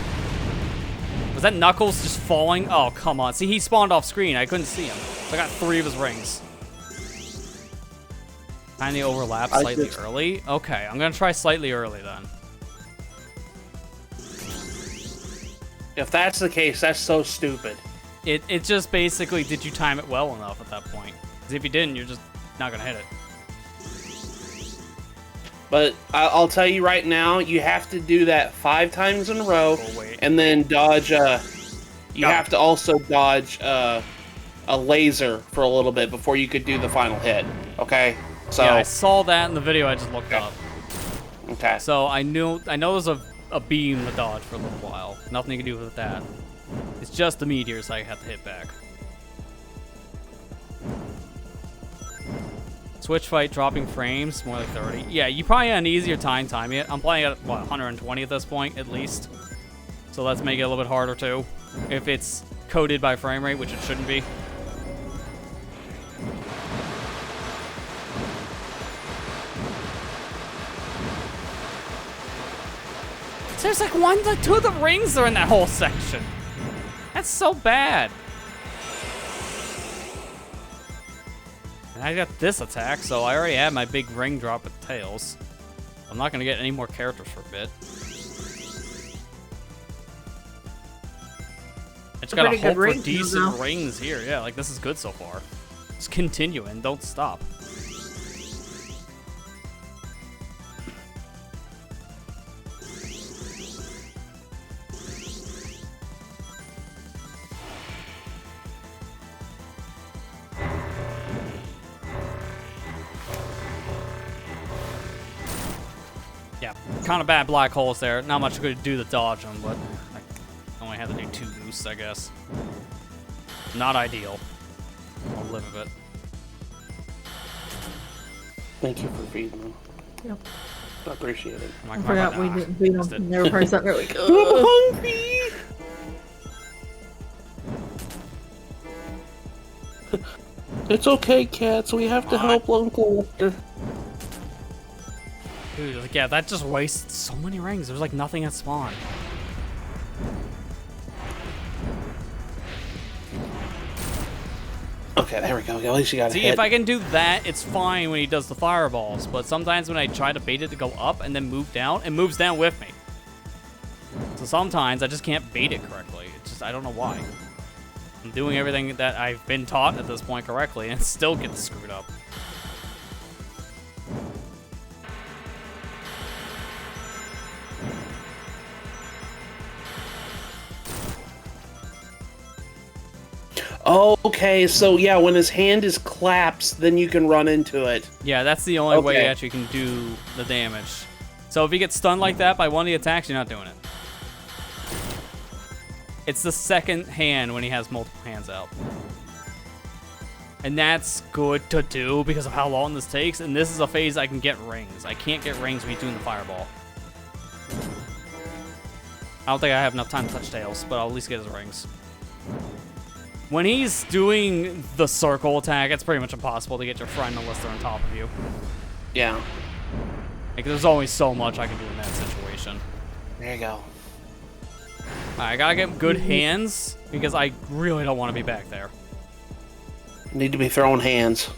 Was that Knuckles just falling? Oh, come on. See, he spawned off screen. I couldn't see him. So I got 3 of his rings. Kinda overlap slightly early. Okay, I'm gonna try slightly early then. If that's the case, that's so stupid. It just basically, did you time it well enough at that point? Because if you didn't, you're just not gonna hit it. But I'll tell you right now, you have to do that 5 times in a row, and then dodge. You have to also dodge a laser for a little bit before you could do the final hit. Okay. So yeah, I saw that in the video I just looked up. Okay. So I know there's a beam to dodge for a little while. Nothing you can do with that. It's just the meteors I have to hit back. Switch fight dropping frames, more like 30. Yeah, you probably had an easier time timing it. I'm playing at, what, 120 at this point, at least. So let's make it a little bit harder, too. If it's coded by frame rate, which it shouldn't be. There's like two of the rings are in that whole section. That's so bad. And I got this attack, so I already had my big ring drop with Tails. I'm not gonna get any more characters for a bit. I just gotta hope for decent rings here. Yeah, like this is good so far. Just continue and don't stop. Yeah, kind of bad black holes there. Not much good to do to dodge them, but I only had to do 2 boosts, I guess. Not ideal. I'll live with it. Thank you for feeding them. Yep. I appreciate it. I forgot we didn't feed them. Never pressed that really good. I'm hungry! It's okay, cats. We have to help Uncle Lester. Dude, like, yeah, that just wasted so many rings. There's like nothing at spawn. Okay, there we go. At least you got a See, hit. if I can do that, it's fine when he does the fireballs. But sometimes when I try to bait it to go up and then move down, it moves down with me. So sometimes I just can't bait it correctly. It's just, I don't know why. I'm doing everything that I've been taught at this point correctly, and it still gets screwed up. Oh, okay, so yeah, when his hand is collapsed, then you can run into it. Yeah, that's the only way you Okay. actually can do the damage. So if you get stunned like that by one of the attacks, you're not doing it. It's the second hand when he has multiple hands out. And that's good to do because of how long this takes, and this is a phase I can get rings. I can't get rings when he's doing the fireball. I don't think I have enough time to touch Tails, but I'll at least get his rings. When he's doing the circle attack, it's pretty much impossible to get your friend unless they're on top of you. Yeah. Like, there's only so much I can do in that situation. There you go. I gotta get good hands because I really don't want to be back there. Need to be throwing hands.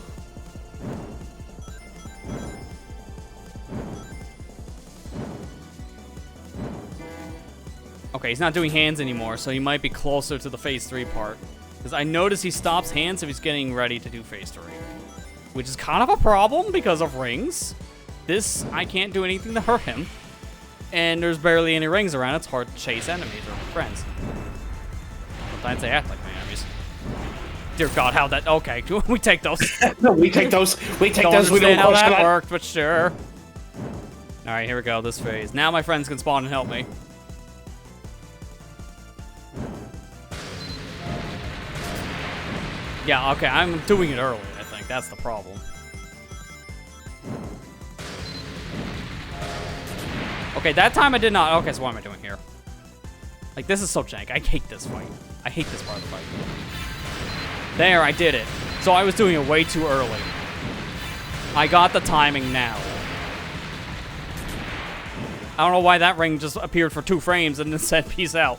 Okay, he's not doing hands anymore, so he might be closer to the phase 3 part. Because I notice he stops hands if he's getting ready to do phase 3. Which is kind of a problem because of rings. This, I can't do anything to hurt him. And there's barely any rings around. It's hard to chase enemies or friends. Sometimes they act like my enemies. Dear God, how that... Okay, we take those. We take those. We take Don't those. We don't understand how question that that. worked, but sure. Alright, here we go, this phase. Now my friends can spawn and help me. Yeah, okay, I'm doing it early, I think. That's the problem. Okay, that time I did not... Okay, so what am I doing here? Like, this is so jank. I hate this fight. I hate this part of the fight. There, I did it. So I was doing it way too early. I got the timing now. I don't know why that ring just appeared for 2 frames and then said peace out.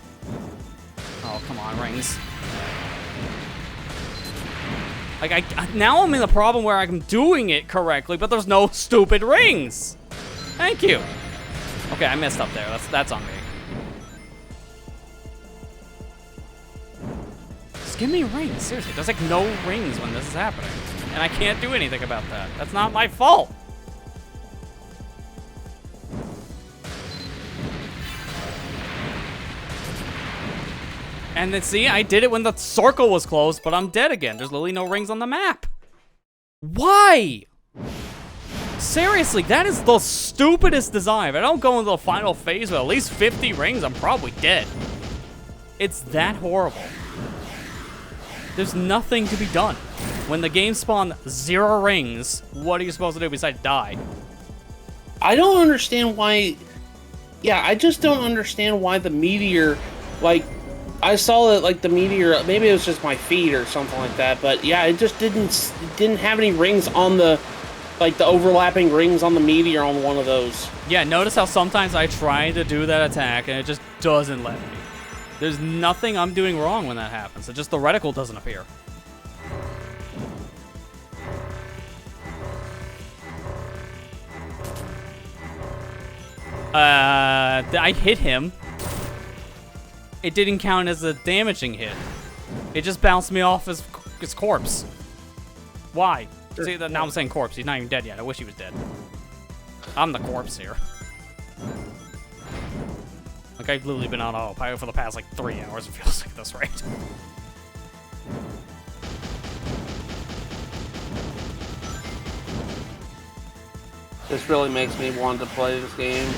Oh, come on, rings. Like, now I'm in the problem where I'm doing it correctly, but there's no stupid rings. Thank you. Okay, I messed up there. That's on me. Just give me rings. Seriously, there's like no rings when this is happening. And I can't do anything about that. That's not my fault. And then see, I did it when the circle was closed, but I'm dead again. There's literally no rings on the map. Why? Seriously, that is the stupidest design. If I don't go into the final phase with at least 50 rings, I'm probably dead. It's that horrible. There's nothing to be done. When the game spawned 0 rings, what are you supposed to do besides die? I don't understand why. Yeah, I just don't understand why the meteor, like, I saw that like the meteor. Maybe it was just my feed or something like that. But yeah, it just didn't have any rings on the Like the overlapping rings on the meteor on one of those. Yeah, notice how sometimes I try to do that attack and it just doesn't let me. There's nothing I'm doing wrong when that happens. It's just the reticle doesn't appear. I hit him. It didn't count as a damaging hit. It just bounced me off his corpse. Why? See, now I'm saying corpse. He's not even dead yet. I wish he was dead. I'm the corpse here. Like, I've literally been on autopilot for the past, like, 3 hours, it feels like, at this rate. This really makes me want to play this game.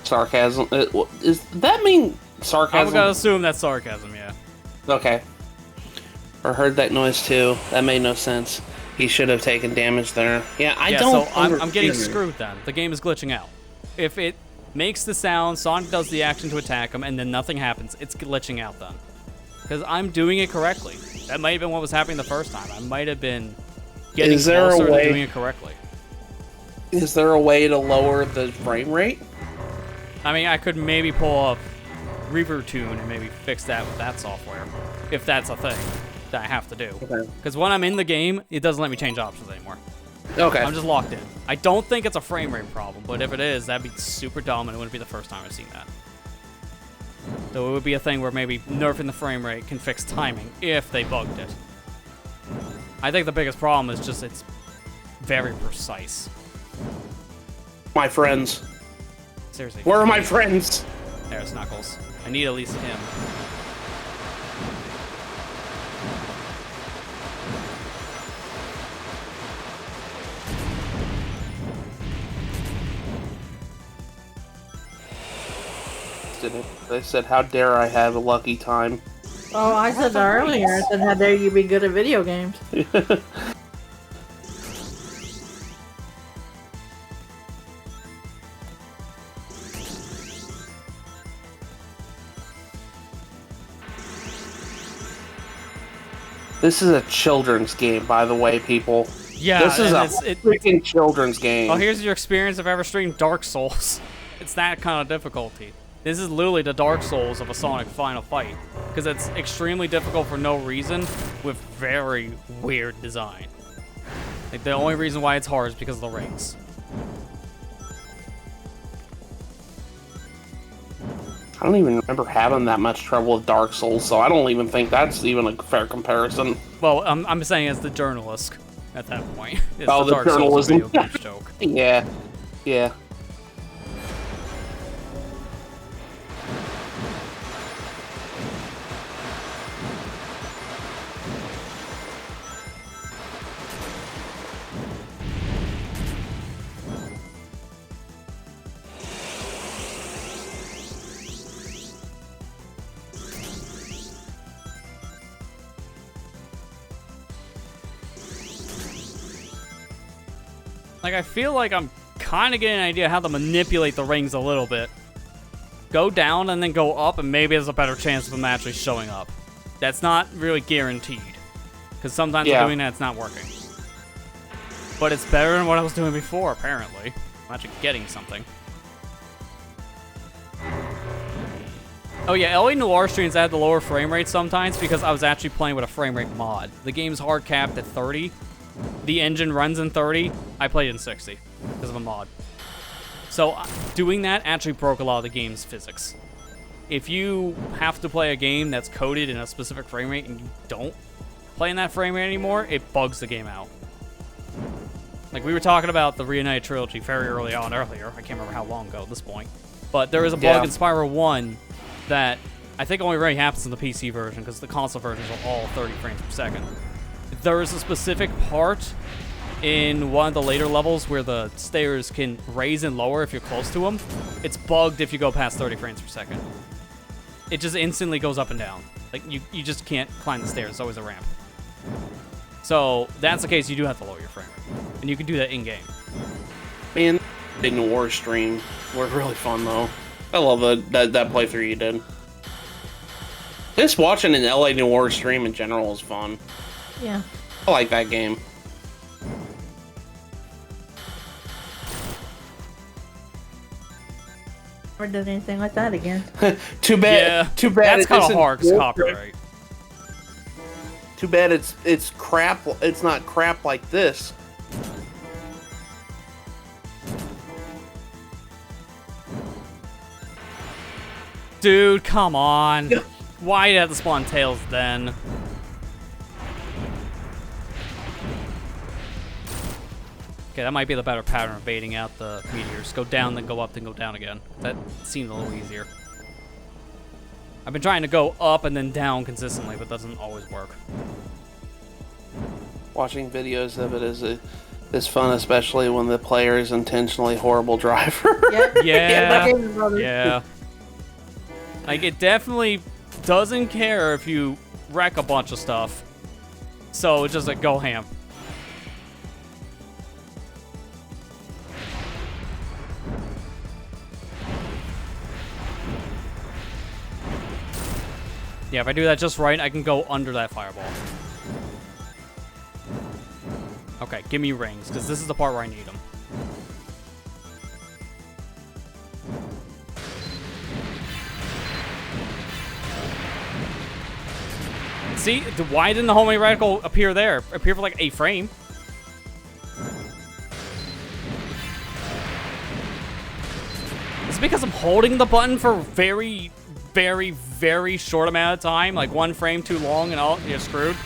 Sarcasm. Does that mean sarcasm? I'm gonna assume that's sarcasm, yeah. Okay. Or heard that noise too. That made no sense. He should have taken damage there. Yeah, I don't. So I'm getting screwed then. The game is glitching out. If it makes the sound, Sonic does the action to attack him, and then nothing happens, it's glitching out then. Because I'm doing it correctly. That might have been what was happening the first time. I might have been getting closer to doing it correctly. Is there a way to lower the frame rate? I mean, I could maybe pull up ReverTune and maybe fix that with that software, if that's a thing that I have to do. Because when I'm in the game, it doesn't let me change options anymore. Okay. I'm just locked in. I don't think it's a frame rate problem, but if it is, that'd be super dumb, and it wouldn't be the first time I've seen that. So it would be a thing where maybe nerfing the frame rate can fix timing, if they bugged it. I think the biggest problem is just it's very precise. My friends. Seriously. Where are my friends? There's Knuckles. I need at least him. They said, how dare I have a lucky time. Oh, I said that earlier. I said, how dare you be good at video games? This is a children's game, by the way, people. Yeah, this is a freaking children's game. Oh, here's your experience if ever streamed Dark Souls. It's that kind of difficulty. This is literally the Dark Souls of a Sonic final fight. Because it's extremely difficult for no reason, with very weird design. Like, the only reason why it's hard is because of the rings. I don't even remember having that much trouble with Dark Souls, so I don't even think that's even a fair comparison. Well, I'm saying as the journalist at that point. It's the Dark journalism. Souls video game joke. Yeah. Yeah. Like, I feel like I'm kind of getting an idea how to manipulate the rings a little bit. Go down and then go up, and maybe there's a better chance of them actually showing up. That's not really guaranteed. Because sometimes doing that, it's not working. But it's better than what I was doing before, apparently. I'm actually getting something. Oh yeah, LA Noir streams add the lower frame rate sometimes because I was actually playing with a frame rate mod. The game's hard capped at 30. The engine runs in 30. I played in 60 because of a mod. So doing that actually broke a lot of the game's physics. If you have to play a game that's coded in a specific frame rate and you don't play in that frame rate anymore, it bugs the game out. Like, we were talking about the Reunited Trilogy very early on earlier. I can't remember how long ago at this point. But there is a bug in Spyro 1 that I think only really happens in the PC version because the console versions are all 30 frames per second. There is a specific part in one of the later levels where the stairs can raise and lower if you're close to them. It's bugged if you go past 30 frames per second. It just instantly goes up and down. Like, you just can't climb the stairs. It's always a ramp. So, that's the case. You do have to lower your frame rate. And you can do that in-game. Man, the Noir stream were really fun, though. I love that playthrough you did. Just watching an LA Noir stream in general is fun. Yeah. I like that game. Never did anything like that again. Too bad. Yeah, Too bad. that's it kind of isn't hard 'cause bullcrap. copyright. Too bad it's crap. It's not crap like this. Dude, come on. Why did I have to spawn tails then? Okay, that might be the better pattern of baiting out the meteors. Go down, then go up, then go down again. That seems a little easier. I've been trying to go up and then down consistently, but that doesn't always work. Watching videos of it is fun, especially when the player is intentionally horrible driver. Yep. Yeah, Yeah. yeah. Like, it definitely doesn't care if you wreck a bunch of stuff. So, it's just like, go ham. Yeah, if I do that just right, I can go under that fireball. Okay, give me rings, because this is the part where I need them. See, why didn't the homing reticle appear there? Appear for like a frame. It's because I'm holding the button for very, very, very short amount of time. Like 1 frame too long and all, you're screwed.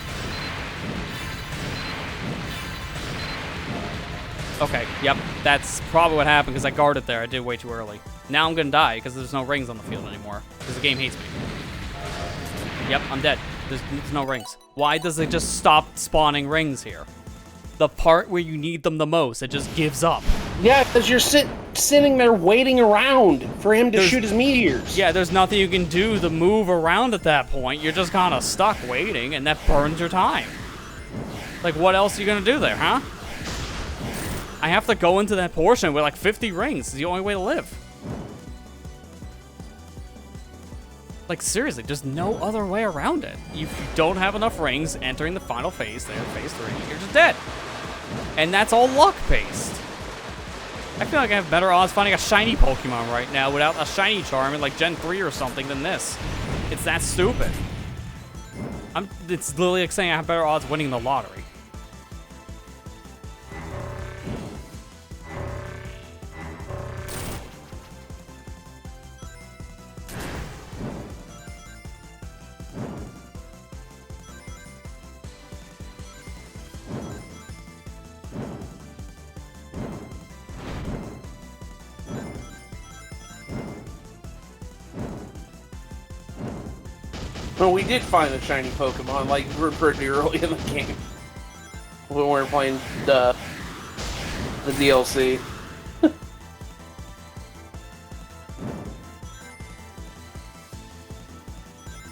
Okay, yep, that's probably what happened because I guarded there. I did way too early. Now I'm gonna die because there's no rings on the field anymore because the game hates me. Yep, I'm dead. There's no rings. Why does it just stop spawning rings here? The part where you need them the most, it just gives up. Yeah, because you're sitting there waiting around for him to shoot his meteors. Yeah, there's nothing you can do to move around at that point. You're just kind of stuck waiting, and that burns your time. Like, what else are you gonna do there, huh? I have to go into that portion with like 50 rings. It's the only way to live. Like, seriously, there's no other way around it. If you don't have enough rings entering the final phase, there, phase 3, you're just dead. And that's all luck-based. I feel like I have better odds finding a shiny Pokemon right now without a shiny charm in like Gen 3 or something than this. It's that stupid. It's literally like saying I have better odds winning the lottery. Well, we did find a shiny Pokemon, like, pretty early in the game. When we were playing the DLC.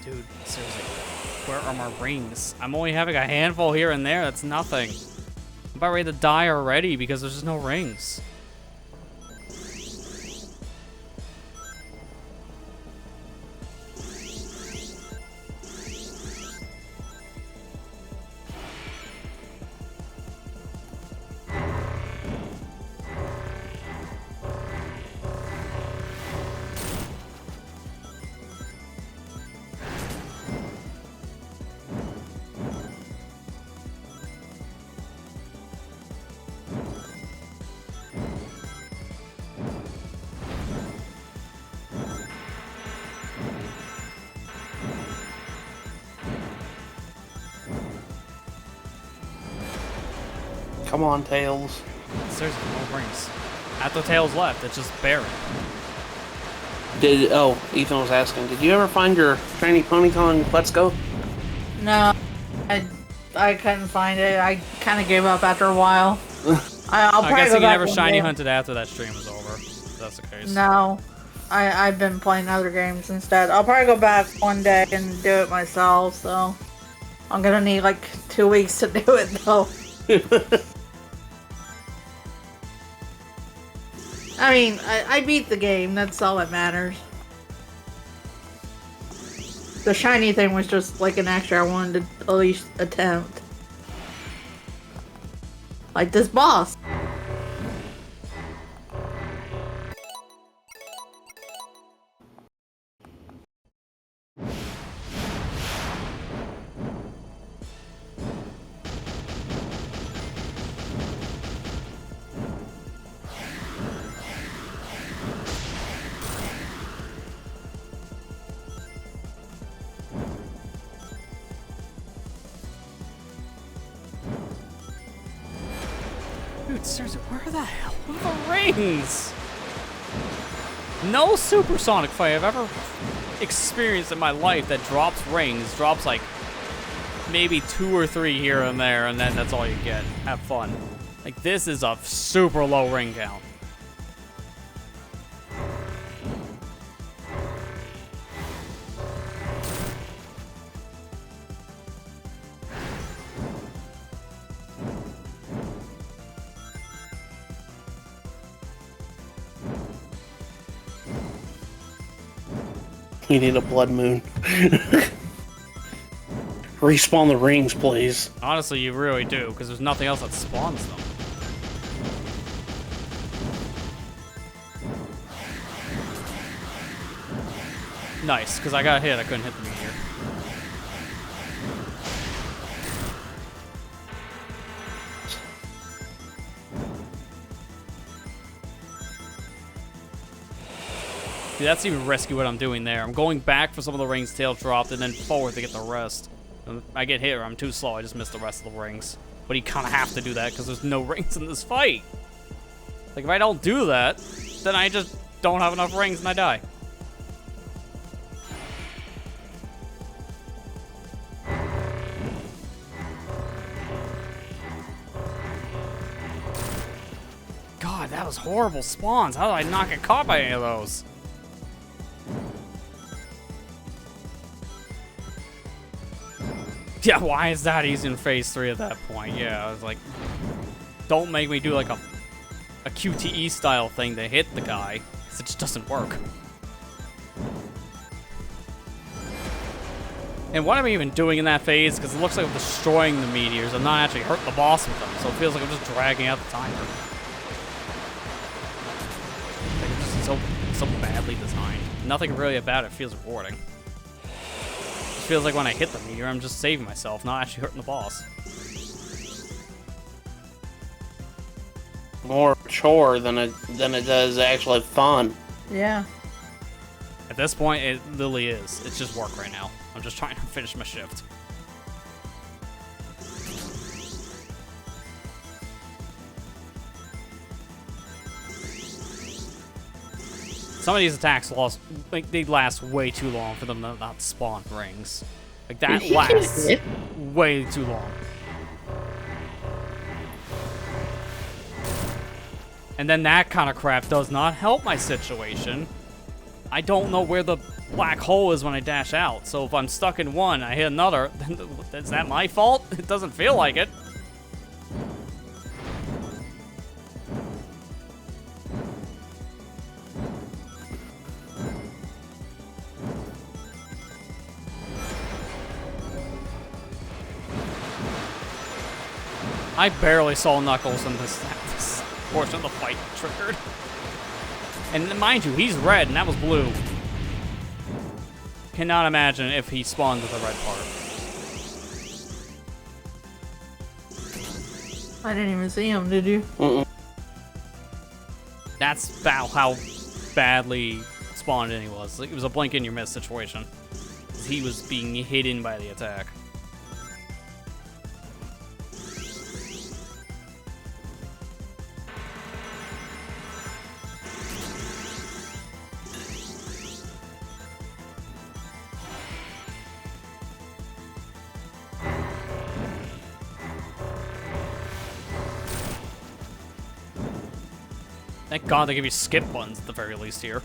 Dude, seriously, where are my rings? I'm only having a handful here and there. That's nothing. I'm about ready to die already because there's just no rings. Come on, Tails. Seriously, no rings. After Tails left, it's just barren. Ethan was asking, did you ever find your shiny Ponyta? Let's Go? No, I couldn't find it. I kind of gave up after a while. I'll I probably guess go you back never one shiny day. hunted after that stream was over. If that's the case. No, I've been playing other games instead. I'll probably go back one day and do it myself. So I'm gonna need like 2 weeks to do it though. I mean, I beat the game. That's all that matters. The shiny thing was just like an extra I wanted to at least attempt. Like this boss. Dude, seriously, where the hell are the rings? No supersonic fight I've ever experienced in my life that drops rings, drops like maybe 2 or 3 here and there, and then that's all you get. Have fun. Like, this is a super low ring count. We need a blood moon. Respawn the rings, please. Honestly, you really do, because there's nothing else that spawns them. Nice, because I got hit. I couldn't hit the meteor. Dude, that's even risky what I'm doing there. I'm going back for some of the rings tail dropped and then forward to get the rest. I get hit or I'm too slow. I just miss the rest of the rings. But you kind of have to do that because there's no rings in this fight. Like, if I don't do that, then I just don't have enough rings and I die. God, that was horrible spawns. How did I not get caught by any of those? Yeah, why is that easy in phase 3 at that point? Yeah, I was like, don't make me do like a QTE style thing to hit the guy, because it just doesn't work. And what am I even doing in that phase? Because it looks like I'm destroying the meteors. I'm not actually hurting the boss with them, so it feels like I'm just dragging out the timer. Like, it's just so badly designed. Nothing really about it feels rewarding. It feels like when I hit the meteor, I'm just saving myself, not actually hurting the boss. More chore than it does actually fun. Yeah. At this point, it literally is. It's just work right now. I'm just trying to finish my shift. Some of these attacks they last way too long for them to not spawn rings. Like, that lasts way too long. And then that kind of crap does not help my situation. I don't know where the black hole is when I dash out, so if I'm stuck in one, I hit another, then is that my fault? It doesn't feel like it. I barely saw Knuckles in this portion of the fight triggered. And mind you, he's red and that was blue. Cannot imagine if he spawned with the red part. I didn't even see him, did you? That's about how badly spawned in he was. Like, it was a blink and you miss situation. He was being hidden by the attack. Thank God they give you skip buttons at the very least here.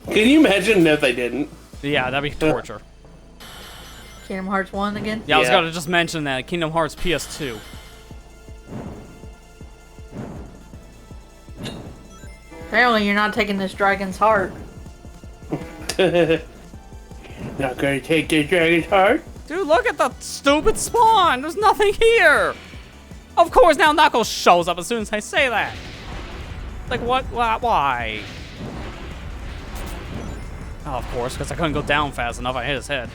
Can you imagine if they didn't? Yeah, that'd be torture. Kingdom Hearts 1 again? Yeah, I was gonna just mention that. Kingdom Hearts PS2. Apparently you're not taking this dragon's heart. Not gonna take the dragon's heart? Dude, look at the stupid spawn! There's nothing here! Of course, now Knuckles shows up as soon as I say that. Like, what? Why? Oh, of course, because I couldn't go down fast enough. I hit his head.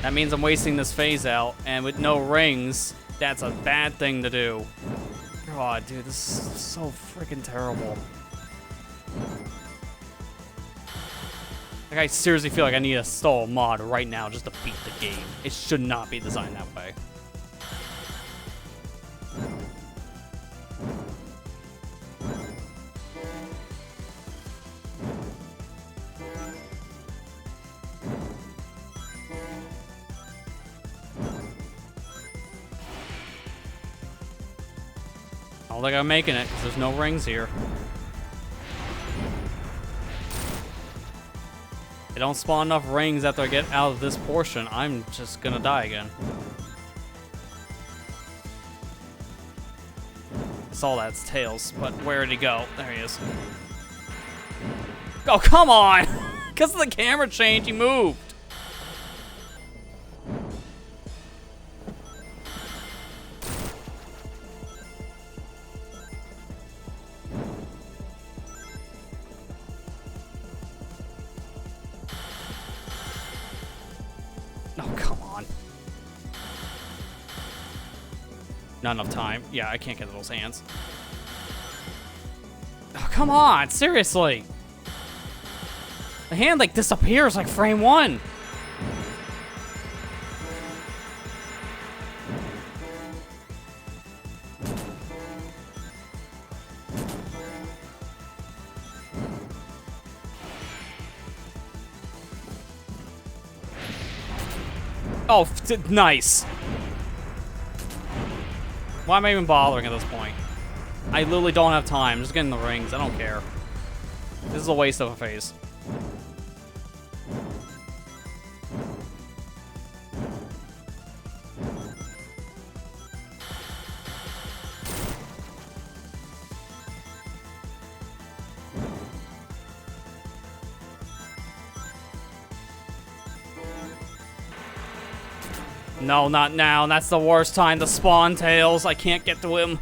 That means I'm wasting this phase out, and with no rings, that's a bad thing to do. God, dude, this is so freaking terrible. Like, I seriously feel like I need to install a mod right now just to beat the game. It should not be designed that way. don't think I'm making it, because there's no rings here. They don't spawn enough rings after I get out of this portion. I'm just gonna die again. I saw that, it's Tails, but where did he go? There he is. Oh, come on! Because of the camera change, he moved. Oh, come on. Not enough time. Yeah, I can't get to those hands. Oh, come on! Seriously! The hand, like, disappears like frame 1. Oh, nice. Why am I even bothering at this point? I literally don't have time. I'm just getting the rings. I don't care. This is a waste of a phase. No, not now. That's the worst time to spawn Tails. I can't get to him.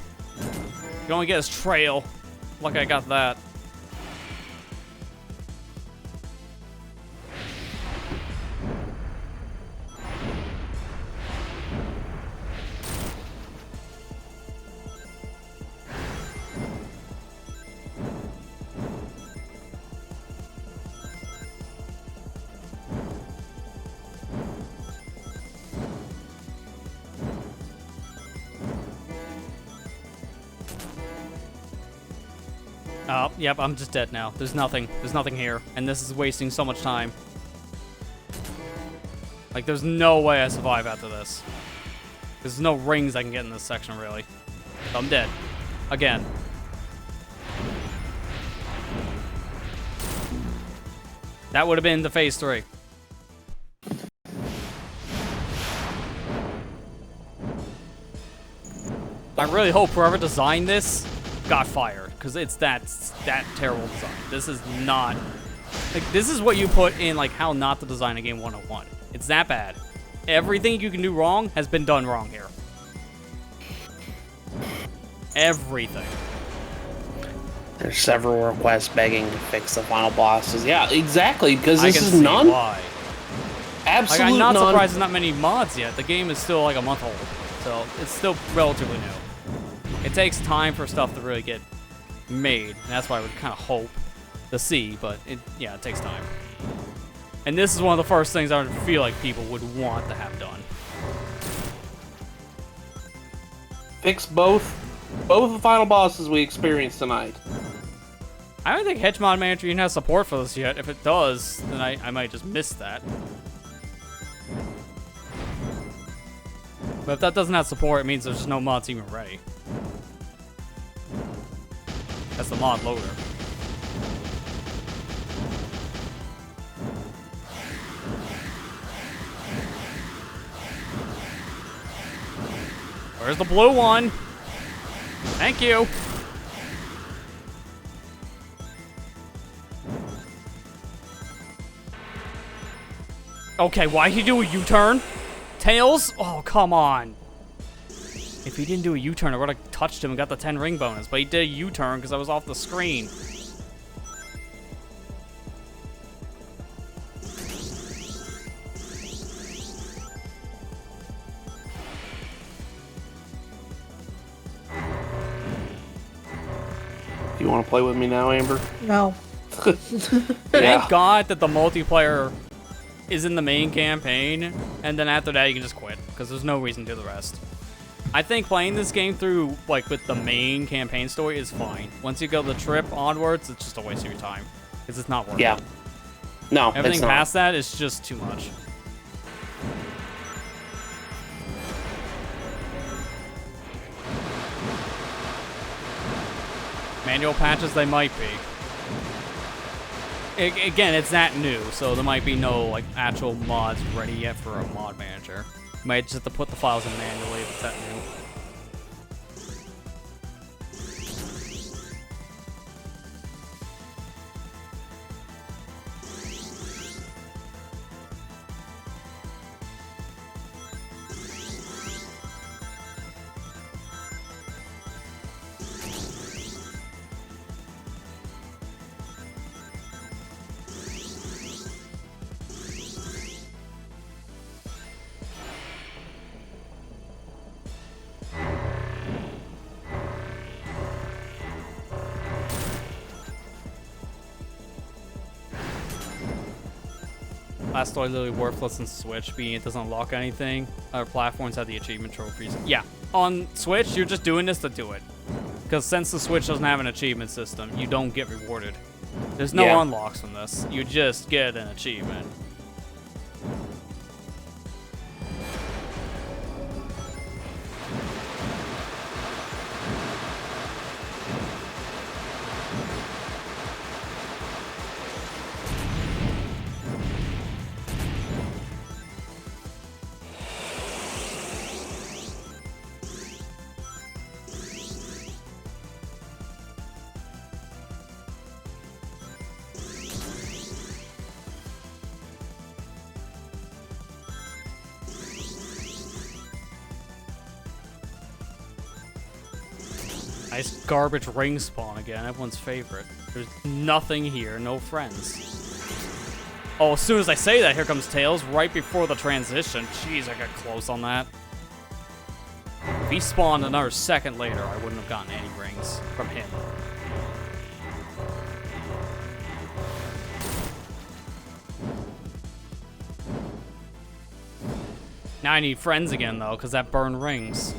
You only get his trail. Look, I got that. Oh, yep, I'm just dead now. There's nothing. There's nothing here. And this is wasting so much time. Like, there's no way I survive after this. There's no rings I can get in this section, really. So I'm dead. Again. That would have been the phase 3. I really hope whoever designed this got fired, because it's that terrible design. This is not, like, this is what you put in, like, how not to design a game 101. It's that bad. Everything you can do wrong has been done wrong here. Everything. There's several requests begging to fix the final bosses. Yeah, exactly, because I this can is see none. why. Absolute Like, I'm not none. surprised there's not many mods yet. The game is still like a month old, so it's still relatively new. It takes time for stuff to really get made, and that's why I would kind of hope to see, but yeah, it takes time. And this is one of the first things I would feel like people would want to have done. Fix both the final bosses we experienced tonight. I don't think Hedgemon Manager even has support for this yet. If it does, then I might just miss that. But if that doesn't have support, it means there's just no mods even ready. That's the mod loader. Where's the blue one? Thank you. Okay, why'd he do a U-turn? Tails? Oh, come on. If he didn't do a U-turn, I would have touched him and got the 10 ring bonus. But he did a U-turn because I was off the screen. You want to play with me now, Amber? No. Thank God that the multiplayer is in the main campaign, and then after that you can just quit, because there's no reason to do the rest. I think playing this game through, like, with the main campaign story is fine. Once you go the trip onwards, it's just a waste of your time, because it's not worth Yeah. it. No, Everything it's not. past that is just too much. Manual patches, they might be. Again, it's that new, so there might be no like actual mods ready yet for a mod manager. You might just have to put the files in manually if it's that new. Last story literally worthless in Switch, being it doesn't unlock anything. Other platforms have the achievement trophies. Yeah, on Switch, you're just doing this to do it. Because since the Switch doesn't have an achievement system, you don't get rewarded. There's no unlocks from this. You just get an achievement. Nice garbage ring spawn again, everyone's favorite. There's nothing here, no friends. Oh, as soon as I say that, here comes Tails, right before the transition. Jeez, I got close on that. If he spawned another second later, I wouldn't have gotten any rings from him. Now I need friends again, though, because that burned rings.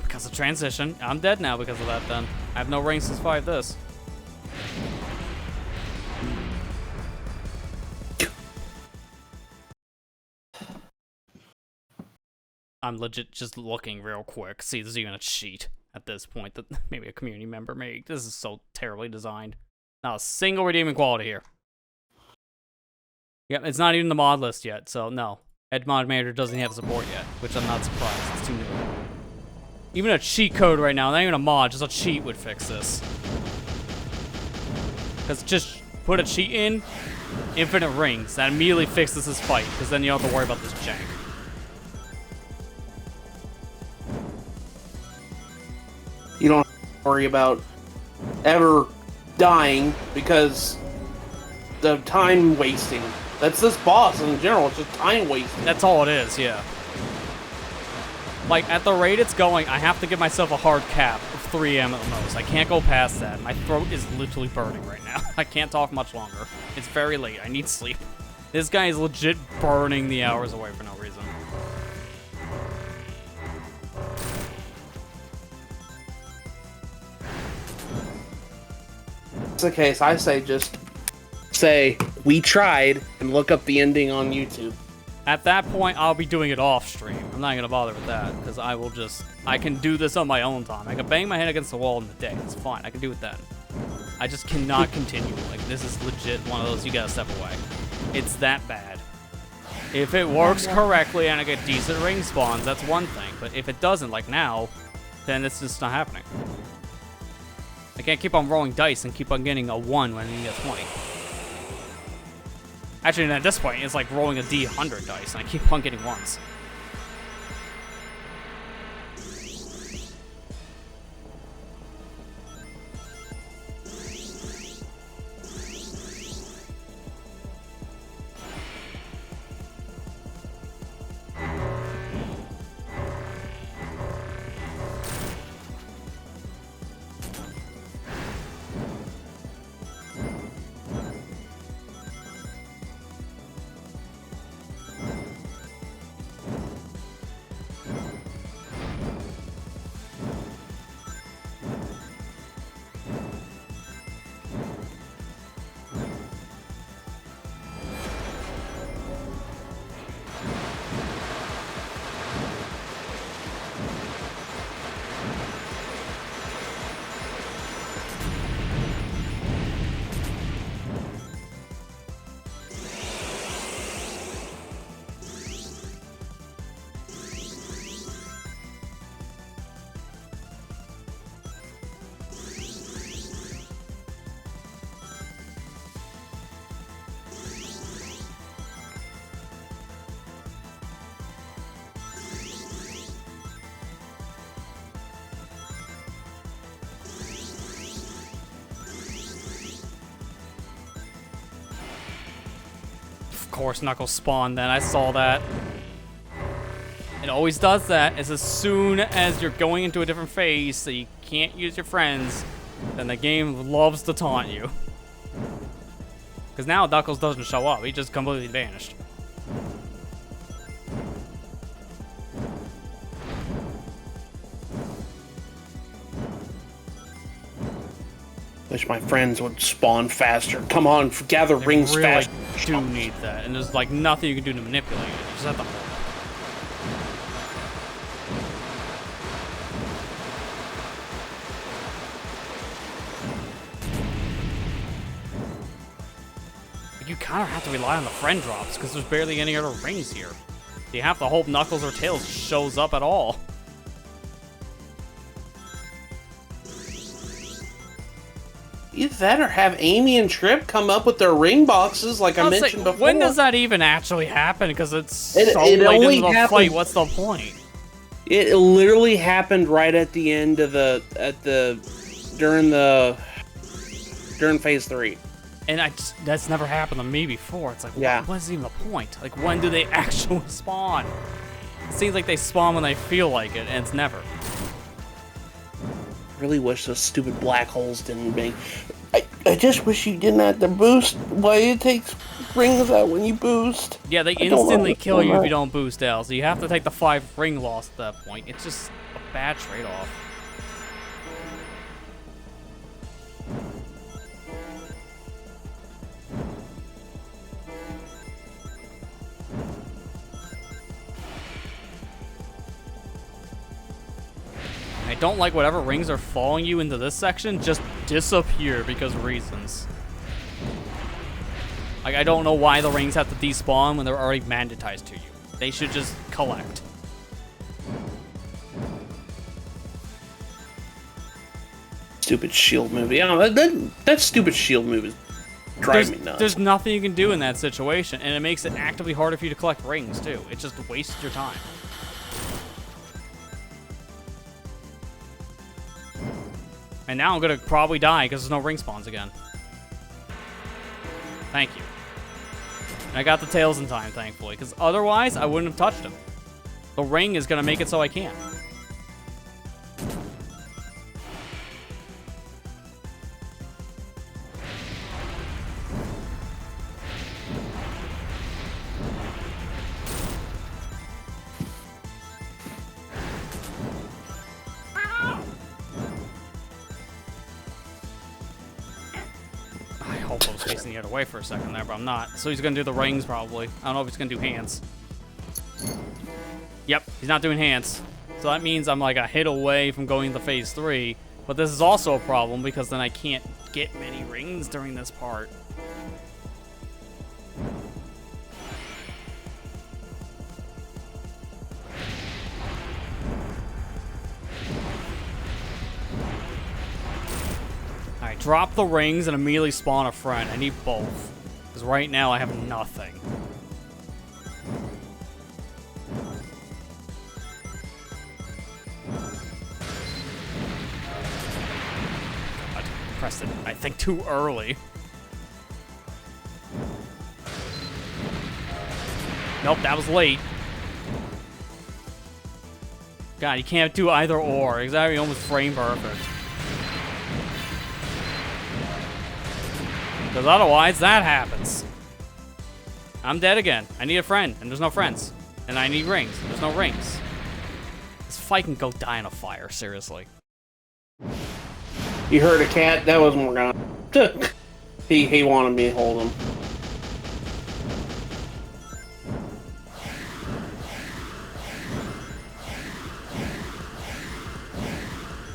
Because of transition. I'm dead now because of that, then. I have no rings to survive this. I'm legit just looking real quick. See, there's even a cheat at this point that maybe a community member made. This is so terribly designed. Not a single redeeming quality here. Yep, it's not even the mod list yet, so no. Edge Mod Manager doesn't have support yet, which I'm not surprised. It's too new. Even a cheat code right now, not even a mod, just a cheat would fix this. Because just put a cheat in, infinite rings. That immediately fixes this fight, because then you don't have to worry about this jank. You don't have to worry about ever dying because the time wasting. That's this boss in general, it's just time wasting. That's all it is, yeah. Like, at the rate it's going, I have to give myself a hard cap of 3 AM at the most. I can't go past that. My throat is literally burning right now. I can't talk much longer. It's very late. I need sleep. This guy is legit burning the hours away for no reason. It's the case, I say just say, we tried, and look up the ending on YouTube. At that point, I'll be doing it off stream. I'm not gonna bother with that, because I can do this on my own time. I can bang my head against the wall in the day. It's fine, I can do it then. I just cannot continue. Like, this is legit one of those you gotta step away. It's that bad. If it works correctly and I get decent ring spawns, that's one thing. But if it doesn't, like now, then it's just not happening. I can't keep on rolling dice and keep on getting a 1 when I need a 20. Actually, at this point, it's like rolling a D100 dice, and I keep on getting 1s. course Knuckles spawned then. I saw that. It always does that. It's as soon as you're going into a different phase, so you can't use your friends, then the game loves to taunt you. Because now Knuckles doesn't show up. He just completely vanished. Wish my friends would spawn faster. Come on, gather They rings really fast. do need that. And there's like nothing you can do to manipulate it. You just have to hold it. You kind of have to rely on the friend drops because there's barely any other rings here. You have to hope Knuckles or Tails shows up at all. Either that or have Amy and Trip come up with their ring boxes like I I'll mentioned say, before. when does that even actually happen? Because it's so It late only into the happens- fight. What's the point? It literally happened right at the end of during phase 3. And that's never happened to me before. It's like, Yeah. what's even the point? Like, when do they actually spawn? It seems like they spawn when they feel like it, and it's never. Really wish those stupid black holes didn't make. I just wish you didn't have to boost. Why it takes rings out when you boost? Yeah, they I don't instantly kill you if understand you don't boost L, so you have to take the 5 ring loss at that point. It's just a bad trade-off. I don't like whatever rings are following you into this section just disappear because of reasons. Like, I don't know why the rings have to despawn when they're already magnetized to you. They should just collect. Stupid shield move. Yeah, that stupid shield move is driving me nuts. There's nothing you can do in that situation, and it makes it actively harder for you to collect rings, too. It just wastes your time. And now I'm gonna probably die because there's no ring spawns again. Thank you. And I got the tails in time, thankfully, because otherwise I wouldn't have touched him. The ring is gonna make it so I can't. I hope I was facing the other way for a second there, but I'm not. So he's gonna do the rings probably. I don't know if he's gonna do hands. Yep, he's not doing hands. So that means I'm like a hit away from going to phase 3. But this is also a problem because then I can't get many rings during this part. Alright, drop the rings and immediately spawn a friend. I need both. Because right now I have nothing. I pressed it, I think, too early. Nope, that was late. God, you can't do either or. Exactly, almost frame perfect. Because otherwise, that happens. I'm dead again. I need a friend, and there's no friends. And I need rings, and there's no rings. This fight can go die in a fire, seriously. You heard a cat? That wasn't Morgana. He wanted me to hold him.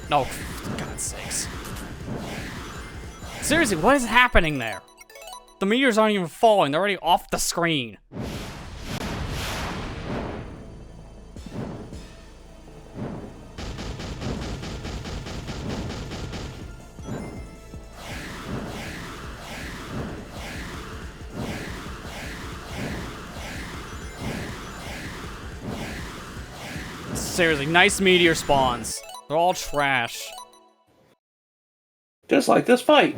No, for God's sakes. Seriously, what is happening there? The meteors aren't even falling. They're already off the screen. Seriously, nice meteor spawns. They're all trash. Just like this fight.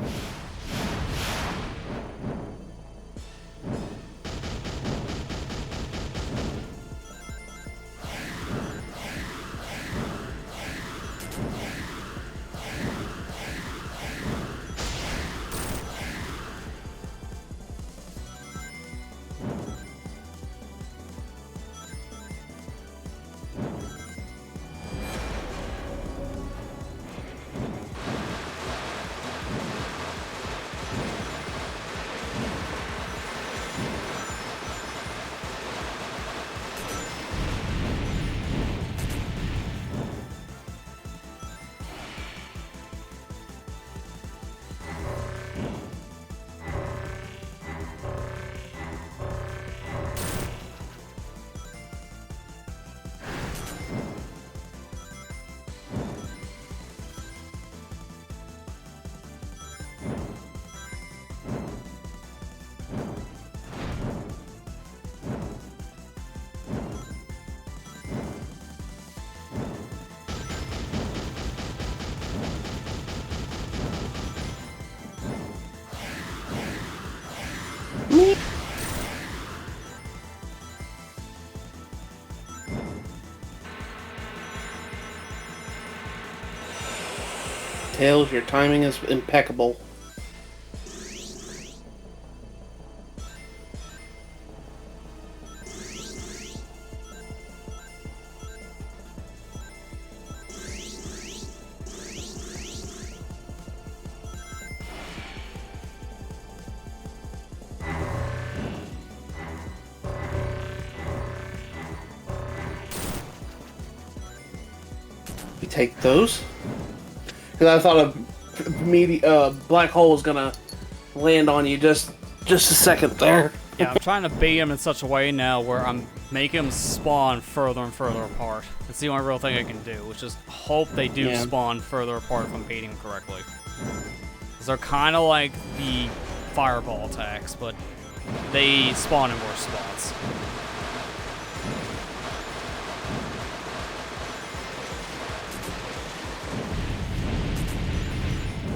Tails, your timing is impeccable. We take those. Because I thought a black hole was gonna land on you just a second there. Yeah, I'm trying to bait him in such a way now where I'm making them spawn further and further apart. It's the only real thing I can do, which is hope they do spawn further apart if I'm baiting them correctly. Because they're kind of like the fireball attacks, but they spawn in worse spots.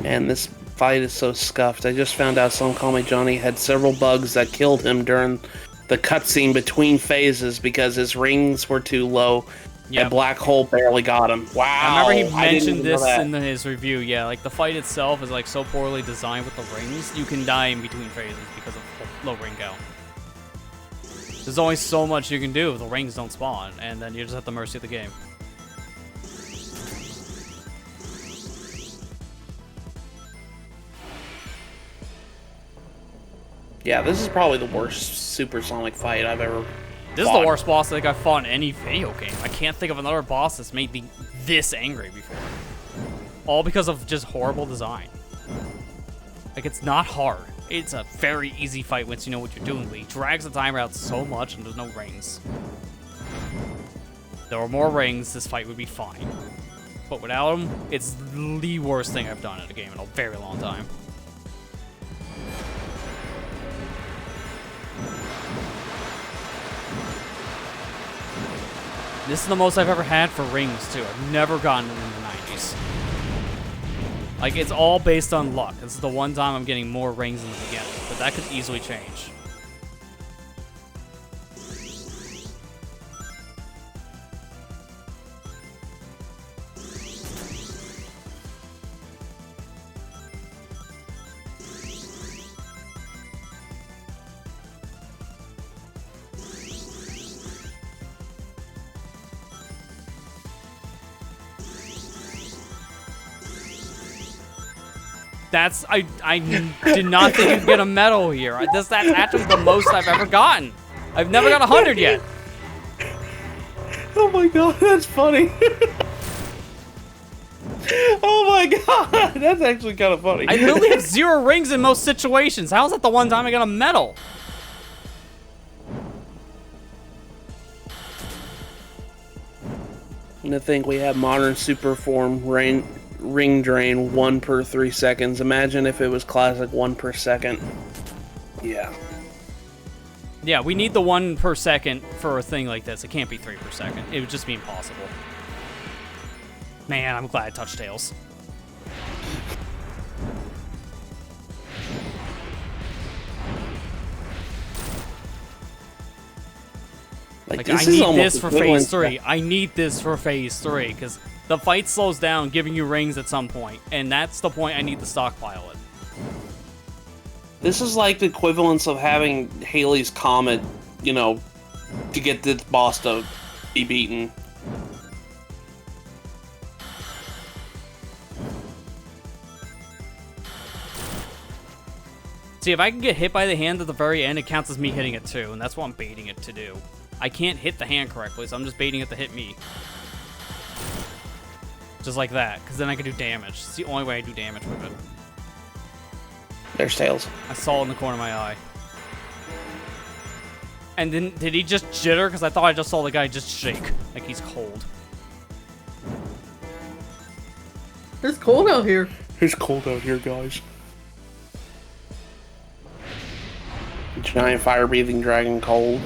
And this fight is so scuffed. I just found out Some Call Me Johnny had several bugs that killed him during the cutscene between phases because his rings were too low. Yep. A black hole barely got him. Wow. I remember he mentioned this in his review. Yeah, like the fight itself is like so poorly designed with the rings, you can die in between phases because of low ring count. There's only so much you can do if the rings don't spawn, and then you're just at the mercy of the game. Yeah, this is probably the worst supersonic fight I've ever This is the worst boss I think I've fought in any video game. I can't think of another boss that's made me this angry before. All because of just horrible design. Like, it's not hard. It's a very easy fight once you know what you're doing, but he drags the timer out so much and there's no rings. If there were more rings, this fight would be fine. But without them, it's the worst thing I've done in a game in a very long time. This is the most I've ever had for rings, too. I've never gotten them in the 90s. Like, it's all based on luck. This is the one time I'm getting more rings in the beginning, but that could easily change. I did not think you'd get a medal here. That's actually the most I've ever gotten. I've never got 100 yet. Oh my god, that's funny. Oh my god, that's actually kind of funny. I literally have 0 rings in most situations. How is that the one time I got a medal? And to think we have modern super form ring drain 1 per 3 seconds. Imagine if it was classic 1 per second. Yeah. Yeah, we need the 1 per second for a thing like this. It can't be 3 per second. It would just be impossible. Man, I'm glad I touched Tails. Like, I need this for phase 3. I need this for phase 3, because the fight slows down, giving you rings at some point, and that's the point I need to stockpile it. This is like the equivalence of having Halley's Comet, you know, to get this boss to be beaten. See, if I can get hit by the hand at the very end, it counts as me hitting it too, and that's what I'm baiting it to do. I can't hit the hand correctly, so I'm just baiting it to hit me. Just like that, because then I can do damage. It's the only way I do damage with it. There's Tails. I saw it in the corner of my eye. And then, did he just jitter? Because I thought I just saw the guy just shake. Like he's cold. It's cold out here. It's cold out here, guys. Giant fire-breathing dragon cold.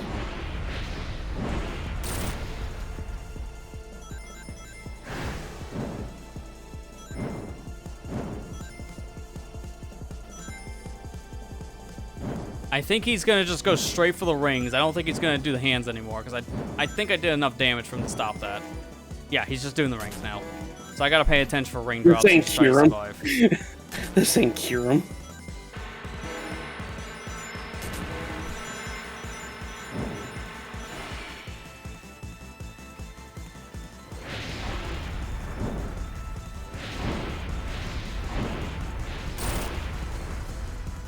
I think he's going to just go straight for the rings. I don't think he's going to do the hands anymore, because I think I did enough damage for him to stop that. Yeah, he's just doing the rings now. So I gotta pay attention for raindrops ain't to try to Kirim. survive. This ain't Kirim.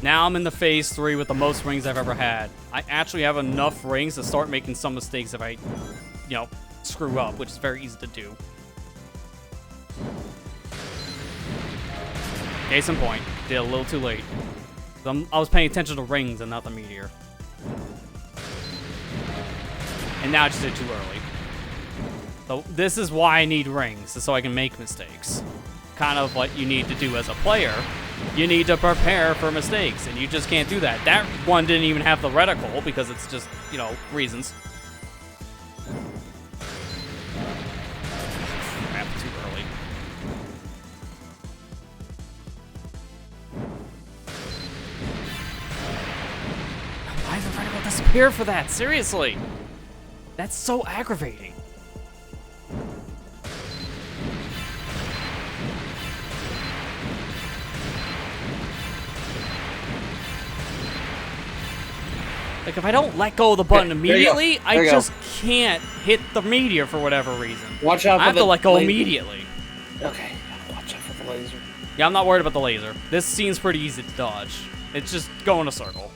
Now I'm in the phase 3 with the most rings I've ever had. I actually have enough rings to start making some mistakes if I, screw up, which is very easy to do. Case in point, did a little too late. I was paying attention to rings and not the meteor. And now I just did it too early. So this is why I need rings, so I can make mistakes. Kind of what you need to do as a player. You need to prepare for mistakes, and you just can't do that. That one didn't even have the reticle because it's just, reasons. Crap, too early. Why did the reticle disappear for that? Seriously? That's so aggravating. Like, if I don't let go of the button immediately, I just can't hit the meteor for whatever reason. Watch out for I have the to let go laser. immediately. Okay, watch out for the laser. Yeah, I'm not worried about the laser. This seems pretty easy to dodge. It's just go in a circle.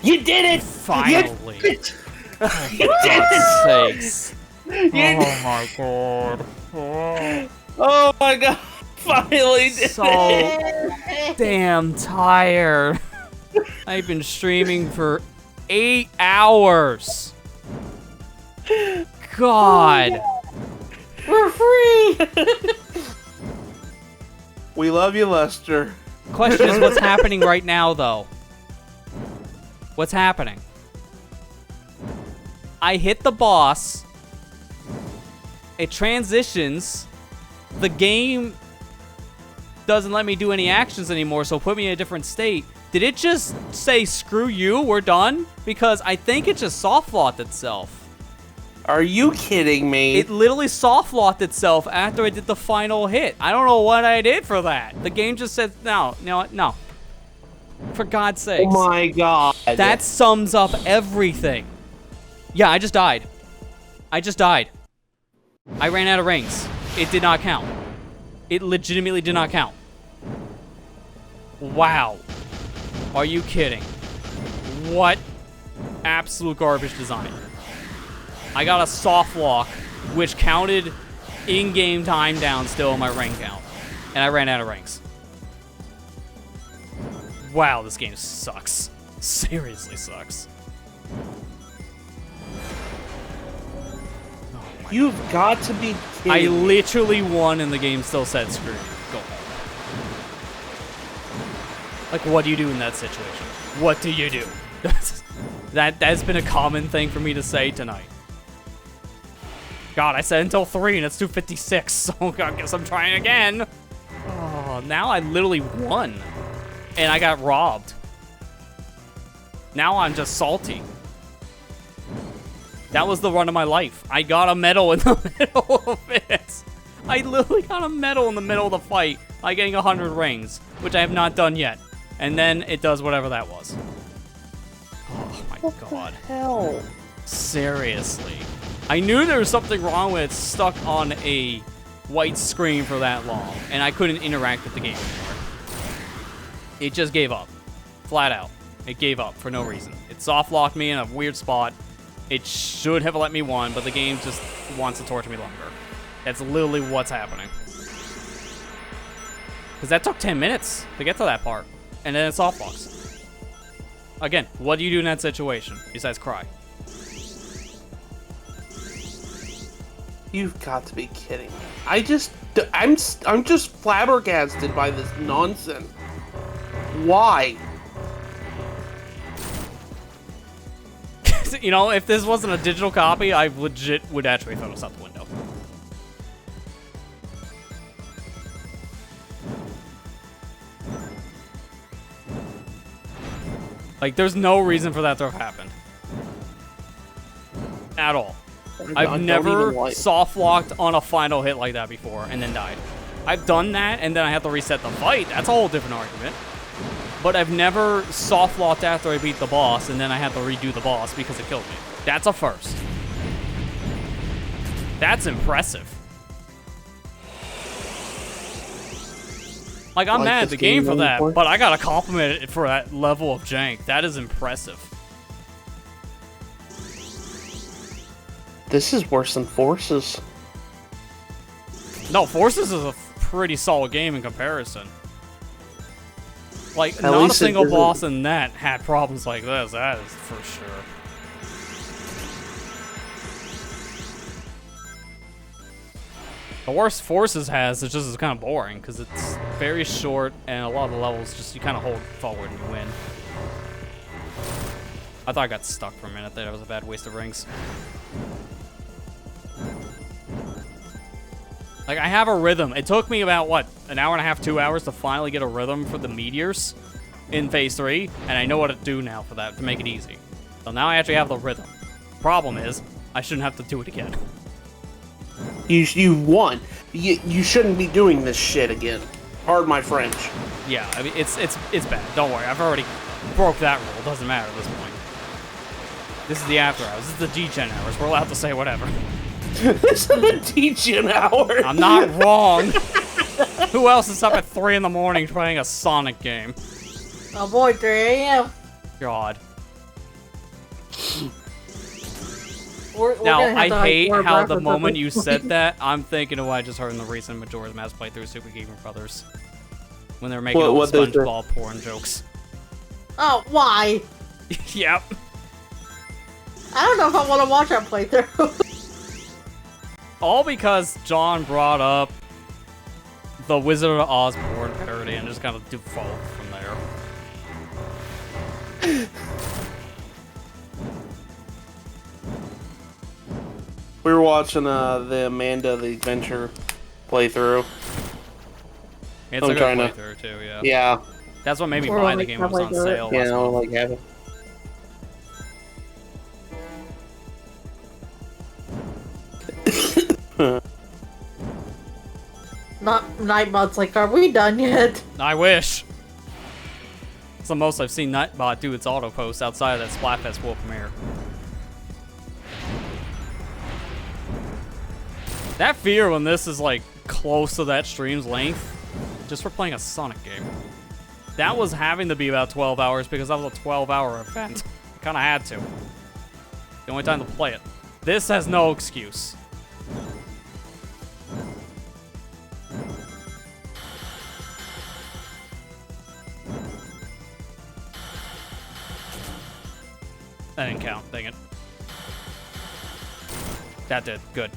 You did it! Finally. You did it! God's sakes. Oh my god. Oh my god! Finally did So it! damn tired. I've been streaming for 8 hours. God. We're free! We love you, Lester. Question is, what's happening right now, though? What's happening? I hit the boss. It transitions. The game doesn't let me do any actions anymore, so put me in a different state. Did it just say, screw you, we're done? Because I think it just soft-locked itself. Are you kidding me? It literally soft-locked itself after I did the final hit. I don't know what I did for that. The game just said, no. For God's sakes. Oh my god. That sums up everything. Yeah, I just died. I ran out of rings. It did not count. It legitimately did not count. Wow. Are you kidding? What absolute garbage design. I got a soft lock, which counted in-game time down still on my ring count. And I ran out of rings. Wow, this game sucks. Seriously sucks. You've got to be kidding I me. literally won and the game still said screw you. Go home. Like, what do you do in that situation? What do you do? That's been a common thing for me to say tonight. God, I said until 3 and it's 2:56, so I guess I'm trying again. Oh, now I literally won. And I got robbed. Now I'm just salty. That was the run of my life. I got a medal in the middle of it. I literally got a medal in the middle of the fight by getting 100 rings, which I have not done yet. And then it does whatever that was. Oh my god. Hell. Seriously. I knew there was something wrong with it stuck on a white screen for that long, and I couldn't interact with the game anymore. It just gave up. Flat out. It gave up for no reason. It soft-locked me in a weird spot. It should have let me win, but the game just wants to torture me longer. That's literally what's happening. Because that took 10 minutes to get to that part. And then it soft-locks. Again, what do you do in that situation besides cry? You've got to be kidding me. I'm just flabbergasted by this nonsense. Why? You know, if this wasn't a digital copy, I legit would actually throw this out the window. Like, there's no reason for that to have happened. At all. I I've don't never even like- soft locked on a final hit like that before and then died. I've done that and then I have to reset the fight. That's a whole different argument. But I've never soft locked after I beat the boss and then I have to redo the boss because it killed me. That's a first. That's impressive. Like, I'm Like mad at this the game for game that, anymore? but I gotta compliment it for that level of jank. That is impressive. This is worse than Forces. No, Forces is a pretty solid game in comparison. Like, At not a least it single isn't- boss in that had problems like this. That is for sure. The worst Forces has is just kind of boring because it's very short and a lot of the levels just you kind of hold forward and you win. I thought I got stuck for a minute there. That was a bad waste of rings. Like, I have a rhythm. It took me about, what, an hour and a half, 2 hours to finally get a rhythm for the meteors in Phase 3, and I know what to do now for that to make it easy. So now I actually have the rhythm. Problem is, I shouldn't have to do it again. You won. You shouldn't be doing this shit again. Pardon my French. Yeah, I mean, it's bad. Don't worry. I've already broke that rule. It doesn't matter at this point. This is the after hours. This is the G-Gen hours. We're allowed to say whatever. This is a teaching hour. I'm not wrong. Who else is up at 3 in the morning playing a Sonic game? Oh boy, 3 a.m. God. We're Now, gonna have I to, like, hate warm how up the at moment this you point. said that, I'm thinking of what I just heard in the recent Majora's Mask playthrough of Super Gamer Brothers. When they were making all What the they said? SpongeBob porn jokes. Oh, why? Yep. I don't know if I want to watch that playthrough. All because John brought up the Wizard of Oz porn parody and just kind of default from there. We were watching the Amanda the Adventure playthrough. It's I'm a good trying to- playthrough too, yeah. Yeah. That's what made me We're buy only the game. It was on halfway through it. sale. Yeah, last I'll month. like have it. Not Nightbot's like, are we done yet? I wish. It's the most I've seen Nightbot do its auto post outside of that Splatfest World Premiere. That fear when this is like close to that stream's length, just for playing a Sonic game. That was having to be about 12 hours because that was a 12-hour event. I kind of had to. The only time to play it. This has no excuse. That didn't count, dang it. That did, good.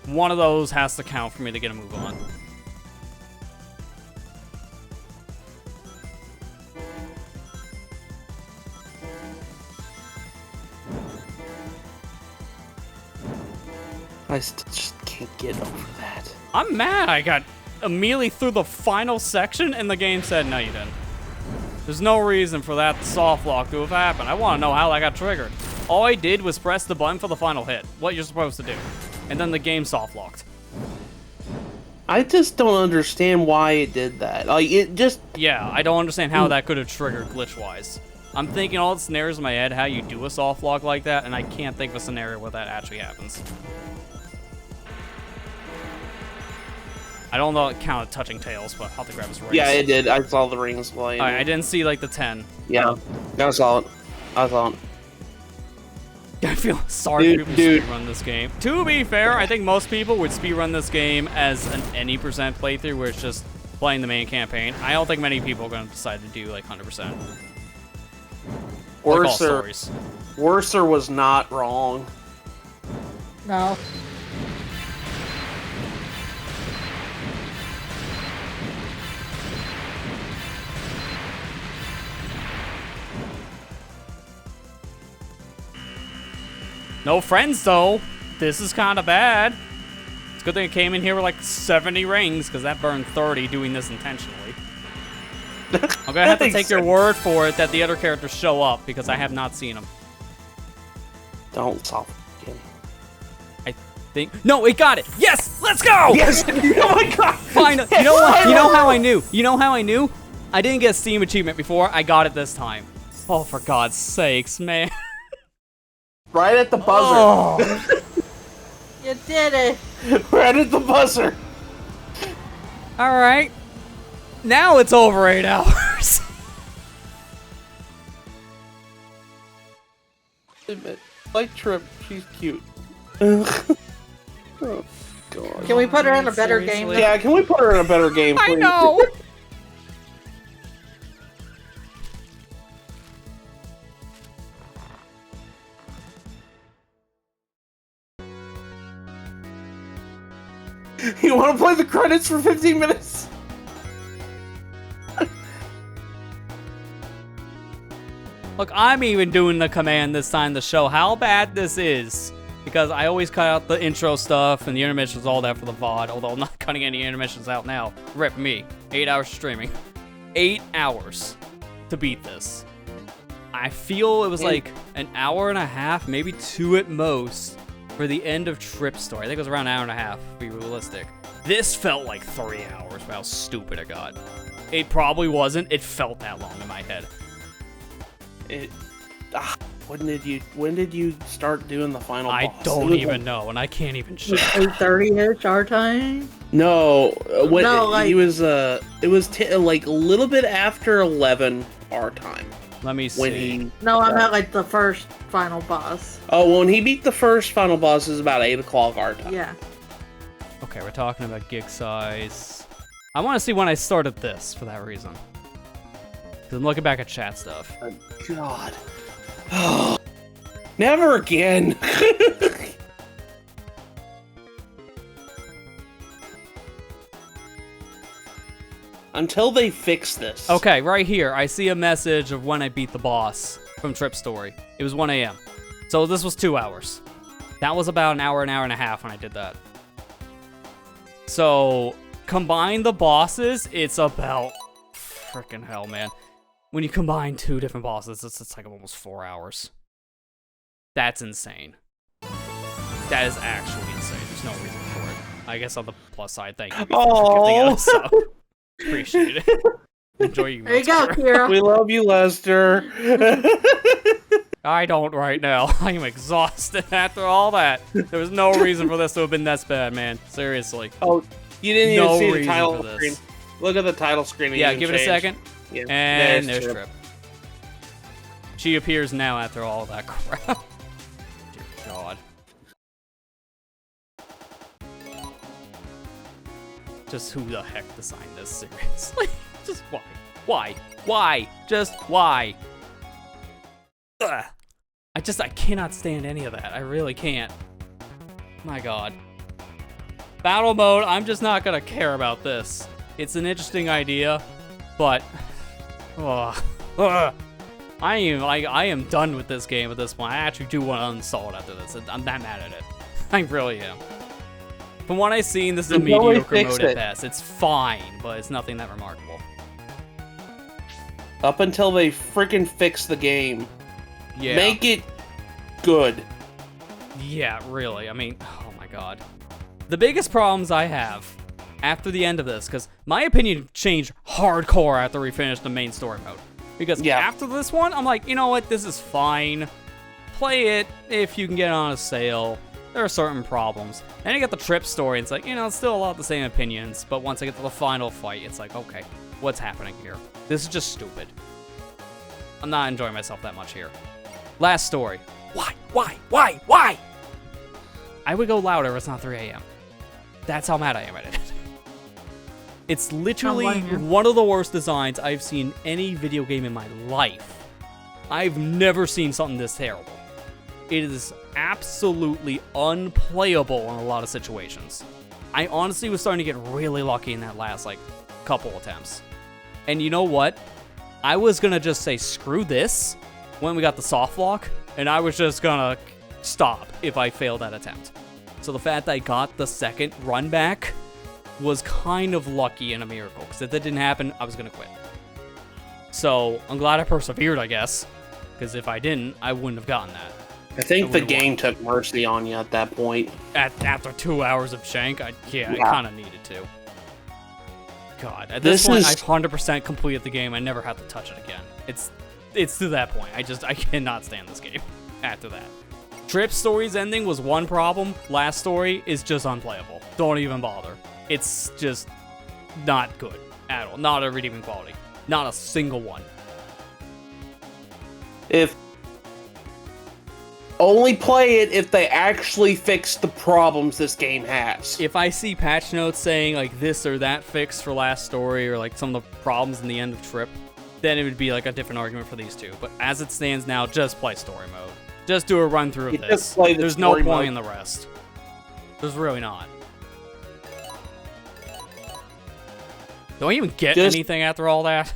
One of those has to count for me to get a move on. I still just can't get over that. I'm mad I got immediately through the final section and the game said, no, you didn't. There's no reason for that soft lock to have happened. I want to know how that got triggered. All I did was press the button for the final hit, what you're supposed to do. And then the game soft locked. I just don't understand why it did that. Like, it just... Yeah, I don't understand how that could have triggered glitch-wise. I'm thinking all the scenarios in my head how you do a soft lock like that, and I can't think of a scenario where that actually happens. I don't know it counted touching tails, but I'll have to grab his rings. Yeah, it did. I saw the rings flying. Alright, I didn't see like the 10. Yeah, I saw it. I saw it. I feel sorry for people who Dude. speedrun this game. To be fair, I think most people would speedrun this game as an any percent playthrough where it's just playing the main campaign. I don't think many people are going to decide to do like 100%. Like all Worser, stories. Worser was not wrong. No. No friends though. This is kind of bad. It's a good thing it came in here with like 70 rings because that burned 30 doing this intentionally. I'm gonna have to take your word for it that the other characters show up because I have not seen them. Don't solve it again. think. No, it got it. Yes, let's go. Yes! Oh my god! Finally. You know what? You know how I knew? You know how I knew? I didn't get a Steam achievement before. I got it this time. Oh, for God's sakes, man. Right at the buzzer. Oh. You did it. Right at the buzzer. All right. Now it's over 8 hours. Like Trip, she's cute. Oh, God. Can we put her in a better game? Seriously? Yeah, can we put her in a better game, please? I know. You want to play the credits for 15 minutes? Look, I'm even doing the command this time to show how bad this is. Because I always cut out the intro stuff and the intermissions, all that for the VOD. Although I'm not cutting any intermissions out now. Rip me. 8 hours streaming. 8 hours to beat this. I feel it was like an hour and a half, maybe 2 at most, for the end of Trip Story. I think it was around an hour and a half, to be realistic. This felt like 3 hours for how stupid it got. It probably wasn't. It felt that long in my head. When did you start doing the final boss? I don't even know, and I can't even check. 8:30ish our time. No, when No, like- he was it was like a little bit after 11 our time. Let me see. When he No, I'm at like the first final boss. when he beat the first final boss is about 8 o'clock our time. Yeah. Okay, we're talking about gig size. I want to see when I started this for that reason. Because I'm looking back at chat stuff. God. Never again. Until they fix this. Okay, right here, I see a message of when I beat the boss from Trip Story. It was 1 a.m. So this was 2 hours. That was about an hour and a half when I did that. So, combine the bosses, it's about... Frickin' hell, man. When you combine 2 different bosses, it's like almost 4 hours. That's insane. That is actually insane. There's no reason for it. I guess on the plus side, thank you for giving us, so appreciate it. Enjoy you. There you go, Lester. Kira. We love you, Lester. I don't right now. I am exhausted after all that. There was no reason for this to have been this bad, man. Seriously. Oh, you didn't even No see the reason title for this. screen. Look at the title screen. Yeah, give it a second. Yeah. And there's Trip. Trip. She appears now after all that crap. Dear God. Just who the heck designed this, seriously? Just why? Why? Why? Just why? Ugh. I cannot stand any of that. I really can't. My God. Battle mode, I'm just not gonna care about this. It's an interesting idea, but I am done with this game at this point. I actually do want to uninstall it after this. I'm that mad at it. I really am. From what I've seen, this is a Until they mediocre fix mode at it. best. It's fine, but it's nothing that remarkable. Up until they freaking fix the game. Yeah. Make it good. Yeah, really. I mean, oh my God. The biggest problems I have after the end of this, because my opinion changed hardcore after we finished the main story mode. Because Yeah. after this one, I'm like, you know what? This is fine. Play it if you can get it on a sale. There are certain problems. Then you get the Trip story, and it's like, you know, it's still a lot of the same opinions, but once I get to the final fight, it's like, okay, what's happening here? This is just stupid. I'm not enjoying myself that much here. Last story. Why? I would go louder if it's not 3 a.m. That's how mad I am at it. It's literally blame you. one of the worst designs I've seen in any video game in my life. I've never seen something this terrible. It is absolutely unplayable in a lot of situations. I honestly was starting to get really lucky in that last, couple attempts. And you know what? I was gonna just say screw this when we got the soft lock, and I was just gonna stop if I failed that attempt. So the fact that I got the second run back was kind of lucky and a miracle, because if that didn't happen, I was gonna quit. So I'm glad I persevered, I guess, because if I didn't, I wouldn't have gotten that. I think the wouldn't game took mercy on you at that point. After 2 hours of jank, I Yeah. kind of needed to. God, at this This point, is- I've 100% completed the game. I never have to touch it again. It's to that point. I cannot stand this game after that. Trip Story's ending was one problem. Last story is just unplayable. Don't even bother. It's just not good at all. Not a redeeming quality. Not a single one. If only play it if they actually fix the problems this game has. If I see patch notes saying like this or that fix for last story or like some of the problems in the end of Trip, then it would be like a different argument for these two. But as it stands now, just play story mode. Just do a run through of You this. just play the There's no story point mode. in the rest. There's really not. Do I even get Just- anything after all that?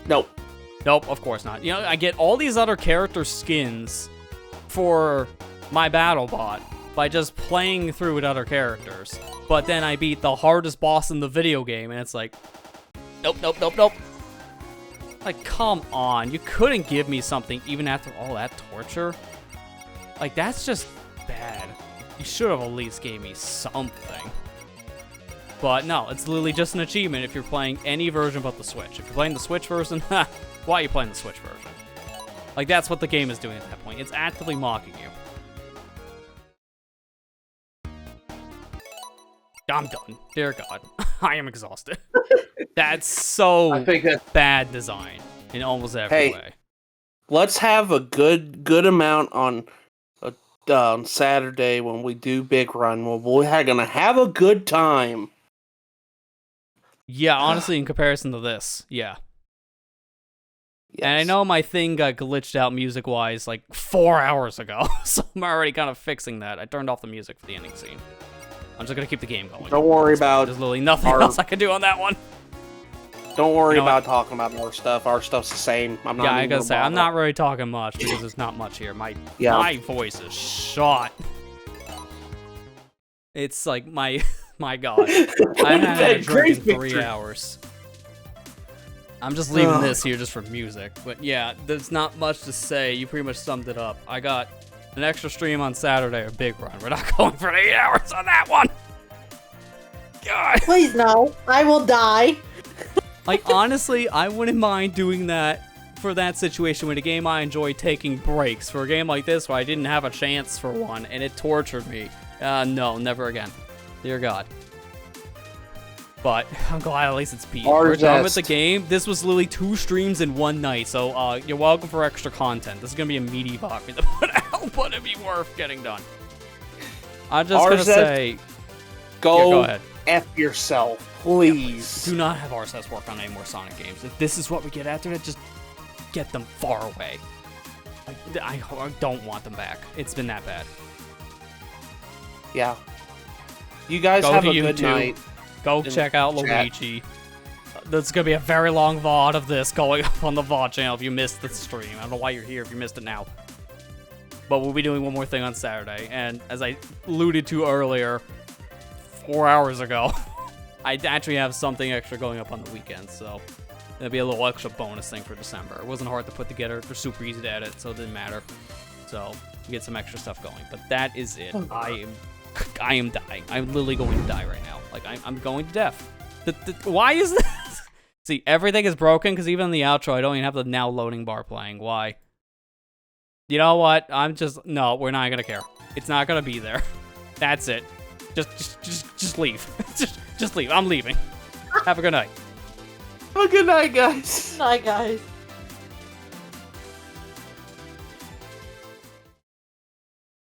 Nope. Nope, of course not. You know, I get all these other character skins for my battle bot by just playing through with other characters. But then I beat the hardest boss in the video game, and it's like, nope, nope, nope, nope. Like, come on. You couldn't give me something even after all that torture? Like, that's just bad. You should have at least gave me something. But no, it's literally just an achievement if you're playing any version but the Switch. If you're playing the Switch version, why are you playing the Switch version? Like, that's what the game is doing at that point. It's actively mocking you. I'm done. Dear God. I am exhausted. That's so I think that bad design in almost every Hey. way. let's have a good amount on Saturday when we do Big Run. We're gonna have a good time. Yeah, honestly, in comparison to this, yeah. Yes. And I know my thing got glitched out music-wise like 4 hours ago, so I'm already kind of fixing that. I turned off the music for the ending scene. I'm just gonna keep the game going. Don't worry about There's literally nothing our- else I can do on that one. Don't worry You know about talking about our stuff. Our stuff's the same. I'm not. Yeah, I even gotta gonna say, I'm bother. not really talking much because there's not much here. My voice is shot. It's like my God. I haven't had a drink in 3 hours. I'm just leaving this here just for music. But yeah, there's not much to say. You pretty much summed it up. I got an extra stream on Saturday, a Big Run. We're not going for 8 hours on that one. God. Please no. I will die. Like, honestly, I wouldn't mind doing that for that situation with a game I enjoy taking breaks. For a game like this where I didn't have a chance for one and it tortured me. No, never again. Dear God. But I'm glad at least it's beat. We're done with the game. This was literally 2 streams in one night, so you're welcome for extra content. This is gonna be a meaty bot to put out, but it'd be worth getting done. I'm just gonna say, Go ahead. F yourself, please. Do not have RSS work on any more Sonic games. If this is what we get after it, just get them far away. I don't want them back. It's been that bad. Yeah. You guys Go have to a good YouTube. night. Go in check out chat. Luigi. There's gonna be a very long VOD of this going up on the VOD channel if you missed the stream. I don't know why you're here if you missed it now. But we'll be doing one more thing on Saturday, and as I alluded to earlier, 4 hours ago, I actually have something extra going up on the weekend, so that'll be a little extra bonus thing for December. It wasn't hard to put together, they're super easy to edit, so it didn't matter. So, we get some extra stuff going, but that is it. I am dying. I'm literally going to die right now. Like, I'm going to death. Why is this? See, everything is broken, because even in the outro, I don't even have the now loading bar playing. Why? You know what? No, we're not gonna care. It's not gonna be there. That's it. Just leave. just leave. I'm leaving. Have a good night. Have a good night, guys. Night, guys.